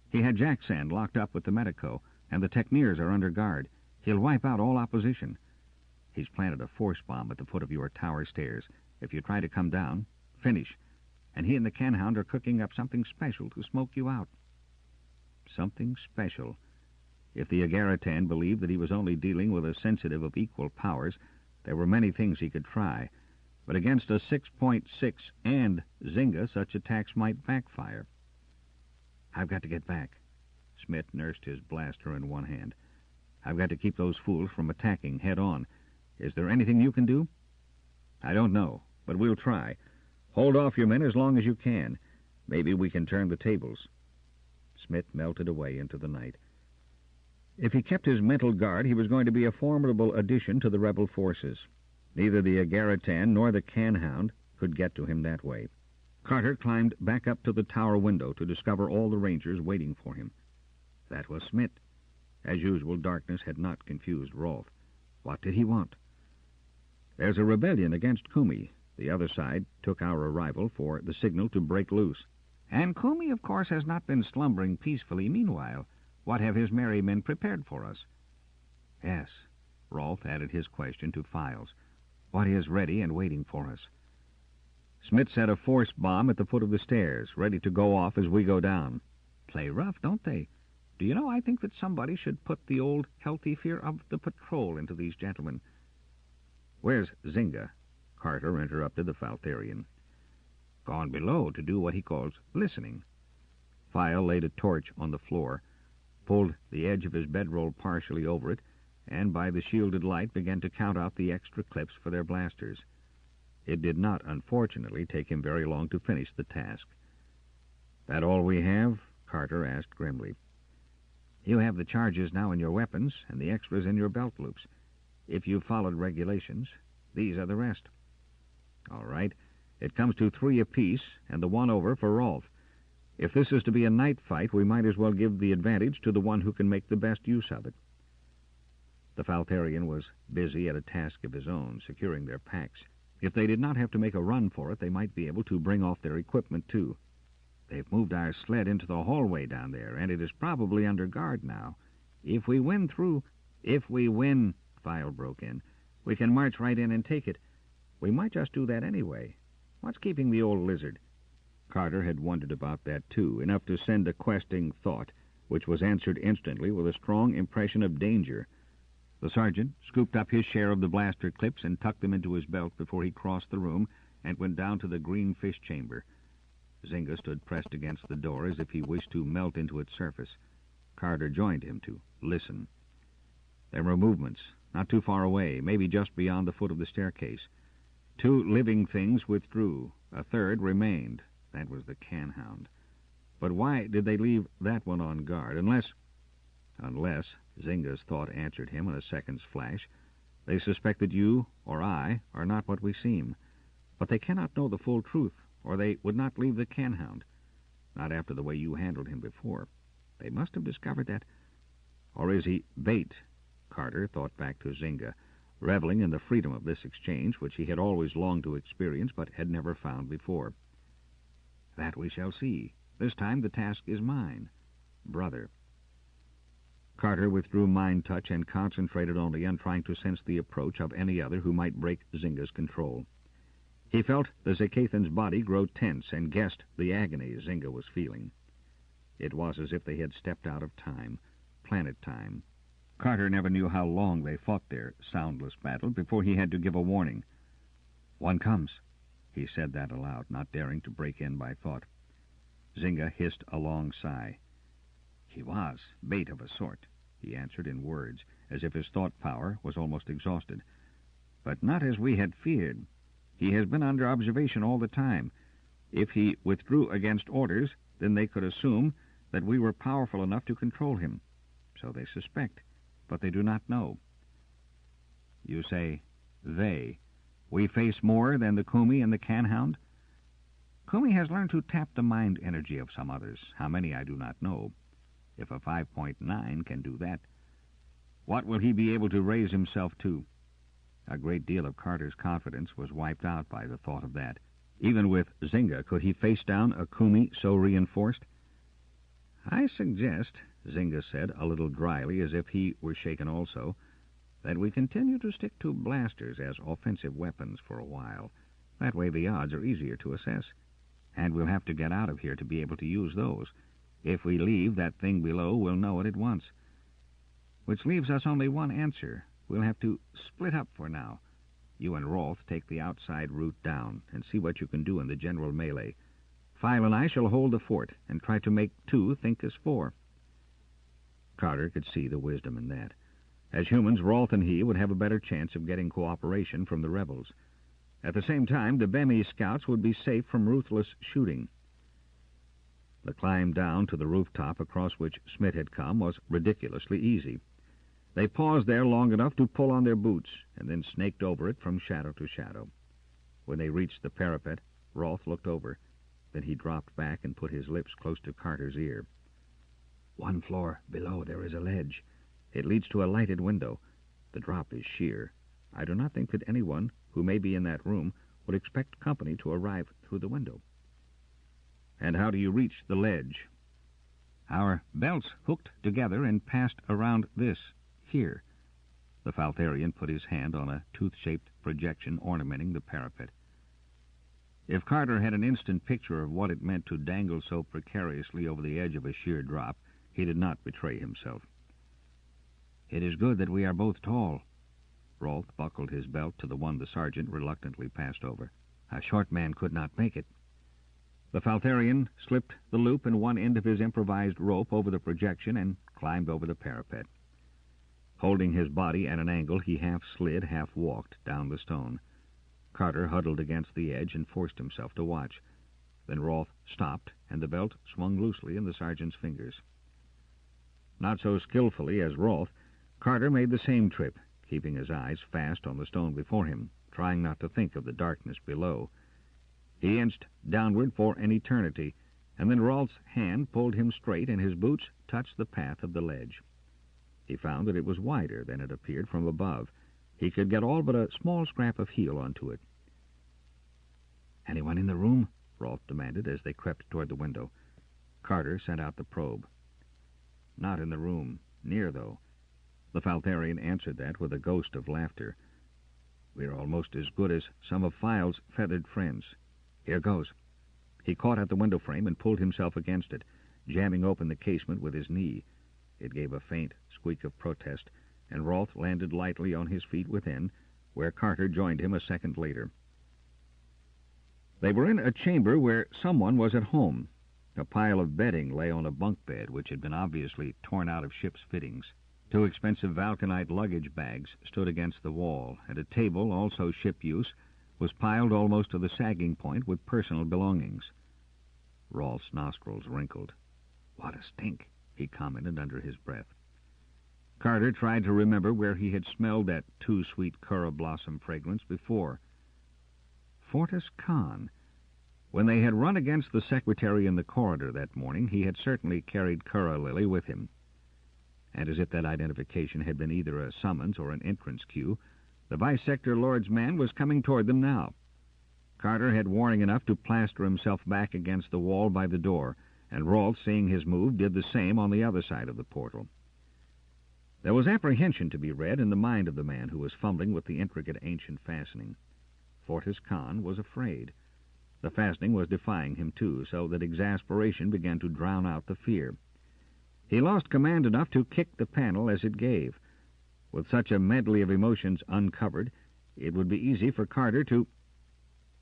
He had Jacksand locked up with the medico, and the techneers are under guard. He'll wipe out all opposition. He's planted a force bomb at the foot of your tower stairs. If you try to come down, finish. And he and the can-hound are cooking up something special to smoke you out." Something special. If the Agaritan believed that he was only dealing with a sensitive of equal powers, there were many things he could try. But against a 6.6 and Zynga, such attacks might backfire. "I've got to get back." Smith nursed his blaster in one hand. "I've got to keep those fools from attacking head-on. Is there anything you can do?" "I don't know, but we'll try. Hold off your men as long as you can. Maybe we can turn the tables." Smith melted away into the night. If he kept his mental guard, he was going to be a formidable addition to the rebel forces. Neither the Agaritan nor the can-hound could get to him that way. Carter climbed back up to the tower window to discover all the rangers waiting for him. That was Smith. As usual, darkness had not confused Rolfe. What did he want? "There's a rebellion against Kumi. The other side took our arrival for the signal to break loose. And Kumi, of course, has not been slumbering peacefully meanwhile. What have his merry men prepared for us?" "Yes." Rolfe added his question to Files. "What is ready and waiting for us?" "Smith set a force bomb at the foot of the stairs, ready to go off as we go down." "Play rough, don't they? Do you know, I think that somebody should put the old healthy fear of the patrol into these gentlemen." "Where's Zynga?" Carter interrupted the Faltharian. "Gone below to do what he calls listening." File laid a torch on the floor, pulled the edge of his bedroll partially over it, and by the shielded light began to count out the extra clips for their blasters. It did not, unfortunately, take him very long to finish the task. "That all we have?" Carter asked grimly. "You have the charges now in your weapons and the extras in your belt loops. If you've followed regulations, these are the rest." "All right. It comes to 3 apiece, and the 1 over for Rolfe. If this is to be a night fight, we might as well give the advantage to the one who can make the best use of it." The Faltharian was busy at a task of his own, securing their packs. If they did not have to make a run for it, they might be able to bring off their equipment, too. "They've moved our sled into the hallway down there, and it is probably under guard now. If we win, File broke in, "we can march right in and take it. We might just do that anyway. What's keeping the old lizard?" Carter had wondered about that, too, enough to send a questing thought, which was answered instantly with a strong impression of danger. The sergeant scooped up his share of the blaster clips and tucked them into his belt before he crossed the room and went down to the green fish chamber. Zynga stood pressed against the door as if he wished to melt into its surface. Carter joined him to listen. There were movements, not too far away, maybe just beyond the foot of the staircase. 2 living things withdrew. A third remained. That was the can-hound. But why did they leave that one on guard? Unless, Zynga's thought answered him in a second's flash, they suspect that you or I are not what we seem. But they cannot know the full truth, or they would not leave the can-hound. Not after the way you handled him before. They must have discovered that. Or is he bait? Carter thought back to Zynga, reveling in the freedom of this exchange, which he had always longed to experience, but had never found before. That we shall see. This time the task is mine. Brother. Carter withdrew mind touch and concentrated only on trying to sense the approach of any other who might break Zynga's control. He felt the Zakathan's body grow tense and guessed the agony Zynga was feeling. It was as if they had stepped out of time, planet time. Carter never knew how long they fought their soundless battle before he had to give a warning. One comes. He said that aloud, not daring to break in by thought. Zynga hissed a long sigh. He was bait of a sort, he answered in words, as if his thought power was almost exhausted. But not as we had feared. He has been under observation all the time. If he withdrew against orders, then they could assume that we were powerful enough to control him. So they suspect, but they do not know. You say, they. We face more than the Kumi and the Can-Hound? Kumi has learned to tap the mind energy of some others. How many I do not know. If a 5.9 can do that, what will he be able to raise himself to? A great deal of Carter's confidence was wiped out by the thought of that. Even with Zynga, could he face down a Kumi so reinforced? I suggest, Zynga said, a little dryly, as if he were shaken also, that we continue to stick to blasters as offensive weapons for a while. That way the odds are easier to assess. And we'll have to get out of here to be able to use those. If we leave, that thing below will know it at once. Which leaves us only one answer. We'll have to split up for now. You and Rolf take the outside route down and see what you can do in the general melee. File and I shall hold the fort and try to make two think as four. Carter could see the wisdom in that. As humans, Rolf and he would have a better chance of getting cooperation from the rebels. At the same time, the Bemi scouts would be safe from ruthless shooting. The climb down to the rooftop across which Smith had come was ridiculously easy. They paused there long enough to pull on their boots, and then snaked over it from shadow to shadow. When they reached the parapet, Rolf looked over. Then he dropped back and put his lips close to Carter's ear. 1 floor below there is a ledge. It leads to a lighted window. The drop is sheer. I do not think that anyone who may be in that room would expect company to arrive through the window. And how do you reach the ledge? Our belts hooked together and passed around this, here. The Faltharian put his hand on a tooth-shaped projection ornamenting the parapet. If Carter had an instant picture of what it meant to dangle so precariously over the edge of a sheer drop, he did not betray himself. It is good that we are both tall. Rolf buckled his belt to the one the sergeant reluctantly passed over. A short man could not make it. The Faltharian slipped the loop in one end of his improvised rope over the projection and climbed over the parapet. Holding his body at an angle, he half slid, half walked down the stone. Carter huddled against the edge and forced himself to watch. Then Rolf stopped, and the belt swung loosely in the sergeant's fingers. Not so skillfully as Rolf, Carter made the same trip, keeping his eyes fast on the stone before him, trying not to think of the darkness below. He inched downward for an eternity, and then Rolf's hand pulled him straight, and his boots touched the path of the ledge. He found that it was wider than it appeared from above. He could get all but a small scrap of heel onto it. "Anyone in the room?" Rolf demanded as they crept toward the window. Carter sent out the probe. "Not in the room. Near, though." The Faltharian answered that with a ghost of laughter. "We're almost as good as some of File's feathered friends. Here goes." He caught at the window frame and pulled himself against it, jamming open the casement with his knee. It gave a faint squeak of protest, and Rolf landed lightly on his feet within, where Carter joined him a second later. They were in a chamber where someone was at home. A pile of bedding lay on a bunk bed, which had been obviously torn out of ship's fittings. 2 expensive Valkenite luggage bags stood against the wall, and a table, also ship use, was piled almost to the sagging point with personal belongings. Rolf's nostrils wrinkled. "What a stink," he commented under his breath. Carter tried to remember where he had smelled that too-sweet curra blossom fragrance before. Fortis Kahn. When they had run against the secretary in the corridor that morning, he had certainly carried Cura Lily with him. And as if that identification had been either a summons or an entrance cue, the Vice-Sector Lord's man was coming toward them now. Carter had warning enough to plaster himself back against the wall by the door, and Rolfe, seeing his move, did the same on the other side of the portal. There was apprehension to be read in the mind of the man who was fumbling with the intricate ancient fastening. Fortis Kahn was afraid. The fastening was defying him, too, so that exasperation began to drown out the fear. He lost command enough to kick the panel as it gave. With such a medley of emotions uncovered, it would be easy for Carter to...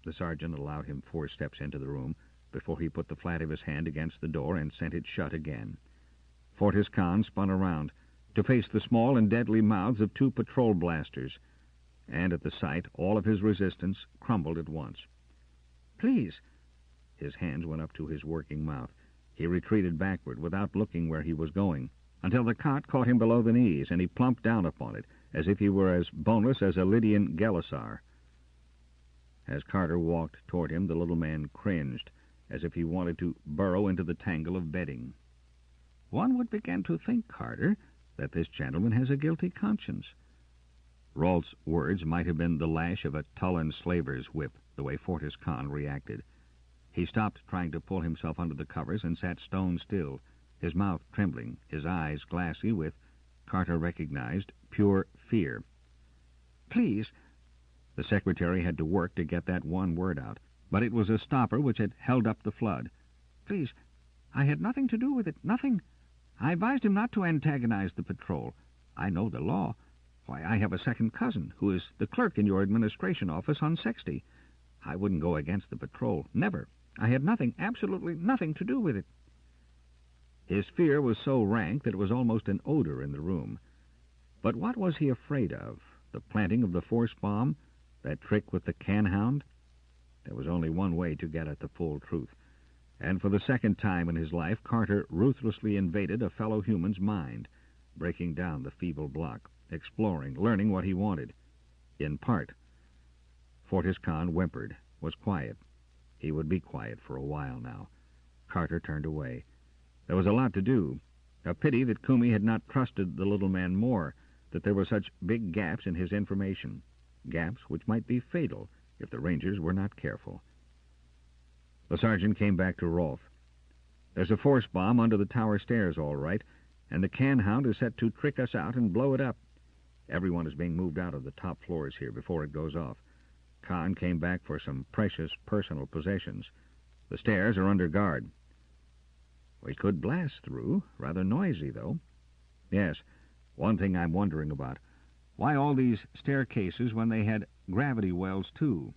The sergeant allowed him 4 steps into the room before he put the flat of his hand against the door and sent it shut again. Fortis Kahn spun around to face the small and deadly mouths of 2 patrol blasters, and at the sight all of his resistance crumbled at once. "Please." His hands went up to his working mouth. He retreated backward without looking where he was going, until the cot caught him below the knees, and he plumped down upon it, as if he were as boneless as a Lydian Gelisar. As Carter walked toward him, the little man cringed, as if he wanted to burrow into the tangle of bedding. "One would begin to think, Carter, that this gentleman has a guilty conscience." Rolfe's words might have been the lash of a Tullen slaver's whip, the way Fortis Kahn reacted. He stopped trying to pull himself under the covers and sat stone still, his mouth trembling, his eyes glassy with, Carter recognized, pure fear. "Please." The secretary had to work to get that one word out, but it was a stopper which had held up the flood. "Please, I had nothing to do with it, nothing. I advised him not to antagonize the patrol. I know the law. Why, I have a second cousin who is the clerk in your administration office on 60. I wouldn't go against the patrol, never. I had nothing, absolutely nothing to do with it." His fear was so rank that it was almost an odor in the room. But what was he afraid of? The planting of the force bomb? That trick with the can-hound? There was only one way to get at the full truth. And for the second time in his life, Carter ruthlessly invaded a fellow human's mind, breaking down the feeble block, exploring, learning what he wanted. In part. Fortis Kahn whimpered, was quiet. He would be quiet for a while now. Carter turned away. There was a lot to do. A pity that Kumi had not trusted the little man more, that there were such big gaps in his information, gaps which might be fatal if the Rangers were not careful. The sergeant came back to Rolfe. "There's a force bomb under the tower stairs, all right, and the can-hound is set to trick us out and blow it up. Everyone is being moved out of the top floors here before it goes off. Kahn came back for some precious personal possessions. The stairs are under guard." "We could blast through. Rather noisy, though." "Yes. One thing I'm wondering about. Why all these staircases when they had gravity wells, too?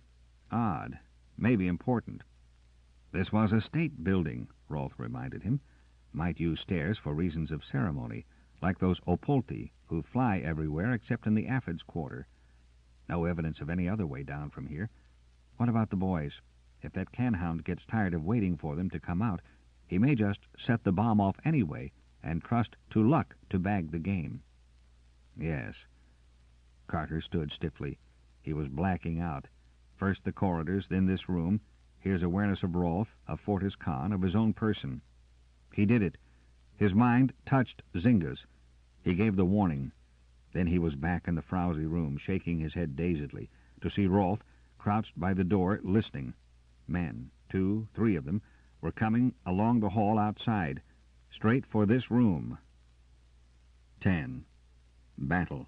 Odd. Maybe important." "This was a state building," Rolfe reminded him. "Might use stairs for reasons of ceremony, like those Opolti, who fly everywhere except in the Aphids' quarter. No evidence of any other way down from here. What about the boys? If that can-hound gets tired of waiting for them to come out, he may just set the bomb off anyway and trust to luck to bag the game." "Yes." Carter stood stiffly. He was blacking out. First the corridors, then this room. Here's awareness of Rolfe, of Fortis Kahn, of his own person. He did it. His mind touched Zynga's. He gave the warning. Then he was back in the frowsy room, shaking his head dazedly, to see Rolfe crouched by the door, listening. Men, 2, 3 of them, were coming along the hall outside, straight for this room. 10. Battle.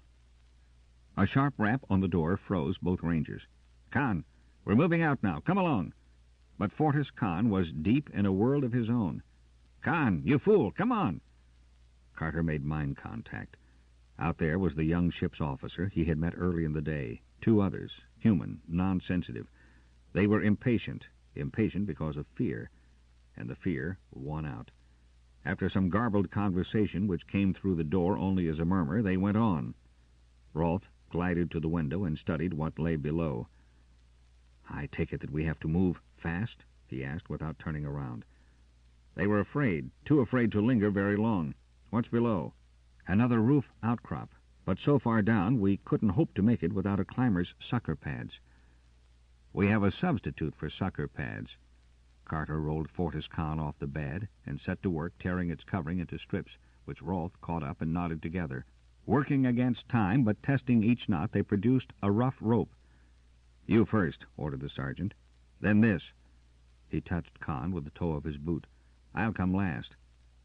A sharp rap on the door froze both Rangers. "Kahn, we're moving out now. Come along." But Fortis Kahn was deep in a world of his own. "Kahn, you fool, come on." Carter made mind contact. Out there was the young ship's officer he had met early in the day. 2 others, human, non-sensitive. They were impatient because of fear, and the fear won out. After some garbled conversation which came through the door only as a murmur, they went on. Rolfe glided to the window and studied what lay below. "I take it that we have to move fast?" he asked without turning around. They were afraid, too afraid to linger very long. "What's below?" "Another roof outcrop, but so far down we couldn't hope to make it without a climber's sucker pads." We have a substitute for sucker pads." Carter rolled Fortis Kahn off the bed and set to work tearing its covering into strips, which Rolf caught up and knotted together. Working against time, but testing each knot, they produced a rough rope. "You first," ordered the sergeant. "Then this." He touched Kahn with the toe of his boot. "I'll come last.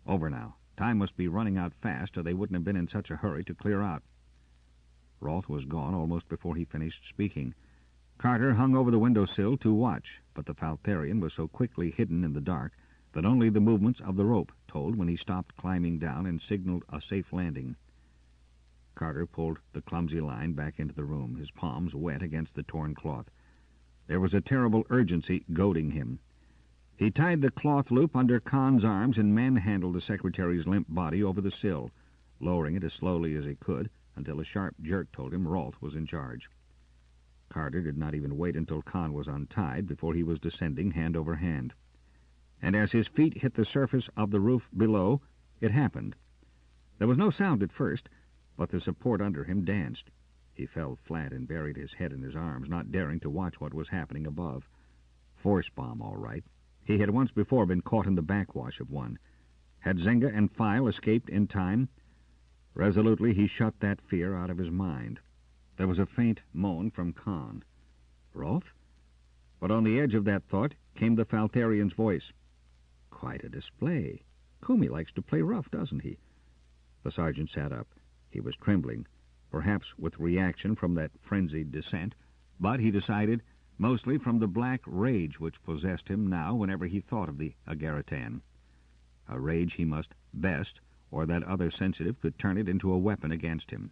Over now. Time must be running out fast, or they wouldn't have been in such a hurry to clear out." Rolf was gone almost before he finished speaking. Carter hung over the windowsill to watch, but the Faltharian was so quickly hidden in the dark that only the movements of the rope told when he stopped climbing down and signaled a safe landing. Carter pulled the clumsy line back into the room, his palms wet against the torn cloth. There was a terrible urgency goading him. He tied the cloth loop under Kahn's arms and manhandled the secretary's limp body over the sill, lowering it as slowly as he could until a sharp jerk told him Rolf was in charge. Carter did not even wait until Kahn was untied before he was descending hand over hand. And as his feet hit the surface of the roof below, it happened. There was no sound at first, but the support under him danced. He fell flat and buried his head in his arms, not daring to watch what was happening above. Force bomb, all right. He had once before been caught in the backwash of one. Had Zenga and File escaped in time? Resolutely he shut that fear out of his mind. There was a faint moan from Kahn. Rolf? But on the edge of that thought came the Faltharian's voice. "Quite a display. Kumi likes to play rough, doesn't he?" The sergeant sat up. He was trembling, perhaps with reaction from that frenzied descent, but he decided mostly from the black rage which possessed him now whenever he thought of the Agaritan. A rage he must best, or that other sensitive could turn it into a weapon against him.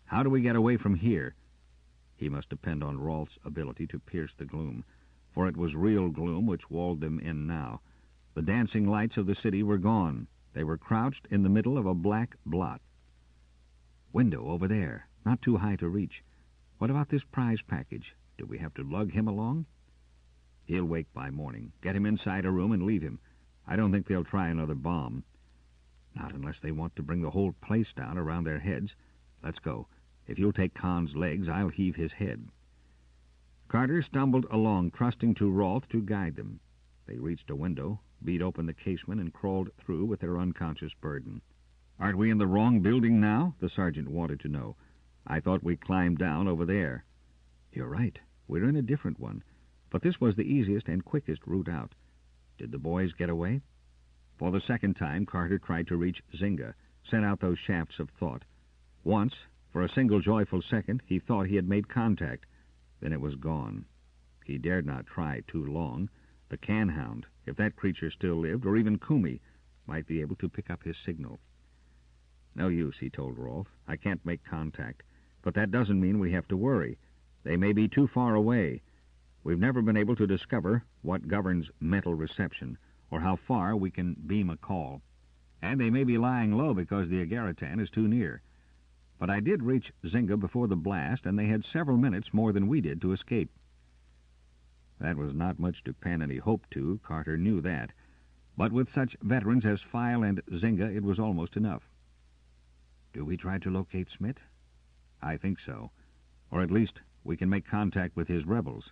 "How do we get away from here?" He must depend on Rolf's ability to pierce the gloom, for it was real gloom which walled them in now. The dancing lights of the city were gone. They were crouched in the middle of a black blot. "Window over there, not too high to reach. What about this prize package? Do we have to lug him along?" "He'll wake by morning. Get him inside a room and leave him. I don't think they'll try another bomb." "Not unless they want to bring the whole place down around their heads. Let's go. If you'll take Kahn's legs, I'll heave his head." Carter stumbled along, trusting to Rolf to guide them. They reached a window, beat open the casement, and crawled through with their unconscious burden. "Aren't we in the wrong building now?" the sergeant wanted to know. "I thought we climbed down over there." "You're right. We're in a different one. But this was the easiest and quickest route out. Did the boys get away?" For the second time, Carter tried to reach Zinga, sent out those shafts of thought. Once, for a single joyful second, he thought he had made contact. Then it was gone. He dared not try too long. The can-hound, if that creature still lived, or even Kumi, might be able to pick up his signal. "No use," he told Rolf. "I can't make contact. But that doesn't mean we have to worry. They may be too far away. We've never been able to discover what governs mental reception, or how far we can beam a call. And they may be lying low because the Agaritan is too near. But I did reach Zinga before the blast, and they had several minutes more than we did to escape." That was not much to pen any hope to, Carter knew that. But with such veterans as File and Zinga, it was almost enough. "Do we try to locate Smith?" "I think so. Or at least we can make contact with his rebels."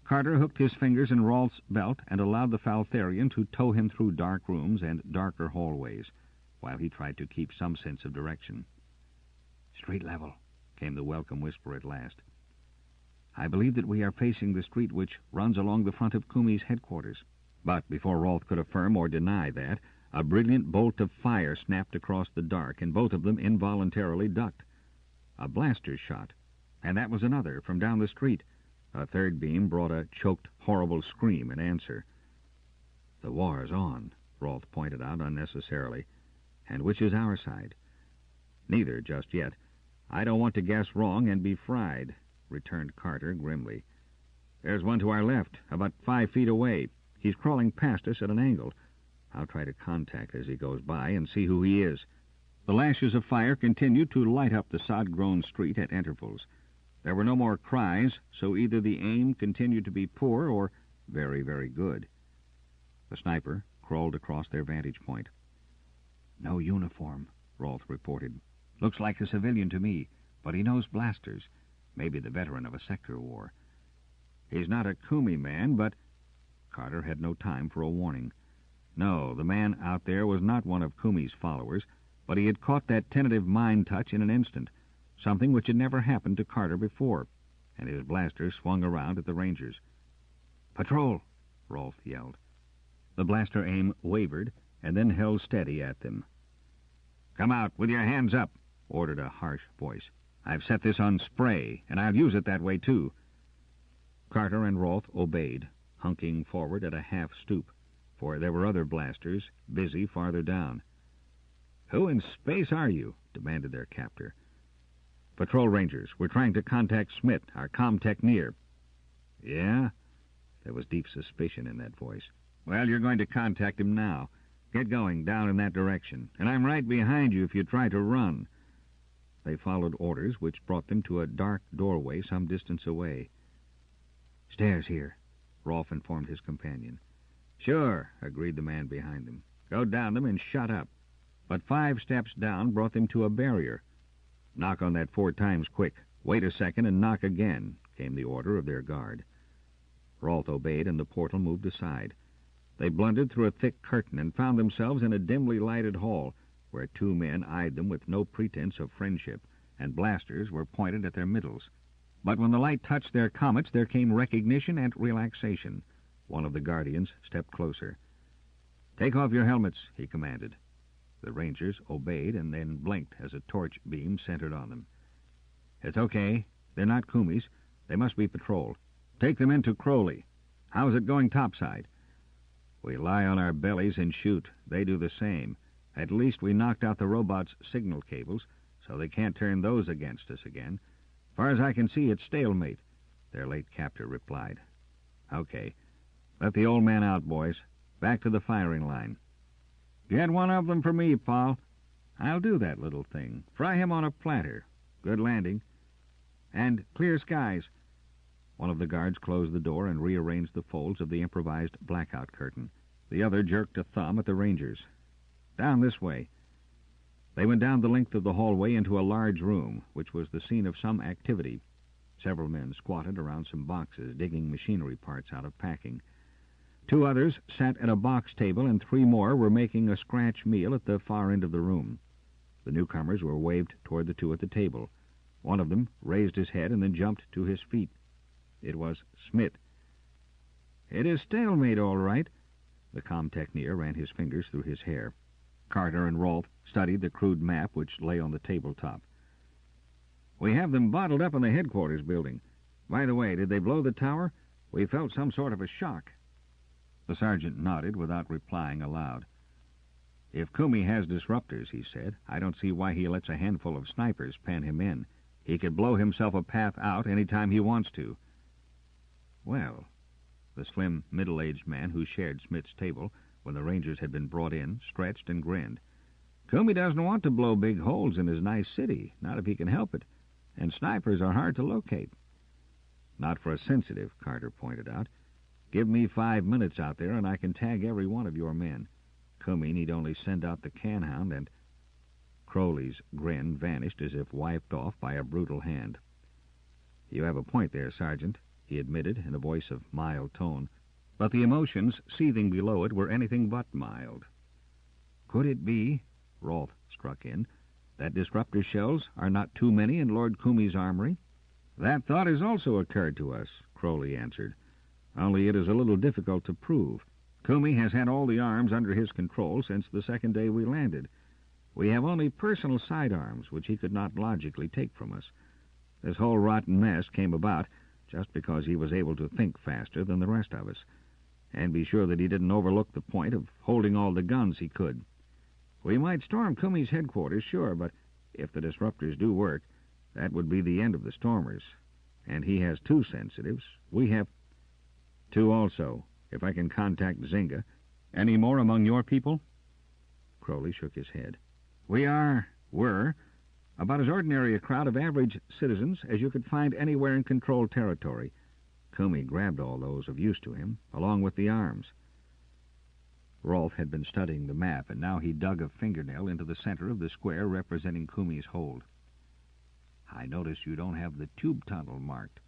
Carter hooked his fingers in Rolf's belt and allowed the Faltharian to tow him through dark rooms and darker hallways, while he tried to keep some sense of direction. "Street level," came the welcome whisper at last. "I believe that we are facing the street which runs along the front of Kumi's headquarters." But before Rolf could affirm or deny that, a brilliant bolt of fire snapped across the dark, and both of them involuntarily ducked. A blaster shot, and that was another, from down the street. A third beam brought a choked, horrible scream in answer. "The war's on," Rolf pointed out unnecessarily. "And which is our side?" "Neither, just yet. I don't want to guess wrong and be fried," returned Carter grimly. "There's one to our left, about 5 feet away. He's crawling past us at an angle. I'll try to contact as he goes by and see who he is." The lashes of fire continued to light up the sod-grown street at intervals. There were no more cries, so either the aim continued to be poor or very, very good. The sniper crawled across their vantage point. "No uniform," Rolf reported. "Looks like a civilian to me, but he knows blasters. maybe the veteran of a sector war. He's not a Kumi man, but... Carter had no time for a warning. No, the man out there was not one of Kumi's followers, but he had caught that tentative mind touch in an instant, something which had never happened to Carter before, and his blaster swung around at the Rangers. "Patrol!" Rolfe yelled. The blaster aim wavered and then held steady at them. "Come out with your hands up," ordered a harsh voice. "I've set this on spray, and I'll use it that way, too." Carter and Rolfe obeyed, hunking forward at a half-stoop, for there were other blasters busy farther down. "Who in space are you?" demanded their captor. "Patrol Rangers. We're trying to contact Smith, our comm-tech near." "Yeah?" There was deep suspicion in that voice. "Well, you're going to contact him now. Get going down in that direction, and I'm right behind you if you try to run." They followed orders, which brought them to a dark doorway some distance away. "Stairs here," Rolfe informed his companion. "Sure," agreed the man behind them. "Go down them and shut up." But 5 steps down brought them to a barrier. "Knock on that 4 times quick. Wait a second and knock again," came the order of their guard. Rolfe obeyed, and the portal moved aside. They blundered through a thick curtain and found themselves in a dimly lighted hall, where 2 men eyed them with no pretense of friendship, and blasters were pointed at their middles. But when the light touched their comets, there came recognition and relaxation. One of the guardians stepped closer. "Take off your helmets," he commanded. The Rangers obeyed and then blinked as a torch beam centered on them. "It's okay. They're not Kumis. They must be patrol. Take them into Crowley. How's it going topside?" "We lie on our bellies and shoot. They do the same. At least we knocked out the robots' signal cables, so they can't turn those against us again. Far as I can see, it's stalemate," their late captor replied. "Okay. Let the old man out, boys. Back to the firing line." "Get one of them for me, Paul." "I'll do that, little thing. Fry him on a platter. Good landing. And clear skies." One of the guards closed the door and rearranged the folds of the improvised blackout curtain. The other jerked a thumb at the Rangers. "Down this way." They went down the length of the hallway into a large room, which was the scene of some activity. Several men squatted around some boxes, digging machinery parts out of packing. 2 others sat at a box table, and 3 more were making a scratch meal at the far end of the room. The newcomers were waved toward the 2 at the table. One of them raised his head and then jumped to his feet. It was Smith. "It is stalemate, all right." The comm-techneer ran his fingers through his hair. Carter and Rolfe studied the crude map which lay on the tabletop. "We have them bottled up in the headquarters building. By the way, did they blow the tower? We felt some sort of a shock." The sergeant nodded without replying aloud. "If Kumi has disruptors," he said, "I don't see why he lets a handful of snipers pen him in. He could blow himself a path out any time he wants to." "Well," the slim, middle-aged man who shared Smith's table when the Rangers had been brought in stretched and grinned. "Kumi doesn't want to blow big holes in his nice city, not if he can help it, and snipers are hard to locate." "Not for a sensitive," Carter pointed out. "Give me 5 minutes out there and I can tag every one of your men. Kumi need only send out the canhound and—" Crowley's grin vanished as if wiped off by a brutal hand. "You have a point there, Sergeant," he admitted in a voice of mild tone, but the emotions seething below it were anything but mild. "Could it be," Rolfe struck in, "that disruptor shells are not too many in Lord Kumi's armory?" "That thought has also occurred to us," Crowley answered. "Only it is a little difficult to prove. Kumi has had all the arms under his control since the second day we landed. We have only personal sidearms, which he could not logically take from us. This whole rotten mess came about just because he was able to think faster than the rest of us, and be sure that he didn't overlook the point of holding all the guns he could. We might storm Kumi's headquarters, sure, but if the disruptors do work, that would be the end of the stormers. And he has 2 sensitives. We have 2 also, if I can contact Zynga. Any more among your people?" Crowley shook his head. Were about as ordinary a crowd of average citizens as you could find anywhere in controlled territory. Kumi grabbed all those of use to him, along with the arms. Rolfe had been studying the map, and now he dug a fingernail into the center of the square representing Kumi's hold. I notice you don't have the tube tunnel marked.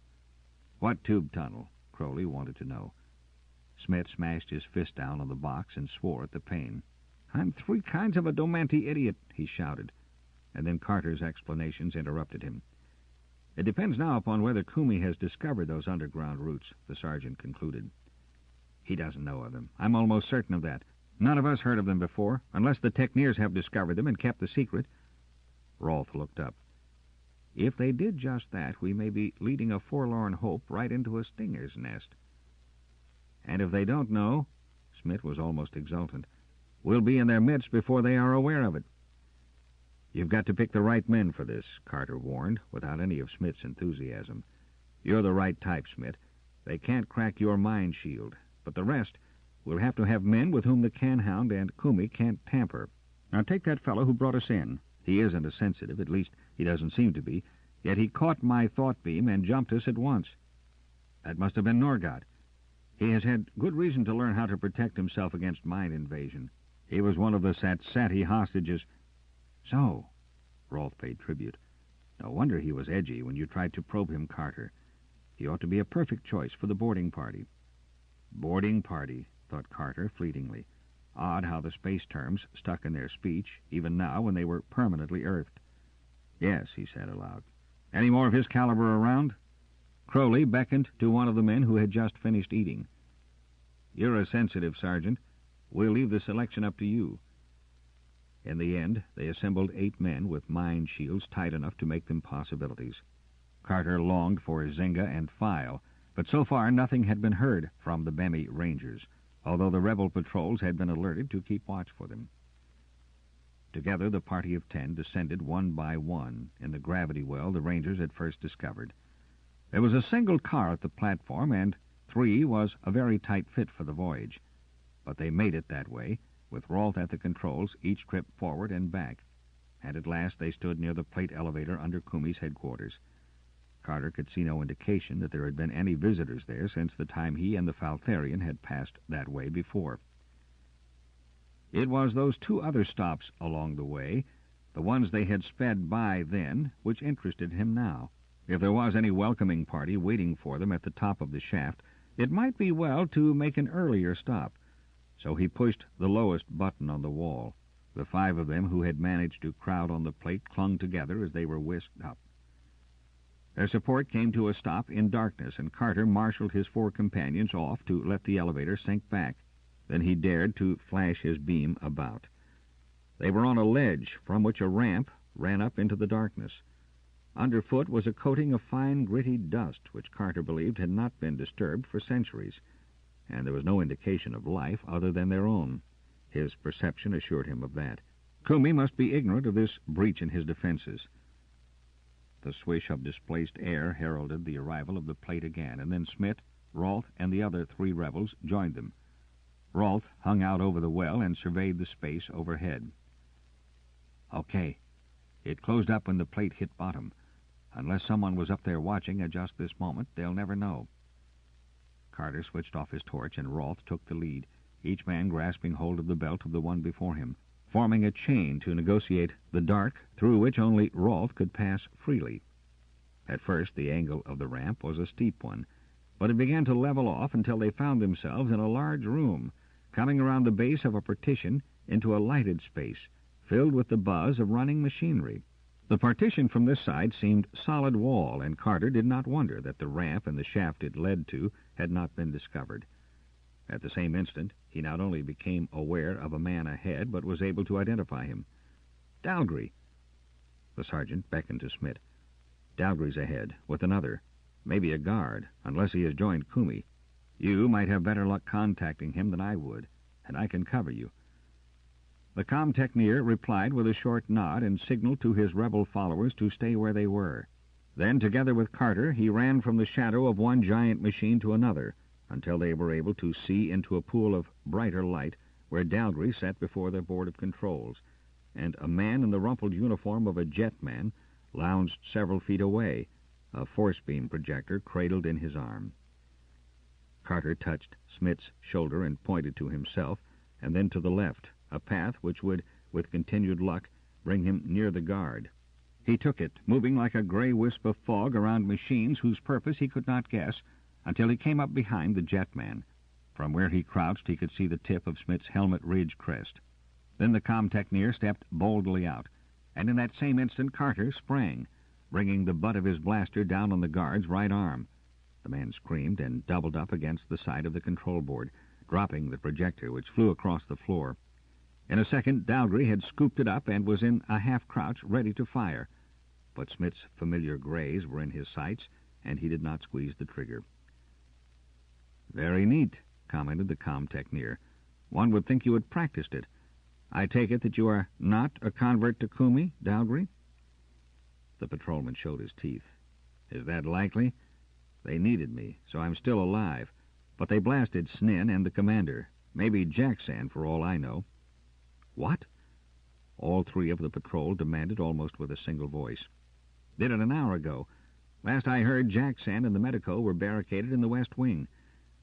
What tube tunnel? Crowley wanted to know. Smith smashed his fist down on the box and swore at the pain. I'm 3 kinds of a Domanti idiot, he shouted, and then Carter's explanations interrupted him. It depends now upon whether Kumi has discovered those underground routes, the sergeant concluded. He doesn't know of them. I'm almost certain of that. None of us heard of them before, unless the Techneers have discovered them and kept the secret. Rolfe looked up. If they did just that, we may be leading a forlorn hope right into a stinger's nest. And if they don't know, Smith was almost exultant, we'll be in their midst before they are aware of it. You've got to pick the right men for this, Carter warned, without any of Smith's enthusiasm. You're the right type, Smith. They can't crack your mind shield, but the rest, we'll have to have men with whom the Canhound and Kumi can't tamper. Now take that fellow who brought us in. He isn't a sensitive, at least he doesn't seem to be, yet he caught my thought beam and jumped us at once. That must have been Norgott. He has had good reason to learn how to protect himself against mind invasion. He was one of the Satsati hostages. So, Rolfe paid tribute. No wonder he was edgy when you tried to probe him, Carter. He ought to be a perfect choice for the boarding party. Boarding party, thought Carter fleetingly. Odd how the space terms stuck in their speech, even now when they were permanently earthed. Yes, he said aloud. Any more of his caliber around? Crowley beckoned to one of the men who had just finished eating. You're a sensitive, Sergeant. We'll leave the selection up to you. In the end, they assembled 8 men with mind shields tight enough to make them possibilities. Carter longed for Zinga and File, but so far nothing had been heard from the Bemi Rangers, although the rebel patrols had been alerted to keep watch for them. Together, the party of 10 descended one by one in the gravity well the Rangers had first discovered. There was a single car at the platform, and 3 was a very tight fit for the voyage. But they made it that way, with Rolfe at the controls, each trip forward and back. And at last they stood near the plate elevator under Kumi's headquarters. Carter could see no indication that there had been any visitors there since the time he and the Faltharian had passed that way before. It was those 2 other stops along the way, the ones they had sped by then, which interested him now. If there was any welcoming party waiting for them at the top of the shaft, it might be well to make an earlier stop. So he pushed the lowest button on the wall. The 5 of them who had managed to crowd on the plate clung together as they were whisked up. Their support came to a stop in darkness, and Carter marshaled his 4 companions off to let the elevator sink back. Then he dared to flash his beam about. They were on a ledge from which a ramp ran up into the darkness. Underfoot was a coating of fine, gritty dust, which Carter believed had not been disturbed for centuries, and there was no indication of life other than their own. His perception assured him of that. Kumi must be ignorant of this breach in his defenses. The swish of displaced air heralded the arrival of the plate again, and then Smith, Rolfe, and the other 3 rebels joined them. Rolfe hung out over the well and surveyed the space overhead. Okay. It closed up when the plate hit bottom. Unless someone was up there watching at just this moment, they'll never know. Carter switched off his torch, and Rolfe took the lead, each man grasping hold of the belt of the one before him, forming a chain to negotiate the dark through which only Rolfe could pass freely. At first, the angle of the ramp was a steep one, but it began to level off until they found themselves in a large room, coming around the base of a partition into a lighted space, filled with the buzz of running machinery. The partition from this side seemed solid wall, and Carter did not wonder that the ramp and the shaft it led to had not been discovered. At the same instant, he not only became aware of a man ahead, but was able to identify him. Dalgry. The sergeant beckoned to Smith. Dalgry's ahead, with another. Maybe a guard, unless he has joined Kumi. You might have better luck contacting him than I would, and I can cover you. The com-techneer replied with a short nod and signaled to his rebel followers to stay where they were. Then, together with Carter, he ran from the shadow of one giant machine to another, until they were able to see into a pool of brighter light where Dalgry sat before their board of controls, and a man in the rumpled uniform of a jetman lounged several feet away, a force-beam projector cradled in his arm. Carter touched Smith's shoulder and pointed to himself, and then to the left, a path which would, with continued luck, bring him near the guard. He took it, moving like a gray wisp of fog around machines whose purpose he could not guess, until he came up behind the jetman. From where he crouched, he could see the tip of Smith's helmet ridge crest. Then the com-techneer stepped boldly out, and in that same instant Carter sprang, bringing the butt of his blaster down on the guard's right arm. The man screamed and doubled up against the side of the control board, dropping the projector, which flew across the floor. In a second, Dalgry had scooped it up and was in a half-crouch, ready to fire. But Smith's familiar grays were in his sights, and he did not squeeze the trigger. "Very neat," commented the com-techneer. "One would think you had practiced it. I take it that you are not a convert to Kumi, Dalgry?" The patrolman showed his teeth. "Is that likely? They needed me, so I'm still alive. But they blasted Snin and the commander. Maybe Jackson, for all I know." "What?" All three of the patrol demanded almost with a single voice. "Did it an hour ago. Last I heard, Jackson and the medico were barricaded in the west wing.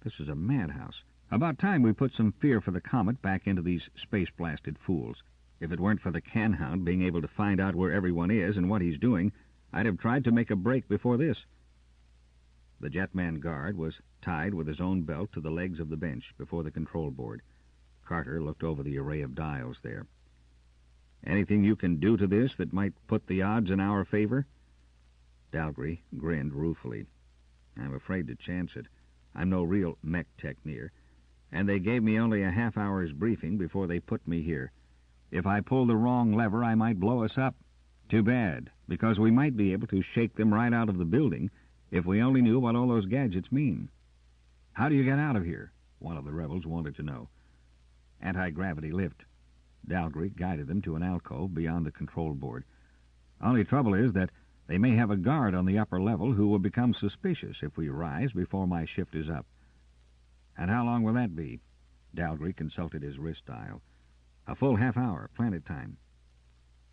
This is a madhouse. About time we put some fear for the Comet back into these space-blasted fools. If it weren't for the Canhound being able to find out where everyone is and what he's doing, I'd have tried to make a break before this." The jetman guard was tied with his own belt to the legs of the bench before the control board. Carter looked over the array of dials there. "Anything you can do to this that might put the odds in our favor?" Dalgry grinned ruefully. "I'm afraid to chance it. I'm no real mech-techneer, and they gave me only a half-hour's briefing before they put me here. If I pull the wrong lever, I might blow us up. Too bad, because we might be able to shake them right out of the building if we only knew what all those gadgets mean." "How do you get out of here?" one of the rebels wanted to know. "Anti-gravity lift." Dalgry guided them to an alcove beyond the control board. "Only trouble is that they may have a guard on the upper level who will become suspicious if we rise before my shift is up." "And how long will that be?" Dalgry consulted his wrist dial. "A full half-hour, planet time."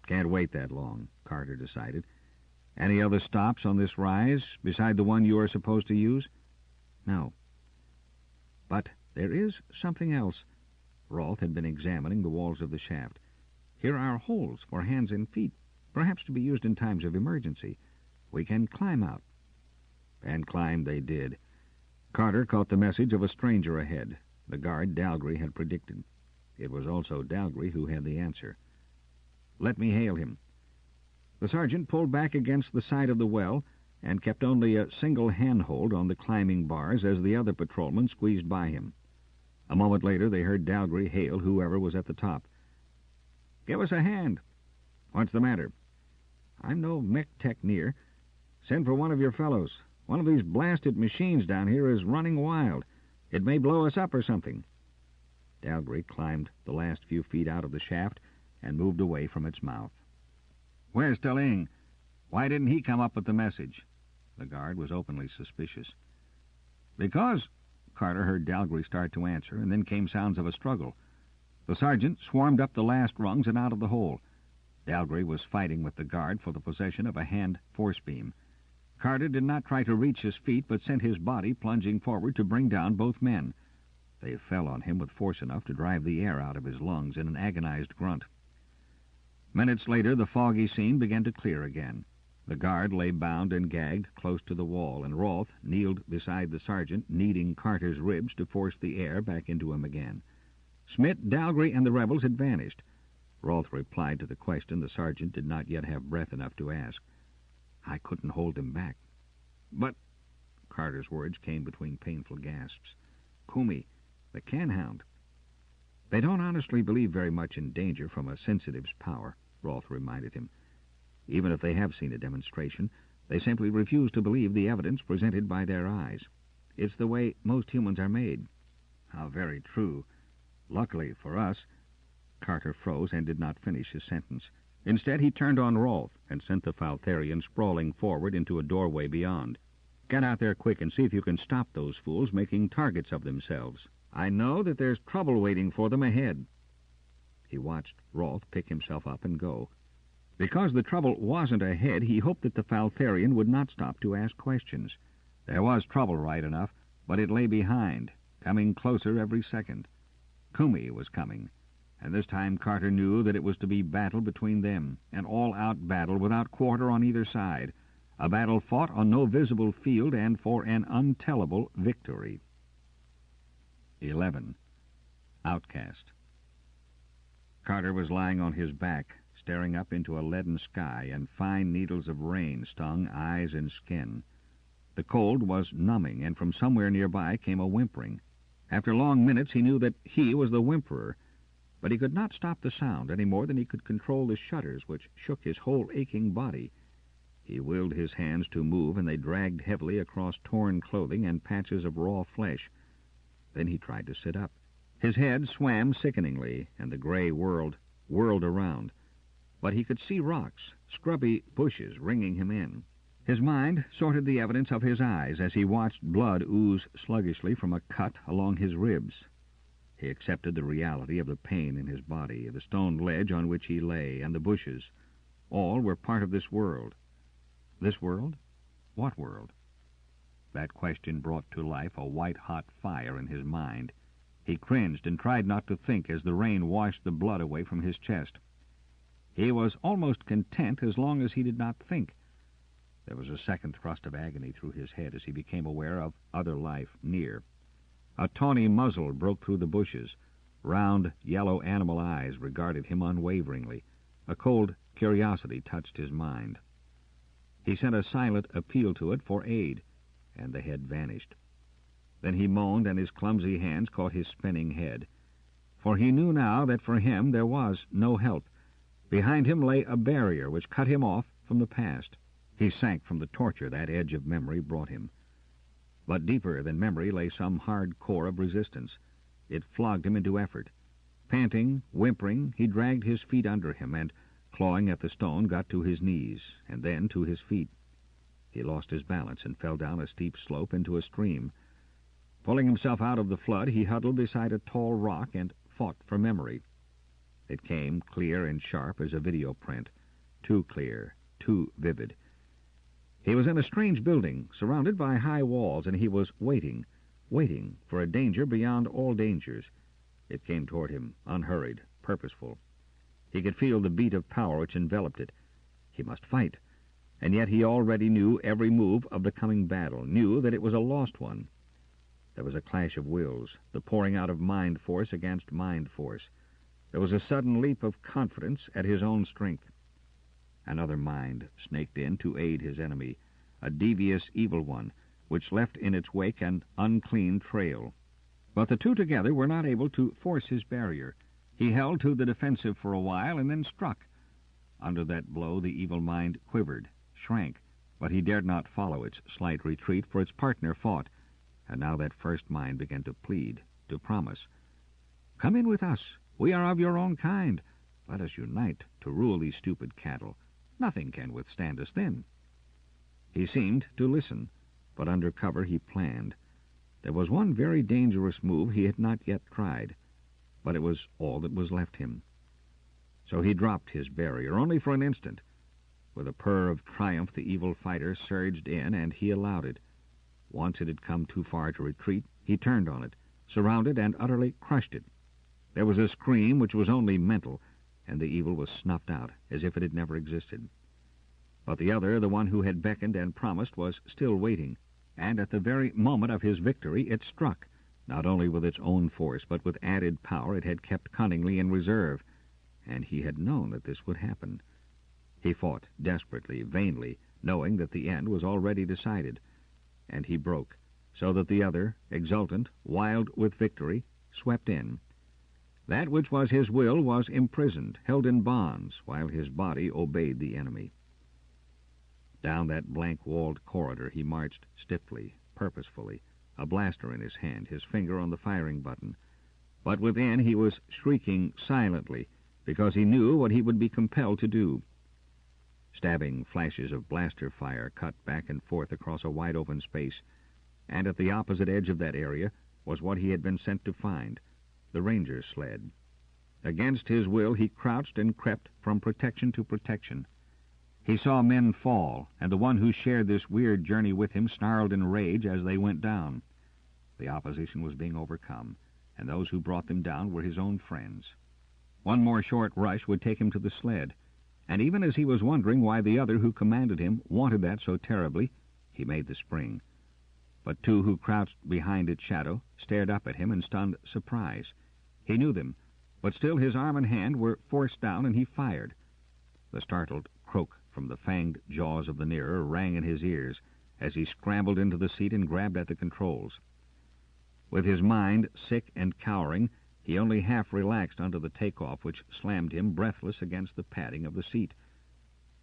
"Can't wait that long," Carter decided. "Any other stops on this rise beside the one you are supposed to use?" "No. But there is something else." Rolf had been examining the walls of the shaft. "Here are holes for hands and feet, perhaps to be used in times of emergency. We can climb out." And climb they did. Carter caught the message of a stranger ahead, the guard Dalgry had predicted. It was also Dalgry who had the answer. "Let me hail him." The sergeant pulled back against the side of the well and kept only a single handhold on the climbing bars as the other patrolman squeezed by him. A moment later they heard Dalgry hail whoever was at the top. "Give us a hand." "What's the matter?" "I'm no mech-techneer. Send for one of your fellows. One of these blasted machines down here is running wild. It may blow us up or something." Dalgry climbed the last few feet out of the shaft and moved away from its mouth. "Where's Taling? Why didn't he come up with the message?" The guard was openly suspicious. "Because—" Carter heard Dalgry start to answer, and then came sounds of a struggle. The sergeant swarmed up the last rungs and out of the hole. Dalgry was fighting with the guard for the possession of a hand force beam. Carter did not try to reach his feet, but sent his body plunging forward to bring down both men. They fell on him with force enough to drive the air out of his lungs in an agonized grunt. Minutes later, the foggy scene began to clear again. The guard lay bound and gagged close to the wall, and Rolf kneeled beside the sergeant, kneading Carter's ribs to force the air back into him again. Smith, Dalgry, and the rebels had vanished. Rolf replied to the question the sergeant did not yet have breath enough to ask. "I couldn't hold them back." "But—" Carter's words came between painful gasps. "Kumi, the Canhound." "They don't honestly believe very much in danger from a sensitive's power," Rolf reminded him. "Even if they have seen a demonstration, they simply refuse to believe the evidence presented by their eyes. It's the way most humans are made." "How very true. Luckily for us—" Carter froze and did not finish his sentence. Instead, he turned on Rolf and sent the Faltharian sprawling forward into a doorway beyond. "Get out there quick and see if you can stop those fools making targets of themselves. I know that there's trouble waiting for them ahead." He watched Rolf pick himself up and go. Because the trouble wasn't ahead, he hoped that the Faltharian would not stop to ask questions. There was trouble, right enough, but it lay behind, coming closer every second. Kumi was coming, and this time Carter knew that it was to be battle between them, an all-out battle without quarter on either side, a battle fought on no visible field and for an untellable victory. 11. Outcast. Carter was lying on his back, staring up into a leaden sky, and fine needles of rain stung eyes and skin. The cold was numbing, and from somewhere nearby came a whimpering. After long minutes he knew that he was the whimperer, but he could not stop the sound any more than he could control the shudders which shook his whole aching body. He willed his hands to move, and they dragged heavily across torn clothing and patches of raw flesh. Then he tried to sit up. His head swam sickeningly, and the gray world whirled around. But he could see rocks, scrubby bushes ringing him in. His mind sorted the evidence of his eyes as he watched blood ooze sluggishly from a cut along his ribs. He accepted the reality of the pain in his body, the stone ledge on which he lay, and the bushes. All were part of this world. This world? What world? That question brought to life a white-hot fire in his mind. He cringed and tried not to think as the rain washed the blood away from his chest. He was almost content as long as he did not think. There was a second thrust of agony through his head as he became aware of other life near. A tawny muzzle broke through the bushes. Round, yellow animal eyes regarded him unwaveringly. A cold curiosity touched his mind. He sent a silent appeal to it for aid, and the head vanished. Then he moaned, and his clumsy hands caught his spinning head. For he knew now that for him there was no help. Behind him lay a barrier which cut him off from the past. He sank from the torture that edge of memory brought him. But deeper than memory lay some hard core of resistance. It flogged him into effort. Panting, whimpering, he dragged his feet under him, and, clawing at the stone, got to his knees, and then to his feet. He lost his balance and fell down a steep slope into a stream. Pulling himself out of the flood, he huddled beside a tall rock and fought for memory. It came clear and sharp as a video print, too clear, too vivid. He was in a strange building, surrounded by high walls, and he was waiting for a danger beyond all dangers. It came toward him, unhurried, purposeful. He could feel the beat of power which enveloped it. He must fight, and yet he already knew every move of the coming battle, knew that it was a lost one. There was a clash of wills, the pouring out of mind force against mind force. There was a sudden leap of confidence at his own strength. Another mind snaked in to aid his enemy, a devious evil one, which left in its wake an unclean trail. But the two together were not able to force his barrier. He held to the defensive for a while and then struck. Under that blow the evil mind quivered, shrank, but he dared not follow its slight retreat, for its partner fought. And now that first mind began to plead, to promise. "Come in with us. We are of your own kind. Let us unite to rule these stupid cattle. Nothing can withstand us then." He seemed to listen, but under cover he planned. There was one very dangerous move he had not yet tried, but it was all that was left him. So he dropped his barrier, only for an instant. With a purr of triumph the evil fighter surged in, and he allowed it. Once it had come too far to retreat, he turned on it, surrounded and utterly crushed it. There was a scream which was only mental, and the evil was snuffed out, as if it had never existed. But the other, the one who had beckoned and promised, was still waiting, and at the very moment of his victory it struck, not only with its own force, but with added power it had kept cunningly in reserve, and he had known that this would happen. He fought desperately, vainly, knowing that the end was already decided, and he broke, so that the other, exultant, wild with victory, swept in. That which was his will was imprisoned, held in bonds, while his body obeyed the enemy. Down that blank-walled corridor he marched stiffly, purposefully, a blaster in his hand, his finger on the firing button. But within he was shrieking silently, because he knew what he would be compelled to do. Stabbing flashes of blaster fire cut back and forth across a wide-open space, and at the opposite edge of that area was what he had been sent to find, the ranger's sled. Against his will he crouched and crept from protection to protection. He saw men fall, and the one who shared this weird journey with him snarled in rage as they went down. The opposition was being overcome, and those who brought them down were his own friends. One more short rush would take him to the sled, and even as he was wondering why the other who commanded him wanted that so terribly, he made the spring. But two who crouched behind its shadow stared up at him in stunned surprise. He knew them, but still his arm and hand were forced down, and he fired. The startled croak from the fanged jaws of the nearer rang in his ears as he scrambled into the seat and grabbed at the controls. With his mind sick and cowering, he only half relaxed under the takeoff, which slammed him breathless against the padding of the seat.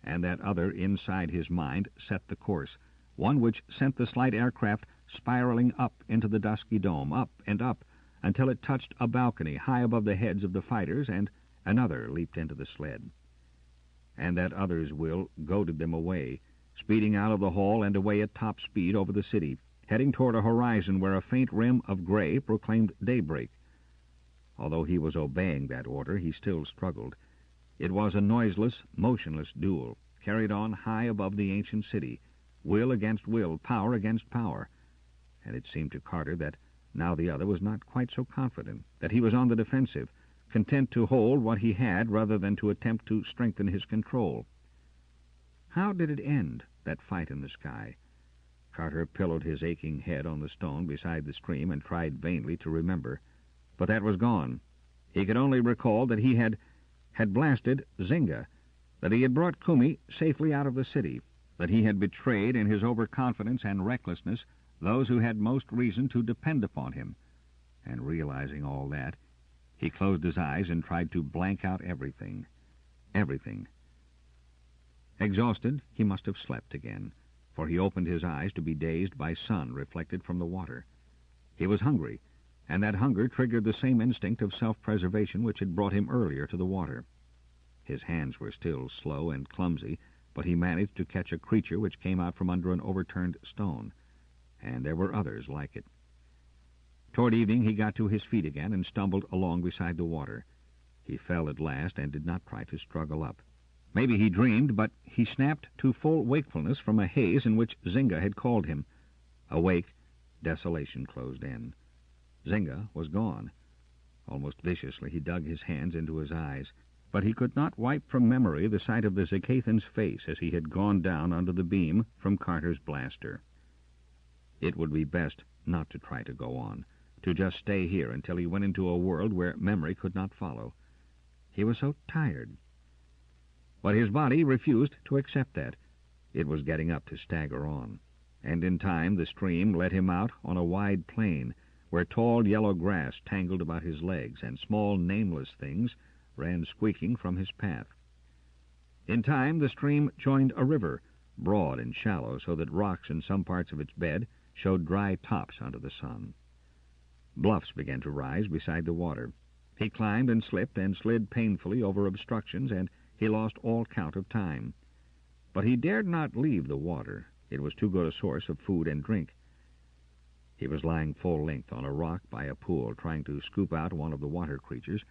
And that other inside his mind set the course, one which sent the slight aircraft spiraling up into the dusky dome, up and up, until it touched a balcony high above the heads of the fighters, and another leaped into the sled. And that other's will goaded them away, speeding out of the hall and away at top speed over the city, heading toward a horizon where a faint rim of gray proclaimed daybreak. Although he was obeying that order, he still struggled. It was a noiseless, motionless duel, carried on high above the ancient city, will against will, power against power. And it seemed to Carter that now the other was not quite so confident, that he was on the defensive, content to hold what he had rather than to attempt to strengthen his control. How did it end, that fight in the sky? Carter pillowed his aching head on the stone beside the stream and tried vainly to remember. But that was gone. He could only recall that he had blasted Zynga, that he had brought Kumi safely out of the city, that he had betrayed in his overconfidence and recklessness those who had most reason to depend upon him. And realizing all that, he closed his eyes and tried to blank out everything. Everything. Exhausted, he must have slept again, for he opened his eyes to be dazed by sun reflected from the water. He was hungry, and that hunger triggered the same instinct of self-preservation which had brought him earlier to the water. His hands were still slow and clumsy, but he managed to catch a creature which came out from under an overturned stone, and there were others like it. Toward evening he got to his feet again and stumbled along beside the water. He fell at last and did not try to struggle up. Maybe he dreamed, but he snapped to full wakefulness from a haze in which Zynga had called him. Awake, desolation closed in. Zynga was gone. Almost viciously he dug his hands into his eyes, but he could not wipe from memory the sight of the Zacathan's face as he had gone down under the beam from Carter's blaster. It would be best not to try to go on, to just stay here until he went into a world where memory could not follow. He was so tired. But his body refused to accept that. It was getting up to stagger on, and in time the stream led him out on a wide plain where tall yellow grass tangled about his legs and small nameless things ran squeaking from his path. In time the stream joined a river, broad and shallow, so that rocks in some parts of its bed showed dry tops under the sun. Bluffs began to rise beside the water. He climbed and slipped and slid painfully over obstructions, and he lost all count of time. But he dared not leave the water. It was too good a source of food and drink. He was lying full length on a rock by a pool, trying to scoop out one of the water creatures,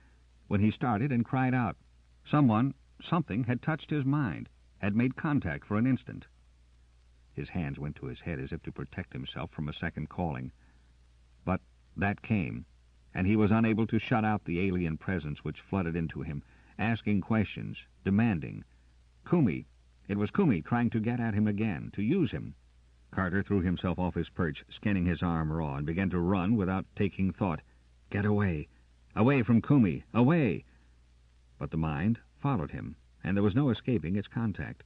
when he started and cried out. Something had touched his mind, had made contact for an instant. His hands went to his head as if to protect himself from a second calling. But that came, and he was unable to shut out the alien presence which flooded into him, asking questions, demanding. Kumi. It was Kumi trying to get at him again, to use him. Carter threw himself off his perch, skinning his arm raw, and began to run without taking thought. Get away. Away from Kumi. Away. But the mind followed him, and there was no escaping its contact.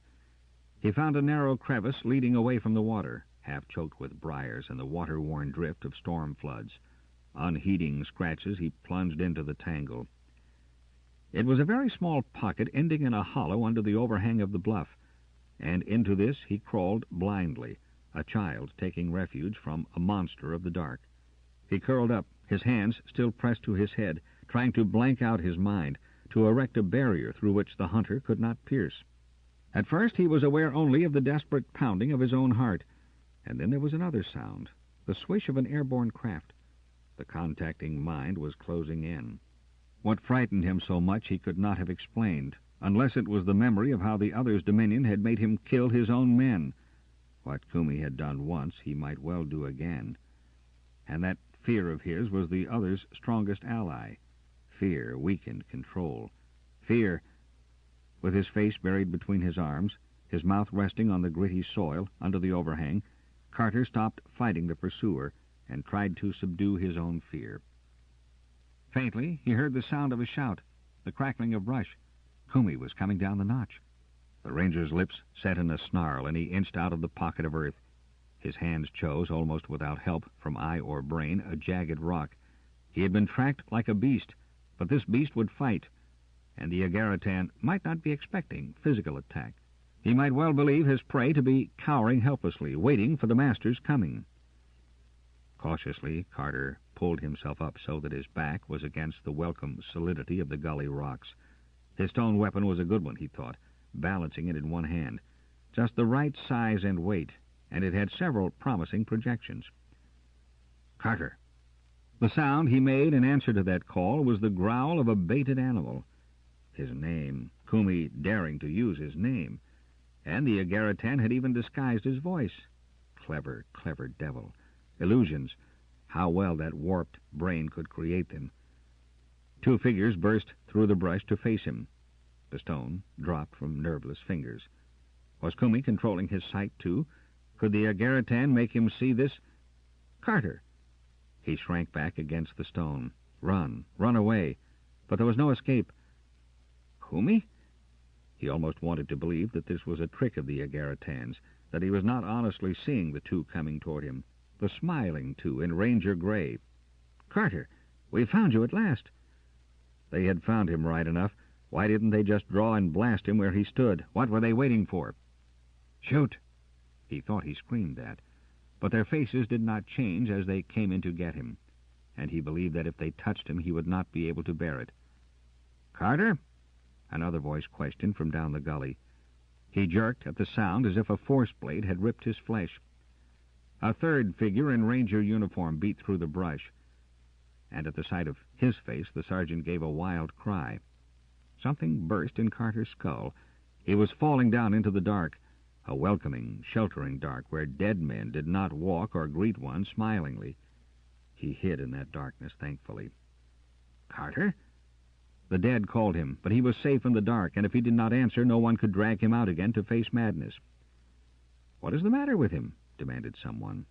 He found a narrow crevice leading away from the water, half choked with briars and the water-worn drift of storm floods. Unheeding scratches, he plunged into the tangle. It was a very small pocket ending in a hollow under the overhang of the bluff, and into this he crawled blindly, a child taking refuge from a monster of the dark. He curled up, his hands still pressed to his head, trying to blank out his mind, to erect a barrier through which the hunter could not pierce. At first he was aware only of the desperate pounding of his own heart, and then there was another sound, the swish of an airborne craft. The contacting mind was closing in. What frightened him so much he could not have explained, unless it was the memory of how the other's dominion had made him kill his own men. What Kumi had done once, he might well do again. And that fear of his was the other's strongest ally. Fear weakened control. Fear. With his face buried between his arms, his mouth resting on the gritty soil under the overhang, Carter stopped fighting the pursuer and tried to subdue his own fear. Faintly, he heard the sound of a shout, the crackling of brush. Kumi was coming down the notch. The ranger's lips set in a snarl, and he inched out of the pocket of earth. His hands chose, almost without help from eye or brain, a jagged rock. He had been tracked like a beast, but this beast would fight, and the Agaritan might not be expecting physical attack. He might well believe his prey to be cowering helplessly, waiting for the master's coming. Cautiously, Carter pulled himself up so that his back was against the welcome solidity of the gully rocks. His stone weapon was a good one, he thought, balancing it in one hand. Just the right size and weight, and it had several promising projections. Carter. The sound he made in answer to that call was the growl of a baited animal. His name, Kumi daring to use his name, and the Agaritan had even disguised his voice. Clever, clever devil. Illusions. How well that warped brain could create them. Two figures burst through the brush to face him. The stone dropped from nerveless fingers. Was Kumi controlling his sight, too? Could the Agaritan make him see this? Carter! He shrank back against the stone. Run away. But there was no escape. Kumi? He almost wanted to believe that this was a trick of the Agaritan's, that he was not honestly seeing the two coming toward him, the smiling two in ranger gray. Carter, we found you at last. They had found him right enough. Why didn't they just draw and blast him where he stood? What were they waiting for? Shoot! He thought he screamed that. But their faces did not change as they came in to get him, and he believed that if they touched him he would not be able to bear it. Carter? Another voice questioned from down the gully. He jerked at the sound as if a force blade had ripped his flesh. A third figure in ranger uniform beat through the brush, and at the sight of his face the sergeant gave a wild cry. Something burst in Carter's skull. He was falling down into the dark, a welcoming, sheltering dark where dead men did not walk or greet one smilingly. He hid in that darkness, thankfully. Carter? The dead called him, but he was safe in the dark, and if he did not answer, no one could drag him out again to face madness. What is the matter with him? Demanded someone.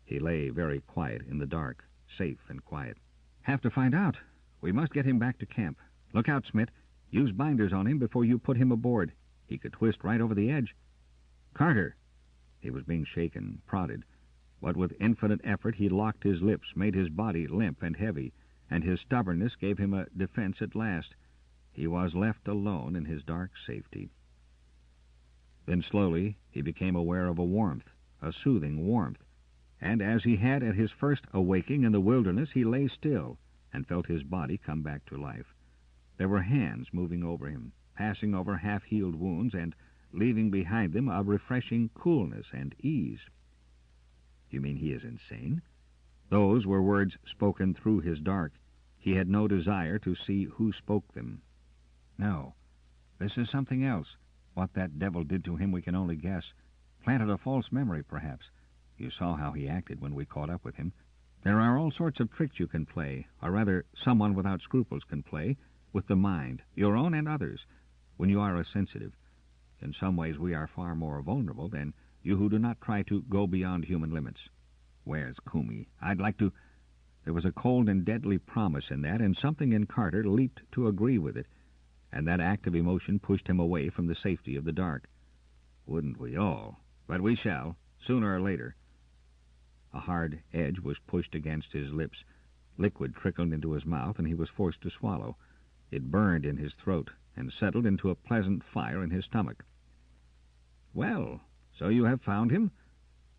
He lay very quiet in the dark, safe and quiet. Have to find out. We must get him back to camp. Look out, Smith. Use binders on him before you put him aboard. He could twist right over the edge. Carter! He was being shaken, prodded, but with infinite effort he locked his lips, made his body limp and heavy, and his stubbornness gave him a defense at last. He was left alone in his dark safety. Then slowly he became aware of a warmth, a soothing warmth, and as he had at his first awaking in the wilderness, he lay still and felt his body come back to life. There were hands moving over him, passing over half-healed wounds and leaving behind them a refreshing coolness and ease. You mean he is insane? Those were words spoken through his dark. He had no desire to see who spoke them. No, this is something else. What that devil did to him we can only guess. Planted a false memory, perhaps. You saw how he acted when we caught up with him. There are all sorts of tricks you can play, or rather someone without scruples can play, with the mind, your own and others, when you are a sensitive. In some ways we are far more vulnerable than you who do not try to go beyond human limits. Where's Kumi? I'd like to... There was a cold and deadly promise in that, and something in Carter leaped to agree with it, and that act of emotion pushed him away from the safety of the dark. Wouldn't we all? But we shall, sooner or later. A hard edge was pushed against his lips. Liquid trickled into his mouth, and he was forced to swallow. It burned in his throat and settled into a pleasant fire in his stomach. Well, so you have found him?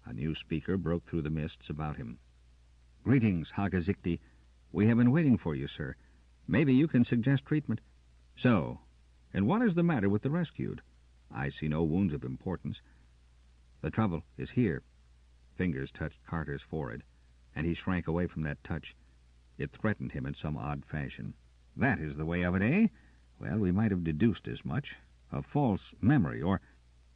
A new speaker broke through the mists about him. Greetings, Hagazikti. We have been waiting for you, sir. Maybe you can suggest treatment. So, and what is the matter with the rescued? I see no wounds of importance. The trouble is here. Fingers touched Carter's forehead, and he shrank away from that touch. It threatened him in some odd fashion. That is the way of it, eh? Well, we might have deduced as much. A false memory, or...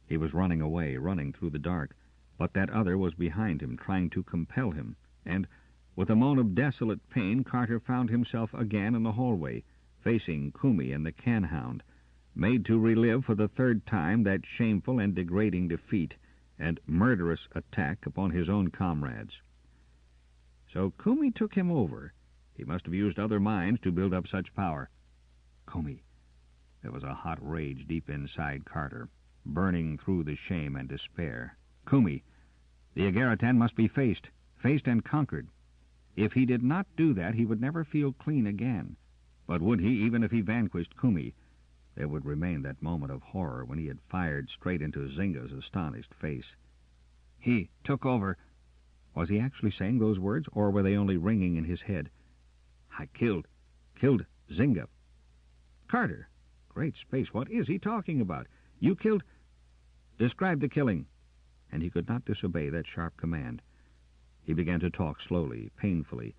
He was running away, running through the dark, but that other was behind him, trying to compel him, and, with a moan of desolate pain, Carter found himself again in the hallway, facing Kumi and the can-hound, made to relive for the third time that shameful and degrading defeat and murderous attack upon his own comrades. So Kumi took him over. He must have used other minds to build up such power. Kumi. There was a hot rage deep inside Carter, burning through the shame and despair. Kumi. The Agaritan must be faced and conquered. If he did not do that, he would never feel clean again. But would he, even if he vanquished Kumi? There would remain that moment of horror when he had fired straight into Zynga's astonished face. He took over. Was he actually saying those words, or were they only ringing in his head? I killed Zynga. Carter, great space, what is he talking about? You killed... Describe the killing. And he could not disobey that sharp command. He began to talk slowly, painfully,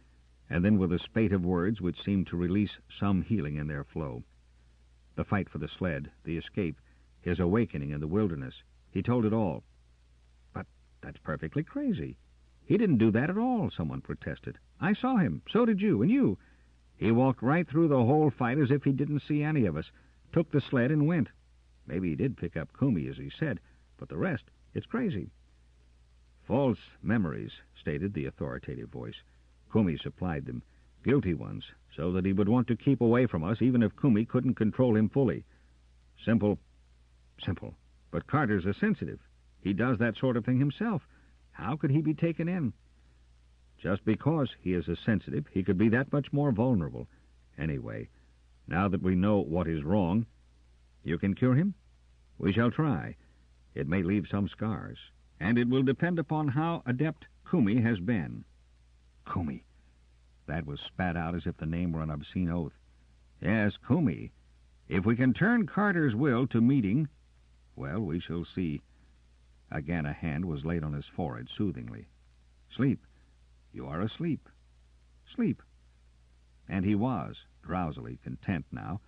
and then with a spate of words which seemed to release some healing in their flow. The fight for the sled, the escape, his awakening in the wilderness. He told it all. But that's perfectly crazy. He didn't do that at all, someone protested. I saw him. So did you, and you. He walked right through the whole fight as if he didn't see any of us, took the sled and went. Maybe he did pick up Kumi, as he said, but the rest, it's crazy. False memories, stated the authoritative voice. Kumi supplied them, guilty ones, so that he would want to keep away from us even if Kumi couldn't control him fully. Simple. But Carter's a sensitive. He does that sort of thing himself. How could he be taken in? Just because he is a sensitive, he could be that much more vulnerable. Anyway, now that we know what is wrong, you can cure him? We shall try. It may leave some scars, and it will depend upon how adept Kumi has been. Kumi. That was spat out as if the name were an obscene oath. Yes, Kumi. If we can turn Carter's will to meeting, well, we shall see. Again a hand was laid on his forehead soothingly. Sleep. You are asleep. Sleep. And he was, drowsily content now.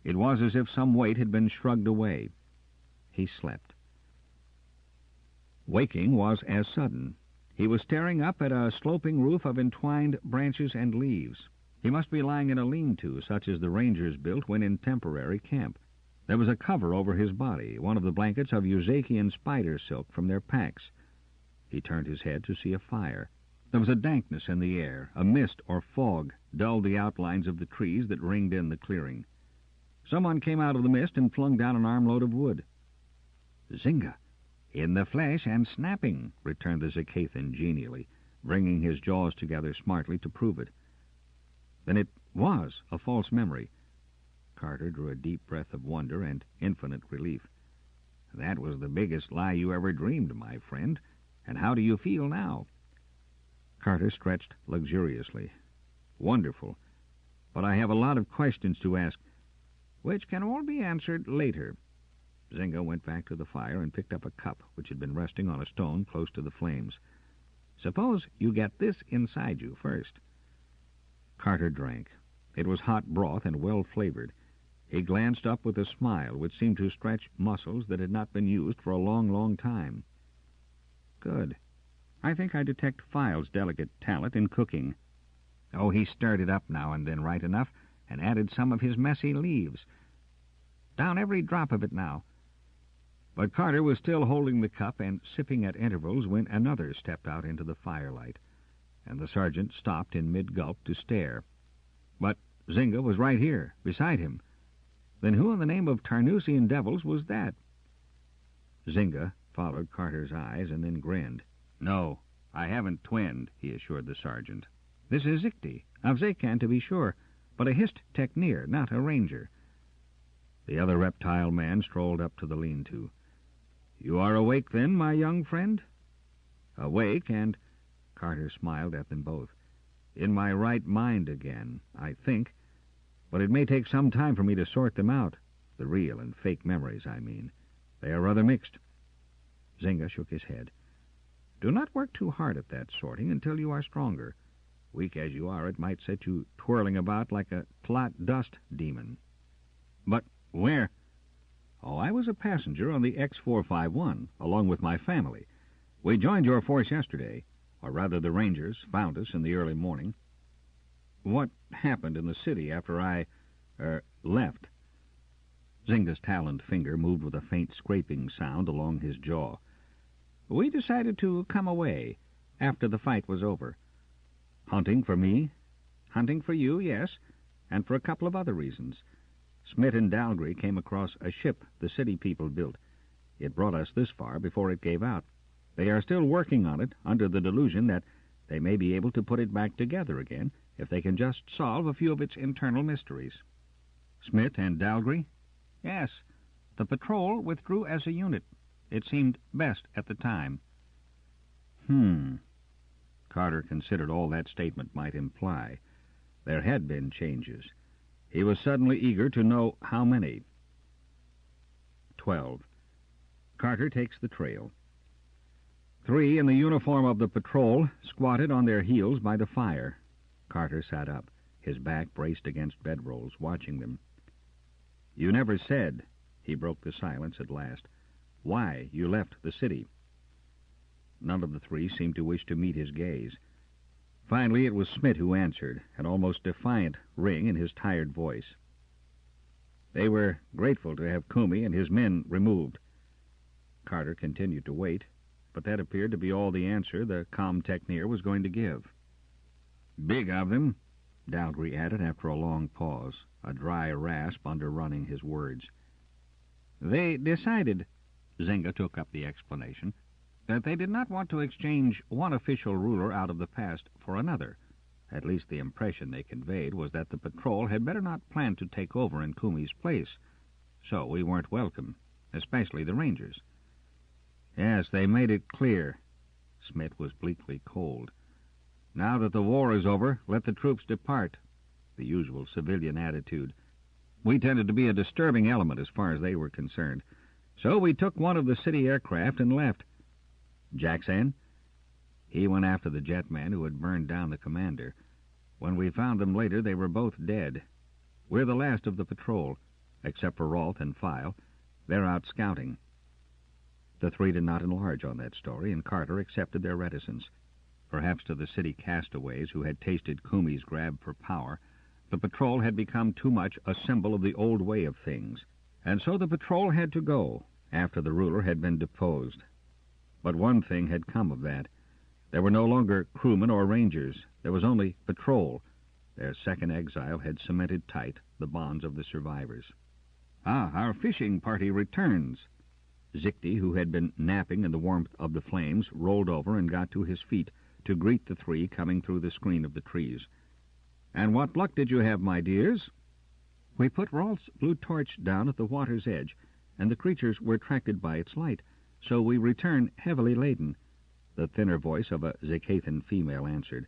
It was as if some weight had been shrugged away. He slept. Waking was as sudden. He was staring up at a sloping roof of entwined branches and leaves. He must be lying in a lean-to, such as the Rangers built when in temporary camp. There was a cover over his body, one of the blankets of Usakian spider silk from their packs. He turned his head to see a fire. There was a dankness in the air. A mist or fog dulled the outlines of the trees that ringed in the clearing. Someone came out of the mist and flung down an armload of wood. Zynga. In the flesh and snapping, returned the Zakathan genially, bringing his jaws together smartly to prove it. Then it was a false memory. Carter drew a deep breath of wonder and infinite relief. That was the biggest lie you ever dreamed, my friend. And how do you feel now? Carter stretched luxuriously. Wonderful. But I have a lot of questions to ask, which can all be answered later. Zynga went back to the fire and picked up a cup which had been resting on a stone close to the flames. Suppose you get this inside you first. Carter drank. It was hot broth and well-flavored. He glanced up with a smile which seemed to stretch muscles that had not been used for a long, long time. Good. I think I detect File's delicate talent in cooking. Oh, he stirred it up now and then right enough and added some of his messy leaves. Down every drop of it now. But Carter was still holding the cup and sipping at intervals when another stepped out into the firelight, and the sergeant stopped in mid-gulp to stare. But Zynga was right here, beside him. Then who in the name of Tarnusian devils was that? Zynga followed Carter's eyes and then grinned. No, I haven't twinned, he assured the sergeant. This is Zikti, of Zakan to be sure, but a Hist Techneer, not a ranger. The other reptile man strolled up to the lean-to. You are awake, then, my young friend? Awake, and... Carter smiled at them both. In my right mind again, I think. But it may take some time for me to sort them out. The real and fake memories, I mean. They are rather mixed. Zynga shook his head. Do not work too hard at that sorting until you are stronger. Weak as you are, it might set you twirling about like a Tlat dust demon. But where? Oh, I was a passenger on the X-451, along with my family. We joined your force yesterday, or rather the Rangers found us in the early morning. What happened in the city after I... Left. Zynga's taloned finger moved with a faint scraping sound along his jaw. We decided to come away after the fight was over. Hunting for me? Hunting for you, yes, and for a couple of other reasons. Smith and Dalgry came across a ship the city people built. It brought us this far before it gave out. They are still working on it, under the delusion that they may be able to put it back together again if they can just solve a few of its internal mysteries. Smith and Dalgry? Yes. The patrol withdrew as a unit. It seemed best at the time. Carter considered all that statement might imply. There had been changes. He was suddenly eager to know how many. 12. Carter takes the trail. 3 in the uniform of the patrol squatted on their heels by the fire. Carter sat up, his back braced against bedrolls, watching them. You never said, he broke the silence at last, why you left the city. None of the 3 seemed to wish to meet his gaze. Finally, it was Smith who answered, an almost defiant ring in his tired voice. They were grateful to have Kumi and his men removed. Carter continued to wait, but that appeared to be all the answer the com-techneer was going to give. Big of them, Dalgry added after a long pause, a dry rasp underrunning his words. They decided, Zynga took up the explanation, that they did not want to exchange one official ruler out of the past for another. At least the impression they conveyed was that the patrol had better not plan to take over in Kumi's place. So we weren't welcome, especially the Rangers. Yes, they made it clear. Smith was bleakly cold. Now that the war is over, let the troops depart. The usual civilian attitude. We tended to be a disturbing element as far as they were concerned. So we took one of the city aircraft and left. Jackson? He went after the jetman who had burned down the commander. When we found them later, they were both dead. We're the last of the patrol, except for Rolth and File. They're out scouting. The 3 did not enlarge on that story, and Carter accepted their reticence. Perhaps to the city castaways who had tasted Kumi's grab for power, the patrol had become too much a symbol of the old way of things, and so the patrol had to go after the ruler had been deposed. But one thing had come of that. There were no longer crewmen or rangers. There was only patrol. Their second exile had cemented tight the bonds of the survivors. Ah, our fishing party returns. Zichty, who had been napping in the warmth of the flames, rolled over and got to his feet to greet the 3 coming through the screen of the trees. And what luck did you have, my dears? We put Rolf's blue torch down at the water's edge, and the creatures were attracted by its light, so we return heavily laden. The thinner voice of a Zakathan female answered.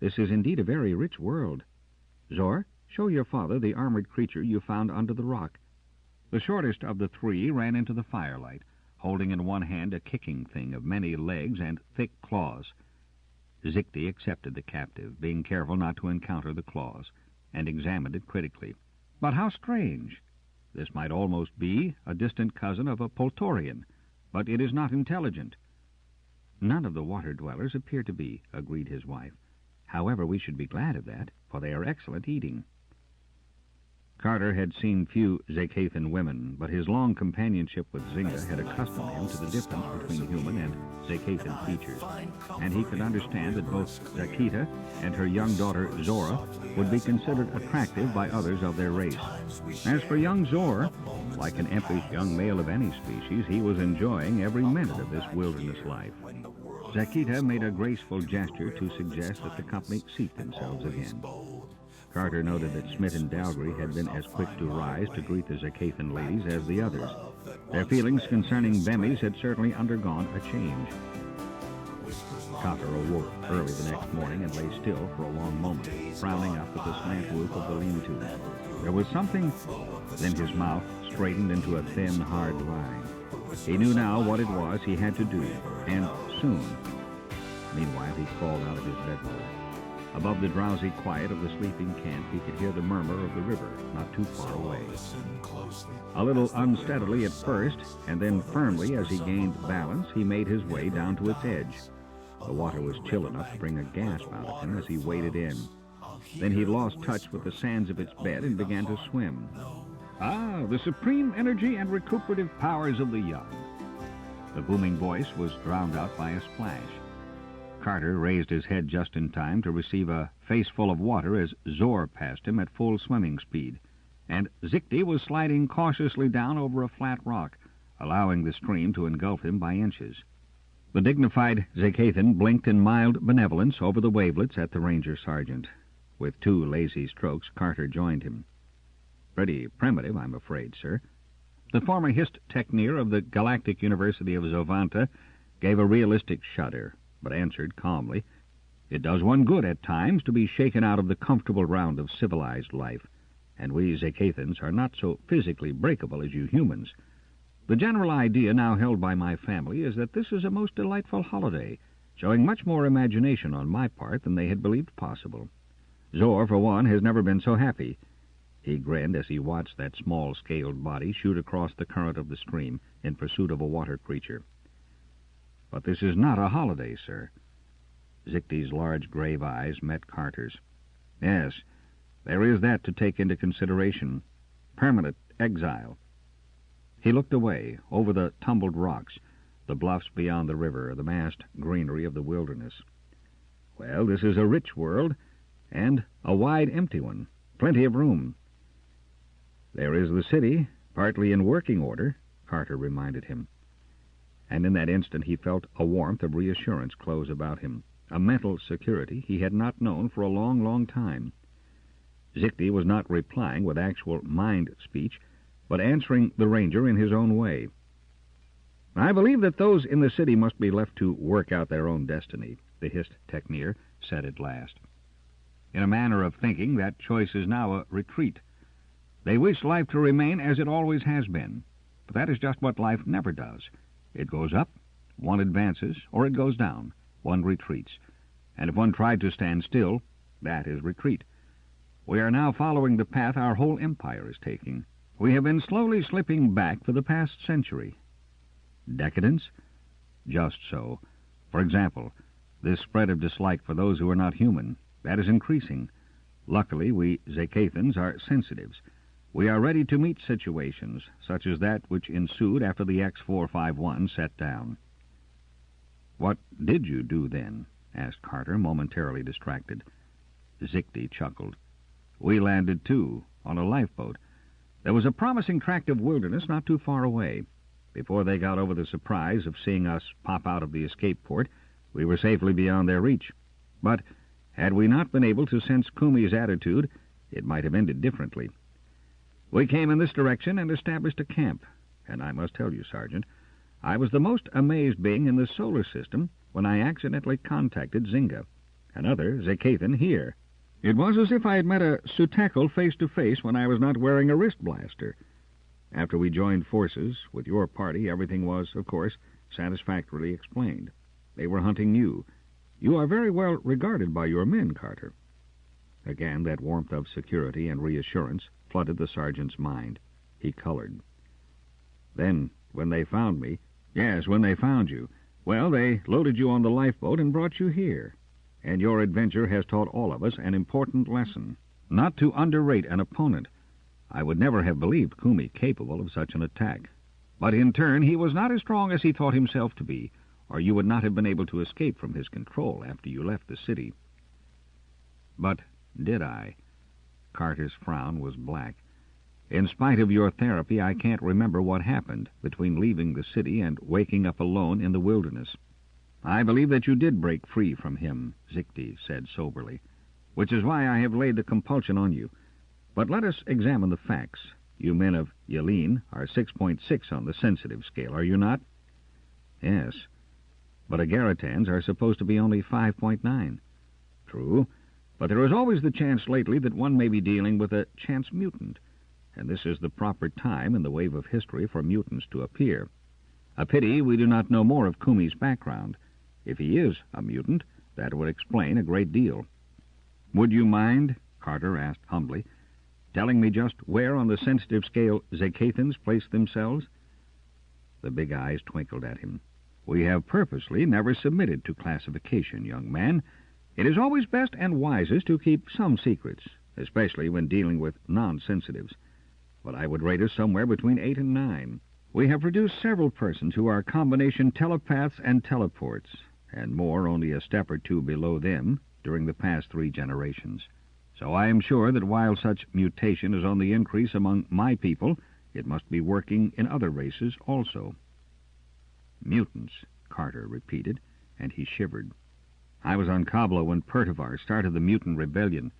This is indeed a very rich world. Zor, show your father the armored creature you found under the rock. The shortest of the 3 ran into the firelight, holding in one hand a kicking thing of many legs and thick claws. Zichty accepted the captive, being careful not to encounter the claws, and examined it critically. But how strange! This might almost be a distant cousin of a Poltorian, but it is not intelligent. None of the water-dwellers appear to be, agreed his wife. However, we should be glad of that, for they are excellent eating. Carter had seen few Zakathan women, but his long companionship with Zynga had accustomed him to the difference between human and Zakathan features, and he could understand that both Zakita and her young daughter Zora would be considered attractive by others of their race. As for young Zor, like an impish young male of any species, he was enjoying every minute of this wilderness life. Zakita made a graceful gesture to suggest that the company seat themselves again. Carter noted that Smith and Dalgry had been as quick to rise to greet the Zakathan ladies as the others. Their feelings concerning Bemis had certainly undergone a change. Carter awoke early the next morning and lay still for a long moment, frowning up at the slant roof of the lean-to. There was something, then his mouth straightened into a thin, hard line. He knew now what it was he had to do, and soon. Meanwhile, he crawled out of his bedroll. Above the drowsy quiet of the sleeping camp, he could hear the murmur of the river not too far away. A little unsteadily at first, and then firmly as he gained balance, he made his way down to its edge. The water was chill enough to bring a gasp out of him as he waded in. Then he lost touch with the sands of its bed and began to swim. Ah, the supreme energy and recuperative powers of the young. The booming voice was drowned out by a splash. Carter raised his head just in time to receive a face full of water as Zor passed him at full swimming speed, and Zikti was sliding cautiously down over a flat rock, allowing the stream to engulf him by inches. The dignified Zakathan blinked in mild benevolence over the wavelets at the ranger sergeant. With 2 lazy strokes, Carter joined him. Pretty primitive, I'm afraid, sir. The former Hist Techneer of the Galactic University of Zovanta gave a realistic shudder, but answered calmly, "It does one good at times to be shaken out of the comfortable round of civilized life, and we Zakathans are not so physically breakable as you humans. The general idea now held by my family is that this is a most delightful holiday, showing much more imagination on my part than they had believed possible. Zor, for one, has never been so happy." He grinned as he watched that small-scaled body shoot across the current of the stream in pursuit of a water creature. "But this is not a holiday, sir." Zikti's large grave eyes met Carter's. "Yes, there is that to take into consideration. Permanent exile." He looked away, over the tumbled rocks, the bluffs beyond the river, the massed greenery of the wilderness. "Well, this is a rich world, and a wide, empty one. Plenty of room." "There is the city, partly in working order," Carter reminded him. And in that instant he felt a warmth of reassurance close about him, a mental security he had not known for a long, long time. Zikti was not replying with actual mind speech, but answering the ranger in his own way. "I believe that those in the city must be left to work out their own destiny," the Hist Techneer said at last. "In a manner of thinking, that choice is now a retreat. They wish life to remain as it always has been, but that is just what life never does. It goes up, one advances, or it goes down, one retreats. And if one tried to stand still, that is retreat. We are now following the path our whole empire is taking. We have been slowly slipping back for the past century." "Decadence?" "Just so. For example, this spread of dislike for those who are not human, that is increasing. Luckily, we Zakathans are sensitives. We are ready to meet situations, such as that which ensued after the X-451 set down." "What did you do then?" asked Carter, momentarily distracted. Zikti chuckled. "We landed, too, on a lifeboat. There was a promising tract of wilderness not too far away. Before they got over the surprise of seeing us pop out of the escape port, we were safely beyond their reach. But had we not been able to sense Kumi's attitude, it might have ended differently. We came in this direction and established a camp, and I must tell you, Sergeant, I was the most amazed being in the solar system when I accidentally contacted Zynga, another Zakathan here. It was as if I had met a Sutekal face-to-face when I was not wearing a wrist blaster. After we joined forces with your party, everything was, of course, satisfactorily explained. They were hunting you. You are very well regarded by your men, Carter." Again, that warmth of security and reassurance flooded the sergeant's mind. He colored. "Then, when they found me—" "Yes, when they found you. Well, they loaded you on the lifeboat and brought you here. And your adventure has taught all of us an important lesson. Not to underrate an opponent. I would never have believed Kumi capable of such an attack. But in turn, he was not as strong as he thought himself to be, or you would not have been able to escape from his control after you left the city." "But did I?" Carter's frown was black. "In spite of your therapy, I can't remember what happened between leaving the city and waking up alone in the wilderness." "I believe that you did break free from him," Zikti said soberly, "which is why I have laid the compulsion on you. But let us examine the facts. You men of Yelin are 6.6 on the sensitive scale, are you not?" "Yes." "But Agaritans are supposed to be only 5.9. "True, but there is always the chance lately that one may be dealing with a chance mutant, and this is the proper time in the wave of history for mutants to appear. A pity we do not know more of Kumi's background. If he is a mutant, that would explain a great deal." "Would you mind," Carter asked humbly, "telling me just where on the sensitive scale Zakathans place themselves?" The big eyes twinkled at him. "We have purposely never submitted to classification, young man. It is always best and wisest to keep some secrets, especially when dealing with non-sensitives. But I would rate us somewhere between 8 and 9. We have produced several persons who are combination telepaths and teleports, and more only a step or two below them during the past 3 generations. So I am sure that while such mutation is on the increase among my people, it must be working in other races also. Mutants, Carter repeated, and he shivered. I was on Kablo when Pertivar started the mutant rebellion.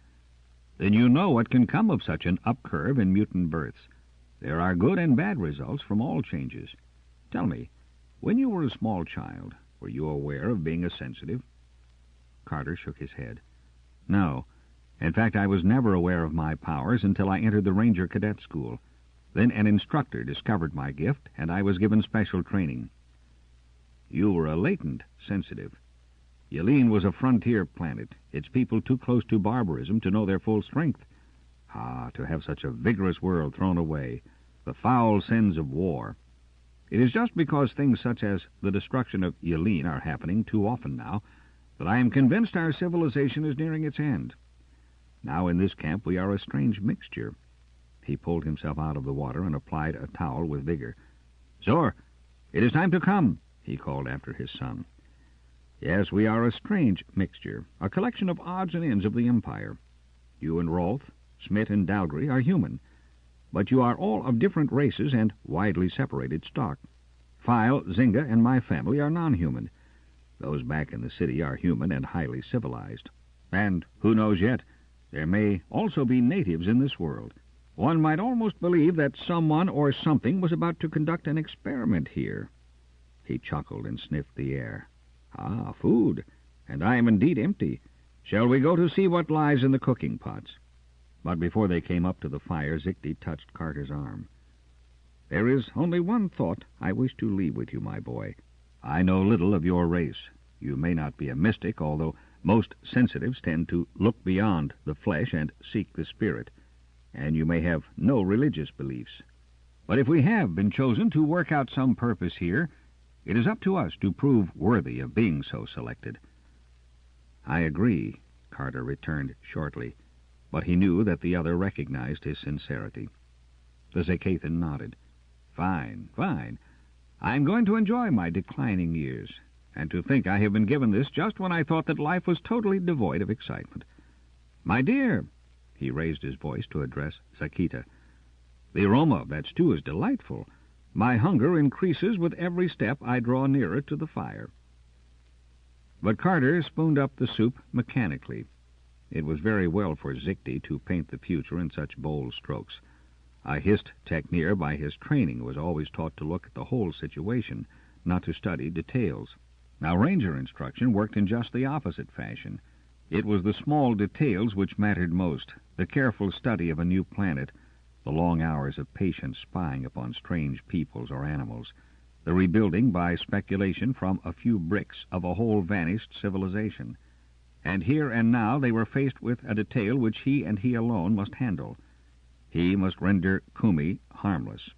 Then you know what can come of such an upcurve in mutant births. There are good and bad results from all changes. Tell me, when you were a small child, were you aware of being a sensitive? Carter shook his head. No. In fact, I was never aware of my powers until I entered the Ranger Cadet School. Then an instructor discovered my gift, and I was given special training. You were a latent sensitive. Yelene was a frontier planet, its people too close to barbarism to know their full strength. Ah, to have such a vigorous world thrown away, the foul sins of war. It is just because things such as the destruction of Yelene are happening too often now that I am convinced our civilization is nearing its end. Now in this camp we are a strange mixture. He pulled himself out of the water and applied a towel with vigor. Zor, it is time to come, he called after his son. Yes, we are a strange mixture, a collection of odds and ends of the Empire. You and Rolf, Smith and Dalgry are human, but you are all of different races and widely separated stock. File, Zynga, and my family are non-human. Those back in the city are human and highly civilized. And, who knows yet, there may also be natives in this world. One might almost believe that someone or something was about to conduct an experiment here. He chuckled and sniffed the air. Ah, food, and I am indeed empty. Shall we go to see what lies in the cooking pots? But before they came up to the fire, Zikti touched Carter's arm. There is only one thought I wish to leave with you, my boy. I know little of your race. You may not be a mystic, although most sensitives tend to look beyond the flesh and seek the spirit, and you may have no religious beliefs. But if we have been chosen to work out some purpose here, it is up to us to prove worthy of being so selected. I agree, Carter returned shortly, but he knew that the other recognized his sincerity. The Zakathan nodded. Fine, fine. I'm going to enjoy my declining years, and to think I have been given this just when I thought that life was totally devoid of excitement. My dear, he raised his voice to address Zakita, the aroma of that stew is delightful. My hunger increases with every step I draw nearer to the fire. But Carter spooned up the soup mechanically. It was very well for Zikti to paint the future in such bold strokes. A Hist techneer by his training was always taught to look at the whole situation, not to study details. Now Ranger instruction worked in just the opposite fashion. It was the small details which mattered most, the careful study of a new planet, the long hours of patient spying upon strange peoples or animals, the rebuilding by speculation from a few bricks of a whole vanished civilization. And here and now they were faced with a detail which he and he alone must handle. He must render Kumi harmless.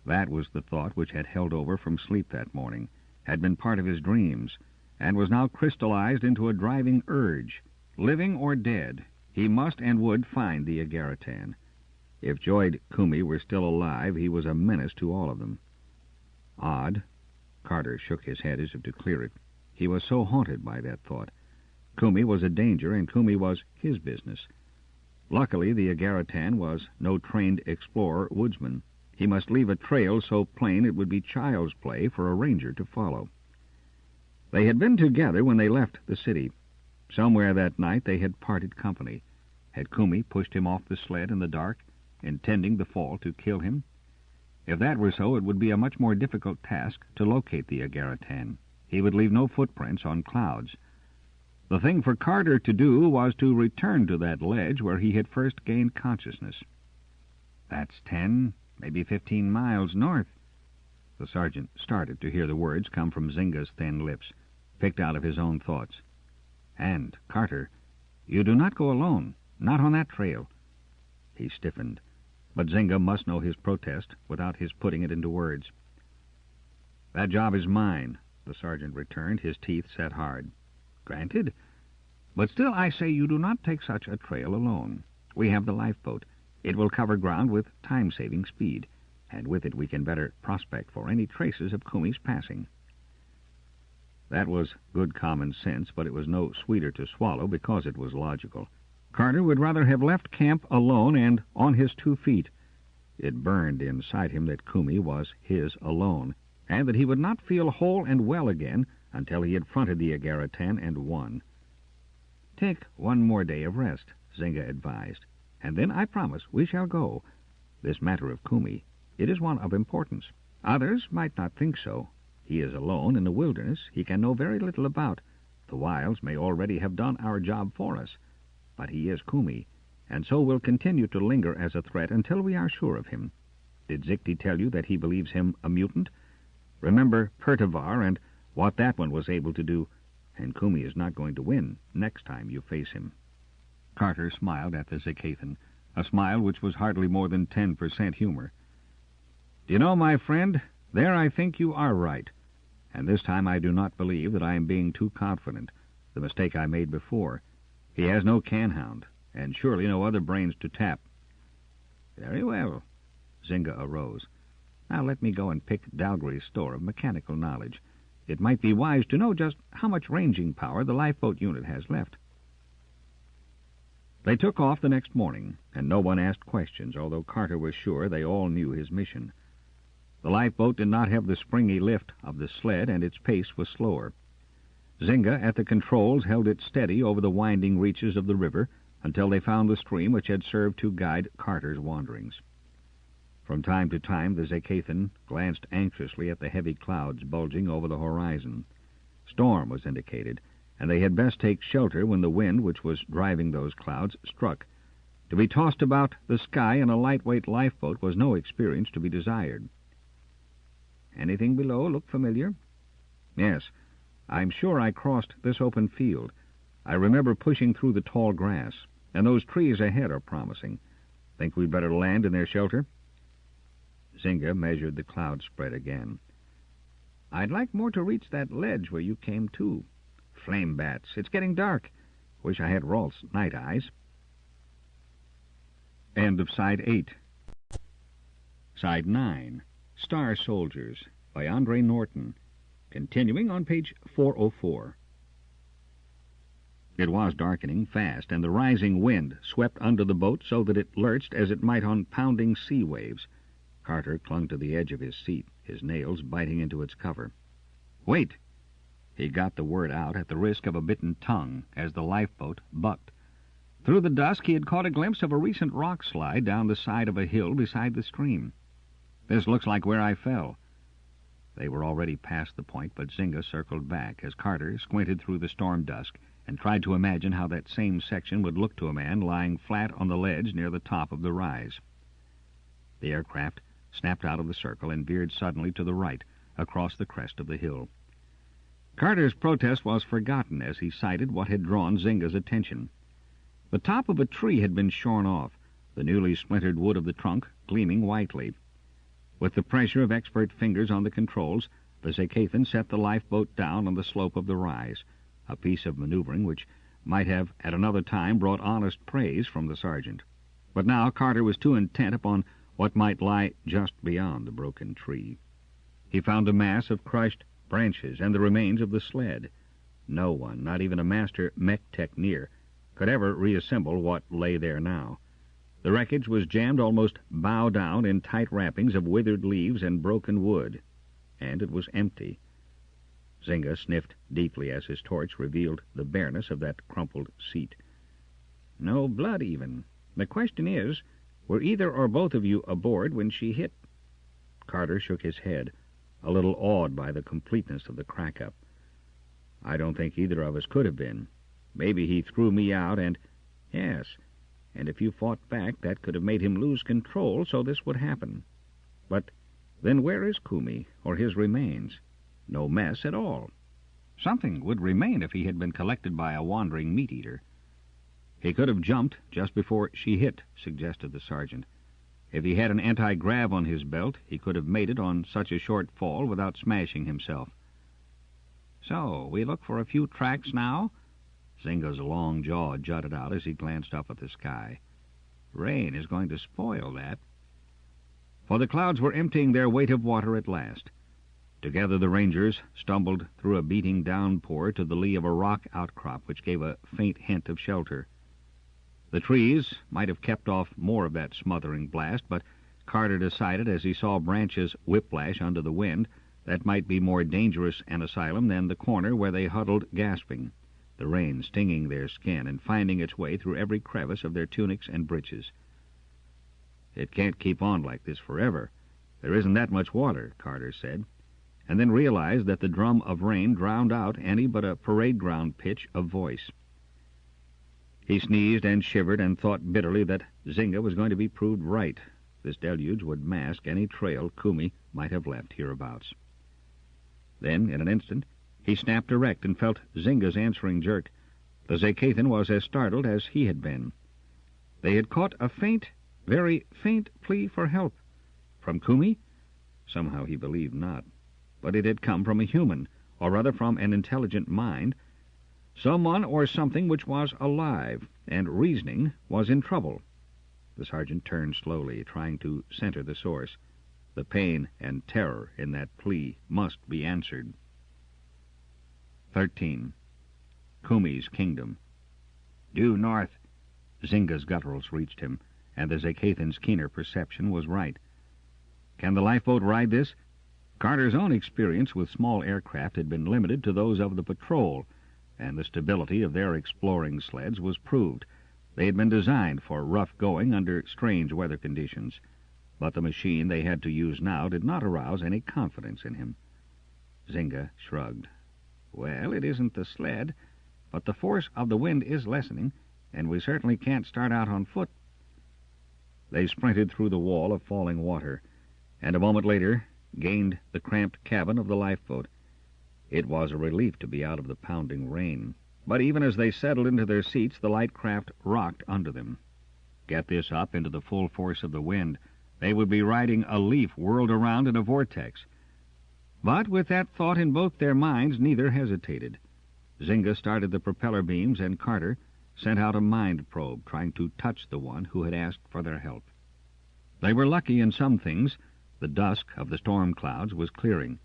That was the thought which had held over from sleep that morning, had been part of his dreams, and was now crystallized into a driving urge. Living or dead, he must and would find the Agaritan. If Joyd Kumi were still alive, he was a menace to all of them. Odd. Carter shook his head as if to clear it. He was so haunted by that thought. Kumi was a danger, and Kumi was his business. Luckily, the Agaritan was no trained explorer woodsman. He must leave a trail so plain it would be child's play for a ranger to follow. They had been together when they left the city. Somewhere that night they had parted company. Had Kumi pushed him off the sled in the dark, intending the fall to kill him? If that were so, it would be a much more difficult task to locate the Agaritan. He would leave no footprints on clouds. The thing for Carter to do was to return to that ledge where he had first gained consciousness. That's 10, maybe 15 miles north. The sergeant started to hear the words come from Zynga's thin lips, picked out of his own thoughts. And, Carter, you do not go alone, not on that trail. He stiffened, but Zynga must know his protest without his putting it into words. That job is mine, the sergeant returned, his teeth set hard. Granted. But still I say you do not take such a trail alone. We have the lifeboat. It will cover ground with time-saving speed, and with it we can better prospect for any traces of Kumi's passing. That was good common sense, but it was no sweeter to swallow because it was logical. Carter would rather have left camp alone and on his 2 feet. It burned inside him that Kumi was his alone, and that he would not feel whole and well again until he had fronted the Agaratan and won. "Take 1 more day of rest," Zynga advised, "and then I promise we shall go. This matter of Kumi, it is one of importance. Others might not think so. He is alone in the wilderness. He can know very little about. The wilds may already have done our job for us. But he is Kumi, and so will continue to linger as a threat until we are sure of him. Did Zikti tell you that he believes him a mutant? Remember Pertivar and what that one was able to do, and Kumi is not going to win next time you face him." Carter smiled at the Zakathan, a smile which was hardly more than 10% humor. "Do you know, my friend, there I think you are right, and this time I do not believe that I am being too confident, the mistake I made before. He has no can-hound, and surely no other brains to tap." "Very well." Zynga arose. "Now let me go and pick Dalgry's store of mechanical knowledge. It might be wise to know just how much ranging power the lifeboat unit has left." They took off the next morning, and no one asked questions, although Carter was sure they all knew his mission. The lifeboat did not have the springy lift of the sled, and its pace was slower. Zynga at the controls held it steady over the winding reaches of the river until they found the stream which had served to guide Carter's wanderings. From time to time the Zakathan glanced anxiously at the heavy clouds bulging over the horizon. Storm was indicated, and they had best take shelter when the wind which was driving those clouds struck. To be tossed about the sky in a lightweight lifeboat was no experience to be desired. "Anything below look familiar?" "Yes. I'm sure I crossed this open field. I remember pushing through the tall grass, and those trees ahead are promising. Think we'd better land in their shelter?" Zynga measured the cloud spread again. "I'd like more to reach that ledge where you came to. Flame bats. It's getting dark. Wish I had Rolf's night eyes." End of Side 8. Side 9. Star Soldiers by Andre Norton. Continuing on page 404. It was darkening fast, and the rising wind swept under the boat so that it lurched as it might on pounding sea waves. Carter clung to the edge of his seat, his nails biting into its cover. "Wait!" He got the word out at the risk of a bitten tongue as the lifeboat bucked. Through the dusk he had caught a glimpse of a recent rock slide down the side of a hill beside the stream. "This looks like where I fell." They were already past the point, but Zynga circled back as Carter squinted through the storm dusk and tried to imagine how that same section would look to a man lying flat on the ledge near the top of the rise. The aircraft snapped out of the circle and veered suddenly to the right, across the crest of the hill. Carter's protest was forgotten as he sighted what had drawn Zynga's attention. The top of a tree had been shorn off, the newly splintered wood of the trunk gleaming whitely. With the pressure of expert fingers on the controls, the Zakathan set the lifeboat down on the slope of the rise, a piece of maneuvering which might have at another time brought honest praise from the sergeant. But now Carter was too intent upon what might lie just beyond the broken tree. He found a mass of crushed branches and the remains of the sled. No one, not even a master mech tech near, could ever reassemble what lay there now. The wreckage was jammed almost bow down in tight wrappings of withered leaves and broken wood, and it was empty. Zynga sniffed deeply as his torch revealed the bareness of that crumpled seat. "No blood, even. The question is, were either or both of you aboard when she hit?" Carter shook his head, a little awed by the completeness of the crack-up. "I don't think either of us could have been. Maybe he threw me out and—" "Yes, and if you fought back, that could have made him lose control, so this would happen. But then where is Kumi, or his remains? No mess at all." "Something would remain if he had been collected by a wandering meat-eater." "He could have jumped just before she hit," suggested the sergeant. "If he had an anti-grav on his belt, he could have made it on such a short fall without smashing himself." "So, we look for a few tracks now?" Zynga's long jaw jutted out as he glanced up at the sky. Rain is going to spoil that. For the clouds were emptying their weight of water at last. Together the Rangers stumbled through a beating downpour to the lee of a rock outcrop which gave a faint hint of shelter. The trees might have kept off more of that smothering blast, but Carter decided as he saw branches whiplash under the wind that might be more dangerous an asylum than the corner where they huddled gasping, the rain stinging their skin and finding its way through every crevice of their tunics and breeches. "It can't keep on like this forever. There isn't that much water," Carter said, and then realized that the drum of rain drowned out any but a parade ground pitch of voice. He sneezed and shivered and thought bitterly that Zynga was going to be proved right. This deluge would mask any trail Kumi might have left hereabouts. Then, in an instant, he snapped erect and felt Zynga's answering jerk. The Zakathan was as startled as he had been. They had caught a faint, very faint plea for help. From Kumi? Somehow he believed not. But it had come from a human, or rather from an intelligent mind. Someone or something which was alive, and reasoning was in trouble. The sergeant turned slowly, trying to center the source. The pain and terror in that plea must be answered. 13. Kumi's Kingdom. Due north. Zynga's gutturals reached him, and the Zakathan's keener perception was right. Can the lifeboat ride this? Carter's own experience with small aircraft had been limited to those of the patrol, and the stability of their exploring sleds was proved. They had been designed for rough going under strange weather conditions, but the machine they had to use now did not arouse any confidence in him. Zynga shrugged. Well, it isn't the sled, but the force of the wind is lessening, and we certainly can't start out on foot. They sprinted through the wall of falling water, and a moment later gained the cramped cabin of the lifeboat. It was a relief to be out of the pounding rain, but even as they settled into their seats, the light craft rocked under them. Get this up into the full force of the wind, they would be riding a leaf whirled around in a vortex. But with that thought in both their minds, neither hesitated. Zynga started the propeller beams, and Carter sent out a mind probe, trying to touch the one who had asked for their help. They were lucky in some things. The dusk of the storm clouds was clearing,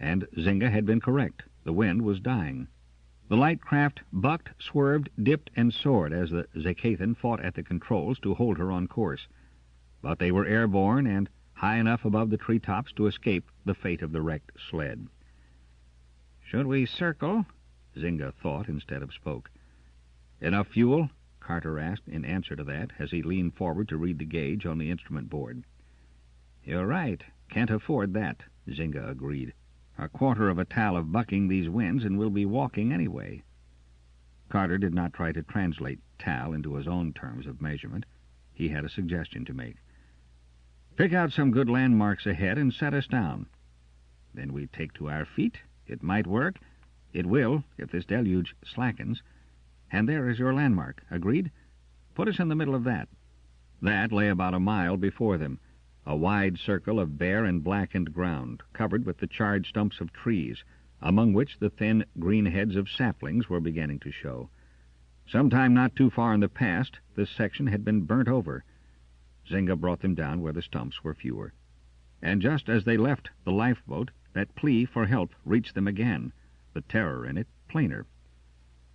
and Zynga had been correct. The wind was dying. The light craft bucked, swerved, dipped, and soared as the Zakathan fought at the controls to hold her on course. But they were airborne and high enough above the treetops to escape the fate of the wrecked sled. "Should we circle?" Zynga thought instead of spoke. "Enough fuel?" Carter asked in answer to that as he leaned forward to read the gauge on the instrument board. "You're right. Can't afford that," Zynga agreed. "A quarter of a tal of bucking these winds and we'll be walking anyway." Carter did not try to translate tal into his own terms of measurement. He had a suggestion to make. "Pick out some good landmarks ahead and set us down." "Then we take to our feet. It might work. It will, if this deluge slackens. And there is your landmark. Agreed? Put us in the middle of that." That lay about a mile before them, a wide circle of bare and blackened ground, covered with the charred stumps of trees, among which the thin green heads of saplings were beginning to show. Sometime not too far in the past, this section had been burnt over. Zynga brought them down where the stumps were fewer. And just as they left the lifeboat, that plea for help reached them again, the terror in it plainer.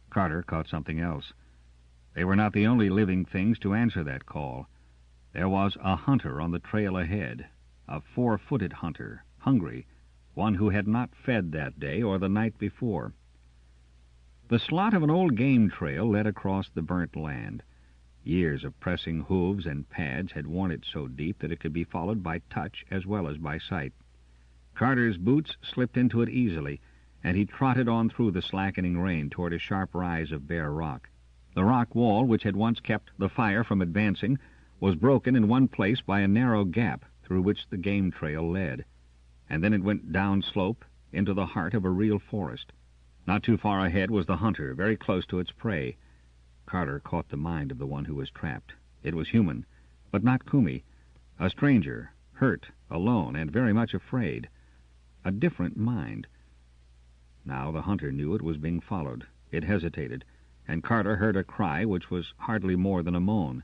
Carter caught something else. They were not the only living things to answer that call. There was a hunter on the trail ahead, a 4-footed hunter, hungry, one who had not fed that day or the night before. The slot of an old game trail led across the burnt land. Years of pressing hooves and pads had worn it so deep that it could be followed by touch as well as by sight. Carter's boots slipped into it easily, and he trotted on through the slackening rain toward a sharp rise of bare rock. The rock wall, which had once kept the fire from advancing, was broken in one place by a narrow gap through which the game trail led, and then it went down slope into the heart of a real forest. Not too far ahead was the hunter, very close to its prey. Carter caught the mind of the one who was trapped. It was human, but not Kumi. A stranger, hurt, alone, and very much afraid. A different mind. Now the hunter knew it was being followed. It hesitated. and Carter heard a cry which was hardly more than a moan.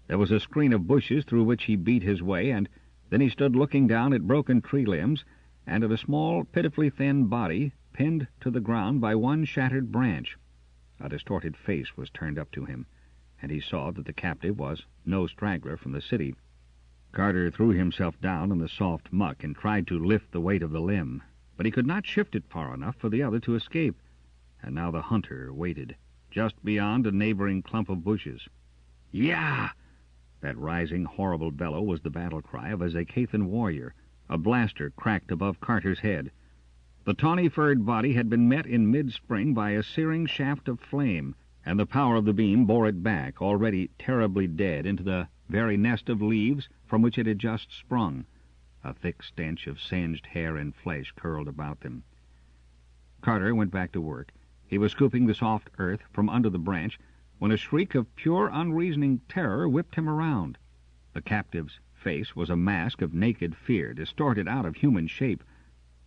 There was a screen of bushes through which he beat his way, and then he stood looking down at broken tree limbs and at a small, pitifully thin body pinned to the ground by one shattered branch. A distorted face was turned up to him, and he saw that the captive was no straggler from the city. Carter threw himself down in the soft muck and tried to lift the weight of the limb, but he could not shift it far enough for the other to escape, and now the hunter waited, just beyond a neighboring clump of bushes. "Yah!" That rising, horrible bellow was the battle cry of a Zacathan warrior. A blaster cracked above Carter's head. The tawny-furred body had been met in mid-spring by a searing shaft of flame, and the power of the beam bore it back, already terribly dead, into the very nest of leaves from which it had just sprung. A thick stench of singed hair and flesh curled about them. Carter went back to work. He was scooping the soft earth from under the branch when a shriek of pure, unreasoning terror whipped him around. The captive's face was a mask of naked fear, distorted out of human shape.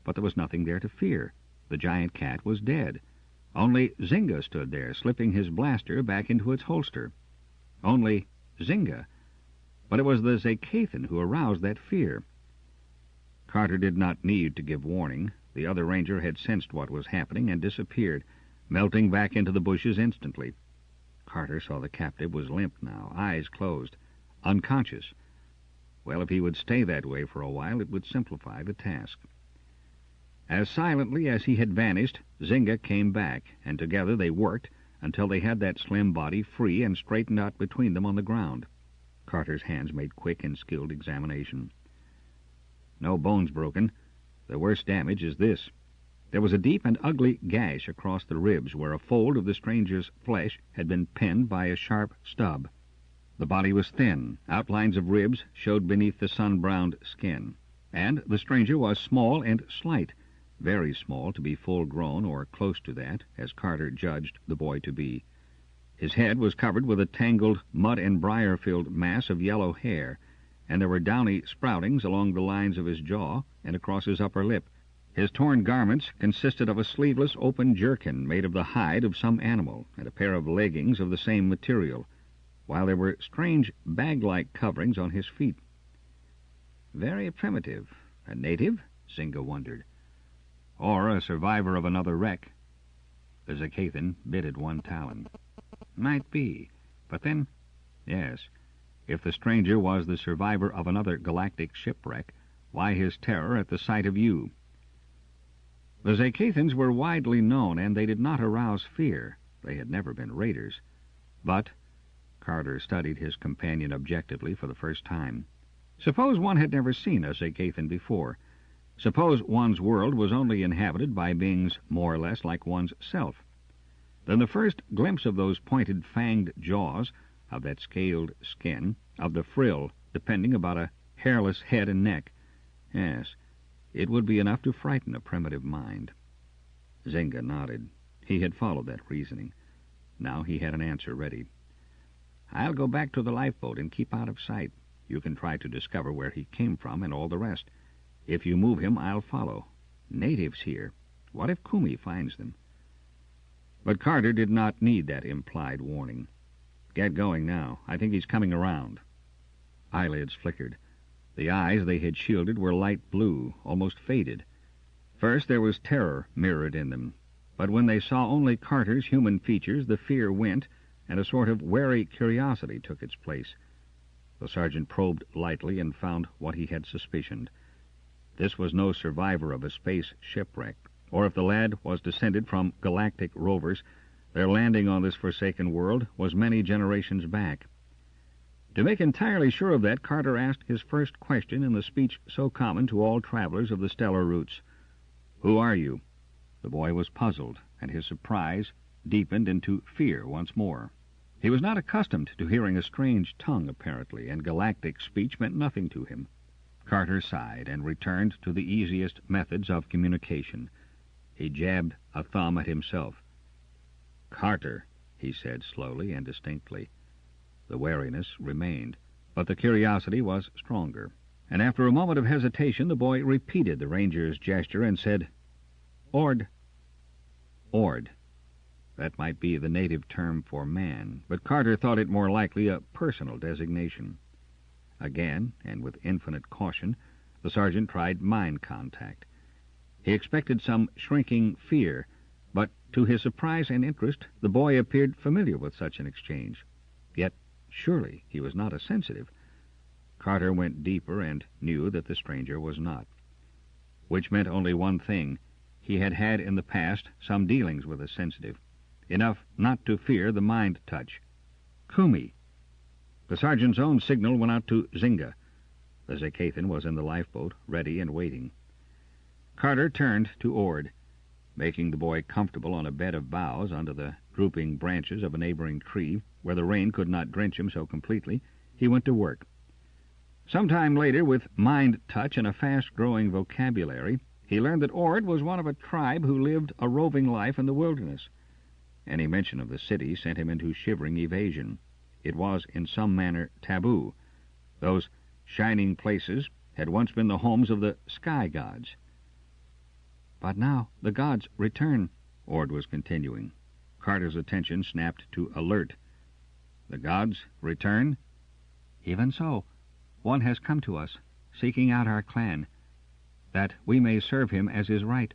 But there was nothing there to fear. The giant cat was dead. Only Zynga stood there, slipping his blaster back into its holster. Only Zynga. But it was the Zacathan who aroused that fear. Carter did not need to give warning. The other ranger had sensed what was happening and disappeared, melting back into the bushes instantly. Carter saw the captive was limp now, eyes closed, unconscious. Well, if he would stay that way for a while, it would simplify the task. As silently as he had vanished, Zynga came back, and together they worked until they had that slim body free and straightened out between them on the ground. Carter's hands made quick and skilled examination. No bones broken. The worst damage is this. There was a deep and ugly gash across the ribs where a fold of the stranger's flesh had been pinned by a sharp stub. The body was thin. Outlines of ribs showed beneath the sun-browned skin. And the stranger was small and slight, very small to be full-grown or close to that, as Carter judged the boy to be. His head was covered with a tangled, mud and briar-filled mass of yellow hair, and there were downy sproutings along the lines of his jaw and across his upper lip. His torn garments consisted of a sleeveless open jerkin made of the hide of some animal and a pair of leggings of the same material, while there were strange bag-like coverings on his feet. Very primitive. A native? Zynga wondered. Or a survivor of another wreck. The Zacathan bit at one talon. Might be. But then, yes, if the stranger was the survivor of another galactic shipwreck, why his terror at the sight of you? The Zacathans were widely known, and they did not arouse fear. They had never been raiders. But Carter studied his companion objectively for the first time. Suppose one had never seen a Zacathan before. Suppose one's world was only inhabited by beings more or less like one's self. Then the first glimpse of those pointed fanged jaws, of that scaled skin, of the frill depending about a hairless head and neck. Yes, it would be enough to frighten a primitive mind. Zynga nodded. He had followed that reasoning. Now he had an answer ready. I'll go back to the lifeboat and keep out of sight. You can try to discover where he came from and all the rest. If you move him, I'll follow. Natives here. What if Kumi finds them? But Carter did not need that implied warning. Get going now. I think he's coming around. Eyelids flickered. The eyes they had shielded were light blue, almost faded. First there was terror mirrored in them, but when they saw only Carter's human features, the fear went, and a sort of wary curiosity took its place. The sergeant probed lightly and found what he had suspicioned. This was no survivor of a space shipwreck, or if the lad was descended from galactic rovers, their landing on this forsaken world was many generations back. To make entirely sure of that, Carter asked his first question in the speech so common to all travelers of the stellar routes. Who are you? The boy was puzzled, and his surprise deepened into fear once more. He was not accustomed to hearing a strange tongue, apparently, and galactic speech meant nothing to him. Carter sighed and returned to the easiest methods of communication. He jabbed a thumb at himself. Carter, he said slowly and distinctly. The wariness remained, but the curiosity was stronger, and after a moment of hesitation the boy repeated the ranger's gesture and said, Ord. Ord. That might be the native term for man, but Carter thought it more likely a personal designation. Again, and with infinite caution, the sergeant tried mind contact. He expected some shrinking fear, but to his surprise and interest, the boy appeared familiar with such an exchange. Yet, surely, he was not a sensitive. Carter went deeper and knew that the stranger was not. Which meant only one thing. He had had in the past some dealings with a sensitive, enough not to fear the mind touch. Kumi. The sergeant's own signal went out to Zinga. The Zakathan was in the lifeboat, ready and waiting. Carter turned to Ord. Making the boy comfortable on a bed of boughs under the drooping branches of a neighboring tree, where the rain could not drench him so completely, he went to work. Some time later, with mind touch and a fast-growing vocabulary, he learned that Ord was one of a tribe who lived a roving life in the wilderness. Any mention of the city sent him into shivering evasion. It was, in some manner, taboo. Those shining places had once been the homes of the sky gods. But now the gods return, Ord was continuing. Carter's attention snapped to alert. The gods return? Even so, one has come to us, seeking out our clan, that we may serve him as is right.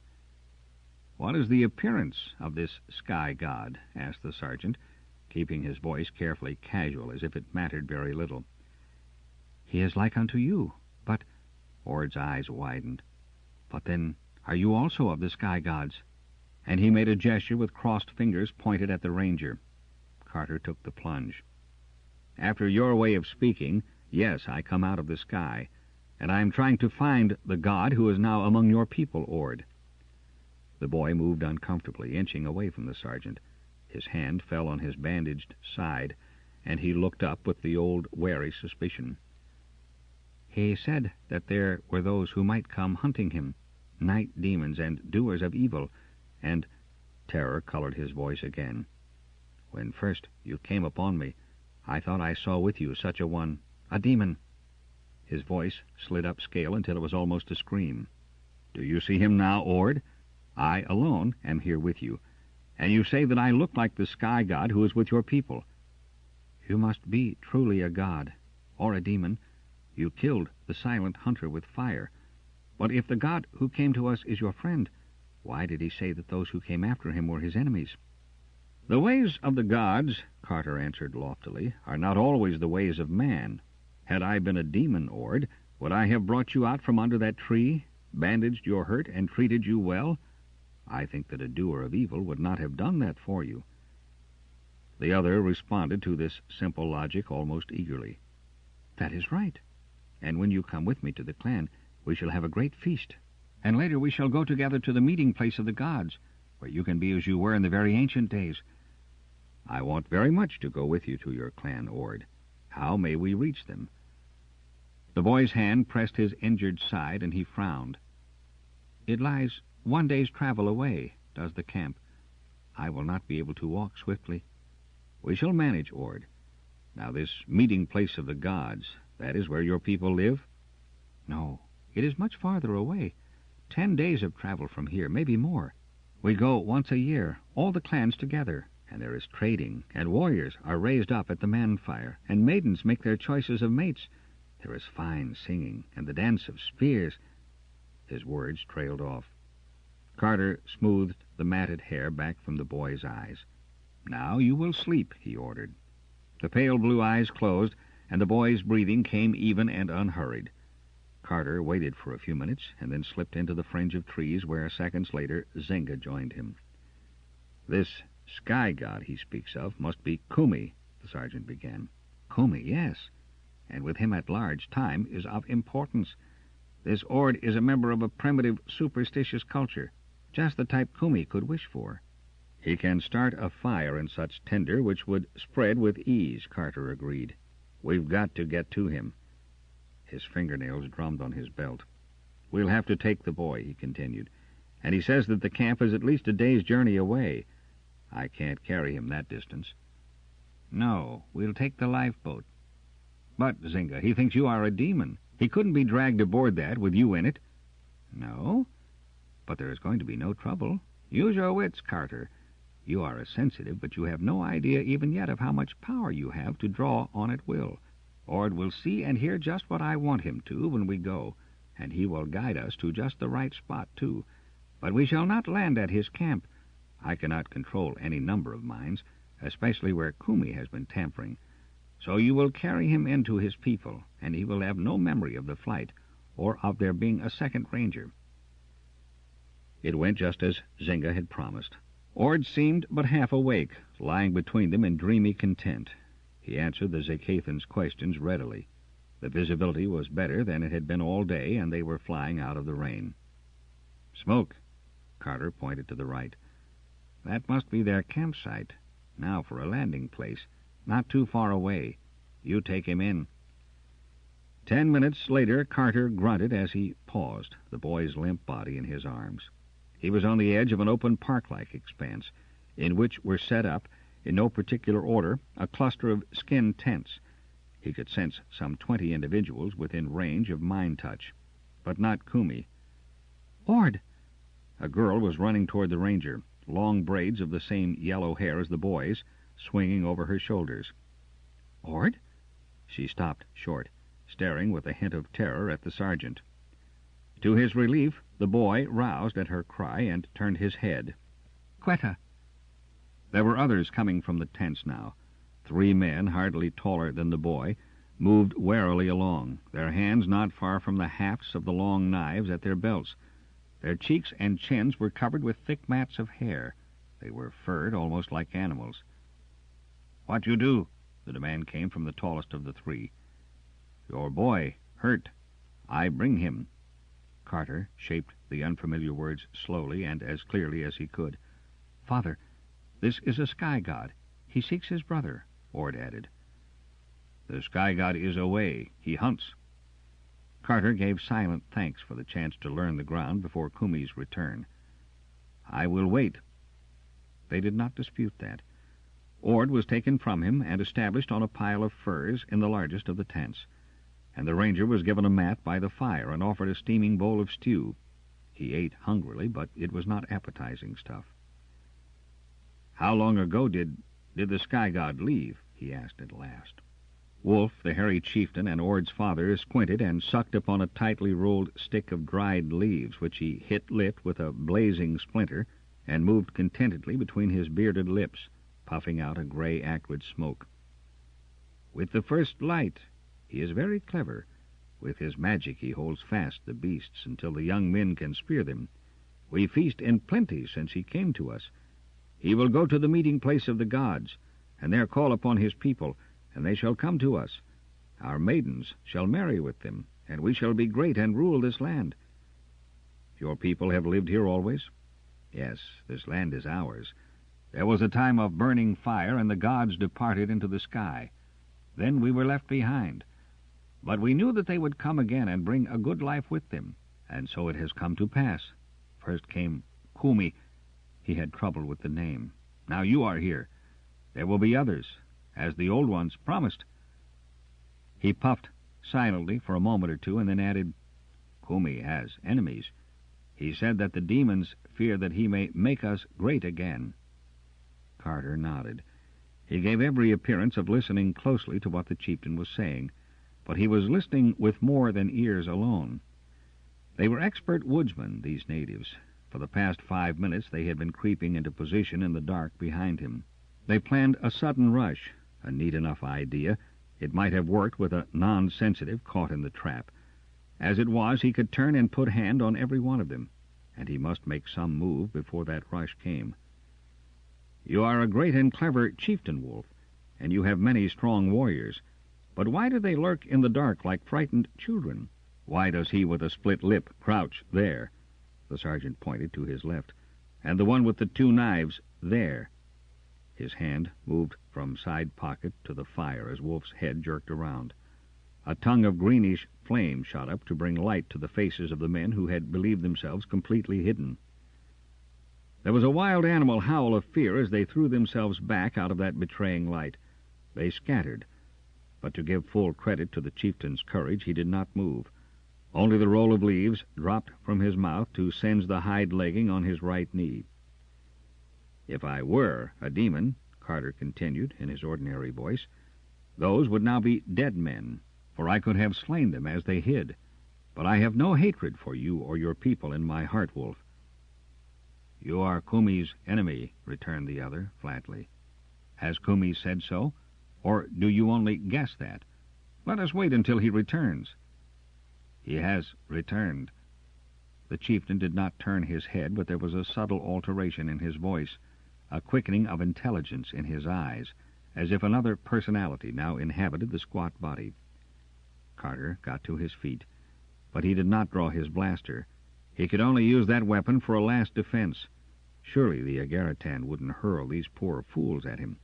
What is the appearance of this sky god? Asked the sergeant, keeping his voice carefully casual, as if it mattered very little. He is like unto you, but... Ord's eyes widened. But then, are you also of the sky gods? And he made a gesture with crossed fingers pointed at the ranger. Carter took the plunge. After your way of speaking, yes, I come out of the sky, and I am trying to find the god who is now among your people, Ord. The boy moved uncomfortably, inching away from the sergeant. His hand fell on his bandaged side, and he looked up with the old wary suspicion. He said that there were those who might come hunting him, night demons and doers of evil, and terror colored his voice again. When first you came upon me, I thought I saw with you such a one, a demon. His voice slid upscale until it was almost a scream. Do you see him now, Ord? I alone am here with you, and you say that I look like the sky god who is with your people. You must be truly a god, or a demon. You killed the silent hunter with fire. But if the god who came to us is your friend, why did he say that those who came after him were his enemies? The ways of the gods, Carter answered loftily, are not always the ways of man. Had I been a demon, Ord, would I have brought you out from under that tree, bandaged your hurt, and treated you well? I think that a doer of evil would not have done that for you. The other responded to this simple logic almost eagerly. That is right. And when you come with me to the clan, we shall have a great feast. And later we shall go together to the meeting place of the gods, where you can be as you were in the very ancient days. I want very much to go with you to your clan, Ord. How may we reach them? The boy's hand pressed his injured side, and he frowned. It lies 1 day's travel away, does the camp. I will not be able to walk swiftly. We shall manage, Ord. Now this meeting place of the gods, that is where your people live? No, it is much farther away. 10 days of travel from here, maybe more. We go once a year, all the clans together, and there is trading, and warriors are raised up at the man-fire, and maidens make their choices of mates. There is fine singing, and the dance of spears. His words trailed off. Carter smoothed the matted hair back from the boy's eyes. Now you will sleep, he ordered. The pale blue eyes closed, and the boy's breathing came even and unhurried. Carter waited for a few minutes, and then slipped into the fringe of trees where, seconds later, Zinga joined him. This sky god he speaks of must be Kumi, the sergeant began. Kumi, yes, and with him at large, time is of importance. This Ord is a member of a primitive, superstitious culture, just the type Kumi could wish for. He can start a fire in such tinder which would spread with ease, Carter agreed. We've got to get to him. His fingernails drummed on his belt. We'll have to take the boy, he continued, and he says that the camp is at least a day's journey away. I can't carry him that distance. No, we'll take the lifeboat. But, Zinga, he thinks you are a demon. He couldn't be dragged aboard that with you in it. No, but there is going to be no trouble. Use your wits, Carter. You are a sensitive, but you have no idea even yet of how much power you have to draw on at will. Ord will see and hear just what I want him to when we go, and he will guide us to just the right spot, too. But we shall not land at his camp. I cannot control any number of mines, especially where Kumi has been tampering. So you will carry him in to his people, and he will have no memory of the flight, or of there being a second ranger." It went just as Zynga had promised. Ord seemed but half awake, lying between them in dreamy content. He answered the Zakathan's questions readily. The visibility was better than it had been all day, and they were flying out of the rain. "Smoke." Carter pointed to the right. "That must be their campsite. Now for a landing place. Not too far away. You take him in." 10 minutes later, Carter grunted as he paused, the boy's limp body in his arms. He was on the edge of an open park-like expanse, in which were set up, in no particular order, a cluster of skin tents. He could sense some 20 individuals within range of mind touch, but not Kumi. "Ord!" A girl was running toward the ranger, long braids of the same yellow hair as the boy's, swinging over her shoulders. "Ord?" She stopped short, staring with a hint of terror at the sergeant. To his relief, the boy roused at her cry and turned his head. "Quetta!" There were others coming from the tents now. 3 men, hardly taller than the boy, moved warily along, their hands not far from the hafts of the long knives at their belts. Their cheeks and chins were covered with thick mats of hair. They were furred almost like animals. "What you do?" The demand came from the tallest of the 3. "Your boy, hurt. I bring him." Carter shaped the unfamiliar words slowly and as clearly as he could. "Father, this is a sky god. He seeks his brother," Ord added. "The sky god is away. He hunts." Carter gave silent thanks for the chance to learn the ground before Kumi's return. "I will wait." They did not dispute that. Ord was taken from him and established on a pile of furs in the largest of the tents, and the ranger was given a mat by the fire and offered a steaming bowl of stew. He ate hungrily, but it was not appetizing stuff. "How long ago did the sky god leave?" he asked at last. Wolf, the hairy chieftain and Ord's father, squinted and sucked upon a tightly rolled stick of dried leaves, which he hit lit with a blazing splinter, and moved contentedly between his bearded lips, puffing out a gray, acrid smoke. "With the first light. He is very clever. With his magic he holds fast the beasts until the young men can spear them. We feast in plenty since he came to us. He will go to the meeting place of the gods, and there call upon his people, and they shall come to us. Our maidens shall marry with them, and we shall be great and rule this land." "Your people have lived here always?" "Yes, this land is ours. There was a time of burning fire, and the gods departed into the sky. Then we were left behind. But we knew that they would come again and bring a good life with them, and so it has come to pass. First came Kumi. He had trouble with the name. Now you are here. There will be others, as the old ones promised." He puffed silently for a moment or two, and then added, "Kumi has enemies. He said that the demons fear that he may make us great again." Carter nodded. He gave every appearance of listening closely to what the chieftain was saying, but he was listening with more than ears alone. They were expert woodsmen, these natives. For the past 5 minutes they had been creeping into position in the dark behind him. They planned a sudden rush, a neat enough idea. It might have worked with a non-sensitive caught in the trap. As it was, he could turn and put hand on every one of them, and he must make some move before that rush came. "You are a great and clever chieftain, Wolf, and you have many strong warriors. But why do they lurk in the dark like frightened children? Why does he with a split lip crouch there?" The sergeant pointed to his left. "And the one with the 2 knives there." His hand moved from side pocket to the fire as Wolf's head jerked around. A tongue of greenish flame shot up to bring light to the faces of the men who had believed themselves completely hidden. There was a wild animal howl of fear as they threw themselves back out of that betraying light. They scattered, but to give full credit to the chieftain's courage, he did not move. Only the roll of leaves dropped from his mouth to singe the hide legging on his right knee. If I were a demon, Carter continued in his ordinary voice, those would now be dead men, for I could have slain them as they hid. But I have no hatred for you or your people in my heart, Wolf. You are Kumi's enemy, returned the other flatly. Has Kumi said so, or do you only guess that? Let us wait until he returns. He has returned. The chieftain did not turn his head, but there was a subtle alteration in his voice, a quickening of intelligence in his eyes, as if another personality now inhabited the squat body. Carter got to his feet, but he did not draw his blaster. He could only use that weapon for a last defense. Surely the Agaritan wouldn't hurl these poor fools at him.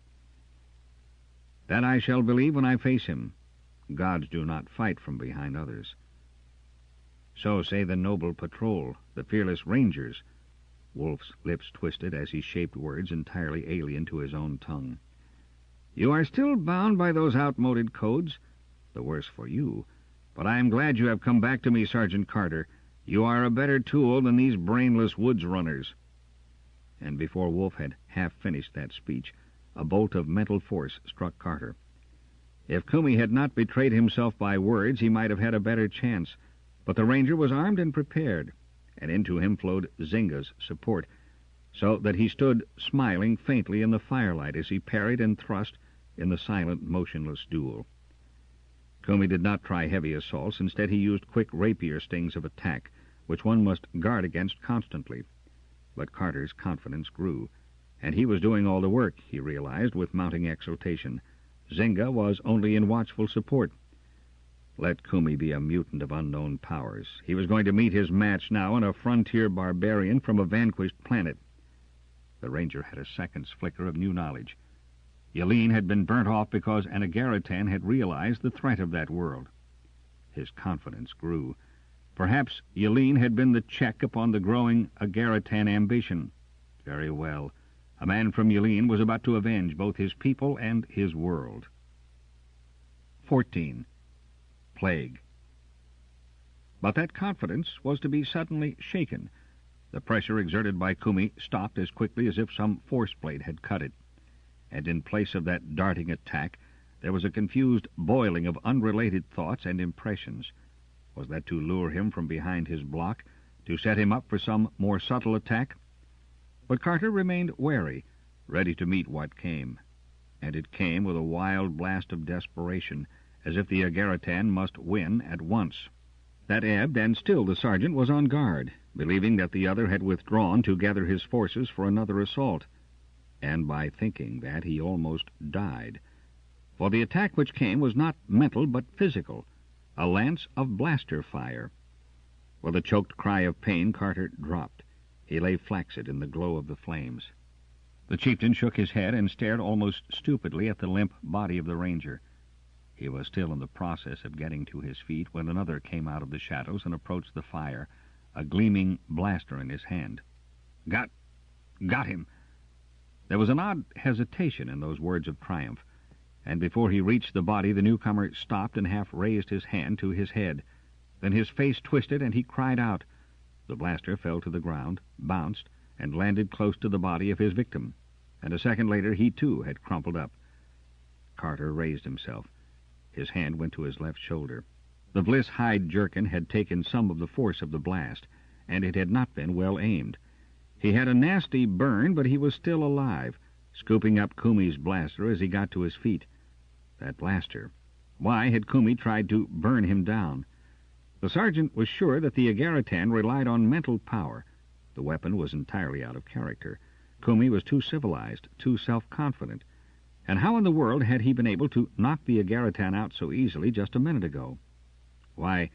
That I shall believe when I face him. Gods do not fight from behind others. So say the noble patrol, the fearless rangers. Wolf's lips twisted as he shaped words entirely alien to his own tongue. You are still bound by those outmoded codes? The worse for you. But I am glad you have come back to me, Sergeant Carter. You are a better tool than these brainless woods runners. And before Wolf had half finished that speech, a bolt of mental force struck Carter. If Kumi had not betrayed himself by words, he might have had a better chance. But the ranger was armed and prepared, and into him flowed Zynga's support, so that he stood smiling faintly in the firelight as he parried and thrust in the silent, motionless duel. Kumi did not try heavy assaults. Instead, he used quick rapier stings of attack, which one must guard against constantly. But Carter's confidence grew, and he was doing all the work, he realized with mounting exultation. Zynga was only in watchful support. Let Kumi be a mutant of unknown powers. He was going to meet his match now in a frontier barbarian from a vanquished planet. The ranger had a second's flicker of new knowledge. Yelene had been burnt off because an Agaritan had realized the threat of that world. His confidence grew. Perhaps Yelene had been the check upon the growing Agaritan ambition. Very well. A man from Yelene was about to avenge both his people and his world. 14. Plague. But that confidence was to be suddenly shaken. The pressure exerted by Kumi stopped as quickly as if some force blade had cut it. And in place of that darting attack, there was a confused boiling of unrelated thoughts and impressions. Was that to lure him from behind his block, to set him up for some more subtle attack? But Carter remained wary, ready to meet what came. And it came with a wild blast of desperation, as if the Agaritan must win at once. That ebbed, and still the sergeant was on guard, believing that the other had withdrawn to gather his forces for another assault. And by thinking that, he almost died. For the attack which came was not mental but physical, a lance of blaster fire. With a choked cry of pain, Carter dropped. He lay flaccid in the glow of the flames. The chieftain shook his head and stared almost stupidly at the limp body of the ranger. He was still in the process of getting to his feet when another came out of the shadows and approached the fire, a gleaming blaster in his hand. Got him! There was an odd hesitation in those words of triumph, and before he reached the body, the newcomer stopped and half raised his hand to his head. Then his face twisted, and he cried out. The blaster fell to the ground, bounced, and landed close to the body of his victim, and a second later he too had crumpled up. Carter raised himself. His hand went to his left shoulder. The Bliss hide jerkin had taken some of the force of the blast, and it had not been well aimed. He had a nasty burn, but he was still alive, scooping up Kumi's blaster as he got to his feet. That blaster. Why had Kumi tried to burn him down? The sergeant was sure that the Agaritan relied on mental power. The weapon was entirely out of character. Kumi was too civilized, too self-confident. And how in the world had he been able to knock the Agaritan out so easily just a minute ago? Why,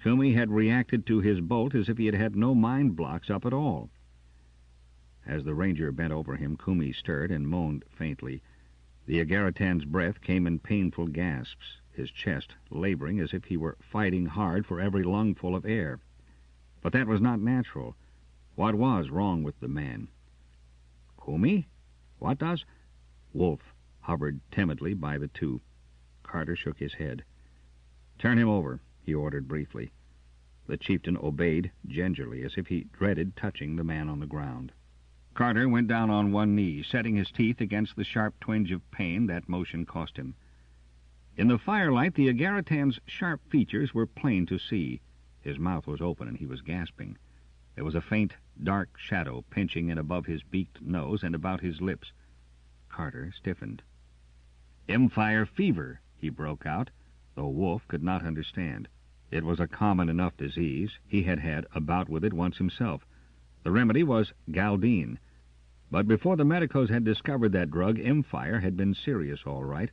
Kumi had reacted to his bolt as if he had had no mind blocks up at all. As the ranger bent over him, Kumi stirred and moaned faintly. The Agaritan's breath came in painful gasps, his chest laboring as if he were fighting hard for every lungful of air. But that was not natural. What was wrong with the man? Kumi? What does? Wolf hovered timidly by the two. Carter shook his head. Turn him over, he ordered briefly. The chieftain obeyed gingerly, as if he dreaded touching the man on the ground. Carter went down on one knee, setting his teeth against the sharp twinge of pain that motion cost him. In the firelight, the Agaritan's sharp features were plain to see. His mouth was open and he was gasping. There was a faint, dark shadow pinching in above his beaked nose and about his lips. Carter stiffened. "Empire fever," he broke out, though Wolf could not understand. It was a common enough disease. He had had a bout with it once himself. The remedy was Galdine. But before the medicos had discovered that drug, Empire had been serious all right.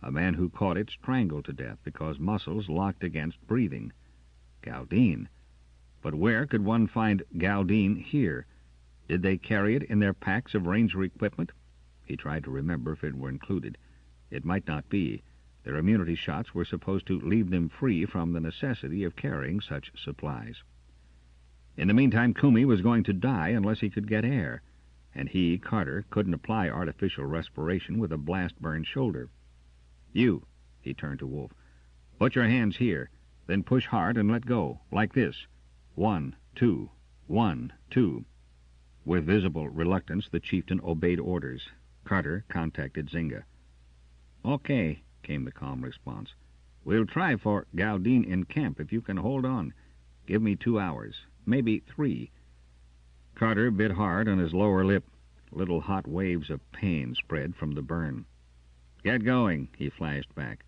A man who caught it strangled to death because muscles locked against breathing. Galdine. But where could one find Galdine here? Did they carry it in their packs of ranger equipment? He tried to remember if it were included. It might not be. Their immunity shots were supposed to leave them free from the necessity of carrying such supplies. In the meantime, Kumi was going to die unless he could get air, and he, Carter, couldn't apply artificial respiration with a blast-burned shoulder. "You," he turned to Wolf, "put your hands here, then push hard and let go, like this. 1, 2, 1, 2. With visible reluctance, the chieftain obeyed orders. Carter contacted Zynga. "Okay," came the calm response. "We'll try for Galdine in camp if you can hold on. Give me 2 hours, maybe 3. Carter bit hard on his lower lip. Little hot waves of pain spread from the burn. "Get going," he flashed back.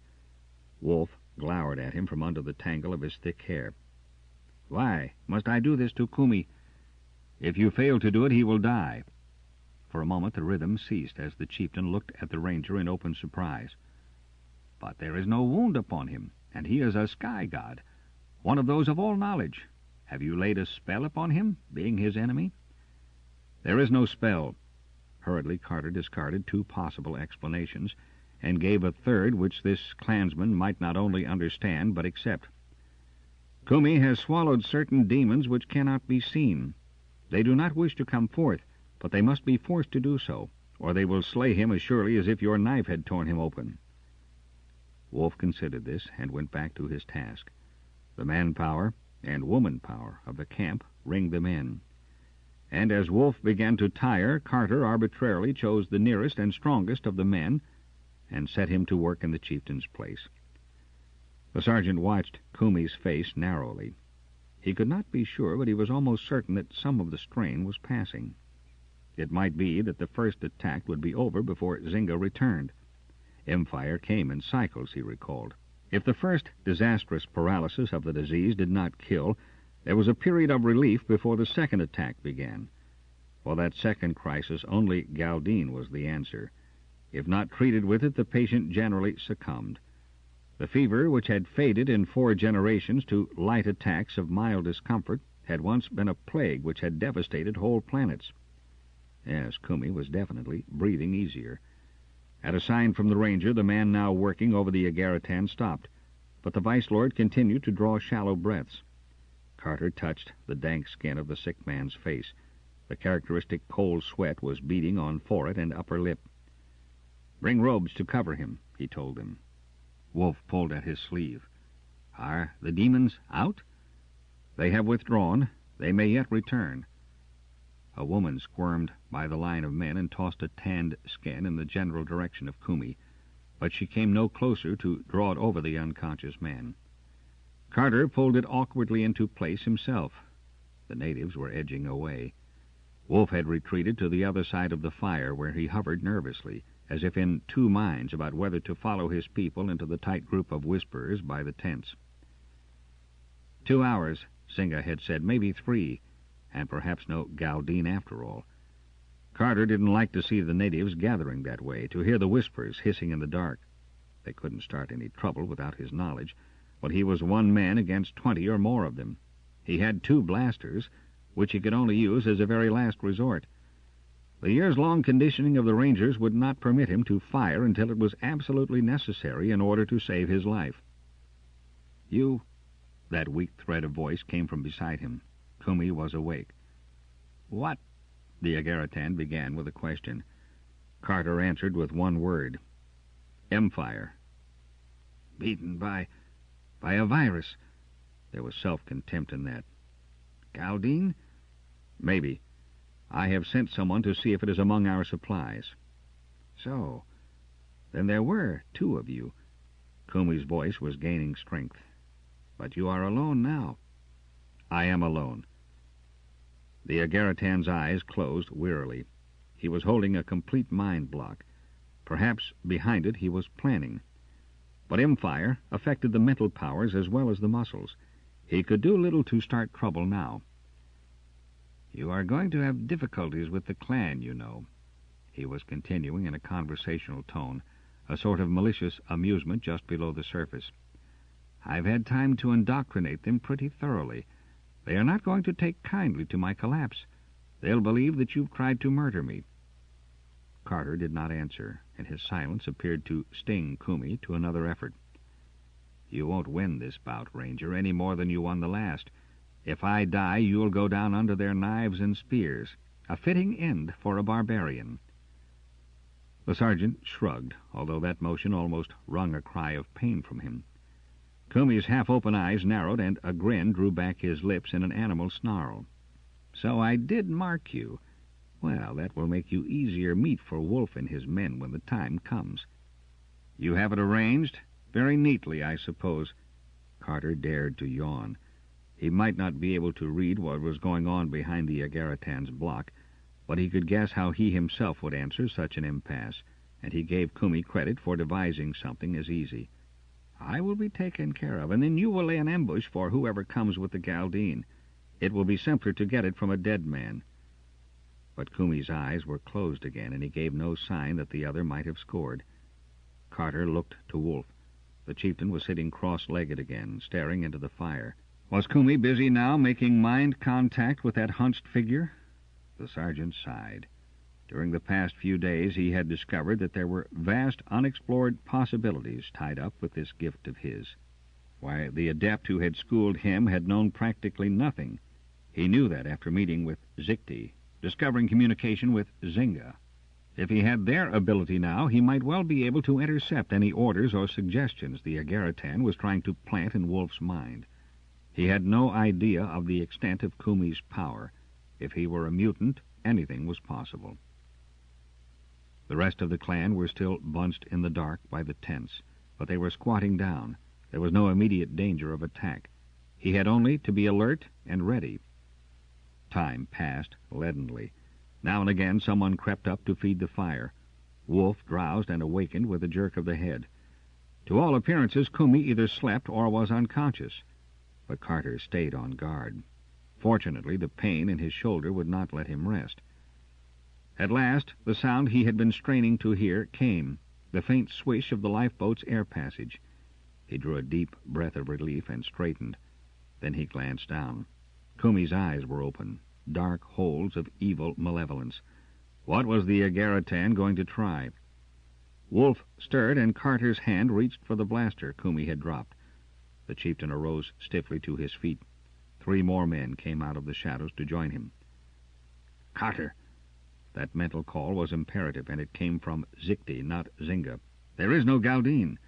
Wolf glowered at him from under the tangle of his thick hair. "Why must I do this to Kumi? If you fail to do it, he will die." For a moment the rhythm ceased as the chieftain looked at the ranger in open surprise. "But there is no wound upon him, and he is a sky god, one of those of all knowledge. Have you laid a spell upon him, being his enemy?" "There is no spell." Hurriedly Carter discarded 2 possible explanations, and gave a third which this clansman might not only understand but accept. "Kumi has swallowed certain demons which cannot be seen. They do not wish to come forth, but they must be forced to do so, or they will slay him as surely as if your knife had torn him open." Wolf considered this and went back to his task. The manpower and woman power of the camp ringed them in. And as Wolf began to tire, Carter arbitrarily chose the nearest and strongest of the men and set him to work in the chieftain's place. The sergeant watched Kumi's face narrowly. He could not be sure, but he was almost certain that some of the strain was passing. It might be that the first attack would be over before Zynga returned. Empire came in cycles, he recalled. If the first disastrous paralysis of the disease did not kill, there was a period of relief before the second attack began. For that second crisis, only Galdine was the answer. If not treated with it, the patient generally succumbed. The fever, which had faded in 4 generations to light attacks of mild discomfort, had once been a plague which had devastated whole planets. Yes, Kumi was definitely breathing easier. At a sign from the ranger, the man now working over the Agaritan stopped, but the vice-lord continued to draw shallow breaths. Carter touched the dank skin of the sick man's face. The characteristic cold sweat was beading on forehead and upper lip. "Bring robes to cover him," he told them. Wolf pulled at his sleeve. "Are the demons out?" "They have withdrawn. They may yet return." A woman squirmed by the line of men and tossed a tanned skin in the general direction of Kumi, but she came no closer to draw it over the unconscious man. Carter pulled it awkwardly into place himself. The natives were edging away. Wolf had retreated to the other side of the fire, where he hovered nervously, as if in 2 minds about whether to follow his people into the tight group of whisperers by the tents. 2 hours, Zynga had said, maybe 3, and perhaps no Galdine after all. Carter didn't like to see the natives gathering that way, to hear the whispers hissing in the dark. They couldn't start any trouble without his knowledge, but he was 1 man against 20 or more of them. He had 2 blasters, which he could only use as a very last resort. The years-long conditioning of the rangers would not permit him to fire until it was absolutely necessary in order to save his life. "You—" That weak thread of voice came from beside him. Kumi was awake. "What?" the Agaritan began with a question. Carter answered with 1 word. "Empire." "Beaten by a virus." There was self-contempt in that. "Galdine?" "Maybe. I have sent someone to see if it is among our supplies." "So, then there were 2 of you." Kumi's voice was gaining strength. "But you are alone now." "I am alone." The Agaritan's eyes closed wearily. He was holding a complete mind block. Perhaps behind it he was planning. But M-fire affected the mental powers as well as the muscles. He could do little to start trouble now. "You are going to have difficulties with the clan, you know." He was continuing in a conversational tone, a sort of malicious amusement just below the surface. "I've had time to indoctrinate them pretty thoroughly. They are not going to take kindly to my collapse. They'll believe that you've tried to murder me." Carter did not answer, and his silence appeared to sting Kumi to another effort. "You won't win this bout, Ranger, any more than you won the last. If I die, you'll go down under their knives and spears. A fitting end for a barbarian." The sergeant shrugged, although that motion almost wrung a cry of pain from him. Kumi's half-open eyes narrowed, and a grin drew back his lips in an animal snarl. "So I did mark you. Well, that will make you easier meat for Wolf and his men when the time comes. You have it arranged? Very neatly, I suppose." Carter dared to yawn. He might not be able to read what was going on behind the Agaritan's block, but he could guess how he himself would answer such an impasse, and he gave Kumi credit for devising something as easy. "I will be taken care of, and then you will lay an ambush for whoever comes with the Galdine. It will be simpler to get it from a dead man." But Kumi's eyes were closed again, and he gave no sign that the other might have scored. Carter looked to Wolf. The chieftain was sitting cross-legged again, staring into the fire. Was Kumi busy now, making mind contact with that hunched figure? The sergeant sighed. During the past few days he had discovered that there were vast unexplored possibilities tied up with this gift of his. Why, the adept who had schooled him had known practically nothing. He knew that after meeting with Zikti, discovering communication with Zynga. If he had their ability now, he might well be able to intercept any orders or suggestions the Agaritan was trying to plant in Wolf's mind. He had no idea of the extent of Kumi's power. If he were a mutant, anything was possible. The rest of the clan were still bunched in the dark by the tents, but they were squatting down. There was no immediate danger of attack. He had only to be alert and ready. Time passed leadenly. Now and again someone crept up to feed the fire. Wolf drowsed and awakened with a jerk of the head. To all appearances, Kumi either slept or was unconscious. But Carter stayed on guard. Fortunately, the pain in his shoulder would not let him rest. At last, the sound he had been straining to hear came, the faint swish of the lifeboat's air passage. He drew a deep breath of relief and straightened. Then he glanced down. Kumi's eyes were open, dark holes of evil malevolence. What was the Agaritan going to try? Wolf stirred, and Carter's hand reached for the blaster Kumi had dropped. The chieftain arose stiffly to his feet. 3 more men came out of the shadows to join him. "Carter!" That mental call was imperative, and it came from Zikti, not Zynga. "There is no Galdine."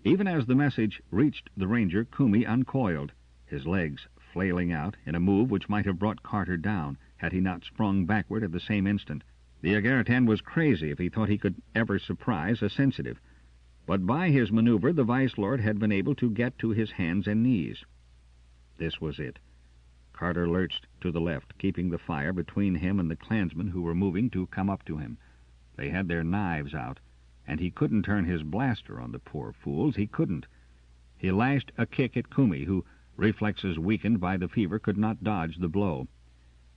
Even as the message reached the ranger, Kumi uncoiled, his legs flailing out in a move which might have brought Carter down had he not sprung backward at the same instant. The Agaritan was crazy if he thought he could ever surprise a sensitive. But by his maneuver the Vice-Lord had been able to get to his hands and knees. This was it. Carter lurched to the left, keeping the fire between him and the clansmen who were moving to come up to him. They had their knives out, and he couldn't turn his blaster on the poor fools. He couldn't. He lashed a kick at Kumi, who, reflexes weakened by the fever, could not dodge the blow.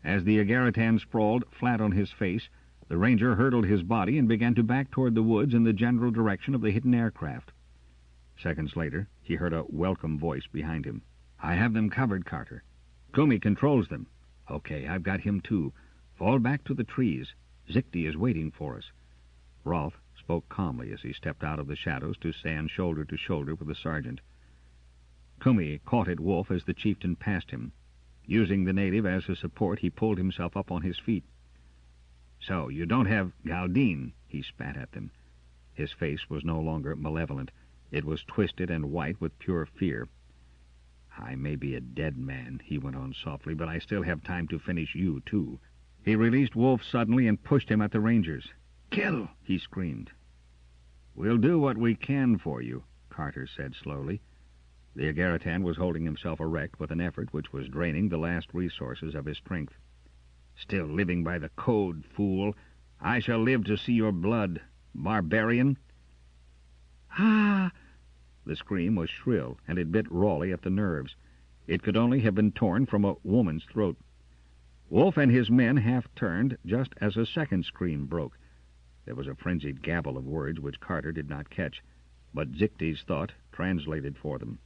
As the Agaritan sprawled flat on his face, the ranger hurtled his body and began to back toward the woods in the general direction of the hidden aircraft. Seconds later, he heard a welcome voice behind him. "I have them covered, Carter. Kumi controls them." "Okay, I've got him too. Fall back to the trees. Zikti is waiting for us." Rolf spoke calmly as he stepped out of the shadows to stand shoulder to shoulder with the sergeant. Kumi caught at Wolf as the chieftain passed him. Using the native as a support, he pulled himself up on his feet. "So, you don't have Galdine," he spat at them. His face was no longer malevolent. It was twisted and white with pure fear. "I may be a dead man," he went on softly, "but I still have time to finish you, too. He released Wolf suddenly and pushed him at the Rangers. "Kill!" he screamed. "We'll do what we can for you," Carter said slowly. The Agaritan was holding himself erect with an effort which was draining the last resources of his strength. "Still living by the code, fool! I shall live to see your blood, barbarian!" "Ah!" The scream was shrill, and it bit Rawley at the nerves. It could only have been torn from a woman's throat. Wolf and his men half-turned just as a second scream broke. There was a frenzied gabble of words which Carter did not catch, but Zichte's thought translated for them.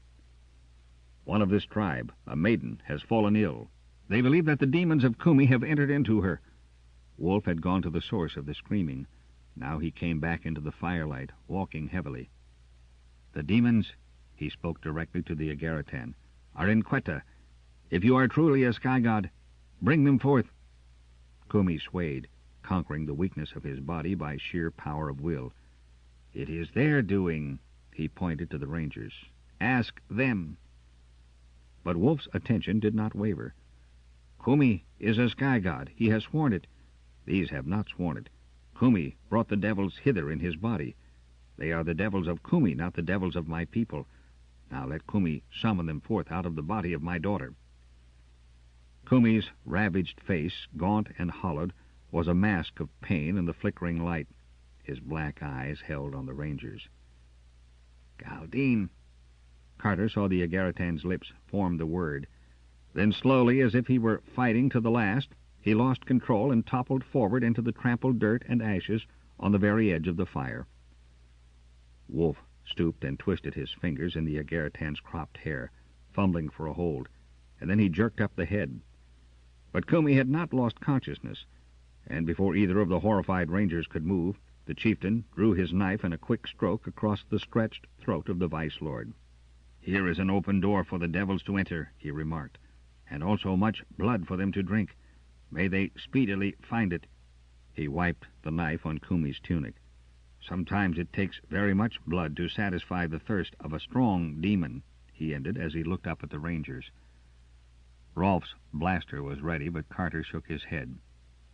"One of this tribe, a maiden, has fallen ill. They believe that the demons of Kumi have entered into her." Wolf had gone to the source of the screaming. Now he came back into the firelight, walking heavily. "The demons," he spoke directly to the Agaritan, "are in Quetta. If you are truly a sky god, bring them forth." Kumi swayed, conquering the weakness of his body by sheer power of will. "It is their doing," he pointed to the Rangers. "Ask them." But Wolf's attention did not waver. "Kumi is a sky god. He has sworn it. These have not sworn it. Kumi brought the devils hither in his body. They are the devils of Kumi, not the devils of my people. Now let Kumi summon them forth out of the body of my daughter." Kumi's ravaged face, gaunt and hollowed, was a mask of pain in the flickering light. His black eyes held on the Rangers. "Galdine." Carter saw the Agaritan's lips form the word. Then slowly, as if he were fighting to the last, he lost control and toppled forward into the trampled dirt and ashes on the very edge of the fire. Wolf stooped and twisted his fingers in the Agaritan's cropped hair, fumbling for a hold, and then he jerked up the head. But Kumi had not lost consciousness, and before either of the horrified Rangers could move, the chieftain drew his knife in a quick stroke across the stretched throat of the vice-lord. "Here is an open door for the devils to enter," he remarked, "and also much blood for them to drink. May they speedily find it." He wiped the knife on Kumi's tunic. "Sometimes it takes very much blood to satisfy the thirst of a strong demon," he ended as he looked up at the Rangers. Rolf's blaster was ready, but Carter shook his head.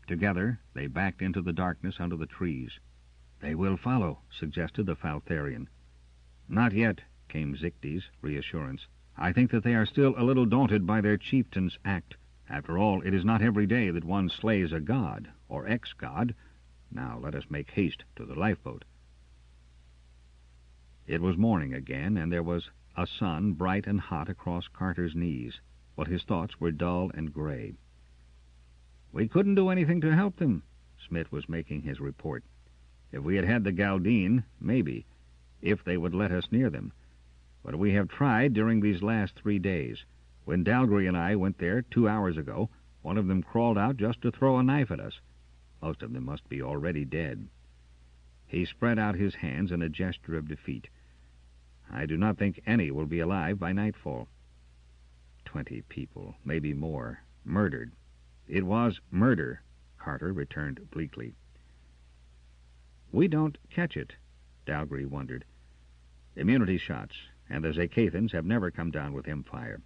Together they backed into the darkness under the trees. "They will follow," suggested the Faltharian. "Not yet," came Zichte's reassurance. "I think that they are still a little daunted by their chieftain's act. After all, it is not every day that one slays a god, or ex-god. Now let us make haste to the lifeboat." It was morning again, and there was a sun bright and hot across Carter's knees, but his thoughts were dull and gray. "We couldn't do anything to help them," Smith was making his report. "If we had had the Galdine, maybe, if they would let us near them. But we have tried during these last 3 days. When Dalgry and I went there 2 hours ago, one of them crawled out just to throw a knife at us. Most of them must be already dead." He spread out his hands in a gesture of defeat. "I do not think any will be alive by nightfall." 20 people, maybe more, murdered. "It was murder," Carter returned bleakly. "We don't catch it," Dalgry wondered. "Immunity shots, and the Zacathans have never come down with M-fire.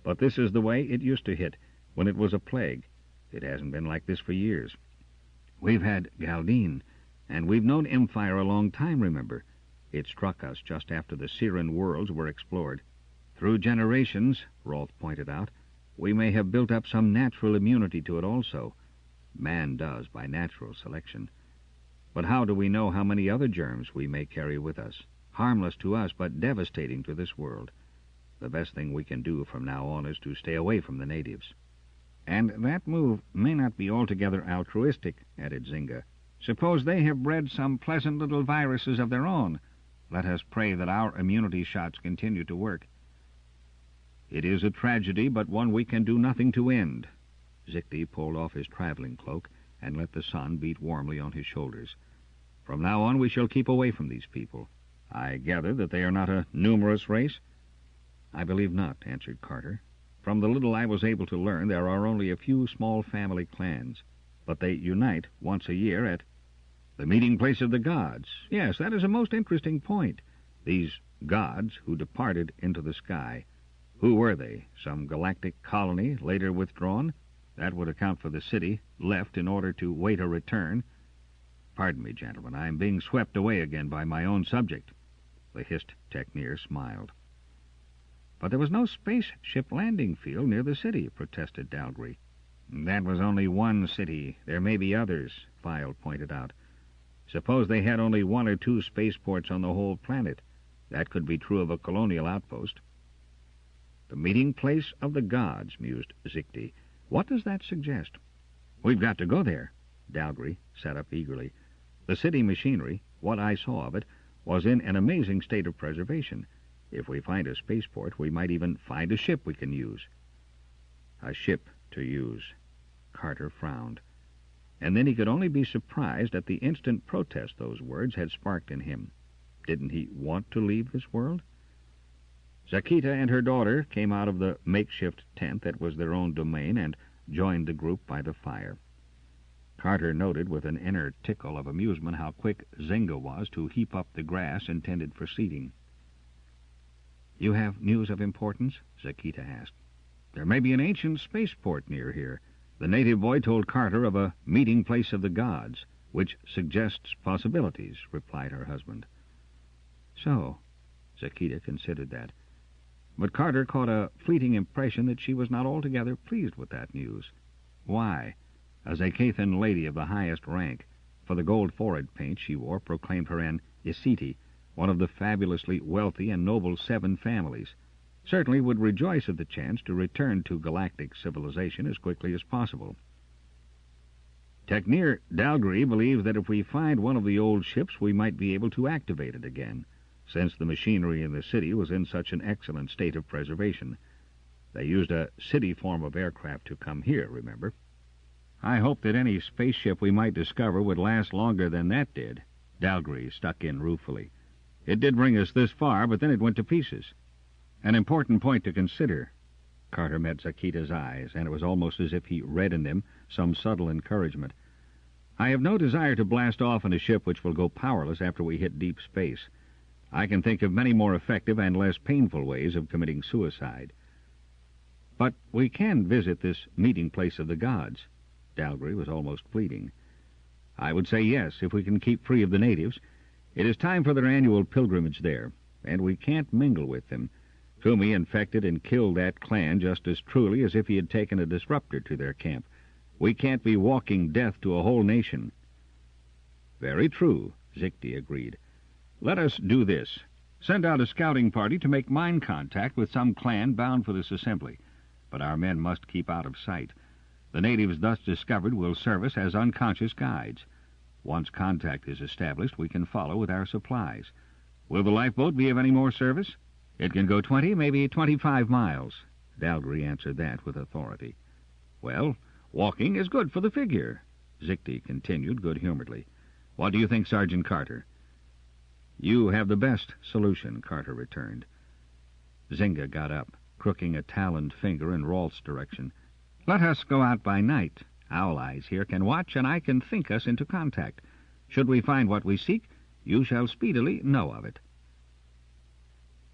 But this is the way it used to hit, when it was a plague. It hasn't been like this for years. We've had Galdine, and we've known M-fire a long time, remember. It struck us just after the Siren worlds were explored. Through generations, Rolf pointed out, we may have built up some natural immunity to it also. Man does by natural selection. But how do we know how many other germs we may carry with us? Harmless to us, but devastating to this world. The best thing we can do from now on is to stay away from the natives." "And that move may not be altogether altruistic," added Zinga. "Suppose they have bred some pleasant little viruses of their own. Let us pray that our immunity shots continue to work." "It is a tragedy, but one we can do nothing to end." Zichte pulled off his traveling cloak and let the sun beat warmly on his shoulders. "From now on we shall keep away from these people. I gather that they are not a numerous race?" "I believe not," answered Carter. "From the little I was able to learn, there are only a few small family clans, but they unite once a year at the meeting place of the gods. Yes, that is a most interesting point. These gods who departed into the sky. Who were they? Some galactic colony, later withdrawn? That would account for the city left in order to wait a return. Pardon me, gentlemen, I am being swept away again by my own subject. The hissed Techneer smiled. But there was no spaceship landing field near the city, protested Dalgry. That was only one city. There may be others, File pointed out. Suppose they had only one or two spaceports on the whole planet. That could be true of a colonial outpost. The meeting place of the gods, mused Zichty. What does that suggest? We've got to go there. Dalgry sat up eagerly. The city machinery, what I saw of it, was in an amazing state of preservation. If we find a spaceport, we might even find a ship we can use. A ship to use. Carter frowned. And then he could only be surprised at the instant protest those words had sparked in him. Didn't he want to leave this world? Zakita and her daughter came out of the makeshift tent that was their own domain and joined the group by the fire. Carter noted with an inner tickle of amusement how quick Zynga was to heap up the grass intended for seating. You have news of importance? Zakita asked. There may be an ancient spaceport near here. The native boy told Carter of a meeting place of the gods, which suggests possibilities, replied her husband. So, Zakita considered that. But Carter caught a fleeting impression that she was not altogether pleased with that news. Why? A Zakathan lady of the highest rank, for the gold forehead paint she wore proclaimed her an Isiti, one of the fabulously wealthy and noble 7 families, certainly would rejoice at the chance to return to galactic civilization as quickly as possible. Techneer Dalgry believes that if we find one of the old ships, we might be able to activate it again, since the machinery in the city was in such an excellent state of preservation. They used a city form of aircraft to come here, remember? I hope that any spaceship we might discover would last longer than that did, Dalgry stuck in ruefully. It did bring us this far, but then it went to pieces. An important point to consider. Carter met Zakita's eyes, and it was almost as if he read in them some subtle encouragement. I have no desire to blast off in a ship which will go powerless after we hit deep space. I can think of many more effective and less painful ways of committing suicide. But we can visit this meeting place of the gods. Dalgry was almost pleading. I would say yes, if we can keep free of the natives. It is time for their annual pilgrimage there, and we can't mingle with them. Kumi infected and killed that clan just as truly as if he had taken a disruptor to their camp. We can't be walking death to a whole nation. Very true, Zichty agreed. Let us do this. Send out a scouting party to make mind contact with some clan bound for this assembly. But our men must keep out of sight. The natives thus discovered will serve us as unconscious guides. Once contact is established, we can follow with our supplies. Will the lifeboat be of any more service? It can go 20, maybe 25 miles. Dalgry answered that with authority. Well, walking is good for the figure, Zichty continued good-humoredly. What do you think, Sergeant Carter? You have the best solution, Carter returned. Zynga got up, crooking a taloned finger in Rolf's direction. Let us go out by night. Owl Eyes here can watch, and I can think us into contact. Should we find what we seek, you shall speedily know of it.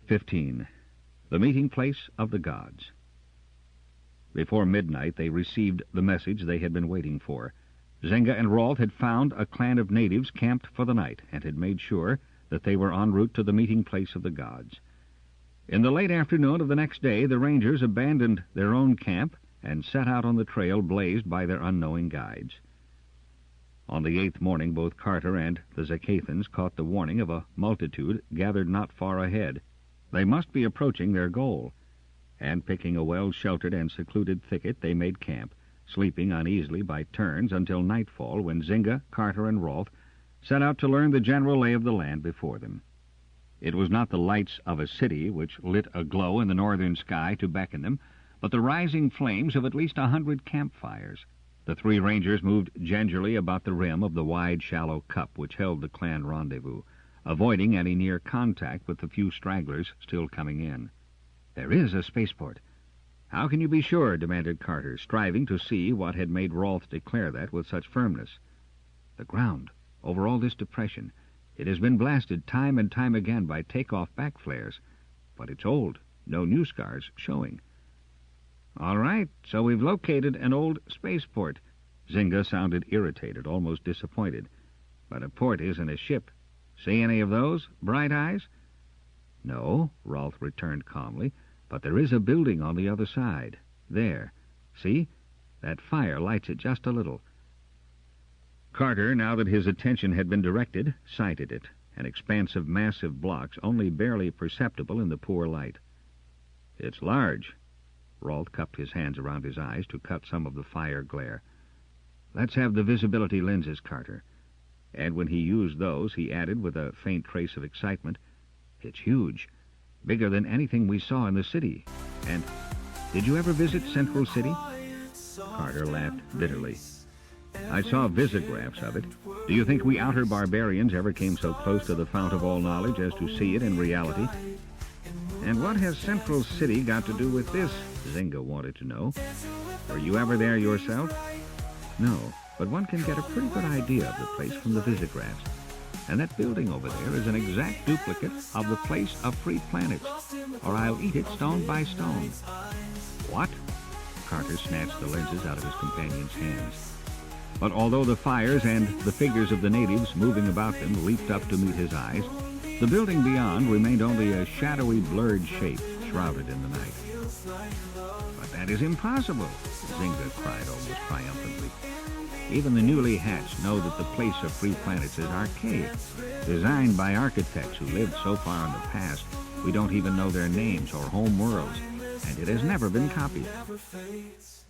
15. The meeting place of the gods. Before midnight they received the message they had been waiting for. Zynga and Rolf had found a clan of natives camped for the night, and had made sure that they were en route to the meeting place of the gods. In the late afternoon of the next day, the rangers abandoned their own camp and set out on the trail blazed by their unknowing guides. On the 8th morning, both Carter and the Zacathans caught the warning of a multitude gathered not far ahead. They must be approaching their goal, and picking a well-sheltered and secluded thicket, they made camp, sleeping uneasily by turns until nightfall, when Zynga, Carter, and Rolf set out to learn the general lay of the land before them. It was not the lights of a city which lit aglow in the northern sky to beckon them, but the rising flames of at least 100 campfires. The 3 rangers moved gingerly about the rim of the wide, shallow cup which held the clan rendezvous, avoiding any near contact with the few stragglers still coming in. There is a spaceport. How can you be sure? Demanded Carter, striving to see what had made Rolf declare that with such firmness. The ground, over all this depression, it has been blasted time and time again by take-off back flares, but it's old, no new scars showing. All right, so we've located an old spaceport. Zynga sounded irritated, almost disappointed. But a port isn't a ship. See any of those, Bright Eyes? No, Rolf returned calmly, but there is a building on the other side. There. See? That fire lights it just a little. Carter, now that his attention had been directed, sighted it, an expanse of massive blocks only barely perceptible in the poor light. It's large. Rolf cupped his hands around his eyes to cut some of the fire glare. Let's have the visibility lenses, Carter. And when he used those, he added with a faint trace of excitement, it's huge, bigger than anything we saw in the city. And did you ever visit Central City? Carter laughed bitterly. I saw visographs of it. Do you think we outer barbarians ever came so close to the fount of all knowledge as to see it in reality? And what has Central City got to do with this? Zynga wanted to know. Were you ever there yourself? No, but one can get a pretty good idea of the place from the visographs. And that building over there is an exact duplicate of the place of Free Planets, or I'll eat it stone by stone. What? Carter snatched the lenses out of his companion's hands. But although the fires and the figures of the natives moving about them leaped up to meet his eyes, the building beyond remained only a shadowy, blurred shape, shrouded in the night. But that is impossible, Zynga cried almost triumphantly. Even the newly hatched know that the place of Free Planets is archaic, designed by architects who lived so far in the past we don't even know their names or home worlds, and it has never been copied.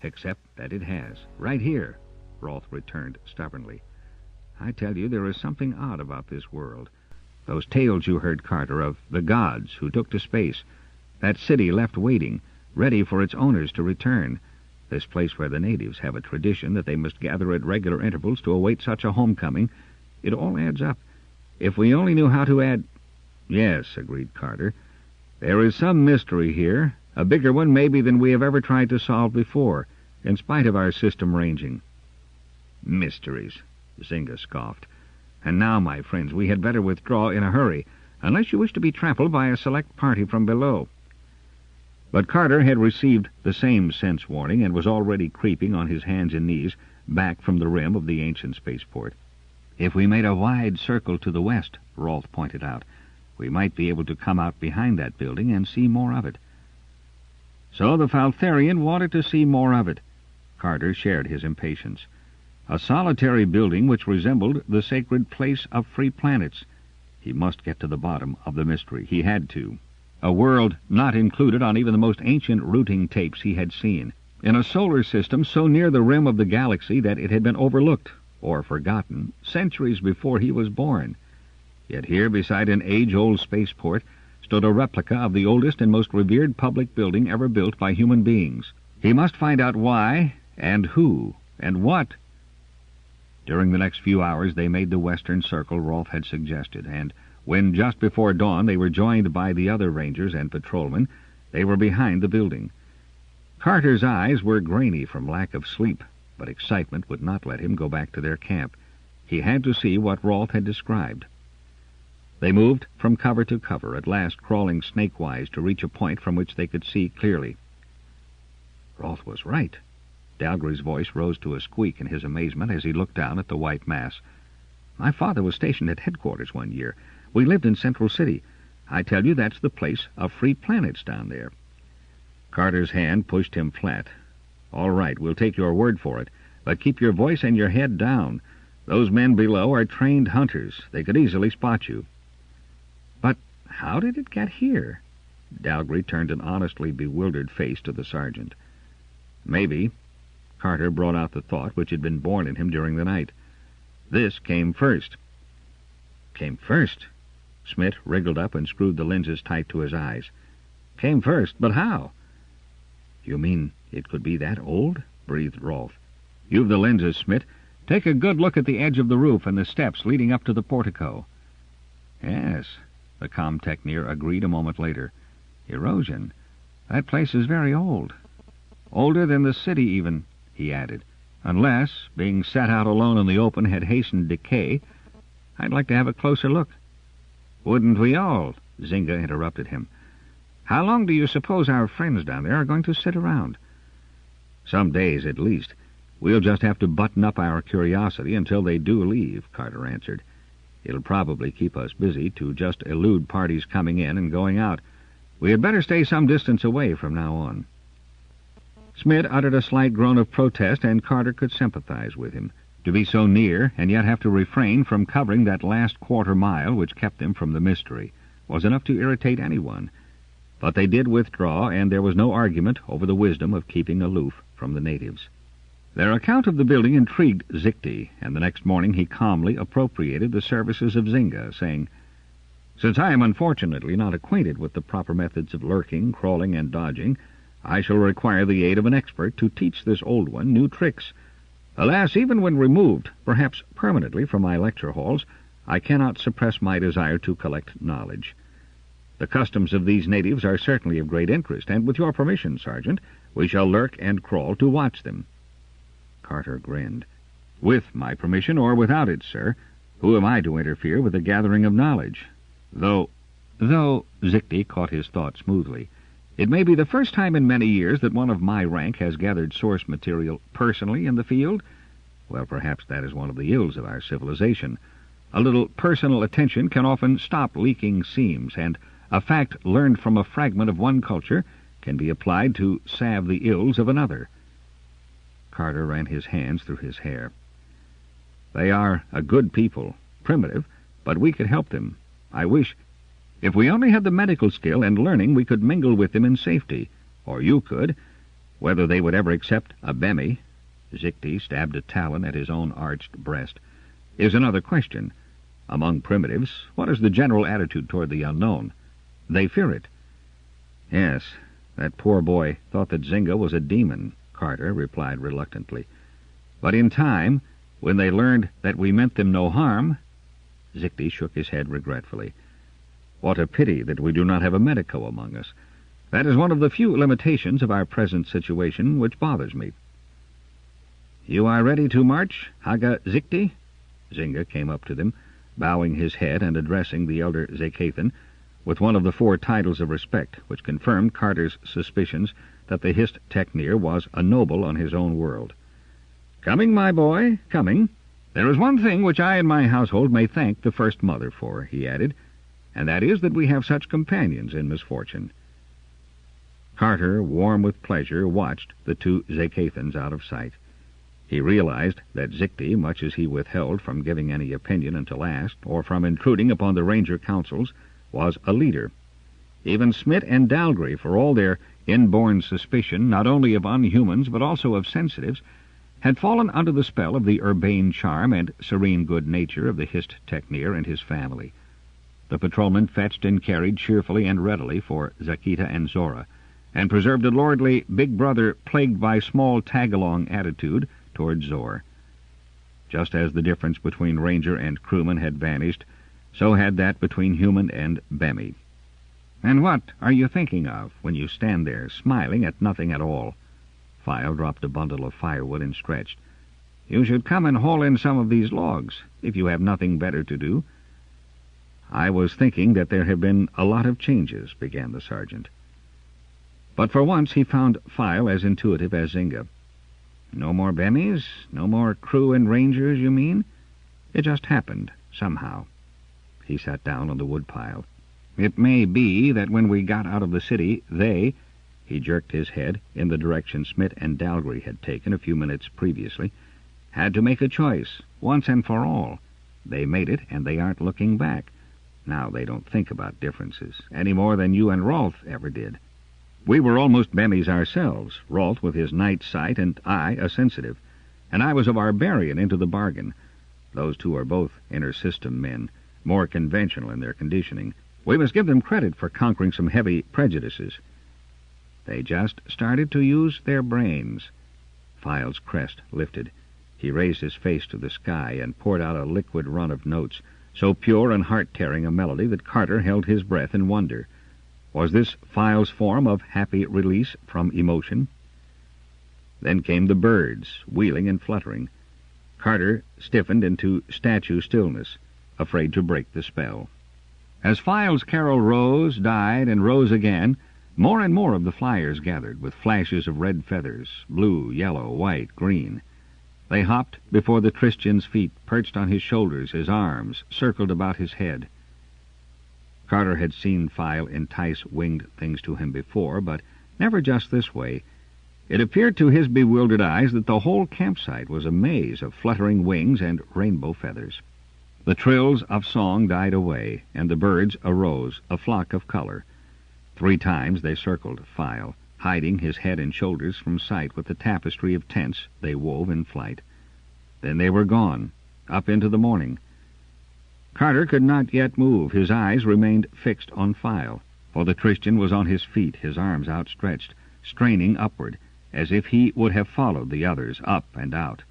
Except that it has, right here, Rolf returned stubbornly. I tell you, there is something odd about this world. Those tales you heard, Carter, of the gods who took to space, that city left waiting, ready for its owners to return, this place where the natives have a tradition that they must gather at regular intervals to await such a homecoming, it all adds up. If we only knew how to add... Yes, agreed Carter. There is some mystery here, a bigger one maybe than we have ever tried to solve before, in spite of our system ranging. Mysteries, Zynga scoffed. And now, my friends, we had better withdraw in a hurry, unless you wish to be trampled by a select party from below. But Carter had received the same sense warning and was already creeping on his hands and knees back from the rim of the ancient spaceport. If we made a wide circle to the west, Rolf pointed out, we might be able to come out behind that building and see more of it. So the Faltharian wanted to see more of it. Carter shared his impatience. A solitary building which resembled the sacred place of Free Planets. He must get to the bottom of the mystery. He had to. A world not included on even the most ancient routing tapes he had seen. In a solar system so near the rim of the galaxy that it had been overlooked, or forgotten, centuries before he was born. Yet here, beside an age-old spaceport, stood a replica of the oldest and most revered public building ever built by human beings. He must find out why, and who, and what. During the next few hours they made the western circle Rolf had suggested, and when just before dawn they were joined by the other rangers and patrolmen, they were behind the building. Carter's eyes were grainy from lack of sleep, but excitement would not let him go back to their camp. He had to see what Rolf had described. They moved from cover to cover, at last crawling snake-wise to reach a point from which they could see clearly. Rolf was right. Dalgry's voice rose to a squeak in his amazement as he looked down at the white mass. My father was stationed at headquarters one year. We lived in Central City. I tell you, that's the place of Free Planets down there. Carter's hand pushed him flat. All right, we'll take your word for it, but keep your voice and your head down. Those men below are trained hunters. They could easily spot you. But how did it get here? Dalgry turned an honestly bewildered face to the sergeant. Maybe. Carter brought out the thought which had been born in him during the night. This came first. Came first? Smith wriggled up and screwed the lenses tight to his eyes. Came first, but how? You mean it could be that old? Breathed Rolf. You've the lenses, Smith. Take a good look at the edge of the roof and the steps leading up to the portico. Yes, the com-techneer agreed a moment later. Erosion. That place is very old. Older than the city, even, he added. Unless, being set out alone in the open had hastened decay, I'd like to have a closer look. Wouldn't we all? Zynga interrupted him. How long do you suppose our friends down there are going to sit around? Some days, at least. We'll just have to button up our curiosity until they do leave, Carter answered. It'll probably keep us busy to just elude parties coming in and going out. We had better stay some distance away from now on. Smith uttered a slight groan of protest, and Carter could sympathize with him. To be so near, and yet have to refrain from covering that last quarter-mile which kept them from the mystery, was enough to irritate anyone. But they did withdraw, and there was no argument over the wisdom of keeping aloof from the natives. Their account of the building intrigued Zichty, and the next morning he calmly appropriated the services of Zynga, saying, "Since I am unfortunately not acquainted with the proper methods of lurking, crawling, and dodging, I shall require the aid of an expert to teach this old one new tricks. Alas, even when removed, perhaps permanently, from my lecture halls, I cannot suppress my desire to collect knowledge. The customs of these natives are certainly of great interest, and with your permission, Sergeant, we shall lurk and crawl to watch them." Carter grinned. "With my permission or without it, sir. Who am I to interfere with the gathering of knowledge? Though, Zichty caught his thought smoothly, it may be the first time in many years that one of my rank has gathered source material personally in the field. Well, perhaps that is one of the ills of our civilization. A little personal attention can often stop leaking seams, and a fact learned from a fragment of one culture can be applied to salve the ills of another." Carter ran his hands through his hair. "They are a good people, primitive, but we could help them. I wish, if we only had the medical skill and learning, we could mingle with them in safety. Or you could. Whether they would ever accept a Bemi," Zichty stabbed a talon at his own arched breast, "is another question. Among primitives, what is the general attitude toward the unknown? They fear it." "Yes, that poor boy thought that Zynga was a demon," Carter replied reluctantly. "But in time, when they learned that we meant them no harm—" Zichty shook his head regretfully. "What a pity that we do not have a medico among us. That is one of the few limitations of our present situation which bothers me." "You are ready to march, Haga Zichty?" Zynga came up to them, bowing his head and addressing the elder Zakathan with one of the 4 titles of respect, which confirmed Carter's suspicions that the Hist Techneer was a noble on his own world. "Coming, my boy, coming. There is one thing which I and my household may thank the First Mother for," he added, "and that is that we have such companions in misfortune." Carter, warm with pleasure, watched the 2 Zakathans out of sight. He realized that Zichty, much as he withheld from giving any opinion until asked, or from intruding upon the ranger councils, was a leader. Even Smith and Dalgry, for all their inborn suspicion not only of unhumans but also of sensitives, had fallen under the spell of the urbane charm and serene good nature of the Hist Techneer and his family. The patrolmen fetched and carried cheerfully and readily for Zakita and Zora, and preserved a lordly big brother plagued by small tag-along attitude toward Zor. Just as the difference between ranger and crewman had vanished, so had that between human and Bemi. "And what are you thinking of when you stand there smiling at nothing at all?" File dropped a bundle of firewood and stretched. "You should come and haul in some of these logs, if you have nothing better to do." "I was thinking that there have been a lot of changes," began the sergeant. But for once he found File as intuitive as Zynga. "No more Bemis? No more crew and rangers, you mean? It just happened, somehow." He sat down on the woodpile. "It may be that when we got out of the city, he jerked his head in the direction Smith and Dalgry had taken a few minutes previously, had to make a choice, once and for all. They made it, and they aren't looking back. Now they don't think about differences, any more than you and Rolf ever did. We were almost Bemis ourselves, Rolf with his night sight and I a sensitive, and I was a barbarian into the bargain. Those 2 are both inner-system men, more conventional in their conditioning. We must give them credit for conquering some heavy prejudices. They just started to use their brains." File's crest lifted. He raised his face to the sky and poured out a liquid run of notes, so pure and heart-tearing a melody that Carter held his breath in wonder. Was this File's form of happy release from emotion? Then came the birds, wheeling and fluttering. Carter stiffened into statue stillness, afraid to break the spell. As File's carol rose, died, and rose again, More and more of the flyers gathered, with flashes of red feathers, blue, yellow, white, green. They hopped before the Christian's feet, perched on his shoulders, his arms circled about his head. Carter had seen File entice winged things to him before, but never just this way. It appeared to his bewildered eyes that the whole campsite was a maze of fluttering wings and rainbow feathers. The trills of song died away, and the birds arose, a flock of color. 3 times they circled File, hiding his head and shoulders from sight with the tapestry of tents they wove in flight. Then they were gone, up into the morning. Carter could not yet move. His eyes remained fixed on File, for the Christian was on his feet, his arms outstretched, straining upward, as if he would have followed the others up and out.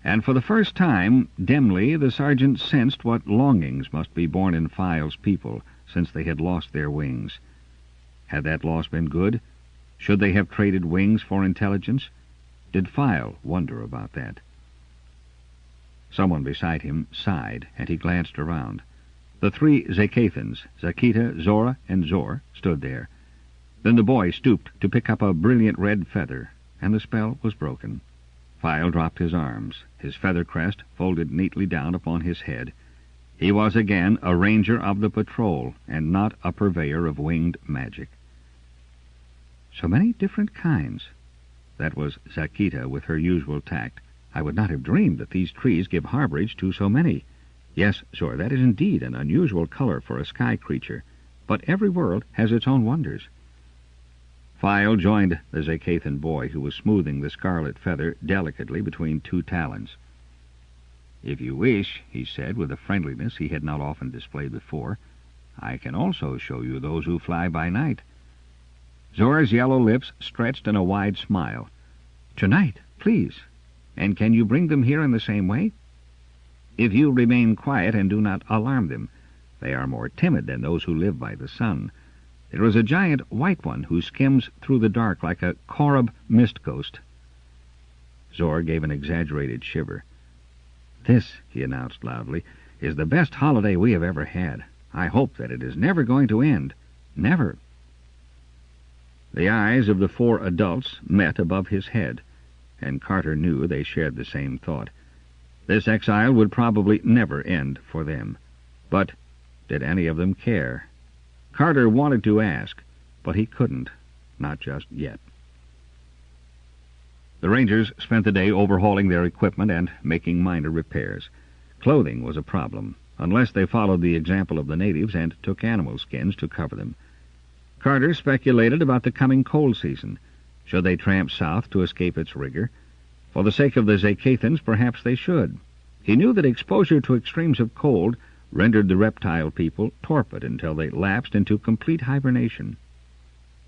And for the first time, dimly, the sergeant sensed what longings must be born in File's people since they had lost their wings. Had that loss been good? Should they have traded wings for intelligence? Did File wonder about that? Someone beside him sighed, and he glanced around. The 3 Zacathans, Zakita, Zora, and Zor, stood there. Then the boy stooped to pick up a brilliant red feather, and the spell was broken. File dropped his arms, his feather crest folded neatly down upon his head. He was again a ranger of the patrol, and not a purveyor of winged magic. So many different kinds. That was Zakita with her usual tact. I would not have dreamed that these trees give harborage to so many. Yes, Zor, that is indeed an unusual color for a sky creature, but every world has its own wonders. File joined the Zacathan boy, who was smoothing the scarlet feather delicately between 2 talons. "If you wish," he said, with a friendliness he had not often displayed before, "I can also show you those who fly by night." Zora's yellow lips stretched in a wide smile. "Tonight, please. And can you bring them here in the same way?" "If you remain quiet and do not alarm them. They are more timid than those who live by the sun. There is a giant white one who skims through the dark like a Korab mist ghost." Zor gave an exaggerated shiver. "This," he announced loudly, "is the best holiday we have ever had. I hope that it is never going to end. Never." The eyes of the 4 adults met above his head, and Carter knew they shared the same thought. This exile would probably never end for them. But did any of them care? Carter wanted to ask, but he couldn't, not just yet. The Rangers spent the day overhauling their equipment and making minor repairs. Clothing was a problem, unless they followed the example of the natives and took animal skins to cover them. Carter speculated about the coming cold season. Should they tramp south to escape its rigor? For the sake of the Zacathans, perhaps they should. He knew that exposure to extremes of cold rendered the reptile people torpid until they lapsed into complete hibernation.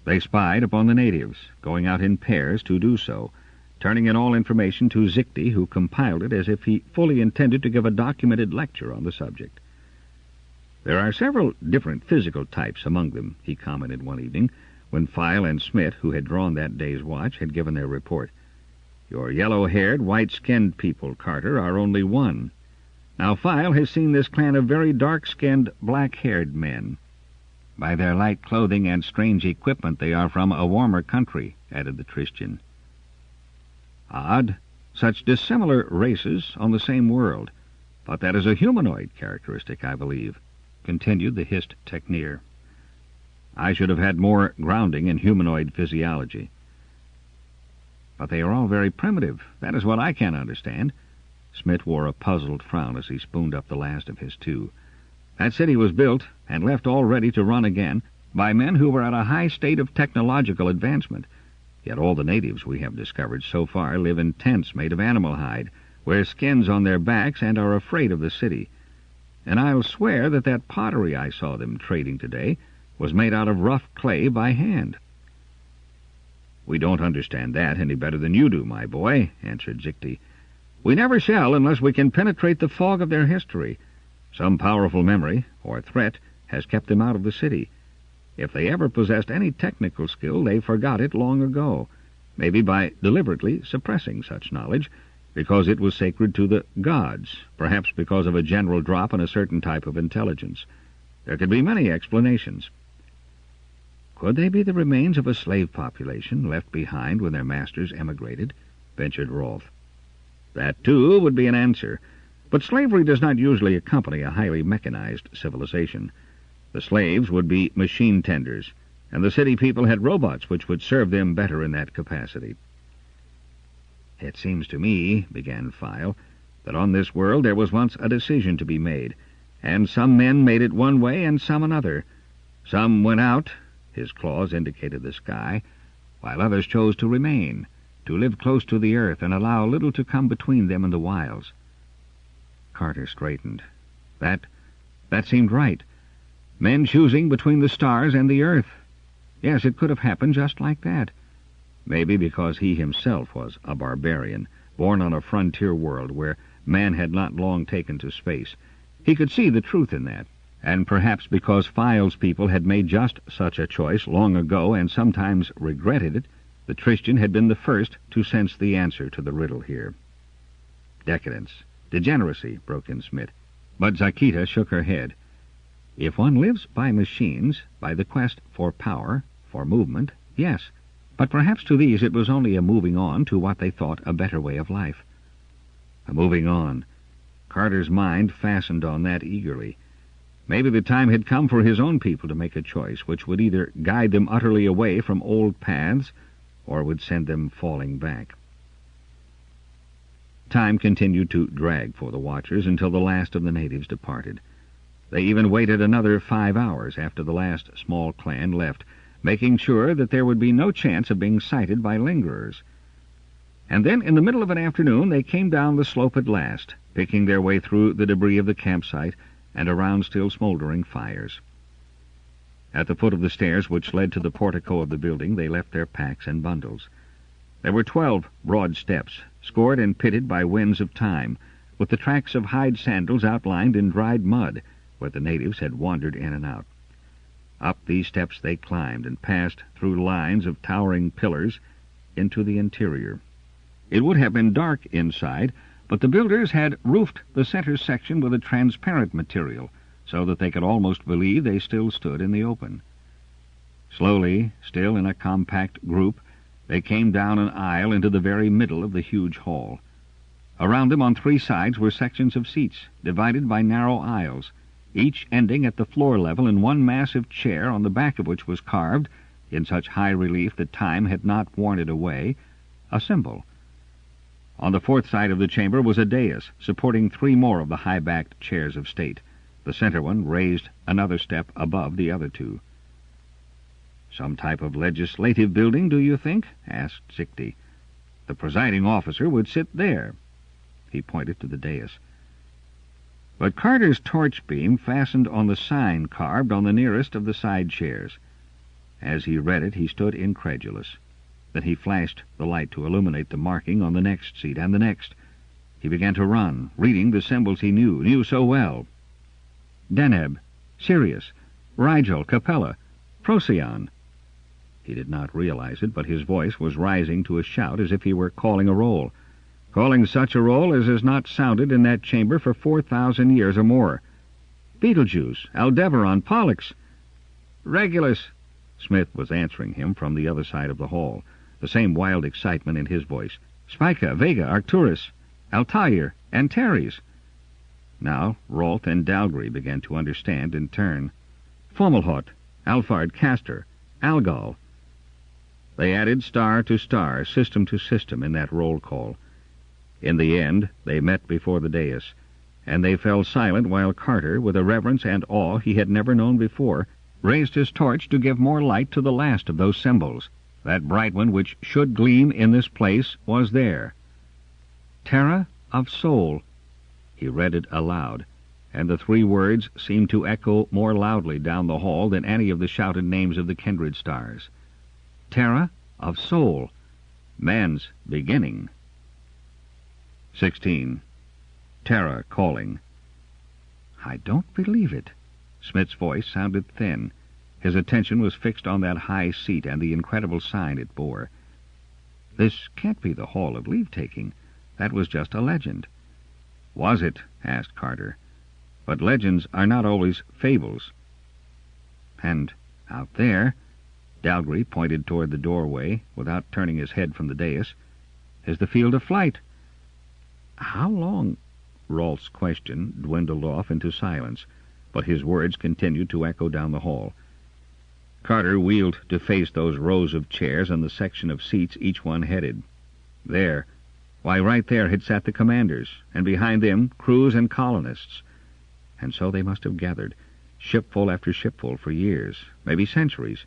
They spied upon the natives, going out in pairs to do so, turning in all information to Zikti, who compiled it as if he fully intended to give a documented lecture on the subject. "There are several different physical types among them," he commented one evening, when File and Smith, who had drawn that day's watch, had given their report. "Your yellow-haired, white-skinned people, Carter, are only one. Now File has seen this clan of very dark-skinned, black-haired men. By their light clothing and strange equipment they are from a warmer country," added the Christian. "Odd, such dissimilar races on the same world. But that is a humanoid characteristic, I believe," continued the hissed techneer. "I should have had more grounding in humanoid physiology." "But they are all very primitive. That is what I can't understand." Smith wore a puzzled frown as he spooned up the last of his 2. "That city was built, and left all ready to run again, by men who were at a high state of technological advancement. Yet all the natives we have discovered so far live in tents made of animal hide, wear skins on their backs, and are afraid of the city. And I'll swear that that pottery I saw them trading today was made out of rough clay by hand." "We don't understand that any better than you do, my boy," answered Zikti. "We never shall unless we can penetrate the fog of their history. Some powerful memory, or threat, has kept them out of the city. If they ever possessed any technical skill, they forgot it long ago, maybe by deliberately suppressing such knowledge, because it was sacred to the gods, perhaps because of a general drop in a certain type of intelligence. There could be many explanations." Could they be the remains of a slave population left behind when their masters emigrated? Ventured Rolfe. That, too, would be an answer. But slavery does not usually accompany a highly mechanized civilization. The slaves would be machine tenders, and the city people had robots which would serve them better in that capacity. It seems to me, began File, that on this world there was once a decision to be made, and some men made it one way and some another. Some went out, his claws indicated the sky, while others chose to remain, to live close to the earth and allow little to come between them and the wilds. Carter straightened. That seemed right. Men choosing between the stars and the earth. Yes, it could have happened just like that. Maybe because he himself was a barbarian, born on a frontier world where man had not long taken to space. He could see the truth in that. And perhaps because File's people had made just such a choice long ago and sometimes regretted it, the Christian had been the first to sense the answer to the riddle here. Decadence, degeneracy, broke in Smith. But Zakita shook her head. If one lives by machines, by the quest for power, for movement, yes, but perhaps to these it was only a moving on to what they thought a better way of life. A moving on. Carter's mind fastened on that eagerly. Maybe the time had come for his own people to make a choice which would either guide them utterly away from old paths or would send them falling back. Time continued to drag for the watchers until the last of the natives departed. They even waited another 5 hours after the last small clan left, making sure that there would be no chance of being sighted by lingerers. And then, in the middle of an afternoon, they came down the slope at last, picking their way through the debris of the campsite and around still smoldering fires. At the foot of the stairs which led to the portico of the building, they left their packs and bundles. There were 12 broad steps, scored and pitted by winds of time, with the tracks of hide sandals outlined in dried mud, where the natives had wandered in and out. Up these steps they climbed and passed through lines of towering pillars into the interior. It would have been dark inside, but the builders had roofed the center section with a transparent material, so that they could almost believe they still stood in the open. Slowly, still in a compact group, they came down an aisle into the very middle of the huge hall. Around them on 3 sides were sections of seats, divided by narrow aisles, each ending at the floor level in one massive chair on the back of which was carved, in such high relief that time had not worn it away, a symbol. On the 4th side of the chamber was a dais, supporting 3 more of the high-backed chairs of state. The center one raised another step above the other 2. "Some type of legislative building, do you think?" asked Zikti. "The presiding officer would sit there." He pointed to the dais. But Carter's torch beam fastened on the sign carved on the nearest of the side chairs. As he read it, he stood incredulous. Then he flashed the light to illuminate the marking on the next seat and the next. He began to run, reading the symbols he knew so well. Deneb, Sirius, Rigel, Capella, Procyon. He did not realize it, but his voice was rising to a shout as if he were calling a roll. Calling such a roll as has not sounded in that chamber for 4,000 years or more. Betelgeuse, Aldebaran, Pollux. Regulus, Smith was answering him from the other side of the hall, the same wild excitement in his voice. Spica, Vega, Arcturus, Altair, Antares. Now Rolfe and Dalgry began to understand in turn. Fomalhaut, Alphard, Castor, Algol. They added star to star, system to system in that roll call. In the end, they met before the dais, and they fell silent while Carter, with a reverence and awe he had never known before, raised his torch to give more light to the last of those symbols. That bright one which should gleam in this place was there. Terra of Soul. He read it aloud, and the 3 words seemed to echo more loudly down the hall than any of the shouted names of the kindred stars. Terra of Soul. Man's beginning. 16. Terra calling. "I don't believe it." Smith's voice sounded thin. His attention was fixed on that high seat and the incredible sign it bore. "This can't be the Hall of Leave-Taking. That was just a legend." "Was it?" asked Carter. "But legends are not always fables." "And out there, Dalgry pointed toward the doorway without turning his head from the dais. "Is the field of flight." "How long?" Rolf's question dwindled off into silence, but his words continued to echo down the hall. Carter wheeled to face those rows of chairs and the section of seats each one headed. There, why, right there had sat the commanders, and behind them crews and colonists. And so they must have gathered, shipful after shipful, for years, maybe centuries,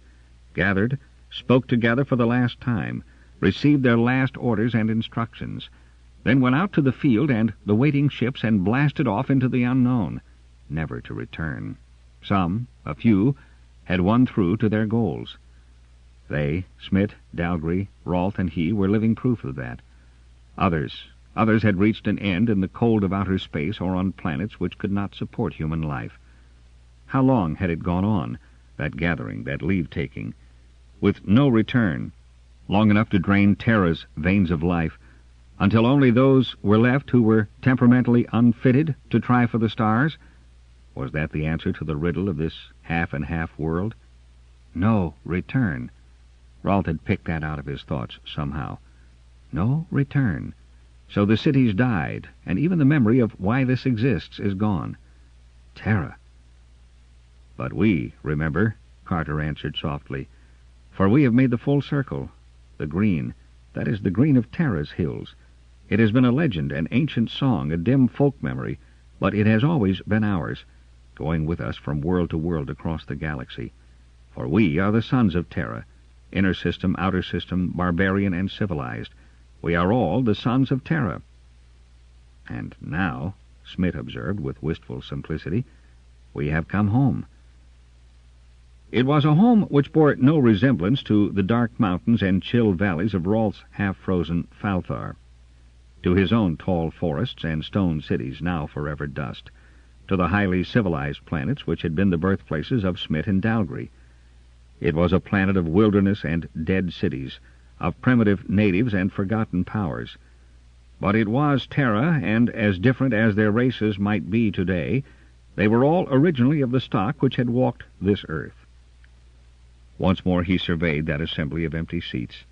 gathered, spoke together for the last time, received their last orders and instructions, then went out to the field and the waiting ships and blasted off into the unknown, never to return. Some, a few, had won through to their goals. They, Smith, Dalgry, Rolf, and he, were living proof of that. Others had reached an end in the cold of outer space or on planets which could not support human life. How long had it gone on, that gathering, that leave-taking, with no return, long enough to drain Terra's veins of life, until only those were left who were temperamentally unfitted to try for the stars? Was that the answer to the riddle of this half-and-half world? No return. Rolf had picked that out of his thoughts somehow. No return. So the city's died, and even the memory of why this exists is gone. Terra. But we remember, Carter answered softly, for we have made the full circle. The green, that is the green of Terra's hills. It has been a legend, an ancient song, a dim folk memory, but it has always been ours, going with us from world to world across the galaxy. For we are the sons of Terra, inner system, outer system, barbarian and civilized. We are all the sons of Terra. And now, Smith observed with wistful simplicity, we have come home. It was a home which bore no resemblance to the dark mountains and chill valleys of Rolf's half-frozen Falthar, to his own tall forests and stone cities now forever dust, to the highly civilized planets which had been the birthplaces of Smith and Dalgry. It was a planet of wilderness and dead cities, of primitive natives and forgotten powers. But it was Terra, and as different as their races might be today, they were all originally of the stock which had walked this earth. Once more he surveyed that assembly of empty seats.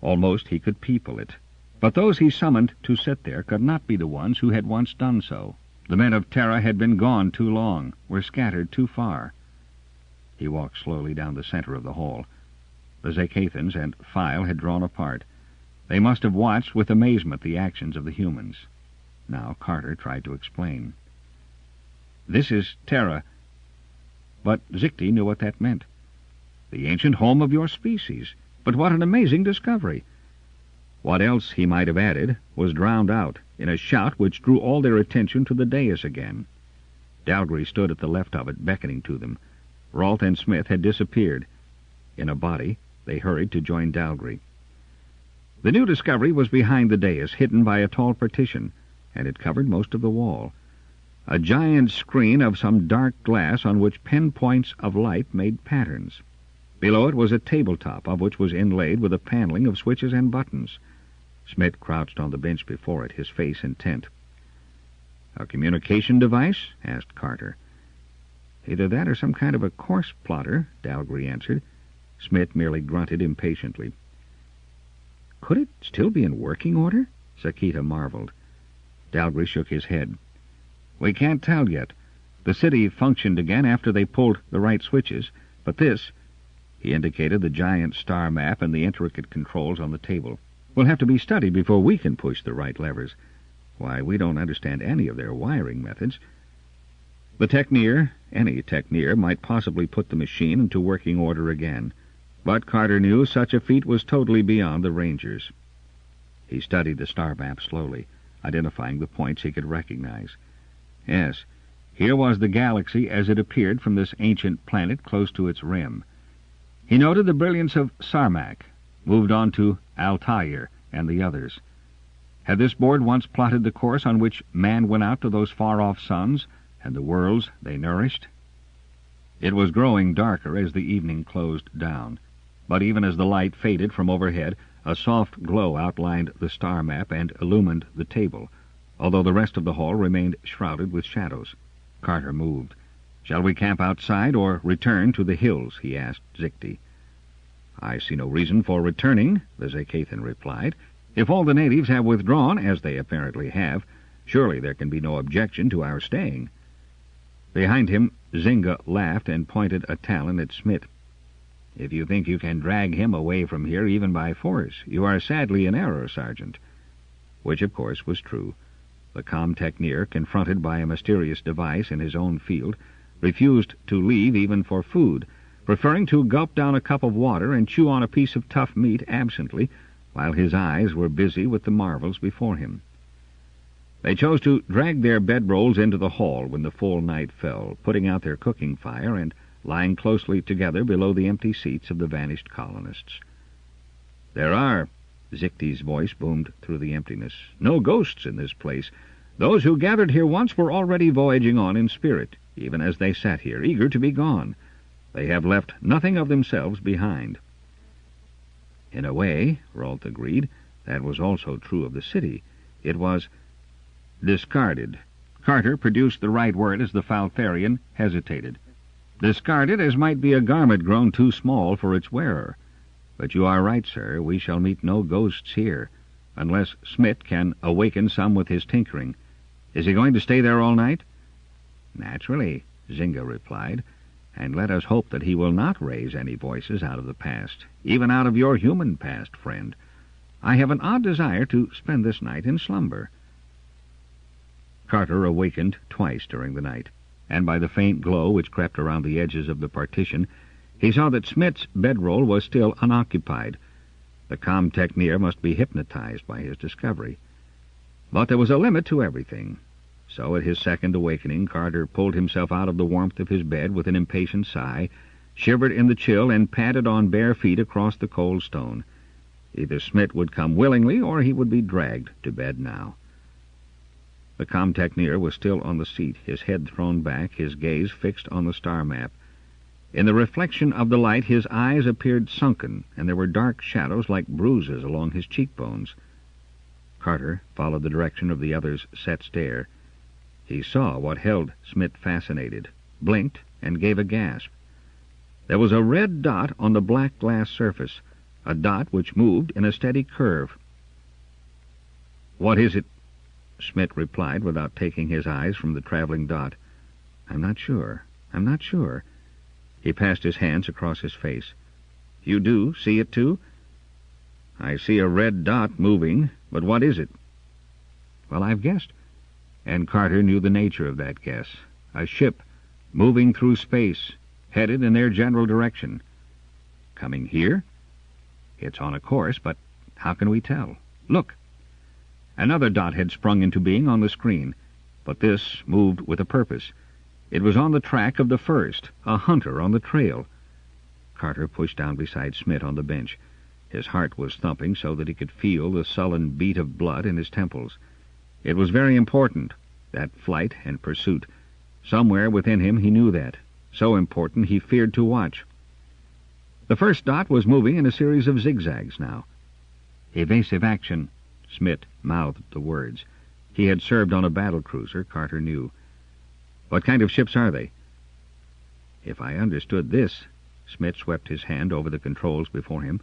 Almost he could people it. But those he summoned to sit there could not be the ones who had once done so. The men of Terra had been gone too long, were scattered too far. He walked slowly down the center of the hall. The Zacathans and File had drawn apart. They must have watched with amazement the actions of the humans. Now Carter tried to explain. This is Terra. But Zikti knew what that meant. The ancient home of your species. But what an amazing discovery! What else he might have added was drowned out in a shout which drew all their attention to the dais again. Dalgry stood at the left of it, beckoning to them. Rolf and Smith had disappeared. In a body, they hurried to join Dalgry. The new discovery was behind the dais, hidden by a tall partition, and it covered most of the wall. A giant screen of some dark glass on which pinpoints of light made patterns. Below it was a tabletop, of which was inlaid with a paneling of switches and buttons. Smith crouched on the bench before it, his face intent. "A communication device?" asked Carter. "Either that or some kind of a course plotter," Dalgry answered. Smith merely grunted impatiently. "Could it still be in working order?" Sakita marveled. Dalgry shook his head. "We can't tell yet. The city functioned again after they pulled the right switches, but this—" He indicated the giant star map and the intricate controls on the table. "Will have to be studied before we can push the right levers. Why, we don't understand any of their wiring methods." The techneer, any techneer, might possibly put the machine into working order again, but Carter knew such a feat was totally beyond the Rangers. He studied the star map slowly, identifying the points he could recognize. Yes, here was the galaxy as it appeared from this ancient planet close to its rim. He noted the brilliance of Sarmak, moved on to Altair and the others. Had this board once plotted the course on which man went out to those far-off suns and the worlds they nourished? It was growing darker as the evening closed down, but even as the light faded from overhead, a soft glow outlined the star map and illumined the table, although the rest of the hall remained shrouded with shadows. Carter moved. "Shall we camp outside or return to the hills?" he asked Zikti. I see no reason for returning, the Zakathan replied. If all the natives have withdrawn, as they apparently have, surely there can be no objection to our staying. Behind him, Zynga laughed and pointed a talon at Smith. If you think you can drag him away from here even by force, you are sadly in error, Sergeant. Which, of course, was true. The com-techneer, confronted by a mysterious device in his own field, refused to leave even for food, preferring to gulp down a cup of water and chew on a piece of tough meat absently, while his eyes were busy with the marvels before him. They chose to drag their bedrolls into the hall when the full night fell, putting out their cooking fire and lying closely together below the empty seats of the vanished colonists. "There are," Zichte's voice boomed through the emptiness, "no ghosts in this place. Those who gathered here once were already voyaging on in spirit, even as they sat here, eager to be gone. They have left nothing of themselves behind." In a way, Rolt agreed, that was also true of the city. It was discarded. Carter produced the right word as the Falfarian hesitated. Discarded as might be a garment grown too small for its wearer. But you are right, sir, we shall meet no ghosts here, unless Smith can awaken some with his tinkering. Is he going to stay there all night? Naturally, Zynga replied, and let us hope that he will not raise any voices out of the past, even out of your human past, friend. I have an odd desire to spend this night in slumber. Carter awakened twice during the night, and by the faint glow which crept around the edges of the partition, he saw that Smith's bedroll was still unoccupied. The com-techneer must be hypnotized by his discovery. But there was a limit to everything. So at his second awakening, Carter pulled himself out of the warmth of his bed with an impatient sigh, shivered in the chill, and padded on bare feet across the cold stone. Either Smith would come willingly, or he would be dragged to bed now. The com-techneer was still on the seat, his head thrown back, his gaze fixed on the star map. In the reflection of the light, his eyes appeared sunken, and there were dark shadows like bruises along his cheekbones. Carter followed the direction of the other's set stare. He saw what held Smith fascinated, blinked, and gave a gasp. There was a red dot on the black glass surface, a dot which moved in a steady curve. "What is it?" Smith replied without taking his eyes from the traveling dot. I'm not sure. He passed his hands across his face. "You do see it, too?" "I see a red dot moving, but what is it?" "Well, I've guessed." And Carter knew the nature of that guess. A ship moving through space, headed in their general direction. Coming here? It's on a course, but how can we tell? Look! Another dot had sprung into being on the screen, but this moved with a purpose. It was on the track of the first, a hunter on the trail. Carter pushed down beside Smith on the bench. His heart was thumping so that he could feel the sullen beat of blood in his temples. It was very important, that flight and pursuit. Somewhere within him he knew that. So important he feared to watch. The first dot was moving in a series of zigzags now. Evasive action. Smith mouthed the words. He had served on a battle cruiser, Carter knew. What kind of ships are they? If I understood this, Smith swept his hand over the controls before him,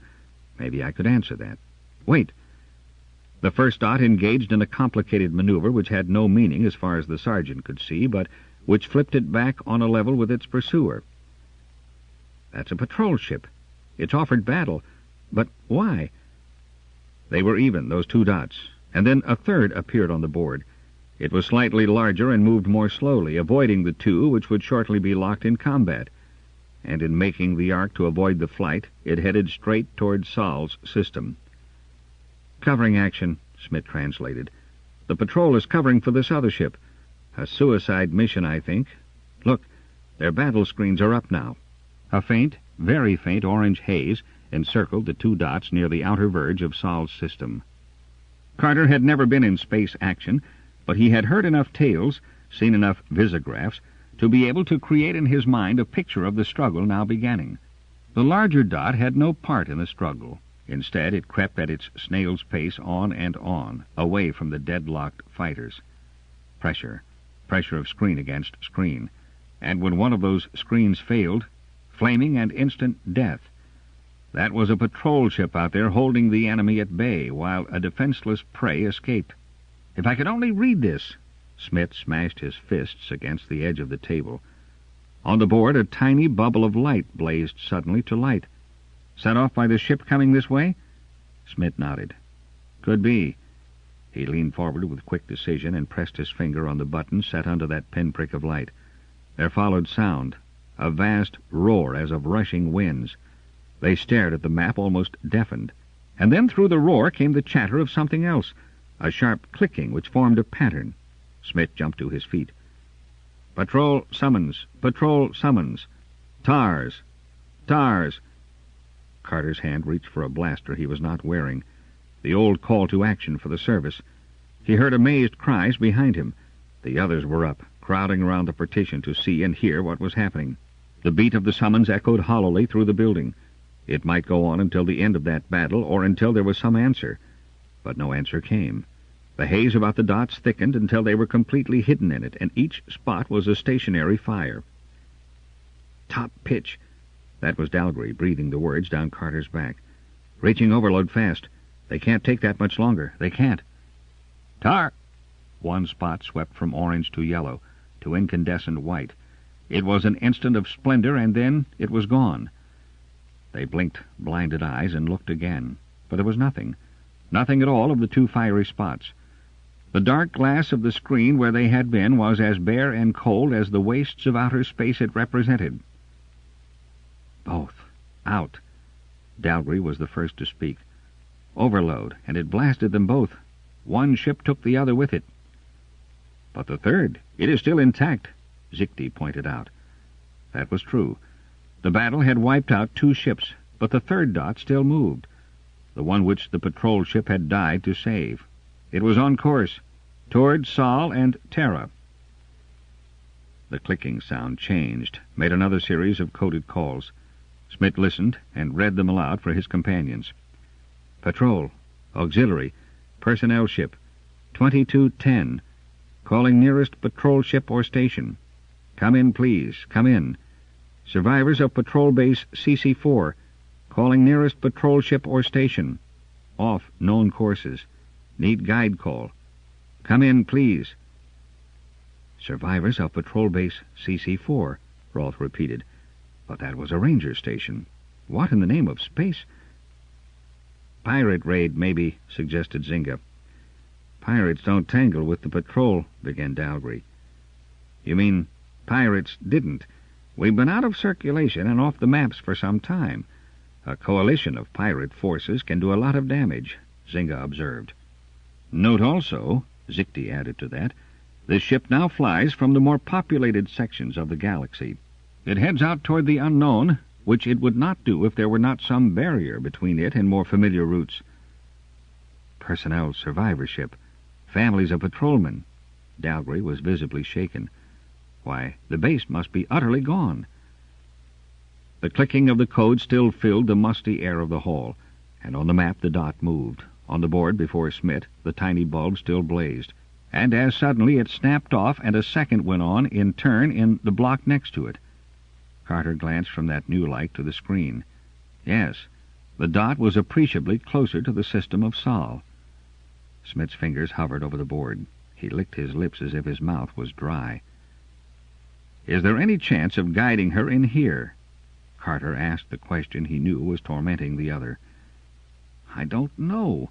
maybe I could answer that. Wait! The first dot engaged in a complicated maneuver which had no meaning as far as the sergeant could see, but which flipped it back on a level with its pursuer. That's a patrol ship. It's offered battle. But why? They were even, those two dots, and then a third appeared on the board. It was slightly larger and moved more slowly, avoiding the two which would shortly be locked in combat. And in making the arc to avoid the flight, it headed straight toward Sol's system. Covering action, Smith translated. The patrol is covering for this other ship. A suicide mission, I think. Look, their battle screens are up now. A faint, very faint orange haze encircled the two dots near the outer verge of Sol's system. Carter had never been in space action, but he had heard enough tales, seen enough visographs, to be able to create in his mind a picture of the struggle now beginning. The larger dot had no part in the struggle. Instead, it crept at its snail's pace on and on, away from the deadlocked fighters. Pressure of screen against screen. And when one of those screens failed, flaming and instant death. That was a patrol ship out there holding the enemy at bay while a defenseless prey escaped. If I could only read this! Smith smashed his fists against the edge of the table. On the board, a tiny bubble of light blazed suddenly to light. Set off by the ship coming this way? Smith nodded. Could be. He leaned forward with quick decision and pressed his finger on the button set under that pinprick of light. There followed sound, a vast roar as of rushing winds. They stared at the map, almost deafened. And then through the roar came the chatter of something else, a sharp clicking which formed a pattern. Smith jumped to his feet. Patrol summons! Patrol summons! TARS! TARS! Carter's hand reached for a blaster he was not wearing, the old call to action for the service. He heard amazed cries behind him. The others were up, crowding around the partition to see and hear what was happening. The beat of the summons echoed hollowly through the building. It might go on until the end of that battle, or until there was some answer. But no answer came. The haze about the dots thickened until they were completely hidden in it, and each spot was a stationary fire. Top pitch! That was Dalgry, breathing the words down Carter's back. Reaching overload fast. They can't take that much longer. They can't. Tar! One spot swept from orange to yellow, to incandescent white. It was an instant of splendor, and then it was gone. They blinked blinded eyes and looked again, but there was nothing. Nothing at all of the two fiery spots. The dark glass of the screen where they had been was as bare and cold as the wastes of outer space it represented. Both. Out. Dalgry was the first to speak. Overload, and it blasted them both. One ship took the other with it. But the third, it is still intact, Zichty pointed out. That was true. The battle had wiped out two ships, but the third dot still moved, the one which the patrol ship had died to save. It was on course, toward Sol and Terra. The clicking sound changed, made another series of coded calls. Smith listened and read them aloud for his companions. Patrol, auxiliary, personnel ship, 2210, calling nearest patrol ship or station. Come in, please, come in. Survivors of patrol base CC4, calling nearest patrol ship or station. Off known courses. Need guide call. Come in, please. Survivors of patrol base CC4, Rolf repeated. But that was a ranger station. What in the name of space? Pirate raid, maybe, suggested Zinga. Pirates don't tangle with the patrol, began Dalgry. You mean pirates didn't? We've been out of circulation and off the maps for some time. A coalition of pirate forces can do a lot of damage, Zinga observed. Note also, Zichty added to that, this ship now flies from the more populated sections of the galaxy. It heads out toward the unknown, which it would not do if there were not some barrier between it and more familiar routes. Personnel survivorship, families of patrolmen. Dalgry was visibly shaken. Why, the base must be utterly gone. The clicking of the code still filled the musty air of the hall, and on the map the dot moved. On the board before Smith, the tiny bulb still blazed, and as suddenly it snapped off and a second went on in turn in the block next to it. Carter glanced from that new light to the screen. Yes, the dot was appreciably closer to the system of Sol. Smith's fingers hovered over the board. He licked his lips as if his mouth was dry. Is there any chance of guiding her in here? Carter asked the question he knew was tormenting the other. I don't know,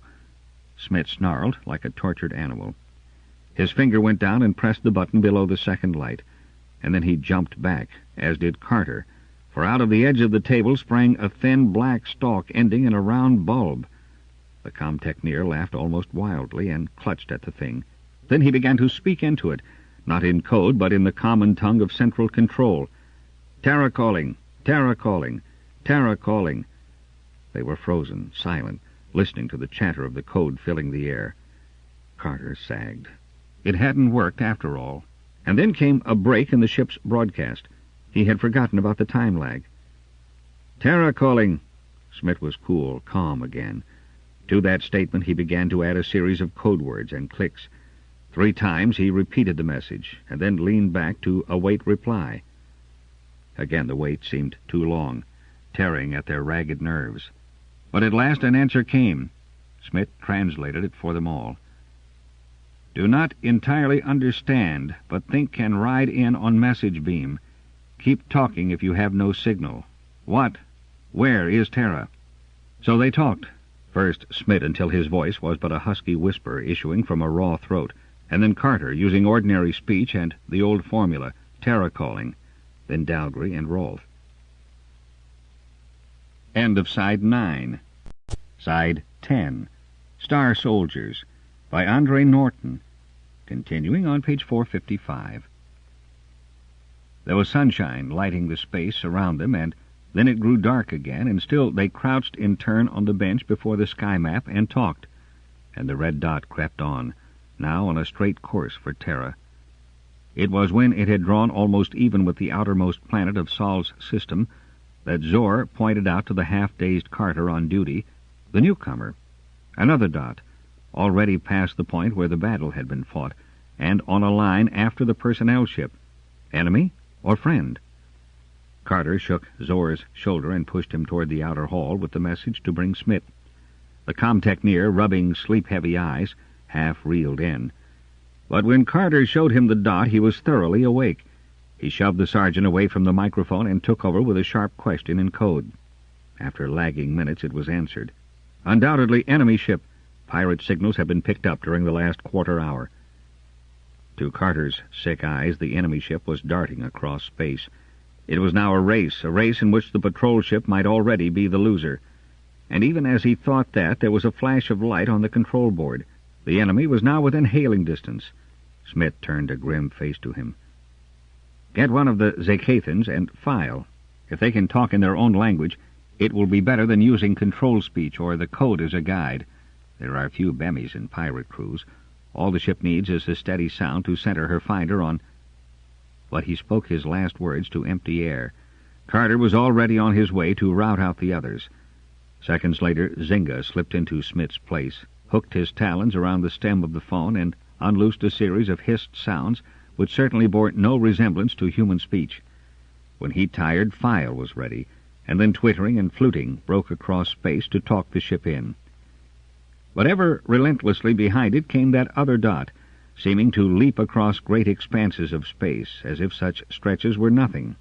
Smith snarled like a tortured animal. His finger went down and pressed the button below the second light, and then he jumped back, as did Carter, for out of the edge of the table sprang a thin black stalk ending in a round bulb. The comtechneer laughed almost wildly and clutched at the thing. Then he began to speak into it, not in code, but in the common tongue of Central Control. Terra calling, Terra calling, Terra calling. They were frozen, silent, listening to the chatter of the code filling the air. Carter sagged. It hadn't worked after all. And then came a break in the ship's broadcast. He had forgotten about the time lag. Terra calling. Smith was cool, calm again. To that statement he began to add a series of code words and clicks. 3 times he repeated the message, and then leaned back to await reply. Again the wait seemed too long. tearing at their ragged nerves. But at last an answer came. Smith translated it for them all. "Do not entirely understand, but think can ride in on message beam. Keep talking if you have no signal. What? Where is Terra?" So they talked. First Smith until his voice was but a husky whisper issuing from a raw throat, and then Carter using ordinary speech and the old formula, Terra calling, then Dalgry and Rolfe. End of Side 9. Side 10. Star Soldiers, by Andre Norton. Continuing on page 455. There was sunshine lighting the space around them, and then it grew dark again, and still they crouched in turn on the bench before the sky map and talked, and the red dot crept on, now on a straight course for Terra. It was when it had drawn almost even with the outermost planet of Sol's system that Zor pointed out to the half-dazed Carter on duty the newcomer, another dot, already past the point where the battle had been fought, and on a line after the personnel ship. Enemy or friend? Carter shook Zor's shoulder and pushed him toward the outer hall with the message to bring Smith. The comtechneer, rubbing sleep-heavy eyes, half reeled in. But when Carter showed him the dot, he was thoroughly awake. He shoved the sergeant away from the microphone and took over with a sharp question in code. After lagging minutes, it was answered. "Undoubtedly enemy ship. Pirate signals have been picked up during the last quarter hour." To Carter's sick eyes, the enemy ship was darting across space. It was now a race in which the patrol ship might already be the loser. And even as he thought that, there was a flash of light on the control board. The enemy was now within hailing distance. Smith turned a grim face to him. "Get one of the Zacathans and file. If they can talk in their own language, it will be better than using control speech or the code as a guide. There are few Bemis in pirate crews. All the ship needs is a steady sound to center her finder on—" But he spoke his last words to empty air. Carter was already on his way to rout out the others. Seconds later, Zynga slipped into Smith's place, hooked his talons around the stem of the phone, and unloosed a series of hissed sounds which certainly bore no resemblance to human speech. When he tired, file was ready, and then twittering and fluting broke across space to talk the ship in. But ever relentlessly behind it came that other dot, seeming to leap across great expanses of space, as if such stretches were nothing.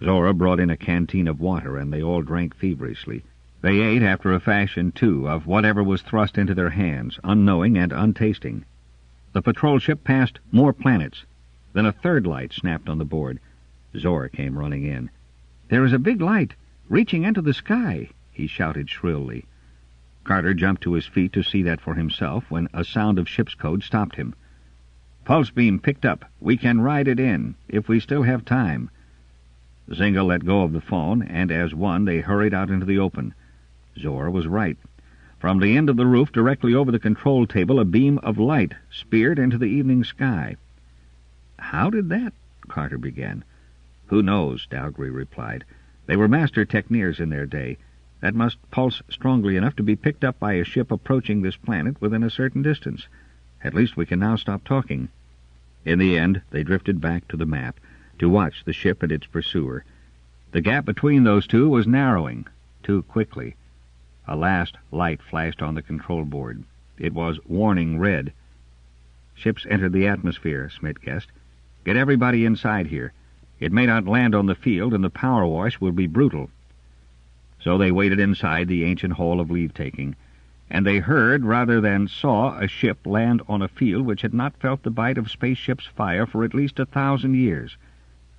Zora brought in a canteen of water, and they all drank feverishly. They ate, after a fashion, too, of whatever was thrust into their hands, unknowing and untasting. The patrol ship passed more planets. Then a third light snapped on the board. Zora came running in. "There is a big light, reaching into the sky," he shouted shrilly. Carter jumped to his feet to see that for himself when a sound of ship's code stopped him. "Pulse beam picked up. We can ride it in, if we still have time." Zynga let go of the phone, and as one they hurried out into the open. Zora was right. From the end of the roof directly over the control table, a beam of light speared into the evening sky. "How did that—" Carter began. "Who knows," Dalgry replied. "They were master techneers in their day. That must pulse strongly enough to be picked up by a ship approaching this planet within a certain distance. At least we can now stop talking." In the end, they drifted back to the map to watch the ship and its pursuer. The gap between those two was narrowing, too quickly. A last light flashed on the control board. It was warning red. "Ships entered the atmosphere," Smith guessed. "Get everybody inside here. It may not land on the field, and the power wash will be brutal." So they waited inside the ancient hall of leave-taking, and they heard rather than saw a ship land on a field which had not felt the bite of spaceship's fire for at least 1,000 years.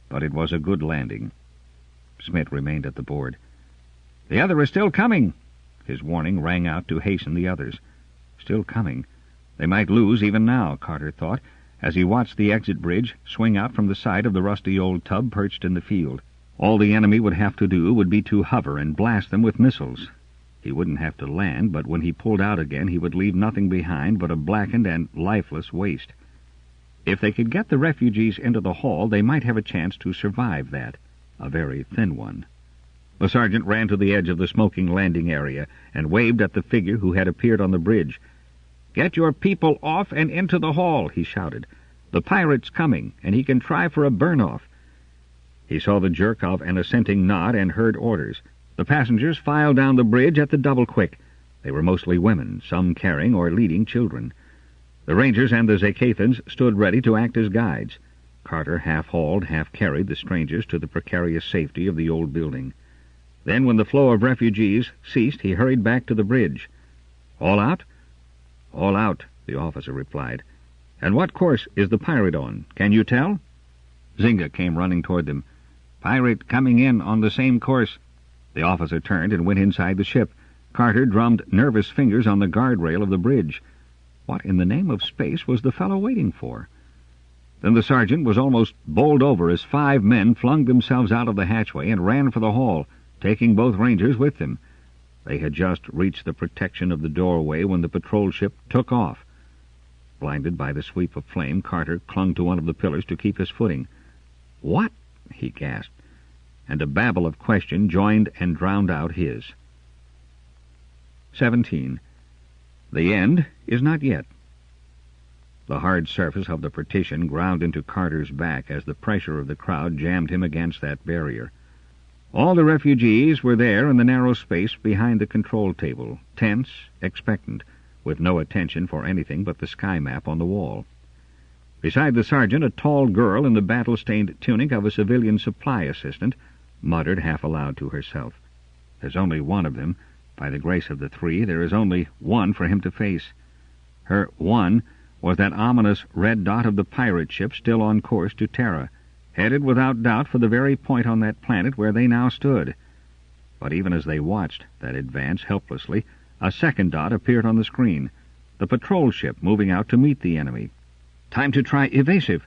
But it was a good landing. Smith remained at the board. "The other is still coming!" His warning rang out to hasten the others. Still coming. They might lose even now, Carter thought, as he watched the exit bridge swing out from the side of the rusty old tub perched in the field. All the enemy would have to do would be to hover and blast them with missiles. He wouldn't have to land, but when he pulled out again he would leave nothing behind but a blackened and lifeless waste. If they could get the refugees into the hall, they might have a chance to survive that, a very thin one. The sergeant ran to the edge of the smoking landing area and waved at the figure who had appeared on the bridge. "Get your people off and into the hall," he shouted. "The pirate's coming, and he can try for a burn-off." He saw the jerk of an assenting nod and heard orders. The passengers filed down the bridge at the double-quick. They were mostly women, some carrying or leading children. The Rangers and the Zacathans stood ready to act as guides. Carter half-hauled, half-carried the strangers to the precarious safety of the old building. Then, when the flow of refugees ceased, he hurried back to the bridge. "All out?" "All out," the officer replied. "And what course is the pirate on? Can you tell?" Zinga came running toward them. "Pirate coming in on the same course." The officer turned and went inside the ship. Carter drummed nervous fingers on the guardrail of the bridge. What in the name of space was the fellow waiting for? Then the sergeant was almost bowled over as 5 men flung themselves out of the hatchway and ran for the hall, taking both Rangers with them. They had just reached the protection of the doorway when the patrol ship took off. Blinded by the sweep of flame, Carter clung to one of the pillars to keep his footing. "What?" he gasped, and a babble of question joined and drowned out his. 17. The end is not yet. The hard surface of the partition ground into Carter's back as the pressure of the crowd jammed him against that barrier. All the refugees were there in the narrow space behind the control table, tense, expectant, with no attention for anything but the sky map on the wall. Beside the sergeant, a tall girl in the battle-stained tunic of a civilian supply assistant muttered half aloud to herself. "There's only one of them. By the grace of the 3, there is only one for him to face." Her one was that ominous red dot of the pirate ship still on course to Terra, headed without doubt for the very point on that planet where they now stood. But even as they watched that advance helplessly, a second dot appeared on the screen, the patrol ship moving out to meet the enemy. "Time to try evasive."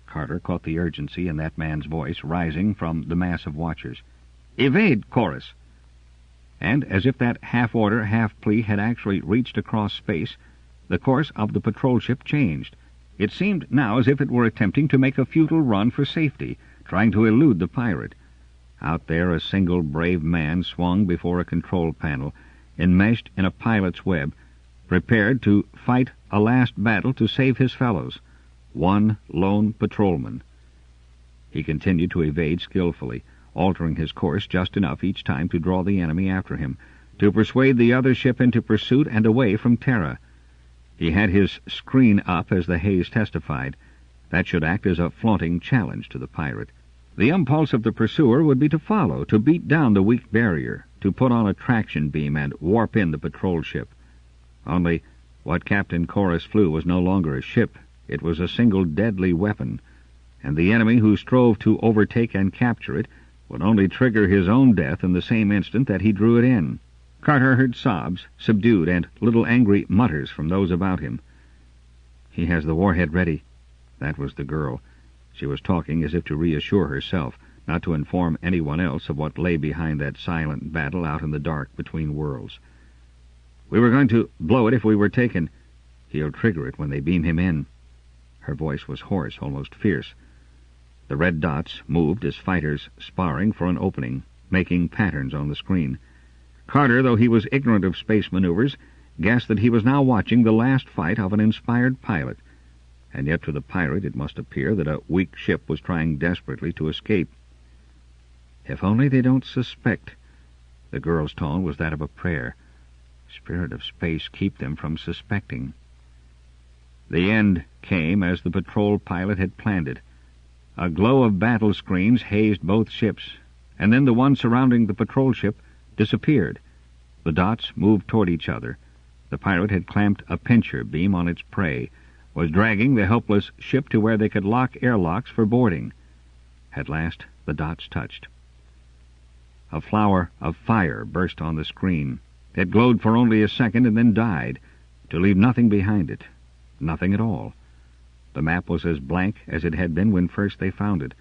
Carter caught the urgency in that man's voice, rising from the mass of watchers. "Evade, chorus!" And as if that half-order, half-plea had actually reached across space, the course of the patrol ship changed. It seemed now as if it were attempting to make a futile run for safety, trying to elude the pirate. Out there a single brave man swung before a control panel, enmeshed in a pilot's web, prepared to fight a last battle to save his fellows. One lone patrolman. He continued to evade skillfully, altering his course just enough each time to draw the enemy after him, to persuade the other ship into pursuit and away from Terra. He had his screen up, as the haze testified. That should act as a flaunting challenge to the pirate. The impulse of the pursuer would be to follow, to beat down the weak barrier, to put on a traction beam and warp in the patrol ship. Only what Captain Chorus flew was no longer a ship. It was a single deadly weapon, and the enemy who strove to overtake and capture it would only trigger his own death in the same instant that he drew it in. Carter heard sobs, subdued, and little angry mutters from those about him. "He has the warhead ready." That was the girl. She was talking as if to reassure herself, not to inform anyone else of what lay behind that silent battle out in the dark between worlds. "We were going to blow it if we were taken. He'll trigger it when they beam him in." Her voice was hoarse, almost fierce. The red dots moved as fighters sparring for an opening, making patterns on the screen. Carter, though he was ignorant of space maneuvers, guessed that he was now watching the last fight of an inspired pilot. And yet to the pirate it must appear that a weak ship was trying desperately to escape. "If only they don't suspect." The girl's tone was that of a prayer. Spirit of space, keep them from suspecting. The end came as the patrol pilot had planned it. A glow of battle screens hazed both ships, and then the one surrounding the patrol ship disappeared. The dots moved toward each other. The pirate had clamped a pincher beam on its prey, was dragging the helpless ship to where they could lock airlocks for boarding. At last the dots touched. A flower of fire burst on the screen. It glowed for only a second and then died, to leave nothing behind it. Nothing at all. The map was as blank as it had been when first they found it.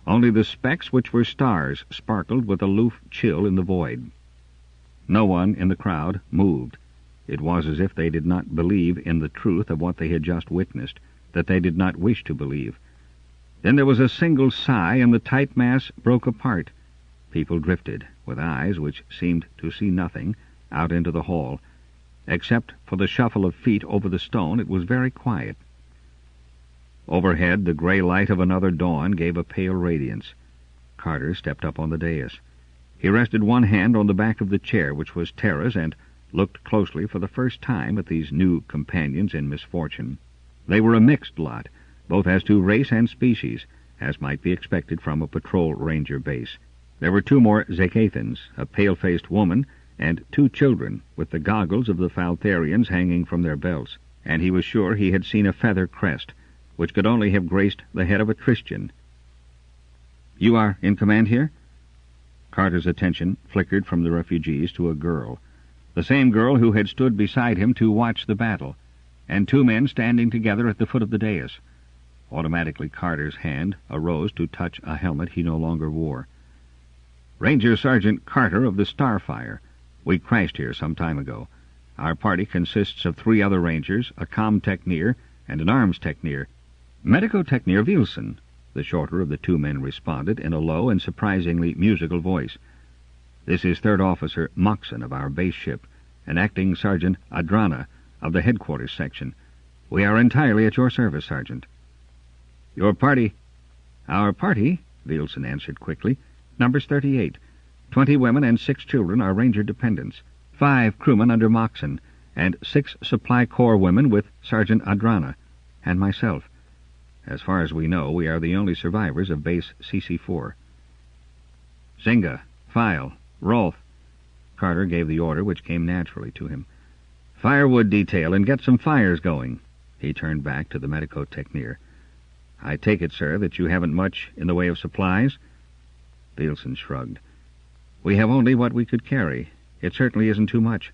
Only the specks, which were stars, sparkled with aloof chill in the void. No one in the crowd moved. It was as if they did not believe in the truth of what they had just witnessed, that they did not wish to believe. Then there was a single sigh, and the tight mass broke apart. People drifted, with eyes which seemed to see nothing, out into the hall. Except for the shuffle of feet over the stone, it was very quiet. Overhead, the gray light of another dawn gave a pale radiance. Carter stepped up on the dais. He rested one hand on the back of the chair, which was Tara's, and looked closely for the first time at these new companions in misfortune. They were a mixed lot, both as to race and species, as might be expected from a patrol ranger base. There were 2 more Zacathans, a pale-faced woman, and 2 children, with the goggles of the Faltharians hanging from their belts, and he was sure he had seen a feather crest, which could only have graced the head of a Christian. "You are in command here?" Carter's attention flickered from the refugees to a girl, the same girl who had stood beside him to watch the battle, and 2 men standing together at the foot of the dais. Automatically Carter's hand arose to touch a helmet he no longer wore. "Ranger Sergeant Carter of the Starfire. We crashed here some time ago. Our party consists of 3 other rangers, a comm techneer, and an arms techneer." "Medico-techneer Wilson," the shorter of the 2 men responded in a low and surprisingly musical voice. "This is 3rd Officer Moxon of our base ship, and Acting Sergeant Adrana of the headquarters section. We are entirely at your service, Sergeant." "Your party?" "Our party," Wilson answered quickly, "numbers 38. 20 women and 6 children are ranger dependents, 5 crewmen under Moxon, and 6 supply corps women with Sergeant Adrana, and myself. As far as we know, we are the only survivors of base CC-4. "Zinga, File, Rolf." Carter gave the order which came naturally to him. "Firewood detail, and get some fires going." He turned back to the medico-techneer. "I take it, sir, that you haven't much in the way of supplies?" Wilson shrugged. "We have only what we could carry. It certainly isn't too much."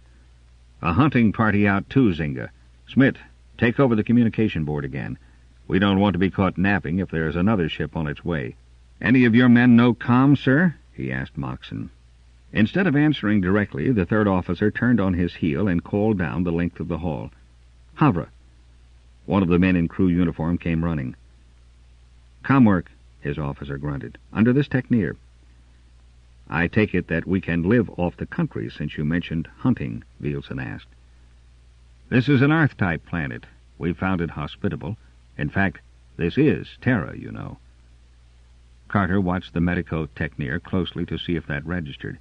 "A hunting party out too, Zinga. Smith, take over the communication board again. We don't want to be caught napping if there's another ship on its way." "Any of your men know comm, sir?" he asked Moxon. Instead of answering directly, the 3rd officer turned on his heel and called down the length of the hall. "Havre." One of the men in crew uniform came running. "Comm work," his officer grunted, "under this techneer." "I take it that we can live off the country, since you mentioned hunting?" Wilson asked. "This is an Earth-type planet. We've found it hospitable. In fact, this is Terra, you know." Carter watched the medico-techneer closely to see if that registered.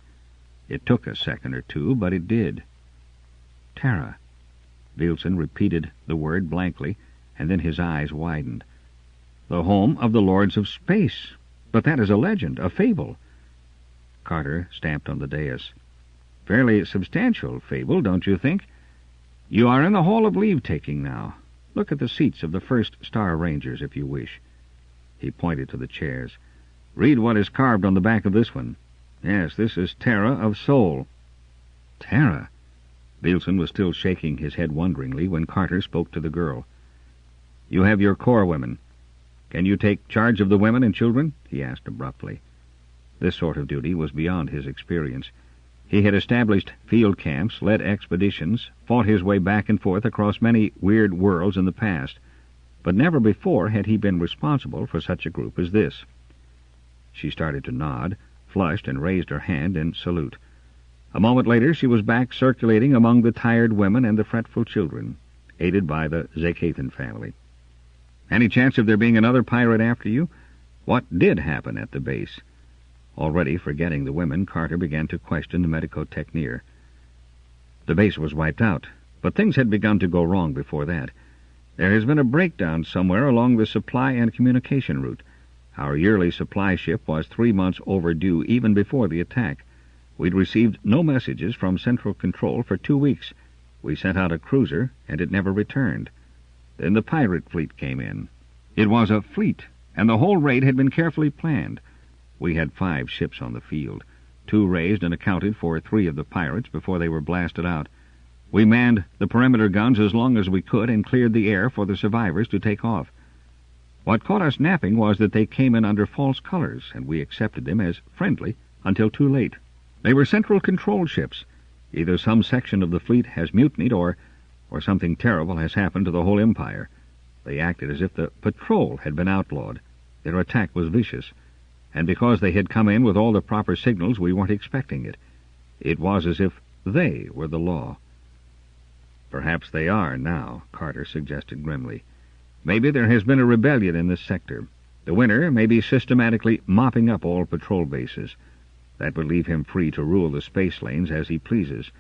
It took a second or 2, but it did. "Terra." Wilson repeated the word blankly, and then his eyes widened. "The home of the Lords of Space. But that is a legend, a fable." Carter stamped on the dais. "Fairly substantial fable, don't you think? You are in the hall of leave-taking now. Look at the seats of the 1st Star Rangers, if you wish." He pointed to the chairs. "Read what is carved on the back of this one. Yes, this is Terra of Sol." "Terra?" Wilson was still shaking his head wonderingly when Carter spoke to the girl. "You have your corps women. Can you take charge of the women and children?" he asked abruptly. This sort of duty was beyond his experience. He had established field camps, led expeditions, fought his way back and forth across many weird worlds in the past, but never before had he been responsible for such a group as this. She started to nod, flushed, and raised her hand in salute. A moment later she was back circulating among the tired women and the fretful children, aided by the Zacathan family. "Any chance of there being another pirate after you? What did happen at the base?" Already forgetting the women, Carter began to question the medico-techneer. "The base was wiped out, but things had begun to go wrong before that. There has been a breakdown somewhere along the supply and communication route. Our yearly supply ship was 3 months overdue even before the attack. We'd received no messages from Central Control for 2 weeks. We sent out a cruiser, and it never returned. Then the pirate fleet came in. It was a fleet, and the whole raid had been carefully planned. We had 5 ships on the field. 2 raised and accounted for 3 of the pirates before they were blasted out. We manned the perimeter guns as long as we could and cleared the air for the survivors to take off. What caught us napping was that they came in under false colors, and we accepted them as friendly until too late. They were Central Control ships. Either some section of the fleet has mutinied or something terrible has happened to the whole empire. They acted as if the patrol had been outlawed. Their attack was vicious, and because they had come in with all the proper signals, we weren't expecting it. It was as if they were the law." "Perhaps they are now," Carter suggested grimly. "Maybe there has been a rebellion in this sector. The Winner may be systematically mopping up all patrol bases. That would leave him free to rule the space lanes as he pleases.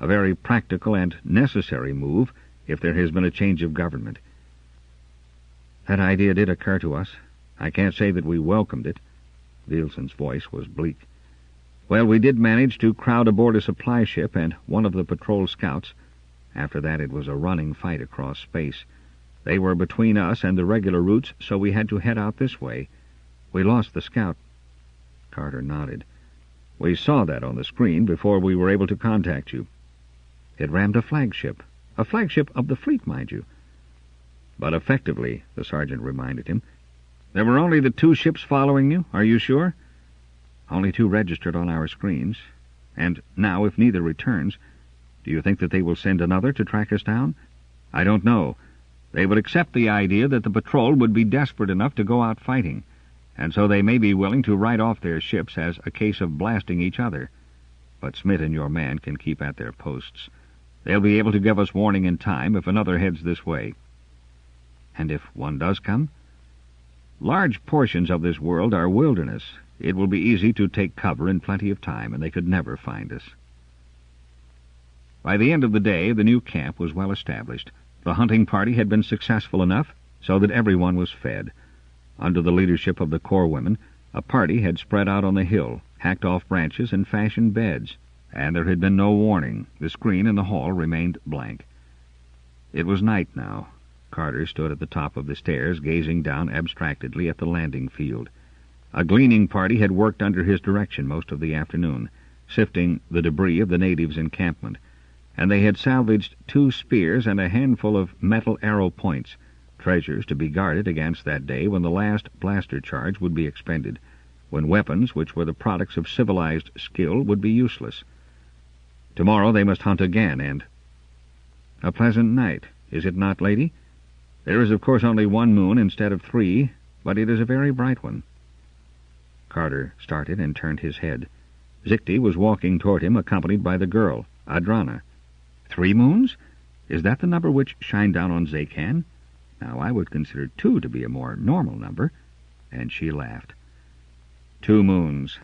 A very practical and necessary move if there has been a change of government. That idea did occur to us. I can't say that we welcomed it. Nielsen's voice was bleak. Well, we did manage to crowd aboard a supply ship and one of the patrol scouts. After that it was a running fight across space. They were between us and the regular routes, so we had to head out this way. We lost the scout. Carter nodded. We saw that on the screen before we were able to contact you. It rammed a flagship of the fleet, mind you. But effectively, the sergeant reminded him. There were only the 2 ships following you, are you sure? Only 2 registered on our screens. And now, if neither returns, do you think that they will send another to track us down? I don't know. They would accept the idea that the patrol would be desperate enough to go out fighting, and so they may be willing to write off their ships as a case of blasting each other. But Smith and your man can keep at their posts. They'll be able to give us warning in time if another heads this way. And if one does come? Large portions of this world are wilderness. It will be easy to take cover in plenty of time, and they could never find us. By the end of the day, the new camp was well established. The hunting party had been successful enough so that everyone was fed. Under the leadership of the Corps women, a party had spread out on the hill, hacked off branches and fashioned beds, and there had been no warning. The screen in the hall remained blank. It was night now. Carter stood at the top of the stairs, gazing down abstractedly at the landing field. A gleaning party had worked under his direction most of the afternoon, sifting the debris of the natives' encampment, and they had salvaged 2 spears and a handful of metal arrow points, treasures to be guarded against that day when the last blaster charge would be expended, when weapons which were the products of civilized skill would be useless. Tomorrow they must hunt again, and... A pleasant night, is it not, lady? There is, of course, only 1 moon instead of 3, but it is a very bright one. Carter started and turned his head. Zichty was walking toward him, accompanied by the girl, Adrana. 3 moons? Is that the number which shine down on Zakan? Now, I would consider 2 to be a more normal number. And she laughed. 2 moons.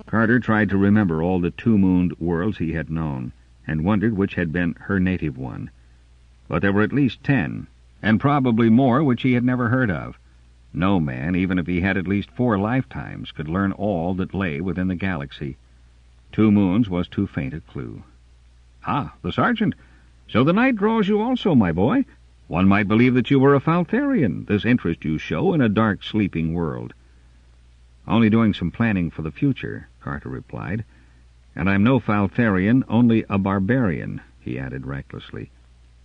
Carter tried to remember all the 2-mooned worlds he had known, and wondered which had been her native one. But there were at least 10, and probably more which he had never heard of. No man, even if he had at least 4 lifetimes, could learn all that lay within the galaxy. 2 moons was too faint a clue. Ah, the sergeant. So the night draws you also, my boy. One might believe that you were a Faltharian, this interest you show in a dark, sleeping world. Only doing some planning for the future, Carter replied. And I'm no Faltharian, only a barbarian, he added recklessly.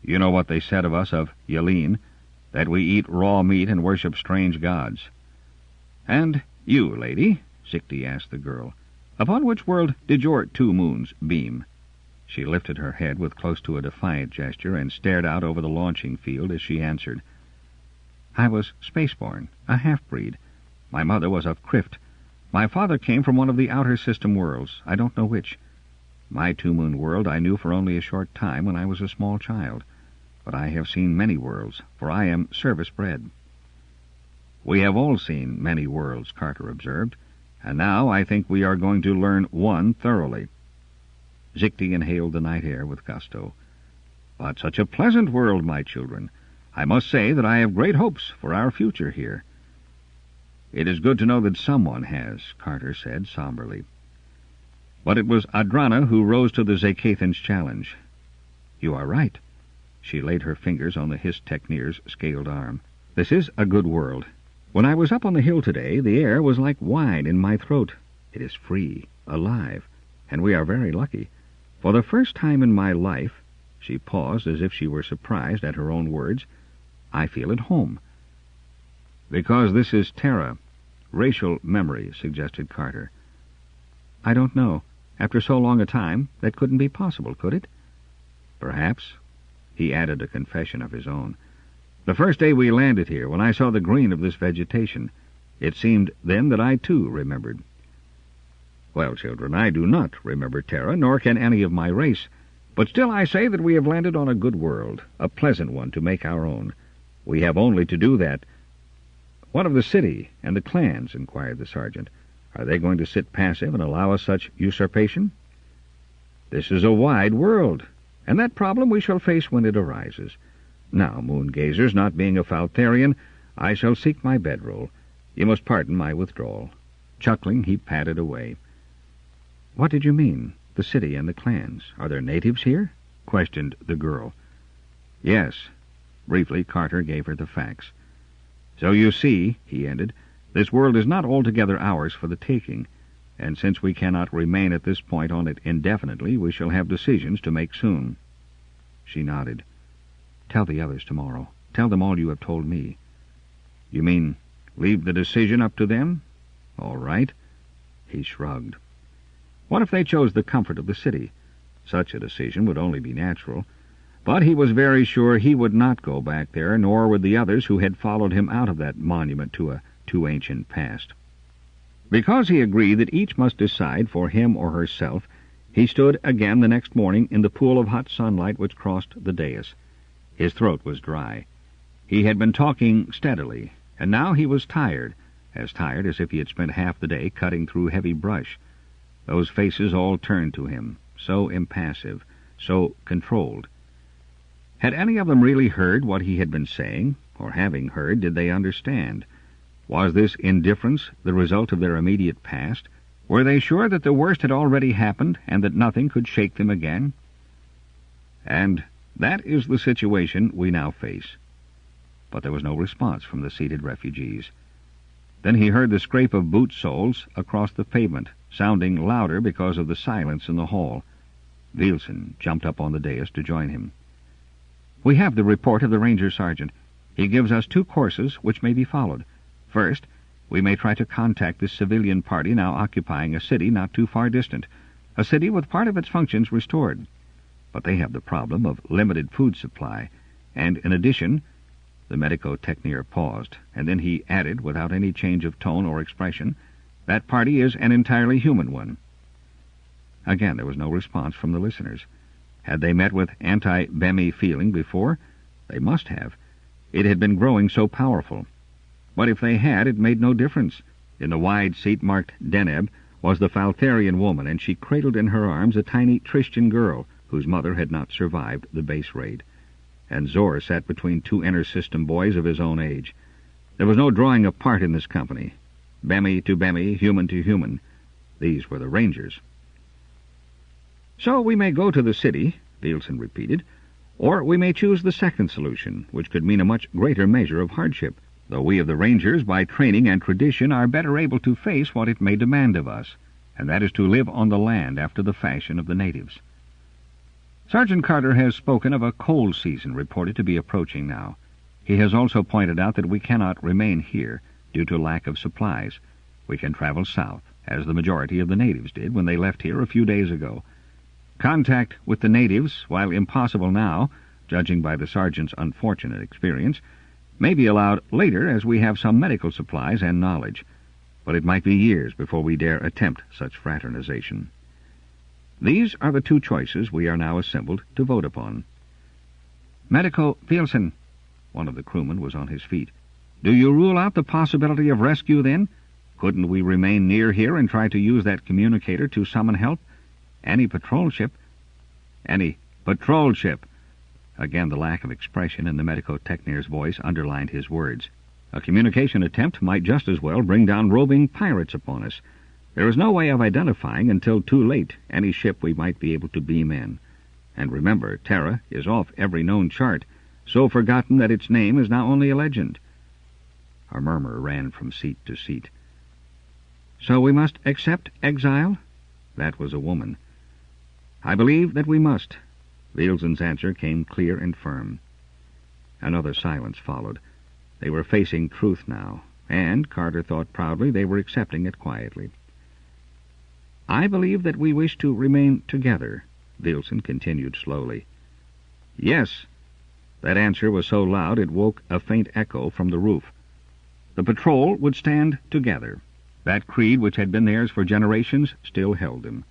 You know what they said of us, of Yelene, that we eat raw meat and worship strange gods. And you, lady, Zichty asked the girl, upon which world did your 2 moons beam? She lifted her head with close to a defiant gesture and stared out over the launching field as she answered. I was spaceborn, a half-breed. My mother was of Krift. My father came from one of the outer system worlds, I don't know which. My 2-moon world I knew for only a short time when I was a small child, but I have seen many worlds, for I am service-bred. We have all seen many worlds, Carter observed, and now I think we are going to learn one thoroughly. Zichty inhaled the night air with gusto. But such a pleasant world, my children. I must say that I have great hopes for our future here. It is good to know that someone has, Carter said somberly. But it was Adrana who rose to the Zakathan's challenge. You are right. She laid her fingers on the Hist Techneer's scaled arm. This is a good world. When I was up on the hill today, the air was like wine in my throat. It is free, alive, and we are very lucky. For the first time in my life, she paused as if she were surprised at her own words, I feel at home. Because this is Terra. Racial memory, suggested Carter. I don't know. After so long a time, that couldn't be possible, could it? Perhaps. He added a confession of his own. The first day we landed here, when I saw the green of this vegetation, it seemed then that I, too, remembered. Well, children, I do not remember Terra, nor can any of my race, but still I say that we have landed on a good world, a pleasant one to make our own. We have only to do that. What of the city and the clans? Inquired the sergeant. Are they going to sit passive and allow us such usurpation? This is a wide world, and that problem we shall face when it arises. Now, moon-gazers, not being a Faltharian, I shall seek my bedroll. You must pardon my withdrawal. Chuckling, he padded away. What did you mean, the city and the clans? Are there natives here? Questioned the girl. Yes. Briefly, Carter gave her the facts. So you see, he ended, this world is not altogether ours for the taking, and since we cannot remain at this point on it indefinitely, we shall have decisions to make soon. She nodded. Tell the others tomorrow. Tell them all you have told me. You mean leave the decision up to them? All right. He shrugged. What if they chose the comfort of the city? Such a decision would only be natural. But he was very sure he would not go back there, nor would the others who had followed him out of that monument to a too ancient past. Because he agreed that each must decide for him or herself, he stood again the next morning in the pool of hot sunlight which crossed the dais. His throat was dry. He had been talking steadily, and now he was tired as if he had spent half the day cutting through heavy brush. Those faces all turned to him, so impassive, so controlled. Had any of them really heard what he had been saying, or having heard, did they understand? Was this indifference the result of their immediate past? Were they sure that the worst had already happened, and that nothing could shake them again? And that is the situation we now face. But there was no response from the seated refugees. Then he heard the scrape of boot soles across the pavement, sounding louder because of the silence in the hall. Wilson jumped up on the dais to join him. We have the report of the ranger sergeant. He gives us 2 courses which may be followed. First, we may try to contact this civilian party now occupying a city not too far distant, a city with part of its functions restored. But they have the problem of limited food supply, and in addition, the medico-techneer paused, and then he added, without any change of tone or expression, that party is an entirely human one. Again there was no response from the listeners. Had they met with anti-Bemi feeling before? They must have. It had been growing so powerful. But if they had, it made no difference. In the wide seat marked Deneb was the Faltharian woman, and she cradled in her arms a tiny Tristian girl whose mother had not survived the base raid. And Zor sat between 2 inter-system boys of his own age. There was no drawing apart in this company. Bemi to Bemi, human to human. These were the Rangers. So we may go to the city, Wilson repeated, or we may choose the second solution, which could mean a much greater measure of hardship, though we of the Rangers, by training and tradition, are better able to face what it may demand of us, and that is to live on the land after the fashion of the natives. Sergeant Carter has spoken of a cold season reported to be approaching now. He has also pointed out that we cannot remain here due to lack of supplies. We can travel south, as the majority of the natives did when they left here a few days ago. Contact with the natives, while impossible now, judging by the sergeant's unfortunate experience, may be allowed later as we have some medical supplies and knowledge, but it might be years before we dare attempt such fraternization. These are the 2 choices we are now assembled to vote upon. Medico Wilson, one of the crewmen was on his feet. Do you rule out the possibility of rescue, then? Couldn't we remain near here and try to use that communicator to summon help? Any patrol ship. Again, the lack of expression in the medico-techneer's voice underlined his words. A communication attempt might just as well bring down roving pirates upon us. There is no way of identifying until too late any ship we might be able to beam in. And remember, Terra is off every known chart, so forgotten that its name is now only a legend. A murmur ran from seat to seat. So we must accept exile? That was a woman. I believe that we must. Wilson's answer came clear and firm. Another silence followed. They were facing truth now, and, Carter thought proudly, they were accepting it quietly. I believe that we wish to remain together, Wilson continued slowly. Yes. That answer was so loud it woke a faint echo from the roof. The patrol would stand together. That creed which had been theirs for generations still held them.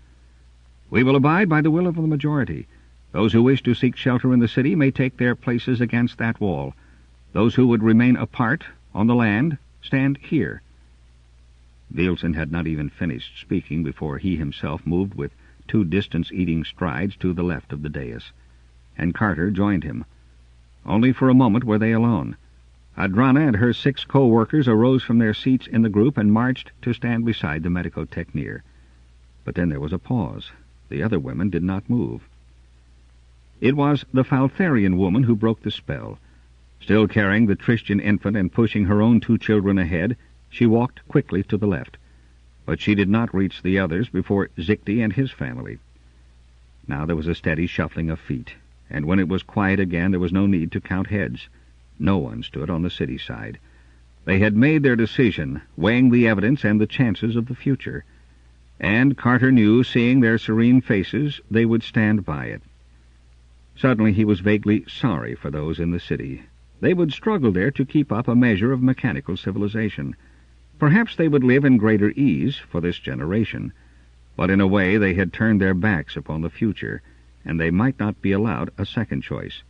We will abide by the will of the majority. Those who wish to seek shelter in the city may take their places against that wall. Those who would remain apart, on the land, Stand here." Nielsen had not even finished speaking before he himself moved with 2 distance-eating strides to the left of the dais, and Carter joined him. Only for a moment were they alone. Adrana and her 6 co-workers arose from their seats in the group and marched to stand beside the medico-techneer. But then there was a pause. The other women did not move. It was the Faltharian woman who broke the spell. Still carrying the Tristian infant and pushing her own 2 children ahead, she walked quickly to the left. But she did not reach the others before Zikti and his family. Now there was a steady shuffling of feet, and when it was quiet again there was no need to count heads. No one stood on the city side. They had made their decision, weighing the evidence and the chances of the future. And Carter knew, seeing their serene faces, they would stand by it. Suddenly he was vaguely sorry for those in the city. They would struggle there to keep up a measure of mechanical civilization. Perhaps they would live in greater ease for this generation, but in a way they had turned their backs upon the future, and they might not be allowed a second choice.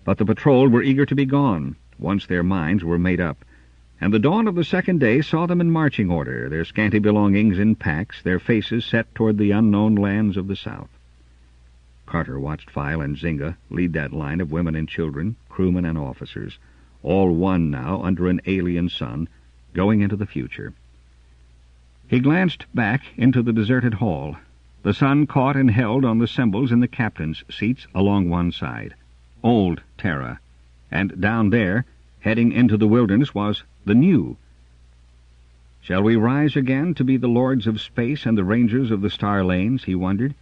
But the patrol were eager to be gone, once their minds were made up, and the dawn of the second day saw them in marching order, their scanty belongings in packs, their faces set toward the unknown lands of the south. Carter watched File and Zynga lead that line of women and children, crewmen and officers, all one now under an alien sun, going into the future. He glanced back into the deserted hall. The sun caught and held on the symbols in the captain's seats along one side. Old Terra, and down there, heading into the wilderness, was the new. Shall we rise again to be the lords of space and the rangers of the star lanes, he wondered?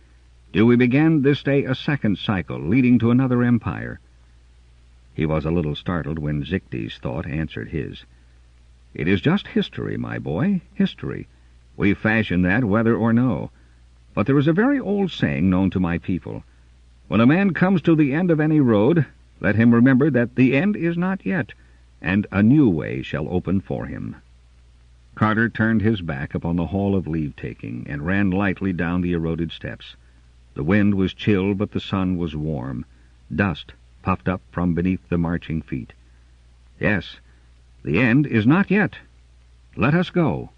Do we begin this day a second cycle, leading to another empire? He was a little startled when Zikti's thought answered his. It is just history, my boy, history. We fashion that whether or no. But there is a very old saying known to my people. When a man comes to the end of any road, let him remember that the end is not yet, and a new way shall open for him. Carter turned his back upon the hall of leave-taking and ran lightly down the eroded steps. The wind was chill, but the sun was warm. Dust puffed up from beneath the marching feet. Yes, the end is not yet. Let us go.